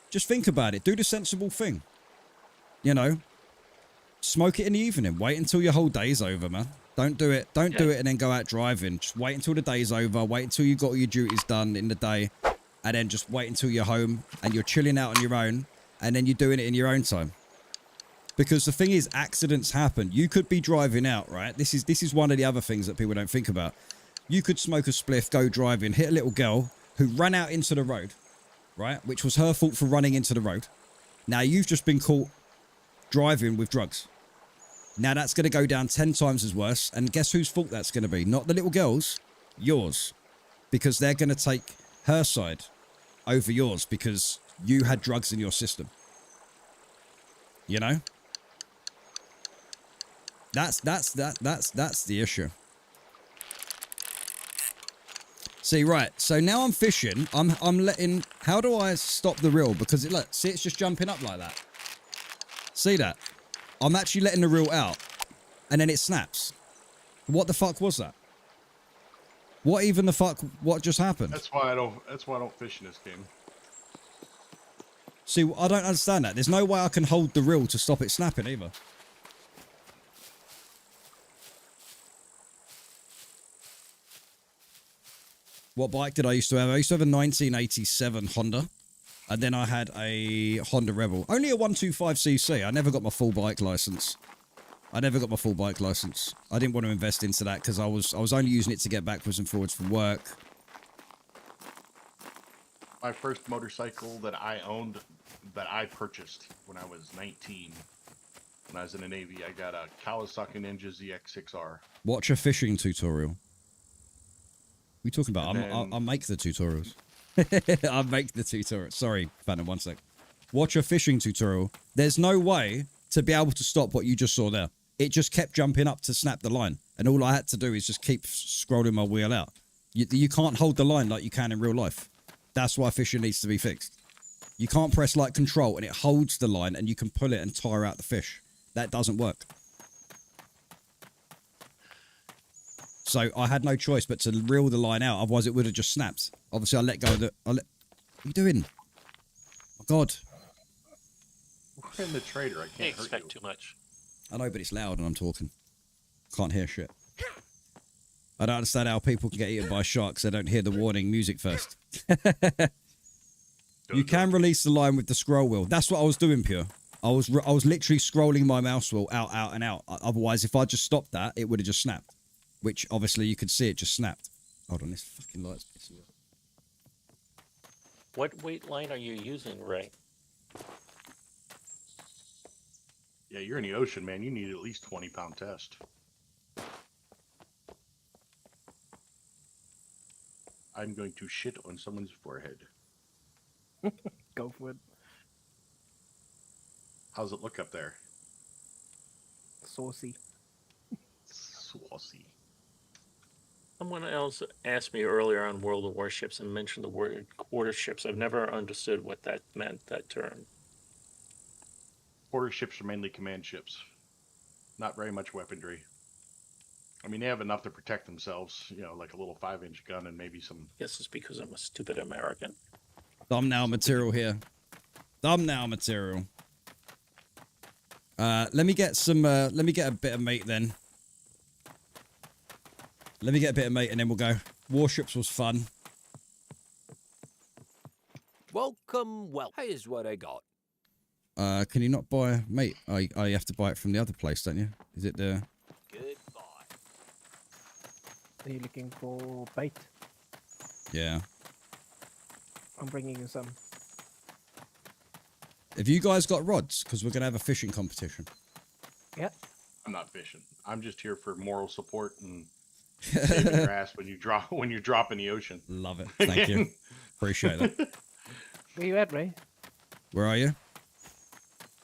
just think about it. Do the sensible thing. You know, smoke it in the evening. Wait until your whole day's over, man. Don't do it. Don't do it and then go out driving. Just wait until the day's over. Wait until you got all your duties done in the day. And then just wait until you're home and you're chilling out on your own. And then you're doing it in your own time. Because the thing is, accidents happen. You could be driving out, right? This is one of the other things that people don't think about. You could smoke a spliff, go driving, hit a little girl who ran out into the road, right? Which was her fault for running into the road. Now you've just been caught driving with drugs. Now that's going to go down 10 times as worse. And guess whose fault that's going to be? Not the little girl's, yours. Because they're going to take her side over yours because you had drugs in your system. You know? That's the issue. See, right, so now I'm fishing. I'm letting... How do I stop the reel? Because, look, see, it's just jumping up like that. See that? I'm actually letting the reel out. And then it snaps. What the fuck was that? What even the fuck... What just happened? That's why I don't fish in this game. See, I don't understand that. There's no way I can hold the reel to stop it snapping either. What bike did I used to have? I used to have a 1987 Honda. And then I had a Honda Rebel. Only a 125cc. I never got my full bike license. I didn't want to invest into that because I was only using it to get backwards and forwards from work. My first motorcycle that I owned, that I purchased when I was 19, when I was in the Navy, I got a Kawasaki Ninja ZX6R. Watch a fishing tutorial. What are you talking about? I'll make the tutorials. I'll make the tutorial. Sorry, Phantom, 1 sec. Watch a fishing tutorial. There's no way to be able to stop what you just saw there. It just kept jumping up to snap the line. And all I had to do is just keep scrolling my wheel out. You can't hold the line like you can in real life. That's why fishing needs to be fixed. You can't press like control and it holds the line and you can pull it and tire out the fish. That doesn't work. So I had no choice but to reel the line out, otherwise it would have just snapped. Obviously I let go of the... What are you doing? Oh God. We're in the trader, I can't expect hurt you. too much. I know, but it's loud and I'm talking. Can't hear shit. I don't understand how people can get eaten by sharks. They don't hear the warning music first. You can release the line with the scroll wheel. That's what I was doing, Pure. I was literally scrolling my mouse wheel out, and out. Otherwise, if I just stopped that, it would have just snapped. Which, obviously, you could see it just snapped. Hold on, this fucking light's pissing me off. What weight line are you using, Ray? Yeah, you're in the ocean, man. You need at least 20-pound test. I'm going to shit on someone's forehead. Go for it. How's it look up there? Saucy. Saucy. Someone else asked me earlier on World of Warships and mentioned the word quarter ships. I've never understood what that meant, that term. Quarter ships are mainly command ships. Not very much weaponry. I mean, they have enough to protect themselves. You know, like a little 5-inch gun and maybe some. Guess it's because I'm a stupid American. Thumbnail material here. Thumbnail material. Let me get some. Let me get a bit of meat then. Let me get a bit of meat and then we'll go. Warships was fun. Welcome, well. Here's what I got. Can you not buy meat? Oh, you have to buy it from the other place, don't you? Is it the? Goodbye. Are you looking for bait? Yeah. I'm bringing you some. Have you guys got rods? Because we're gonna have a fishing competition. Yeah. I'm not fishing. I'm just here for moral support and saving your ass when you drop in the ocean. Love it. Thank you. Appreciate that. Where you at, Ray? Where are you?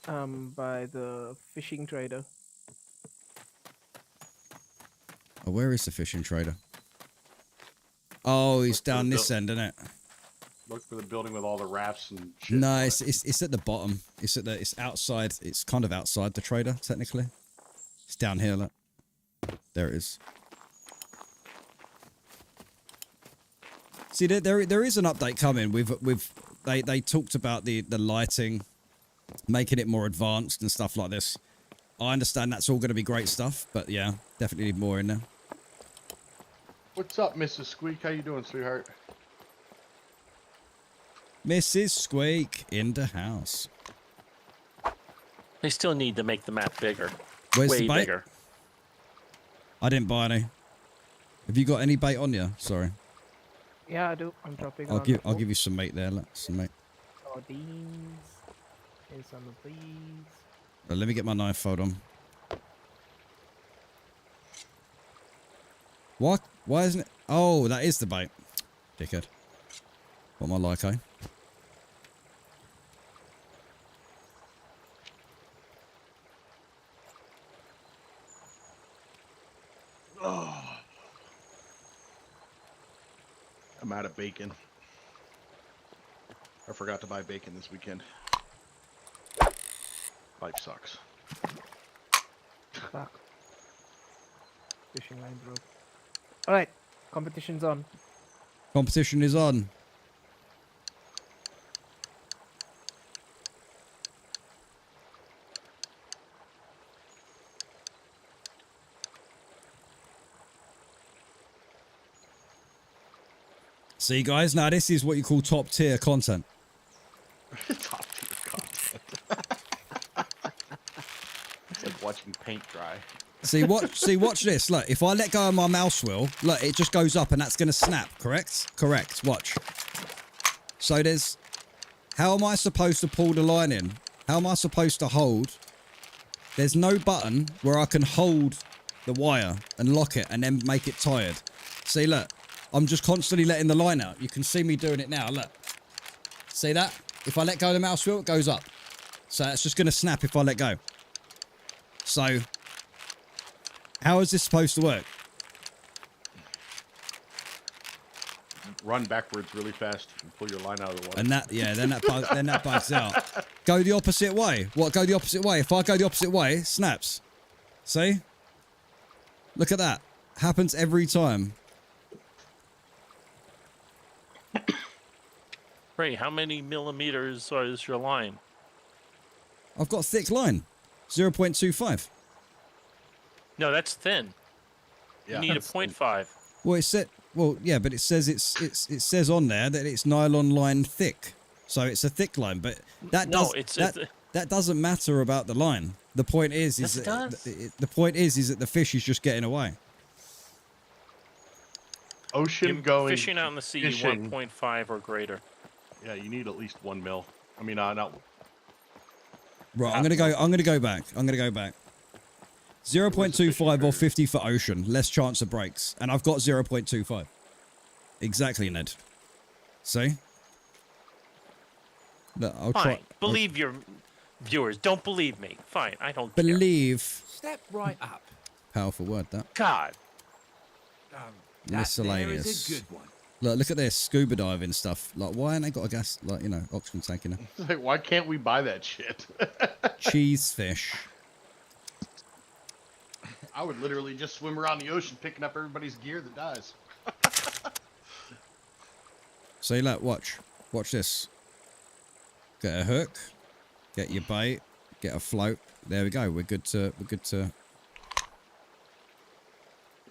By the fishing trader. Oh, where is the fishing trader? Oh, he's Look for down the this end, isn't it? Look for the building with all the rafts and shit. No, it's at the bottom. It's outside. It's kind of outside the trader, technically. It's down here, look. There it is. See, there is an update coming. They talked about the lighting, making it more advanced and stuff like this. I understand that's all going to be great stuff, but yeah, definitely need more in there. What's up, Mrs. Squeak? How you doing, sweetheart? Mrs. Squeak in the house. They still need to make the map bigger. Where's Way the bait? bigger. I didn't buy any. Have you got any bait on you? Sorry. Yeah, I do. I'm dropping. I'll give you some meat there. Look, some meat. Sardines. Here's some of these. Let me get my knife. Hold on. What? Why isn't it? Oh, that is the bait. Dickhead. What am I like, eh? Oh. I'm out of bacon. I forgot to buy bacon this weekend. Life sucks. Fuck. Fishing line broke. Alright, competition's on. Competition is on. See, guys, now this is what you call top tier content. Top tier content. It's like watching paint dry. See, watch this. Look, if I let go of my mouse wheel, look, it just goes up and that's going to snap, correct? Correct, watch. So there's... How am I supposed to pull the line in? How am I supposed to hold? There's no button where I can hold the wire and lock it and then make it tired. See, look. I'm just constantly letting the line out. You can see me doing it now, look. See that? If I let go of the mouse wheel, it goes up. So it's just going to snap if I let go. So... How is this supposed to work? Run backwards really fast and pull your line out of the water. And that, yeah, then that bugs out. Go the opposite way. What? Go the opposite way. If I go the opposite way, it snaps. See? Look at that. Happens every time. Ray, how many millimeters is your line? I've got a thick line. 0.25. No, that's thin. Yeah. You need a 0.5. Well, it said. Well, yeah, but it says it says on there that it's nylon line thick, so it's a thick line. But that that doesn't matter about the line. The point is Yes, it that does. the point is that the fish is just getting away. Ocean You're going fishing out in the sea, you fishing. want 0.5 or greater. Yeah, you need at least 1 mil. I mean, not. Right, I'm gonna go back. 0.25 or 50 for ocean. Less chance of breaks, and I've got 0.25. Exactly, Ned. See? Look, I'll Fine. try. Believe your viewers. Don't believe me. Fine. I don't care. Believe. Step right up. Powerful word that. God. That Miscellaneous. there is a good one. Look at this scuba diving stuff. Like, why ain't they got a gas, like, you know, oxygen tank in it? It's like, why can't we buy that shit? Cheese fish. I would literally just swim around the ocean picking up everybody's gear that dies. See, look, watch. Watch this. Get a hook. Get your bait. Get a float. There we go. We're good to...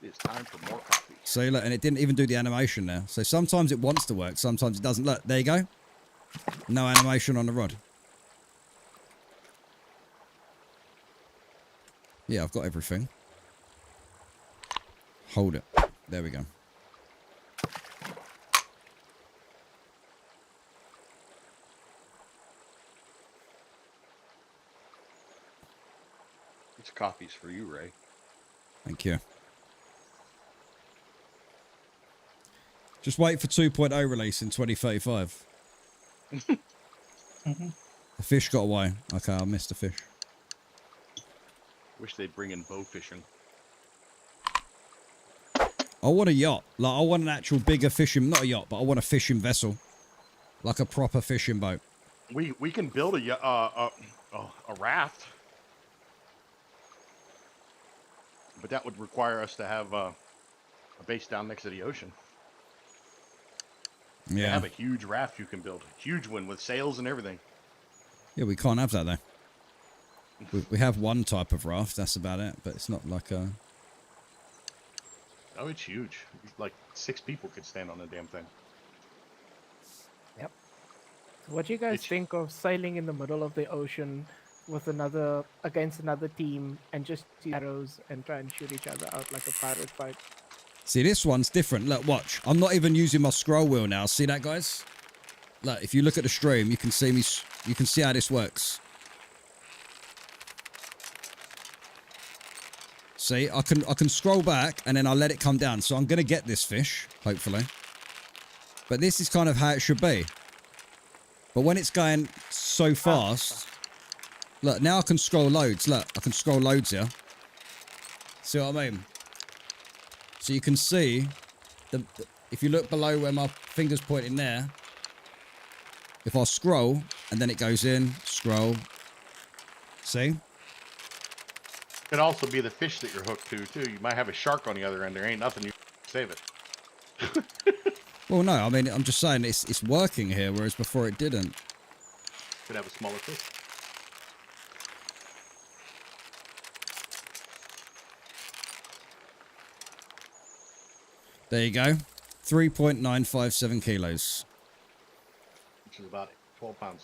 It is time for more coffee. See, look, and it didn't even do the animation there. So sometimes it wants to work, sometimes it doesn't. Look, there you go. No animation on the rod. Yeah, I've got everything. Hold it. There we go. It's coffee's for you, Ray. Thank you. Just wait for 2.0 release in 2035. The fish got away. Okay, I missed the fish. Wish they'd bring in bow fishing. I want a yacht. Like, I want an actual bigger fishing... Not a yacht, but I want a fishing vessel. Like a proper fishing boat. We can build a raft. But that would require us to have a base down next to the ocean. They Yeah. have a huge raft you can build. A huge one with sails and everything. Yeah, we can't have that, though. We have one type of raft, that's about it. But it's not like a... Oh, it's huge. Like 6 people could stand on the damn thing. Yep. What do you guys think of sailing in the middle of the ocean with against another team and just use arrows and try and shoot each other out like a pirate fight? See, this one's different. Look, watch. I'm not even using my scroll wheel now. See that, guys? Look, if you look at the stream, you can see me. You can see how this works. See, I can scroll back and then I'll let it come down. So I'm gonna get this fish, hopefully. But this is kind of how it should be. But when it's going so fast, look, now I can scroll loads. Look, I can scroll loads here. See what I mean? So you can see, if you look below where my finger's pointing there, if I scroll, and then it goes in, scroll, see? Could also be the fish that you're hooked to, too. You might have a shark on the other end. There ain't nothing you can save it. Well, no, I mean, I'm just saying it's working here, whereas before it didn't. Could have a smaller fish. There you go. 3.957 kilos. Which is about 12 pounds.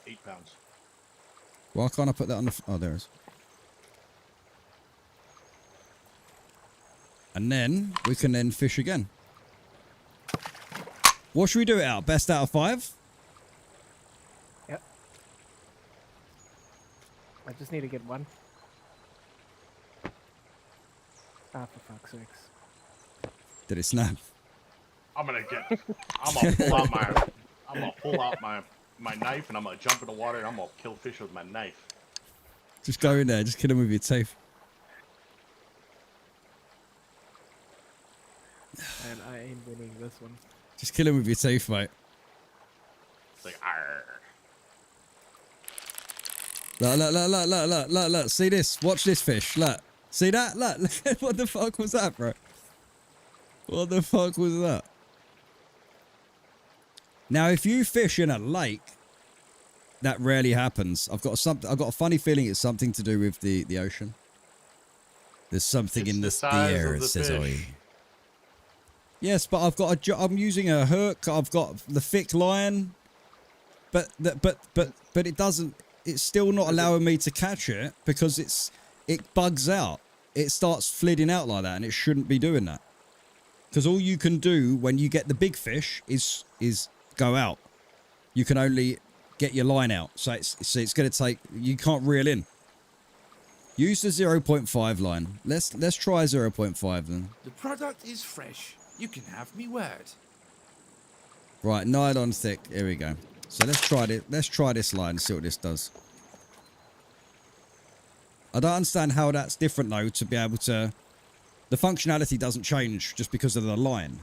8 pounds. Why can't I put that on the... Oh, there it is. And then we can then fish again. What should we do it out? Best out of 5? Yep. I just need to get one. Ah, for fuck's sakes. Did it snap? I'm gonna pull out my knife and I'm gonna jump in the water and I'm gonna kill fish with my knife. Just go in there. Just kill him with your teeth. And I ain't winning this one. Just kill him with your teeth, mate. It's like, arr. Look. See this? Watch this fish. Look. See that? Look. What the fuck was that, bro? What the fuck was that? Now, if you fish in a lake, that rarely happens. I've got a funny feeling it's something to do with the ocean. There's something in the air, it says I. Yes, but I'm using a hook. I've got the thick line, but it doesn't. It's still not allowing me to catch it because it bugs out. It starts flitting out like that, and it shouldn't be doing that. Because all you can do when you get the big fish is go out. You can only get your line out, so it's going to take. You can't reel in. Use the 0.5 line. Let's try 0.5 then. The product is fresh. You can have me word. Right, nylon thick. Here we go. So let's try it. Let's try this line and see what this does. I don't understand how that's different though. To be able to, the functionality doesn't change just because of the line.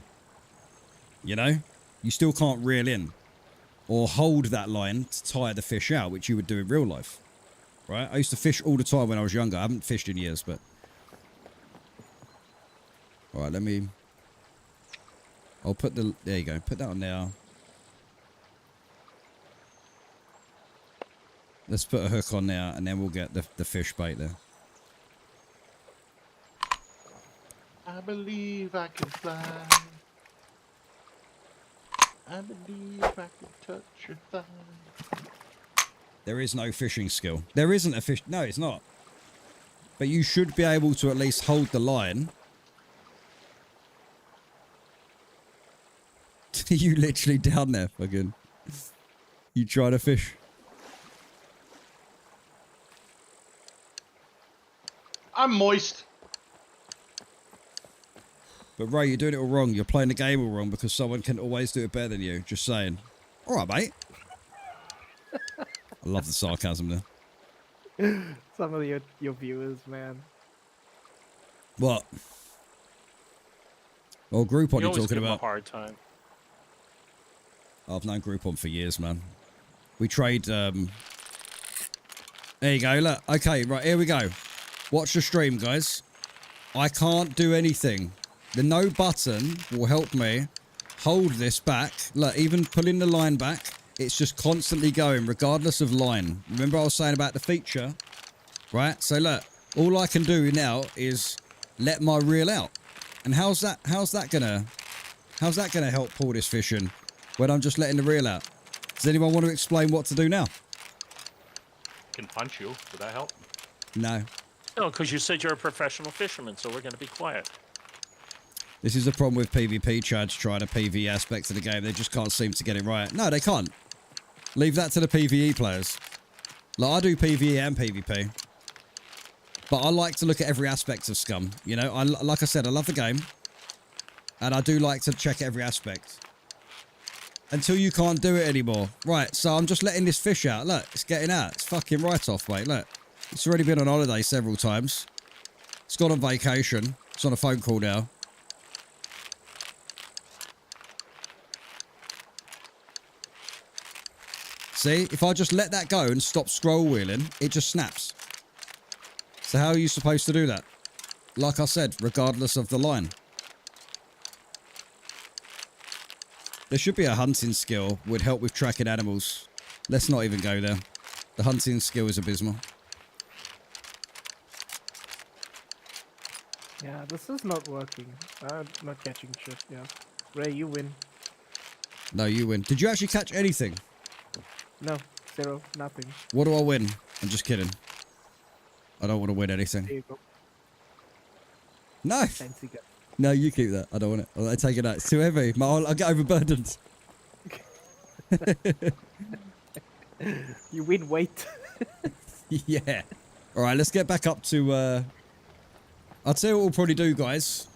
You know, you still can't reel in or hold that line to tire the fish out, which you would do in real life, right? I used to fish all the time when I was younger. I haven't fished in years, but... All right, let me... I'll put the... There you go. Put that on now. Let's put a hook on there, and then we'll get the fish bait there. I believe I can fly. I believe I can touch your thigh. There is no fishing skill. There isn't a fish... No, it's not. But you should be able to at least hold the line. You literally down there, fucking... You try to fish. I'm moist. But Ray, you're doing it all wrong. You're playing the game all wrong because someone can always do it better than you. Just saying. All right, mate. I love the sarcasm there. Some of your viewers, man. What? Oh, Groupon You you're always talking give 'em about. a hard time. I've known Groupon for years, man. We trade, There you go, look. Okay, right, here we go. Watch the stream, guys. I can't do anything. The no button will help me hold this back. Look, even pulling the line back, it's just constantly going, regardless of line. Remember I was saying about the feature? Right? So look, all I can do now is let my reel out. And how's that gonna help pull this fish in when I'm just letting the reel out? Does anyone want to explain what to do now? Can punch you. Would that help? No. No, because you said you're a professional fisherman, so we're going to be quiet. This is the problem with PvP chads trying to PvE aspect of the game. They just can't seem to get it right. No, they can't. Leave that to the PvE players. Like, I do PvE and PvP. But I like to look at every aspect of Scum. You know, like I said, I love the game. And I do like to check every aspect. Until you can't do it anymore. Right, so I'm just letting this fish out. Look, it's getting out. It's fucking right off, mate. Look. It's already been on holiday several times. It's gone on vacation. It's on a phone call now. See, if I just let that go and stop scroll wheeling, it just snaps. So how are you supposed to do that? Like I said, regardless of the line. There should be a hunting skill would help with tracking animals. Let's not even go there. The hunting skill is abysmal. Yeah, this is not working. I'm not catching shit, yeah. Ray, you win. No, you win. Did you actually catch anything? No, zero, nothing. What do I win? I'm just kidding. I don't want to win There anything. you go. No. Fancy gun. No, you keep that. I don't want it. I take it out. It's too heavy. I'll get overburdened. You win weight. Yeah. All right, let's get back up to... I'll tell you what we'll probably do, guys.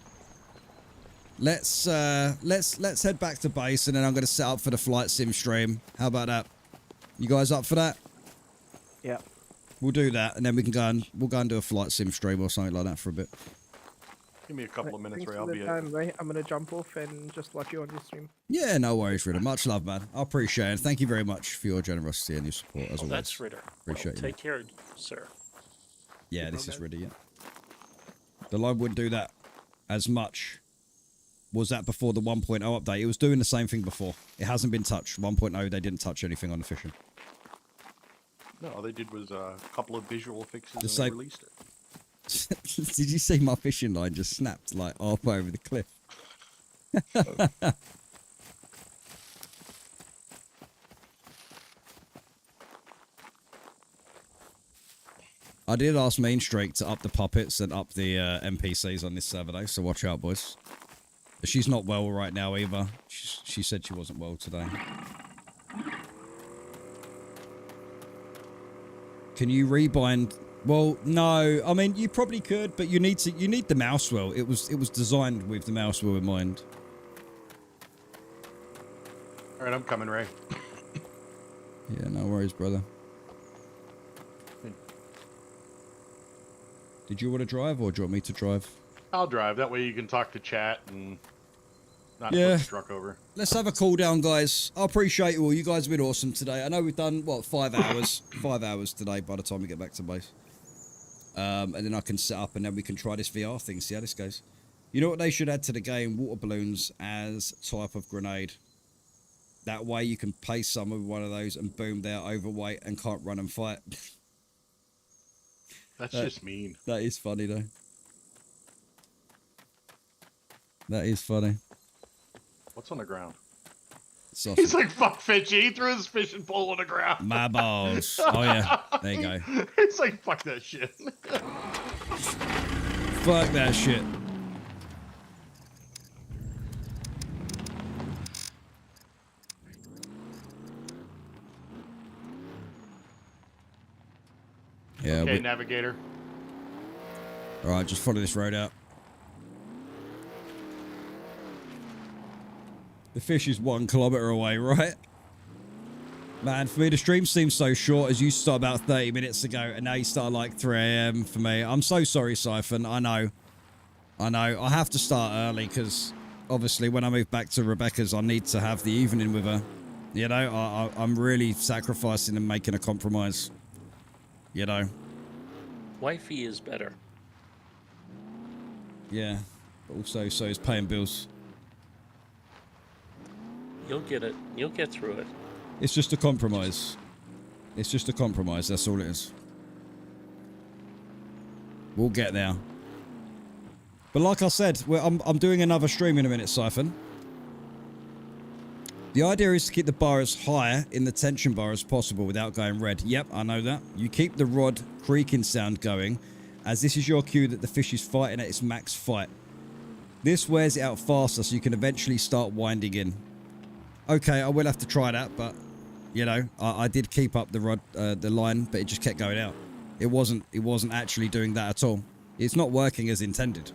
Let's head back to base, and then I'm going to set up for the flight sim stream. How about that? You guys up for that? Yeah. We'll do that, and then we'll go and do a flight sim stream or something like that for a bit. Give me a couple of minutes, Thanks Ray. for I'll the be time, Ray. I'm gonna jump off and just watch you on your stream. Yeah, no worries, Ritter. Much love, man. I appreciate it. Thank you very much for your generosity and your support, as always. That's Ritter. Appreciate you. Take care, sir. Yeah, this is Ritter, yeah. The line wouldn't do that as much. Was that before the 1.0 update? It was doing the same thing before. It hasn't been touched. 1.0, they didn't touch anything on the fishing. No, all they did was a couple of visual fixes Just and they like- released it. Did you see my fishing line just snapped like halfway over the cliff? I did ask Mean Streak to up the puppets and up the NPCs on this server though, so watch out, boys. She's not well right now either. She said she wasn't well today. Can you rebind? Well, no. I mean, you probably could, but you need the mouse wheel. It was designed with the mouse wheel in mind. All right, I'm coming, Ray. Yeah, no worries, brother. Did you want to drive, or do you want me to drive? I'll drive. That way you can talk to chat and not Yeah. flip the truck over. Let's have a cool down, guys. I appreciate you all. You guys have been awesome today. I know we've done, what, 5 hours? 5 hours today by the time we get back to base. And then I can set up and then we can try this VR thing, see how this goes. You know what they should add to the game? Water balloons as type of grenade. That way you can pace someone with one of those and boom, they're overweight and can't run and fight. That's just mean. That is funny, though. That is funny. What's on the ground? Sausage. He's like, fuck Fishy. He threw his fishing pole on the ground. My balls. Oh, yeah. There you go. It's like, fuck that shit. Fuck that shit. Yeah. Okay, navigator. All right, just follow this road out. The fish is 1 kilometer away, right? Man, for me, the stream seems so short as you start about 30 minutes ago, and now you start like 3 a.m. for me. I'm so sorry, Siphon. I know. I have to start early because obviously when I move back to Rebecca's, I need to have the evening with her. You know, I'm really sacrificing and making a compromise. You know. Wifey is better. Yeah. But also, so is paying bills. You'll get it. You'll get through it. It's just a compromise. It's just a compromise. That's all it is. We'll get there. But like I said, I'm doing another stream in a minute, Siphon. The idea is to keep the bar as high in the tension bar as possible without going red. Yep, I know that. You keep the rod creaking sound going, as this is your cue that the fish is fighting at its max fight. This wears it out faster so you can eventually start winding in. Okay, I will have to try that, but, you know, I did keep up the rod, the line, but it just kept going out. It wasn't actually doing that at all. It's not working as intended.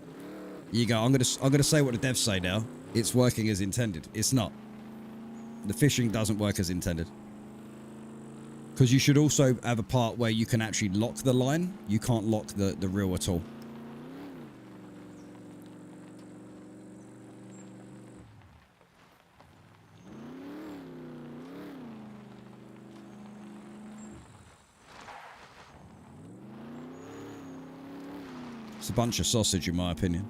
You go, I'm gonna say what the devs say now. It's working as intended. It's not. The fishing doesn't work as intended. Because you should also have a part where you can actually lock the line. You can't lock the reel at all. It's a bunch of sausage in my opinion.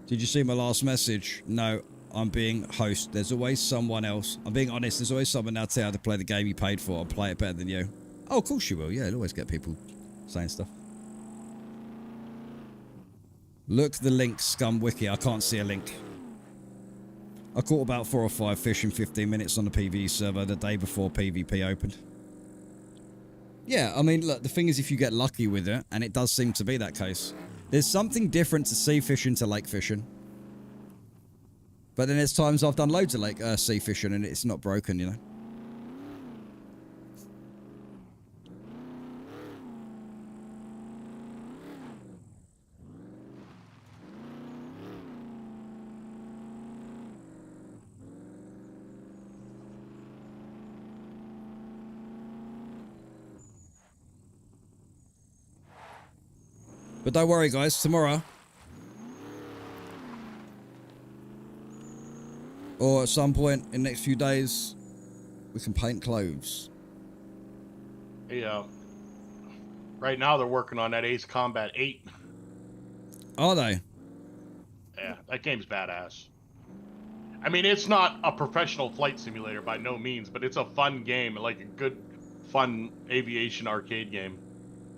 Did you see my last message? No, I'm being host. There's always someone else. I'm being honest. There's always someone out there to play the game you paid for. I'll play it better than you. Oh, of course you will. Yeah, you'll always get people saying stuff. Look the link, Scum Wiki. I can't see a link. I caught about 4 or 5 fish in 15 minutes on the PvE server the day before PvP opened. Yeah, I mean, look, the thing is if you get lucky with it, and it does seem to be that case, there's something different to sea fishing to lake fishing. But then there's times I've done loads of sea fishing and it's not broken, you know. But don't worry, guys. Tomorrow, or at some point in the next few days, we can paint clothes. Yeah. Right now they're working on that Ace Combat 8. Are they? Yeah, that game's badass. I mean, it's not a professional flight simulator by no means, but it's a fun game, like a good, fun aviation arcade game.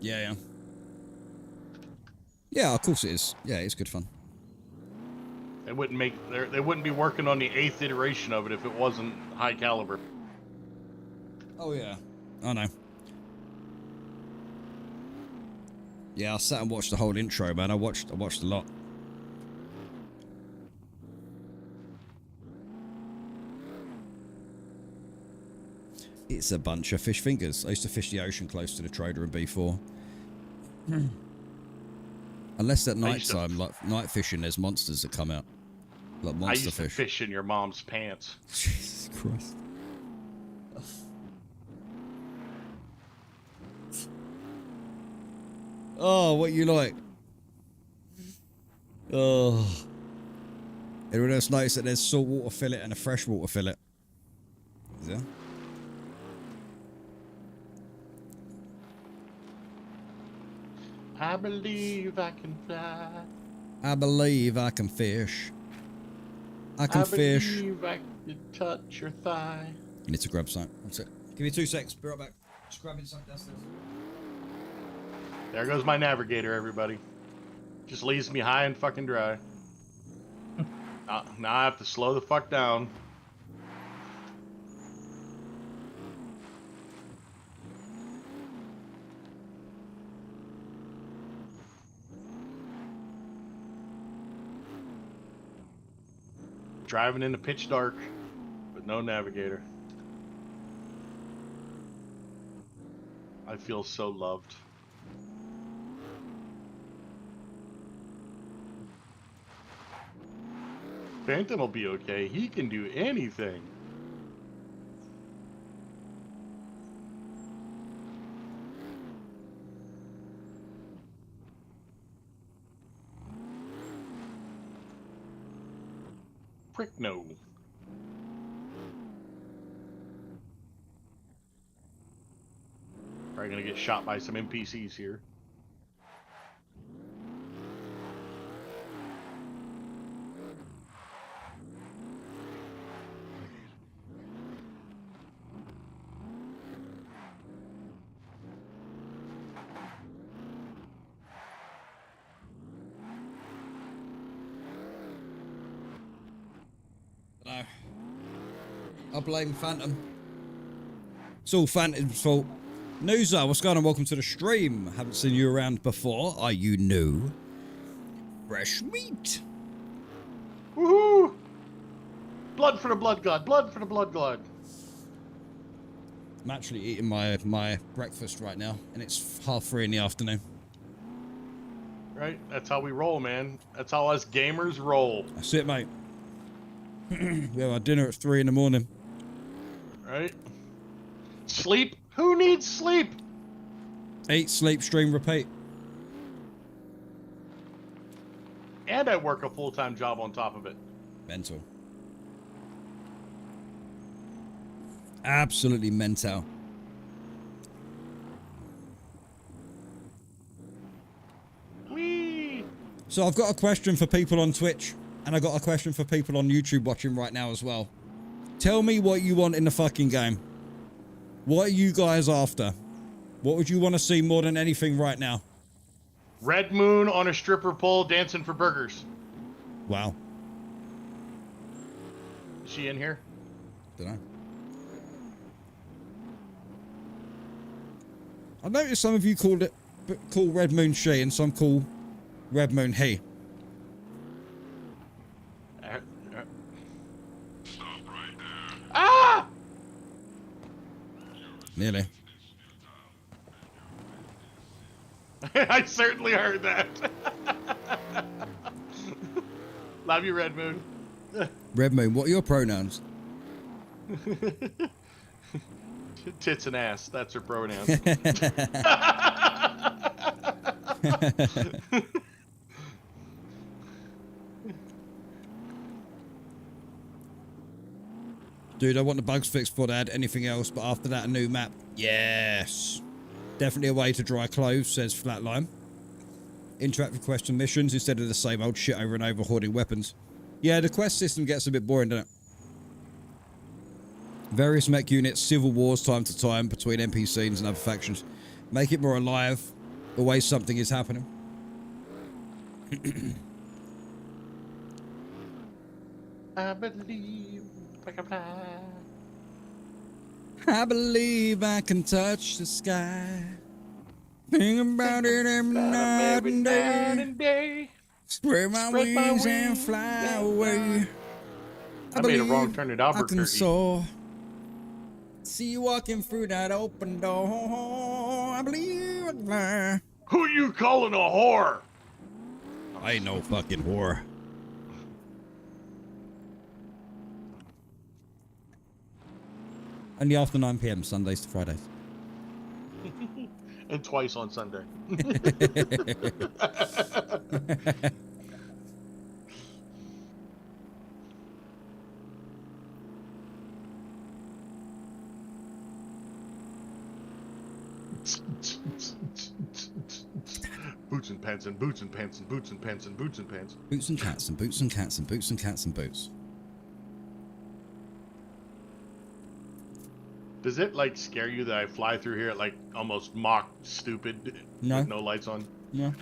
Yeah, yeah. Yeah, of course it is. Yeah, it's good fun. They wouldn't be working on the 8th iteration of it if it wasn't high caliber. Oh yeah, I know. Yeah, I sat and watched the whole intro, man. I watched a lot. It's a bunch of fish fingers. I used to fish the ocean close to the trader in B4. Unless at night time, like night fishing, there's monsters that come out. Like monster I used fish. to fish in your mom's pants. Jesus Christ. Oh, what you like? Oh. Anyone else notice that there's saltwater fillet and a freshwater fillet? Is there? I believe I can fly. I believe I can fish. I can fish. believe I can touch your thigh. I need to grab something. That's it. Give me 2 seconds. Be right back. Just grabbing something downstairs. There goes my navigator, everybody. Just leaves me high and fucking dry. Now I have to slow the fuck down. Driving in the pitch dark with no navigator. I feel so loved. Phantom will be okay. He can do anything. Prick no. Probably gonna get shot by some NPCs here. No. I blame Phantom. It's all Phantom's fault. Nooza, what's going on? Welcome to the stream. Haven't seen you around before. Are you new? Fresh meat. Woohoo! Blood for the blood god. Blood for the blood god. I'm actually eating my breakfast right now, and it's 3:30 in the afternoon. Right? That's how we roll, man. That's how us gamers roll. That's it, mate. We have our dinner at 3 in the morning. Right? Sleep? Who needs sleep? Eat, sleep, stream, repeat. And I work a full-time job on top of it. Mental. Absolutely mental. Whee! So I've got a question for people on Twitch, and I've got a question for people on YouTube watching right now as well. Tell me what you want in the fucking game. What are you guys after? What would you want to see more than anything right now? Red Moon on a stripper pole dancing for burgers. Wow. Is she in here? Dunno. I noticed some of you call Red Moon she and some call Red Moon he. Ah! Nearly. I certainly heard that. Love you, Red Moon. Red Moon, what are your pronouns? Tits and ass. That's her pronouns. Dude, I want the bugs fixed before they add anything else, but after that, a new map. Yes. Definitely a way to dry clothes, says Flatline. Interactive quest and missions instead of the same old shit over and over hoarding weapons. Yeah, the quest system gets a bit boring, doesn't it? Various mech units, civil wars time to time between NPCs and other factions. Make it more alive. Always something is happening. I believe I can fly. I believe I can touch the sky. Think about it every night and day. Spread my wings and fly away. I made a wrong turn at I can Albuquerque. soar. See you walking through that open door. I believe I can fly. Who you calling a whore? I ain't no fucking whore. Only after 9 PM, Sundays to Fridays. And twice on Sunday. Boots and pants and boots and pants and boots and pants and boots and pants. Boots and cats and boots and cats and boots and cats and boots. Does it like scare you that I fly through here at like almost Mach stupid No. with no lights on? No.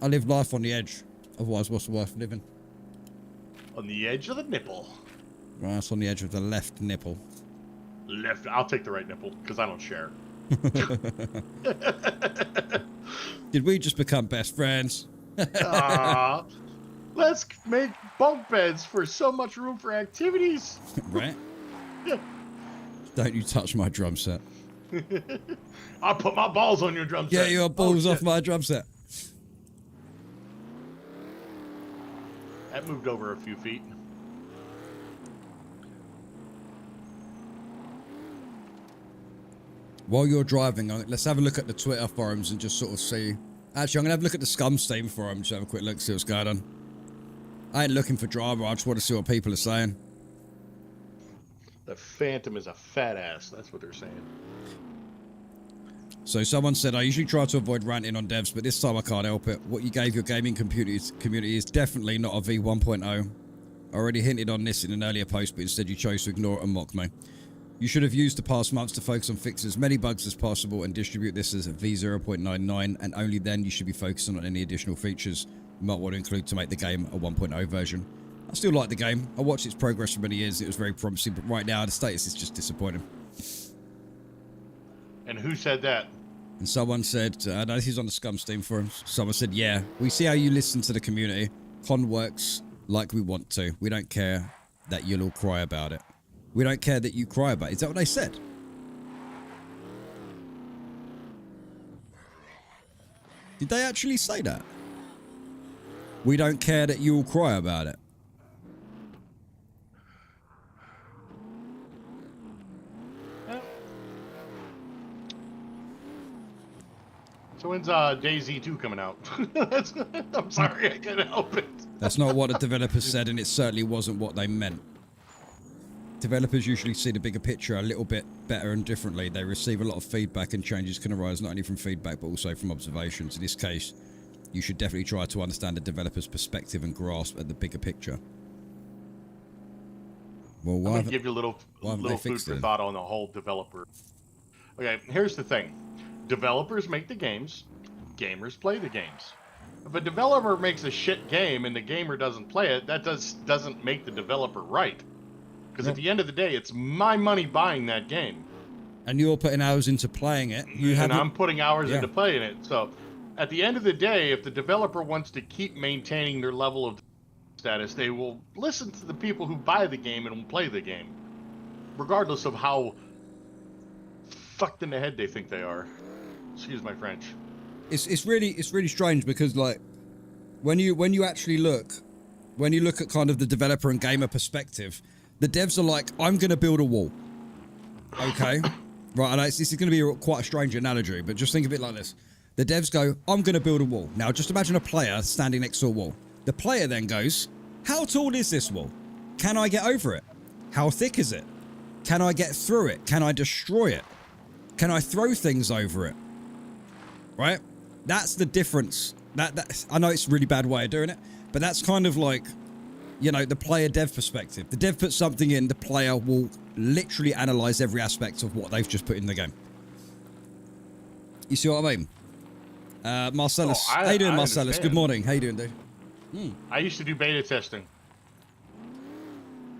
I live life on the edge. Otherwise, what's worth living? On the edge of the nipple. Right, it's on the edge of the left nipple. Left. I'll take the right nipple because I don't share. Did we just become best friends? Let's make bunk beds for so much room for activities. Right? Don't you touch my drum set. I'll put my balls on your drum set. Get your balls Oh, off shit. my drum set. That moved over a few feet. While you're driving, let's have a look at the Twitter forums and just sort of see. Actually, I'm going to have a look at the Scum Steam forum, just have a quick look, see what's going on. I ain't looking for drama, I just want to see what people are saying. The Phantom is a fat ass. That's what they're saying. So someone said, I usually try to avoid ranting on devs, but this time I can't help it. What you gave your gaming community is definitely not a v1.0. I already hinted on this in an earlier post, but instead you chose to ignore it and mock me. You should have used the past months to focus on fixing as many bugs as possible and distribute this as a v0.99, and only then you should be focusing on any additional features you might want to include to make the game a 1.0 version. I still like the game. I watched its progress for many years. It was very promising, but right now the status is just disappointing. And who said that? And someone said, no, this is on the Scum Steam forums. Someone said, yeah, we see how you listen to the community. Con works like we want to. We don't care that you'll all cry about it. We don't care that you cry about it. Is that what they said? Did they actually say that? We don't care that you all cry about it. So when's DayZ 2 coming out? I'm sorry, I couldn't help it. That's not what the developers said, and it certainly wasn't what they meant. Developers usually see the bigger picture a little bit better and differently. They receive a lot of feedback, and changes can arise not only from feedback but also from observations. In this case, you should definitely try to understand the developer's perspective and grasp at the bigger picture. Well, I'm why going to give you a little food fixed for it? thought on the whole developer. Okay, here's the thing. Developers make the games, gamers play the games. If a developer makes a shit game and the gamer doesn't play it, that doesn't make the developer right. Because at the end of the day, it's my money buying that game. And you're putting hours into playing it. And I'm putting hours into playing it. So at the end of the day, if the developer wants to keep maintaining their level of status, they will listen to the people who buy the game and will play the game. Regardless of how fucked in the head they think they are. Excuse my French. It's really strange because like when you actually look at kind of the developer and gamer perspective, the devs are like, I'm gonna build a wall. Okay? Right, I know this is gonna be quite a strange analogy, but just think of it like this. The devs go, I'm gonna build a wall. Now just imagine a player standing next to a wall. The player then goes, how tall is this wall? Can I get over it? How thick is it? Can I get through it? Can I destroy it? Can I throw things over it? Right? That's the difference. That I know it's a really bad way of doing it, but that's kind of like, you know, the player dev perspective. The dev puts something in, the player will literally analyze every aspect of what they've just put in the game. You see what I mean? Marcellus. How you doing, Marcellus? understand. Good morning. How you doing, dude? I used to do beta testing.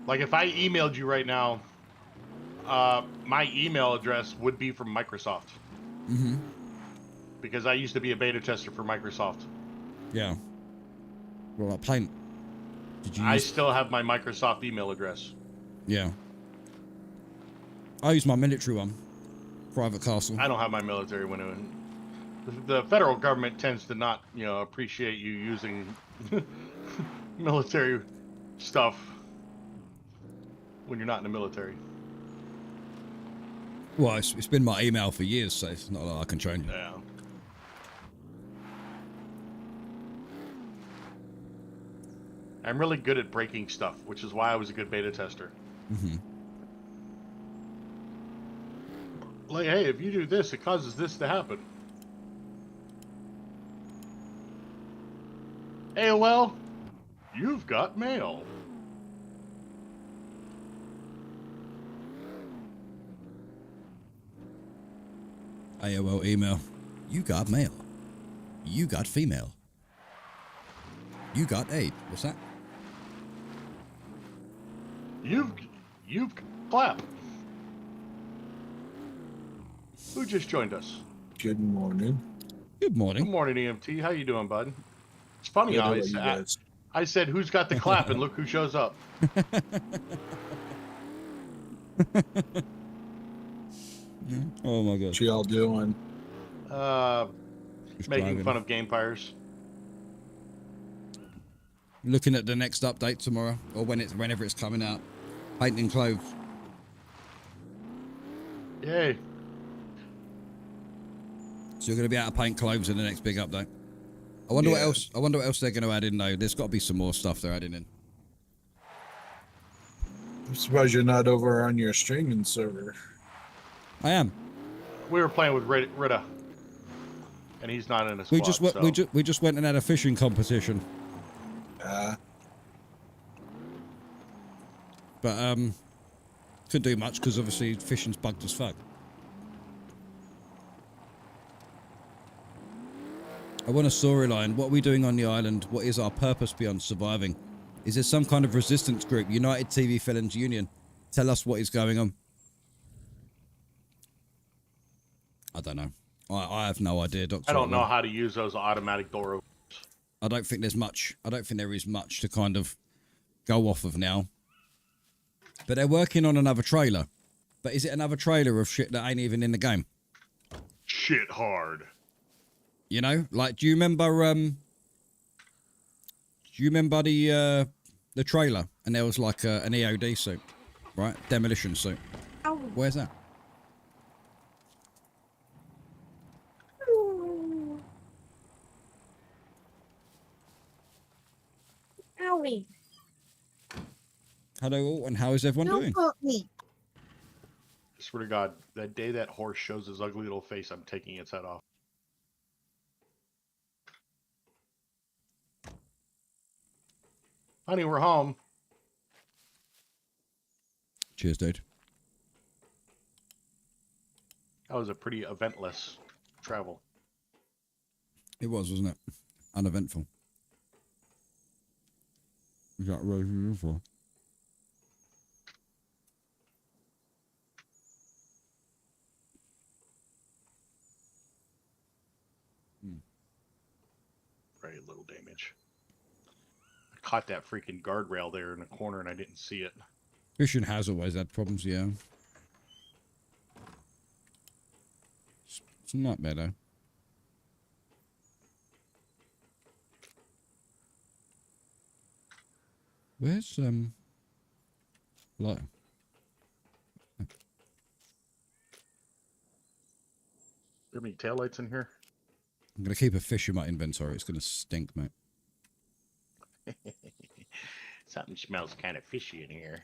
Like if I emailed you right now, my email address would be from Microsoft. Mm-hmm. Because I used to be a beta tester for Microsoft. Yeah. Well, like Paint. Did you I use... still have my Microsoft email address. Yeah. I use my military one. Private Castle. I don't have my military one. The federal government tends to not, you know, appreciate you using military stuff when you're not in the military. Well, it's been my email for years, so it's not like I can change it. Yeah. I'm really good at breaking stuff, which is why I was a good beta tester. Mm-hmm. Like, hey, if you do this, it causes this to happen. AOL, you've got mail. AOL email. You got mail. You got female. You got aid. What's that? You've clap. Who just joined us? Good morning. Good morning. Good morning, EMT. How you doing, bud? It's funny Good, how how I, about you guys? I said, who's got the clap, and look who shows up. Oh my gosh. What y'all doing? Just Making driving. fun of gamepires. Looking at the next update tomorrow, or whenever it's coming out. Painting clothes. Yay. So you're going to be able to paint clothes in the next big update. I wonder what Yeah. else. I wonder what else they're going to add in though. There's got to be some more stuff they're adding in. I'm surprised you're not over on your streaming server. I am. We were playing with Rita, and he's not in a squad. We just went and had a fishing competition. But couldn't do much because obviously fishing's bugged as fuck. I want a storyline. What are we doing on the island? What is our purpose beyond surviving? Is there some kind of resistance group? United TV Felons Union. Tell us what is going on. I don't know. I have no idea, Doctor. I don't know how to use those automatic door openers. I don't think there's much. I don't think there is much to kind of go off of now. But they're working on another trailer. But is it another trailer of shit that ain't even in the game? Shit hard. You know, like, do you remember the trailer? And there was like an EOD suit, right? Demolition suit. Ow. Where's that? Owie. Hello all, and how is everyone doing? Don't hurt me. I swear to God, that day that horse shows his ugly little face, I'm taking its head off. Honey, we're home. Cheers, dude. That was a pretty eventless travel. It was, wasn't it? Uneventful. Is that really beautiful? Very little damage. I caught that freaking guardrail there in the corner and I didn't see it. Fishing has always had problems, yeah. It's a nightmare, though. Where's, light? There any taillights in here? I'm going to keep a fish in my inventory. It's going to stink, mate. Something smells kind of fishy in here.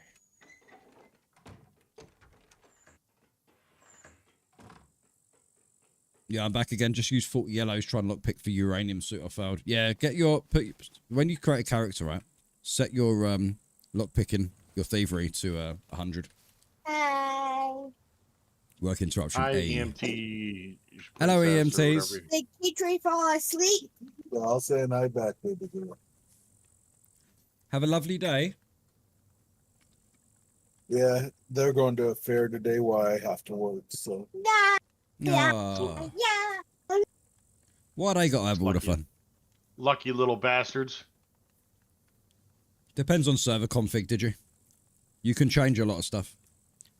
Yeah, I'm back again. Just use 40 yellows. Try and lockpick for uranium suit I failed. Yeah, when you create a character, right? Set your lockpicking, your thievery to 100. Hi. Work interruption. Hi, A. EMT. Hello, princess, or EMTs. whatever. Did Kitri fall asleep? Well, I'll say night back, baby girl. Have a lovely day. Yeah, they're going to a fair today while I have to work, so. Nah. Yeah. Aw. Yeah. Why they got to have all the Lucky. fun? Lucky little bastards. Depends on server config, did you? You can change a lot of stuff.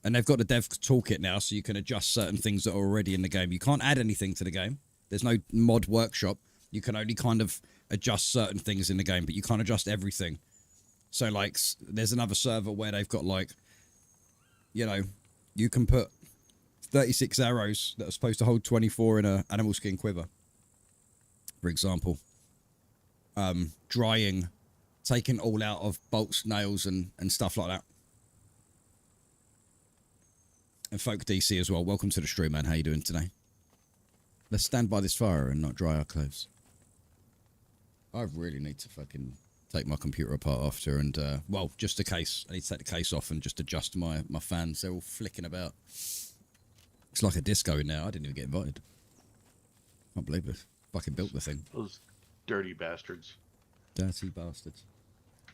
And they've got the dev toolkit now, so you can adjust certain things that are already in the game. You can't add anything to the game. There's no mod workshop. You can only kind of adjust certain things in the game, but you can't adjust everything. So, like, there's another server where they've got, like, you know, you can put 36 arrows that are supposed to hold 24 in a animal skin quiver, for example. Drying taking all out of bolts, nails, and stuff like that. And Folk DC as well. Welcome to the stream, man. How you doing today? Let's stand by this fire and not dry our clothes. I really need to fucking take my computer apart after and, well, just the case. I need to take the case off and just adjust my fans. They're all flicking about. It's like a disco in there. I didn't even get invited. Can't believe it. Fucking built the thing. Those dirty bastards. Dirty bastards.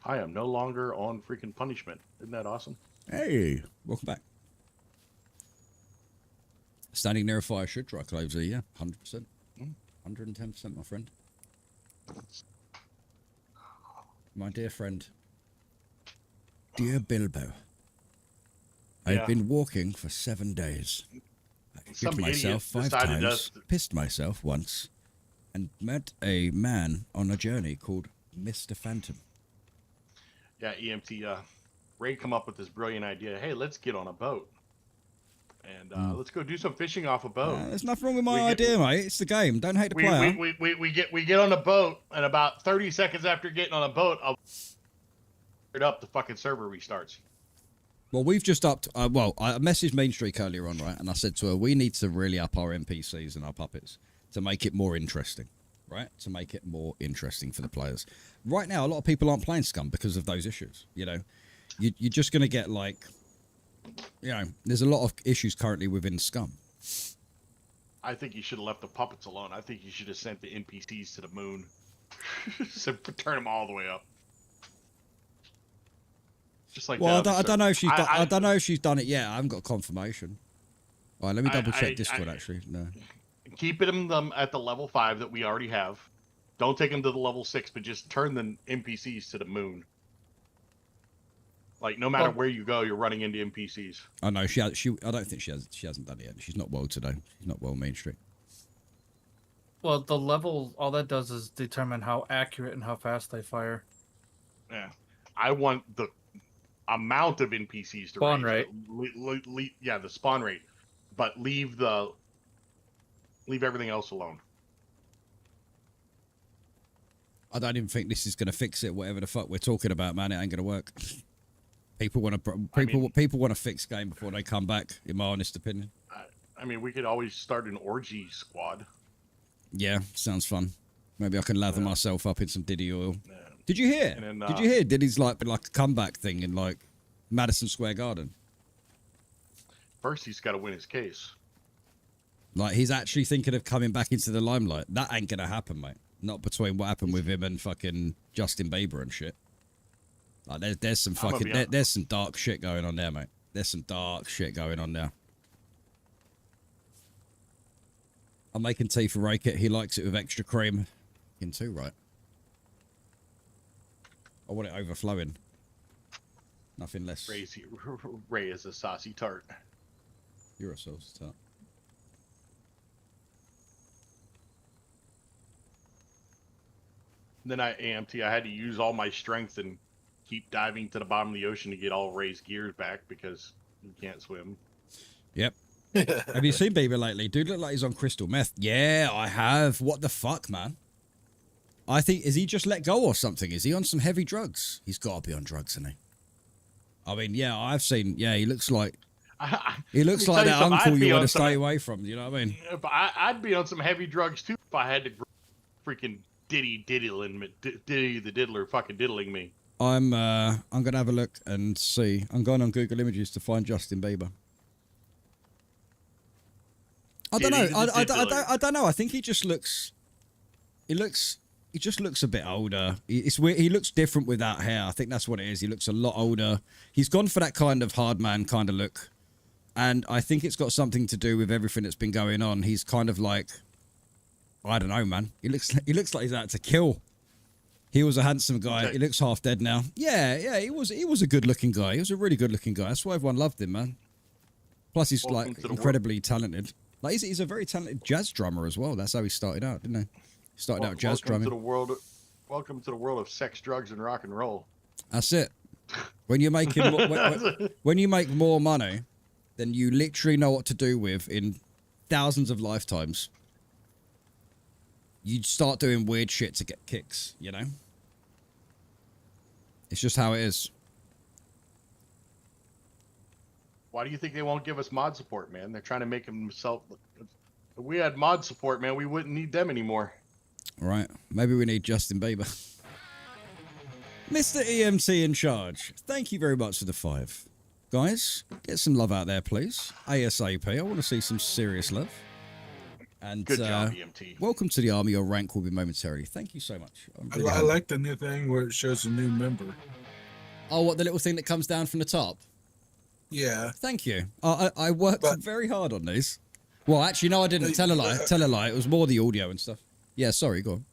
I am no longer on freaking punishment. Isn't that awesome? Hey, welcome back. Standing near a fire should dry clothes, yeah, 100%. 110%, my friend. My dear friend. Dear Bilbo. I've been walking for 7 days. I shit myself 5 times, pissed myself once, and met a man on a journey called Mr. Phantom. Yeah, EMT, Ray come up with this brilliant idea. Hey, let's get on a boat. And let's go do some fishing off a boat. There's nothing wrong with my idea, mate. It's the game. Don't hate the player. We get on a boat, and about 30 seconds after getting on a boat, I'll up the fucking server restarts. Well, we've just upped. Well, I messaged Main Streak earlier on, right? And I said to her, we need to really up our NPCs and our puppets to make it more interesting, right? To make it more interesting for the players. Right now, a lot of people aren't playing Scum because of those issues. You know, you're just going to get like, you know, there's a lot of issues currently within Scum. I think you should have left the puppets alone. I think you should have sent the NPCs to the moon. So turn them all the way up. Just like well, that I don't know if she's done, I don't know if she's done it yet. I haven't got confirmation. All right, let me double check Discord actually. No. Keep them at the level 5 that we already have. Don't take them to the level 6, but just turn the NPCs to the moon. Like no matter where you go, you're running into NPCs. I know she. I don't think she hasn't done it yet. She's not well today. She's not well Main Street. Well, the level, all that does is determine how accurate and how fast they fire. Yeah, I want the amount of NPCs to spawn rate. Yeah, the spawn rate, but leave everything else alone. I don't even think this is going to fix it. Whatever the fuck we're talking about, man, it ain't going to work. People want to fix game before they come back. In my honest opinion. I mean, we could always start an orgy squad. Yeah, sounds fun. Maybe I can lather myself up in some Diddy oil. Yeah. Did you hear? Then, Did you hear Diddy's like a comeback thing in like Madison Square Garden? First, he's got to win his case. Like he's actually thinking of coming back into the limelight. That ain't gonna happen, mate. Not between what happened with him and fucking Justin Bieber and shit. Like there's some fucking there's some dark shit going on there, mate. There's some dark shit going on there. I'm making tea for Raykit. He likes it with extra cream. In too, right? I want it overflowing. Nothing less. Ray is a saucy tart. You're a saucy tart. Then I had to use all my strength and keep diving to the bottom of the ocean to get all Ray's gears back because he can't swim. Yep. Have you seen Bieber lately? Dude look like he's on crystal meth. Yeah, I have. What the fuck, man? I think, is he just let go or something? Is he on some heavy drugs? He's got to be on drugs, isn't he? I mean, yeah, I've seen, yeah, he looks like that uncle you want to stay away from, you know what I mean? But I'd be on some heavy drugs too if I had to freaking Diddy the diddler fucking diddling me. I'm gonna have a look and see. I'm going on Google Images to find Justin Bieber. I don't know. I don't know. I think he just looks. He just looks a bit older. It's weird. He looks different without hair. I think that's what it is. He looks a lot older. He's gone for that kind of hard man kind of look, and I think it's got something to do with everything that's been going on. He's kind of like, I don't know, man. He looks like he's out to kill. He was a handsome guy. He looks half dead now. Yeah. He was a good looking guy. He was a really good looking guy. That's why everyone loved him, man. Plus, he's like incredibly talented. Like he's a very talented jazz drummer as well. That's how he started out, didn't he? He started out jazz drumming. Welcome to the world of sex, drugs, and rock and roll. That's it. When you're making when you make more money than you literally know what to do with in thousands of lifetimes, you start doing weird shit to get kicks, you know? It's just how it is. Why do you think they won't give us mod support, man? They're trying to make themselves. If we had mod support, man, we wouldn't need them anymore. Right. Maybe we need Justin Bieber. Mr. EMT in charge. Thank you very much for the 5. Guys, get some love out there, please. ASAP. I want to see some serious love. And Good job, EMT. welcome to the army. Your rank will be momentarily. Thank you so much. I like the new thing where it shows a new member. Oh, what, the little thing that comes down from the top? Yeah. Thank you. I worked very hard on these. Well, actually, no, I didn't. Tell a lie. Tell a lie. It was more the audio and stuff. Yeah, sorry, go on.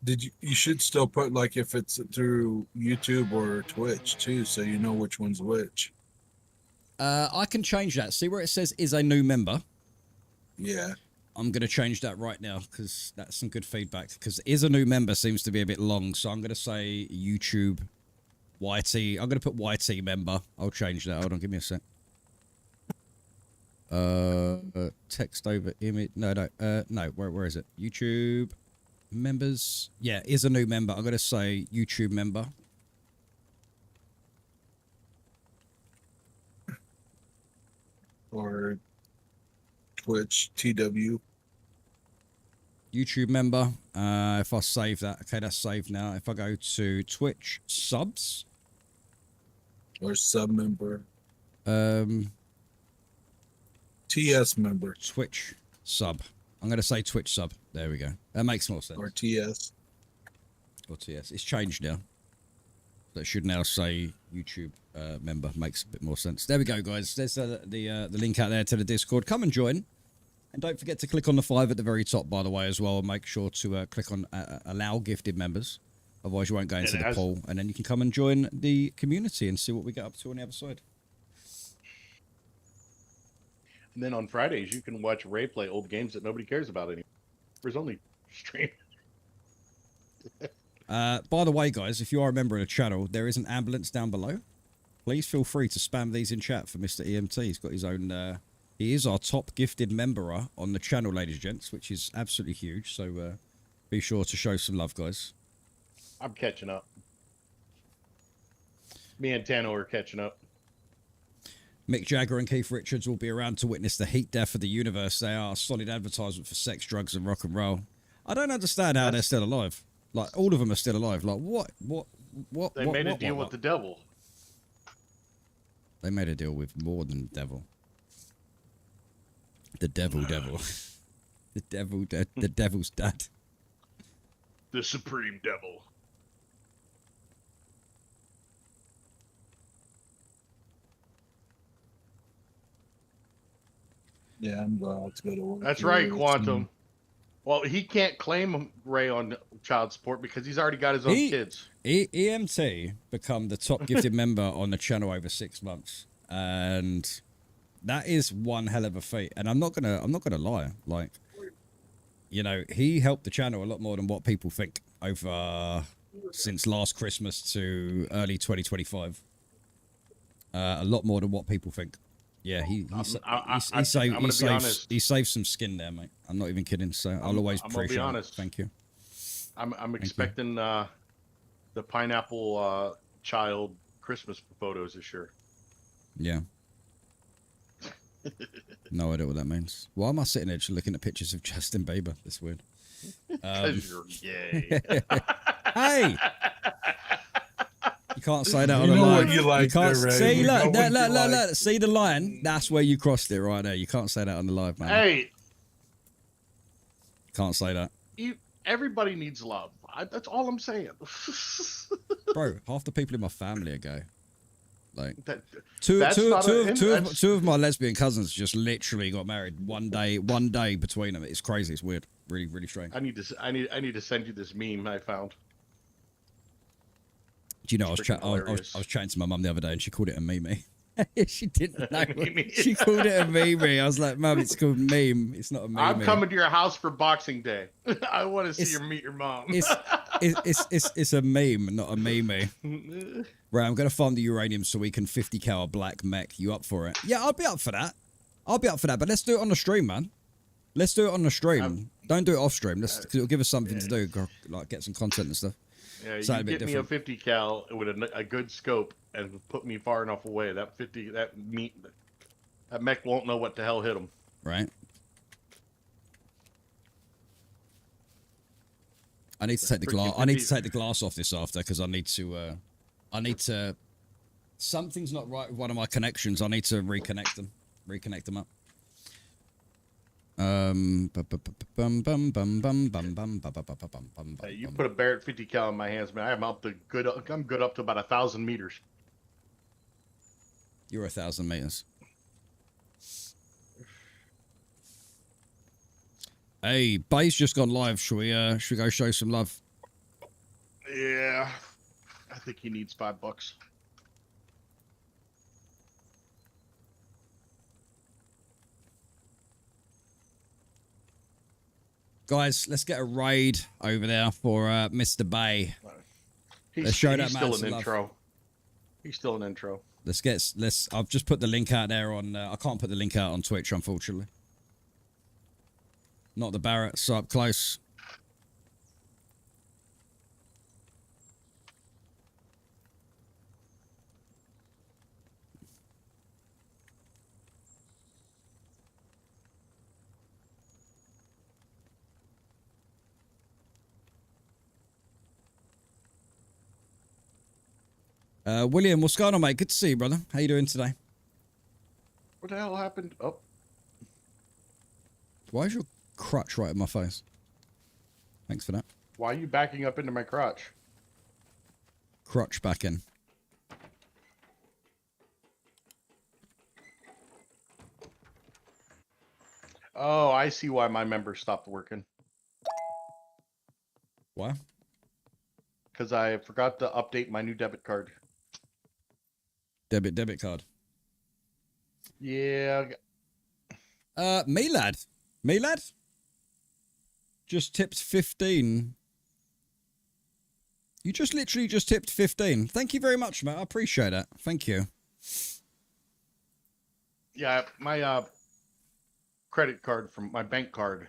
You should still put, like, if it's through YouTube or Twitch too, so you know which one's which. I can change that. See where it says is a new member? Yeah. I'm going to change that right now because that's some good feedback. Because is a new member seems to be a bit long, so I'm going to say YouTube YT. I'm going to put YT member. I'll change that. Hold on, give me a sec. Text over image. No. Where is it? YouTube members. Yeah, is a new member. I'm going to say YouTube member. Or Twitch TW. YouTube member. If I save that, okay, that's saved now. If I go to Twitch subs or sub member, TS member, Twitch sub. I'm going to say Twitch sub. There we go. That makes more sense. Or TS. Or TS. It's changed now. So it should now say YouTube member. Makes a bit more sense. There we go, guys. There's the link out there to the Discord. Come and join. And don't forget to click on the 5 at the very top, by the way, as well. And make sure to click on allow gifted members. Otherwise, you won't go into the poll. And then you can come and join the community and see what we get up to on the other side. And then on Fridays, you can watch Ray play old games that nobody cares about anymore. There's only stream. By the way, guys, if you are a member of the channel, there is an ambulance down below. Please feel free to spam these in chat for Mr. EMT. He's got his own... he is our top gifted member on the channel, ladies and gents, which is absolutely huge. So be sure to show some love, guys. I'm catching up. Me and Tano are catching up. Mick Jagger and Keith Richards will be around to witness the heat death of the universe. They are a solid advertisement for sex, drugs, and rock and roll. I don't understand how they're still alive. Like, all of them are still alive. Like, what? They made a deal with the devil. They made a deal with more than the devil. The devil. The devil's dad. The supreme devil. Yeah, I'm glad to go to work. That's right, Quantum. Well, he can't claim Ray on child support because he's already got his own kids. EMT become the top gifted member on the channel over 6 months, and that is one hell of a feat. And I'm not gonna lie, like, you know, he helped the channel a lot more than what people think over since last Christmas to early 2025. A lot more than what people think. Yeah, he saved some skin there, mate. I'm not even kidding. So I'll always appreciate it. Thank you. I'm expecting the pineapple child Christmas photos this year. Yeah. No idea what that means. Why am I sitting there just looking at pictures of Justin Bieber? That's weird. Because you're gay. Hey! You can't say that on the line. You like can't there, Ray. see. Look. Like. See the line? That's where you crossed it right there. You can't say that on the live, man. Hey, Can't say that, everybody needs love. That's all I'm saying. bro. Half the people in my family are gay. Like two of my lesbian cousins just literally got married one day between them. It's crazy. It's weird. Really, really strange. I need to send you this meme I found. Do you know, I was chatting to my mum the other day and she called it a meme. She didn't know. She called it a meme. I was like, Mum, it's called meme. It's not a meme. I'm coming to your house for Boxing Day. I want to see you meet your mom. It's a meme, not a meme. Right, I'm going to farm the uranium so we can 50 cal black mech. You up for it? Yeah, I'll be up for that. But let's do it on the stream, man. Let's do it on the stream. Don't do it off stream. Cause it'll give us something to do, like get some content and stuff. Yeah, So you a bit get me a different. 50 cal with a good scope and put me far enough away. That mech won't know what the hell hit him. Right. I need to take the glass. I need to take the glass off this after because I need to. Something's not right with one of my connections. I need to reconnect them. Reconnect them up. Hey, you put a Barrett 50 cal in my hands, man. I'm good up to about 1,000 meters. You're 1,000 meters. Hey, Bay's just gone live. Should we go show some love? Yeah, I think he needs $5. Guys, let's get a raid over there for Mr. Bay. He's still an intro. He's still an intro. I've just put the link out there on. I can't put the link out on Twitch, unfortunately. Not the Barrett, so up close. William, what's going on, mate? Good to see you, brother. How you doing today? What the hell happened? Oh. Why is your crutch right in my face? Thanks for that. Why are you backing up into my crotch? Crutch back in. Oh, I see why my members stopped working. Why? Because I forgot to update my new debit card. Debit card. Yeah. Milad. Milad? Just tipped 15. You just literally just tipped 15. Thank you very much, mate. I appreciate it. Thank you. Yeah, my credit card from my bank card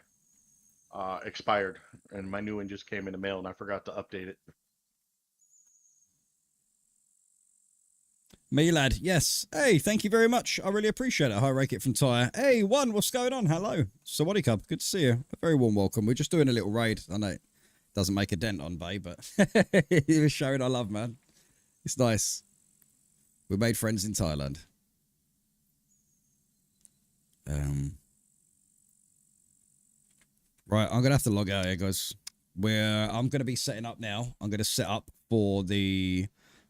expired, and my new one just came in the mail, and I forgot to update it. Milad, yes. Hey, thank you very much. I really appreciate it. Hi, Rake It from Tyre. Hey, One, what's going on? Hello. Sawadee Cub, good to see you. A very warm welcome. We're just doing a little raid. I know it doesn't make a dent on Bay, but it was showing our love, man. It's nice. We made friends in Thailand. Right, I'm going to have to log out here, guys. I'm going to be setting up now. I'm going to set up for the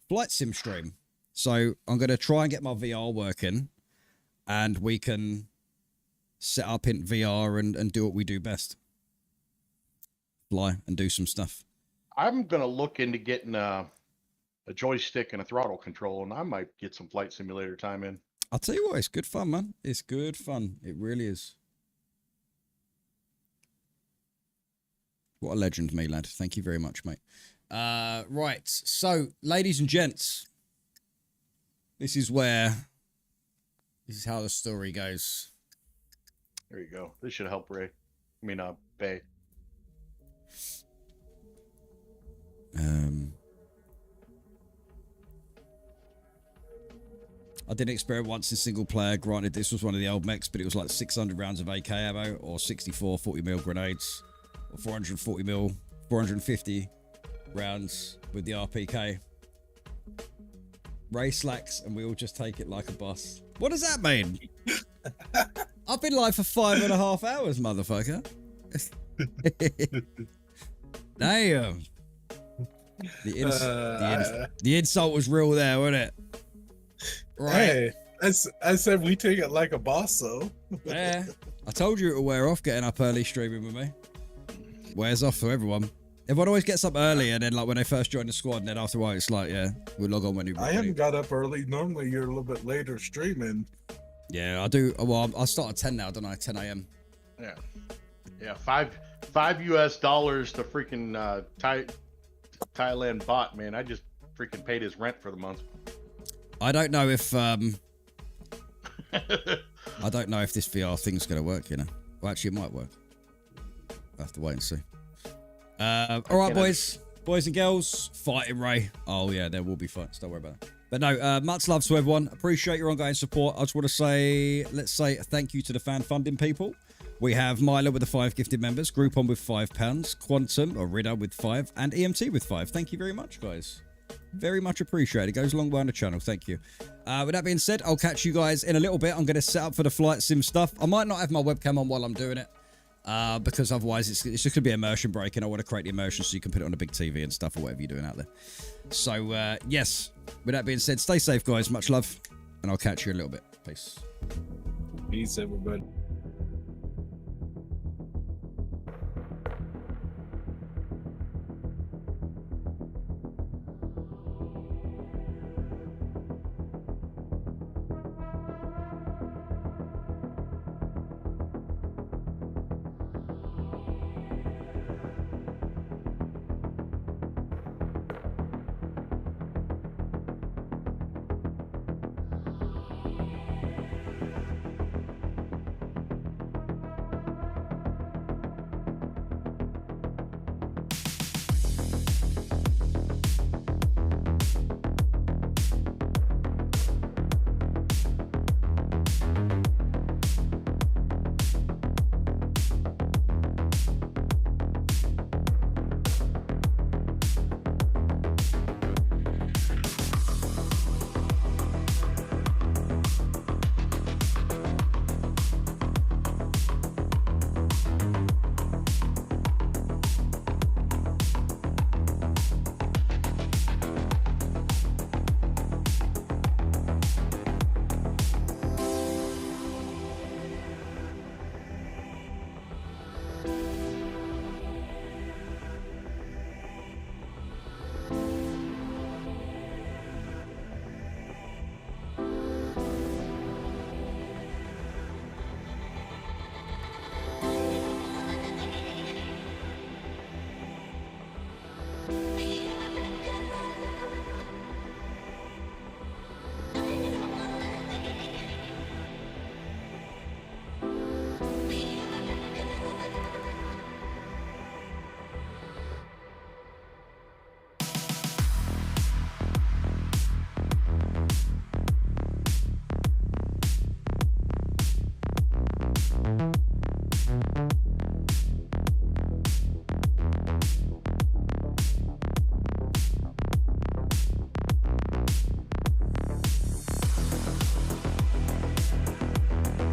flight sim stream. So I'm going to try and get my VR working, and we can set up in VR and do what we do best. Fly and do some stuff. I'm going to look into getting a joystick and a throttle control, and I might get some flight simulator time in. I'll tell you what, it's good fun, man. It's good fun. It really is. What a legend, me lad. Thank you very much, mate. Right. So, ladies and gents, this is how the story goes. There you go. This should help Ray. I mean, Bay. I did experiment once in single player. Granted, this was one of the old mechs, but it was like 600 rounds of AK ammo, or 64 40mm grenades, or 440mm, 450 rounds with the RPK. Ray slacks, and we all just take it like a boss. What does that mean? I've been live for 5.5 hours, motherfucker. Damn. The insult was real there, wasn't it? Right. Hey, I said we take it like a boss, though. Yeah. I told you it would wear off getting up early streaming with me. Wears off for everyone. Everyone always gets up early, and then like when they first join the squad, and then after a while it's like, yeah, we'll log on when you're I haven't got up early. Normally you're a little bit later streaming. Yeah, I do. Well, I start at 10 now, don't I? 10 a.m. Yeah. Yeah, $5 US to freaking Thailand bot, man. I just freaking paid his rent for the month. I don't know if I don't know if this VR thing's gonna work, you know. Well, actually, it might work. I'll have to wait and see. All right, boys. Boys and girls, fighting Ray. Oh, yeah, there will be fights. Don't worry about it. But no, much love to everyone. Appreciate your ongoing support. I just want to say, let's say thank you to the fan funding people. We have Milo with the 5 gifted members, Groupon with £5, Quantum, or Ridder with 5, and EMT with 5. Thank you very much, guys. Very much appreciated. It goes a long way on the channel. Thank you. With that being said, I'll catch you guys in a little bit. I'm going to set up for the flight sim stuff. I might not have my webcam on while I'm doing it, because otherwise it's just going to be immersion break, and I want to create the immersion so you can put it on a big TV and stuff or whatever you're doing out there. So, yes. With that being said, stay safe, guys. Much love, and I'll catch you in a little bit. Peace. Peace, everybody.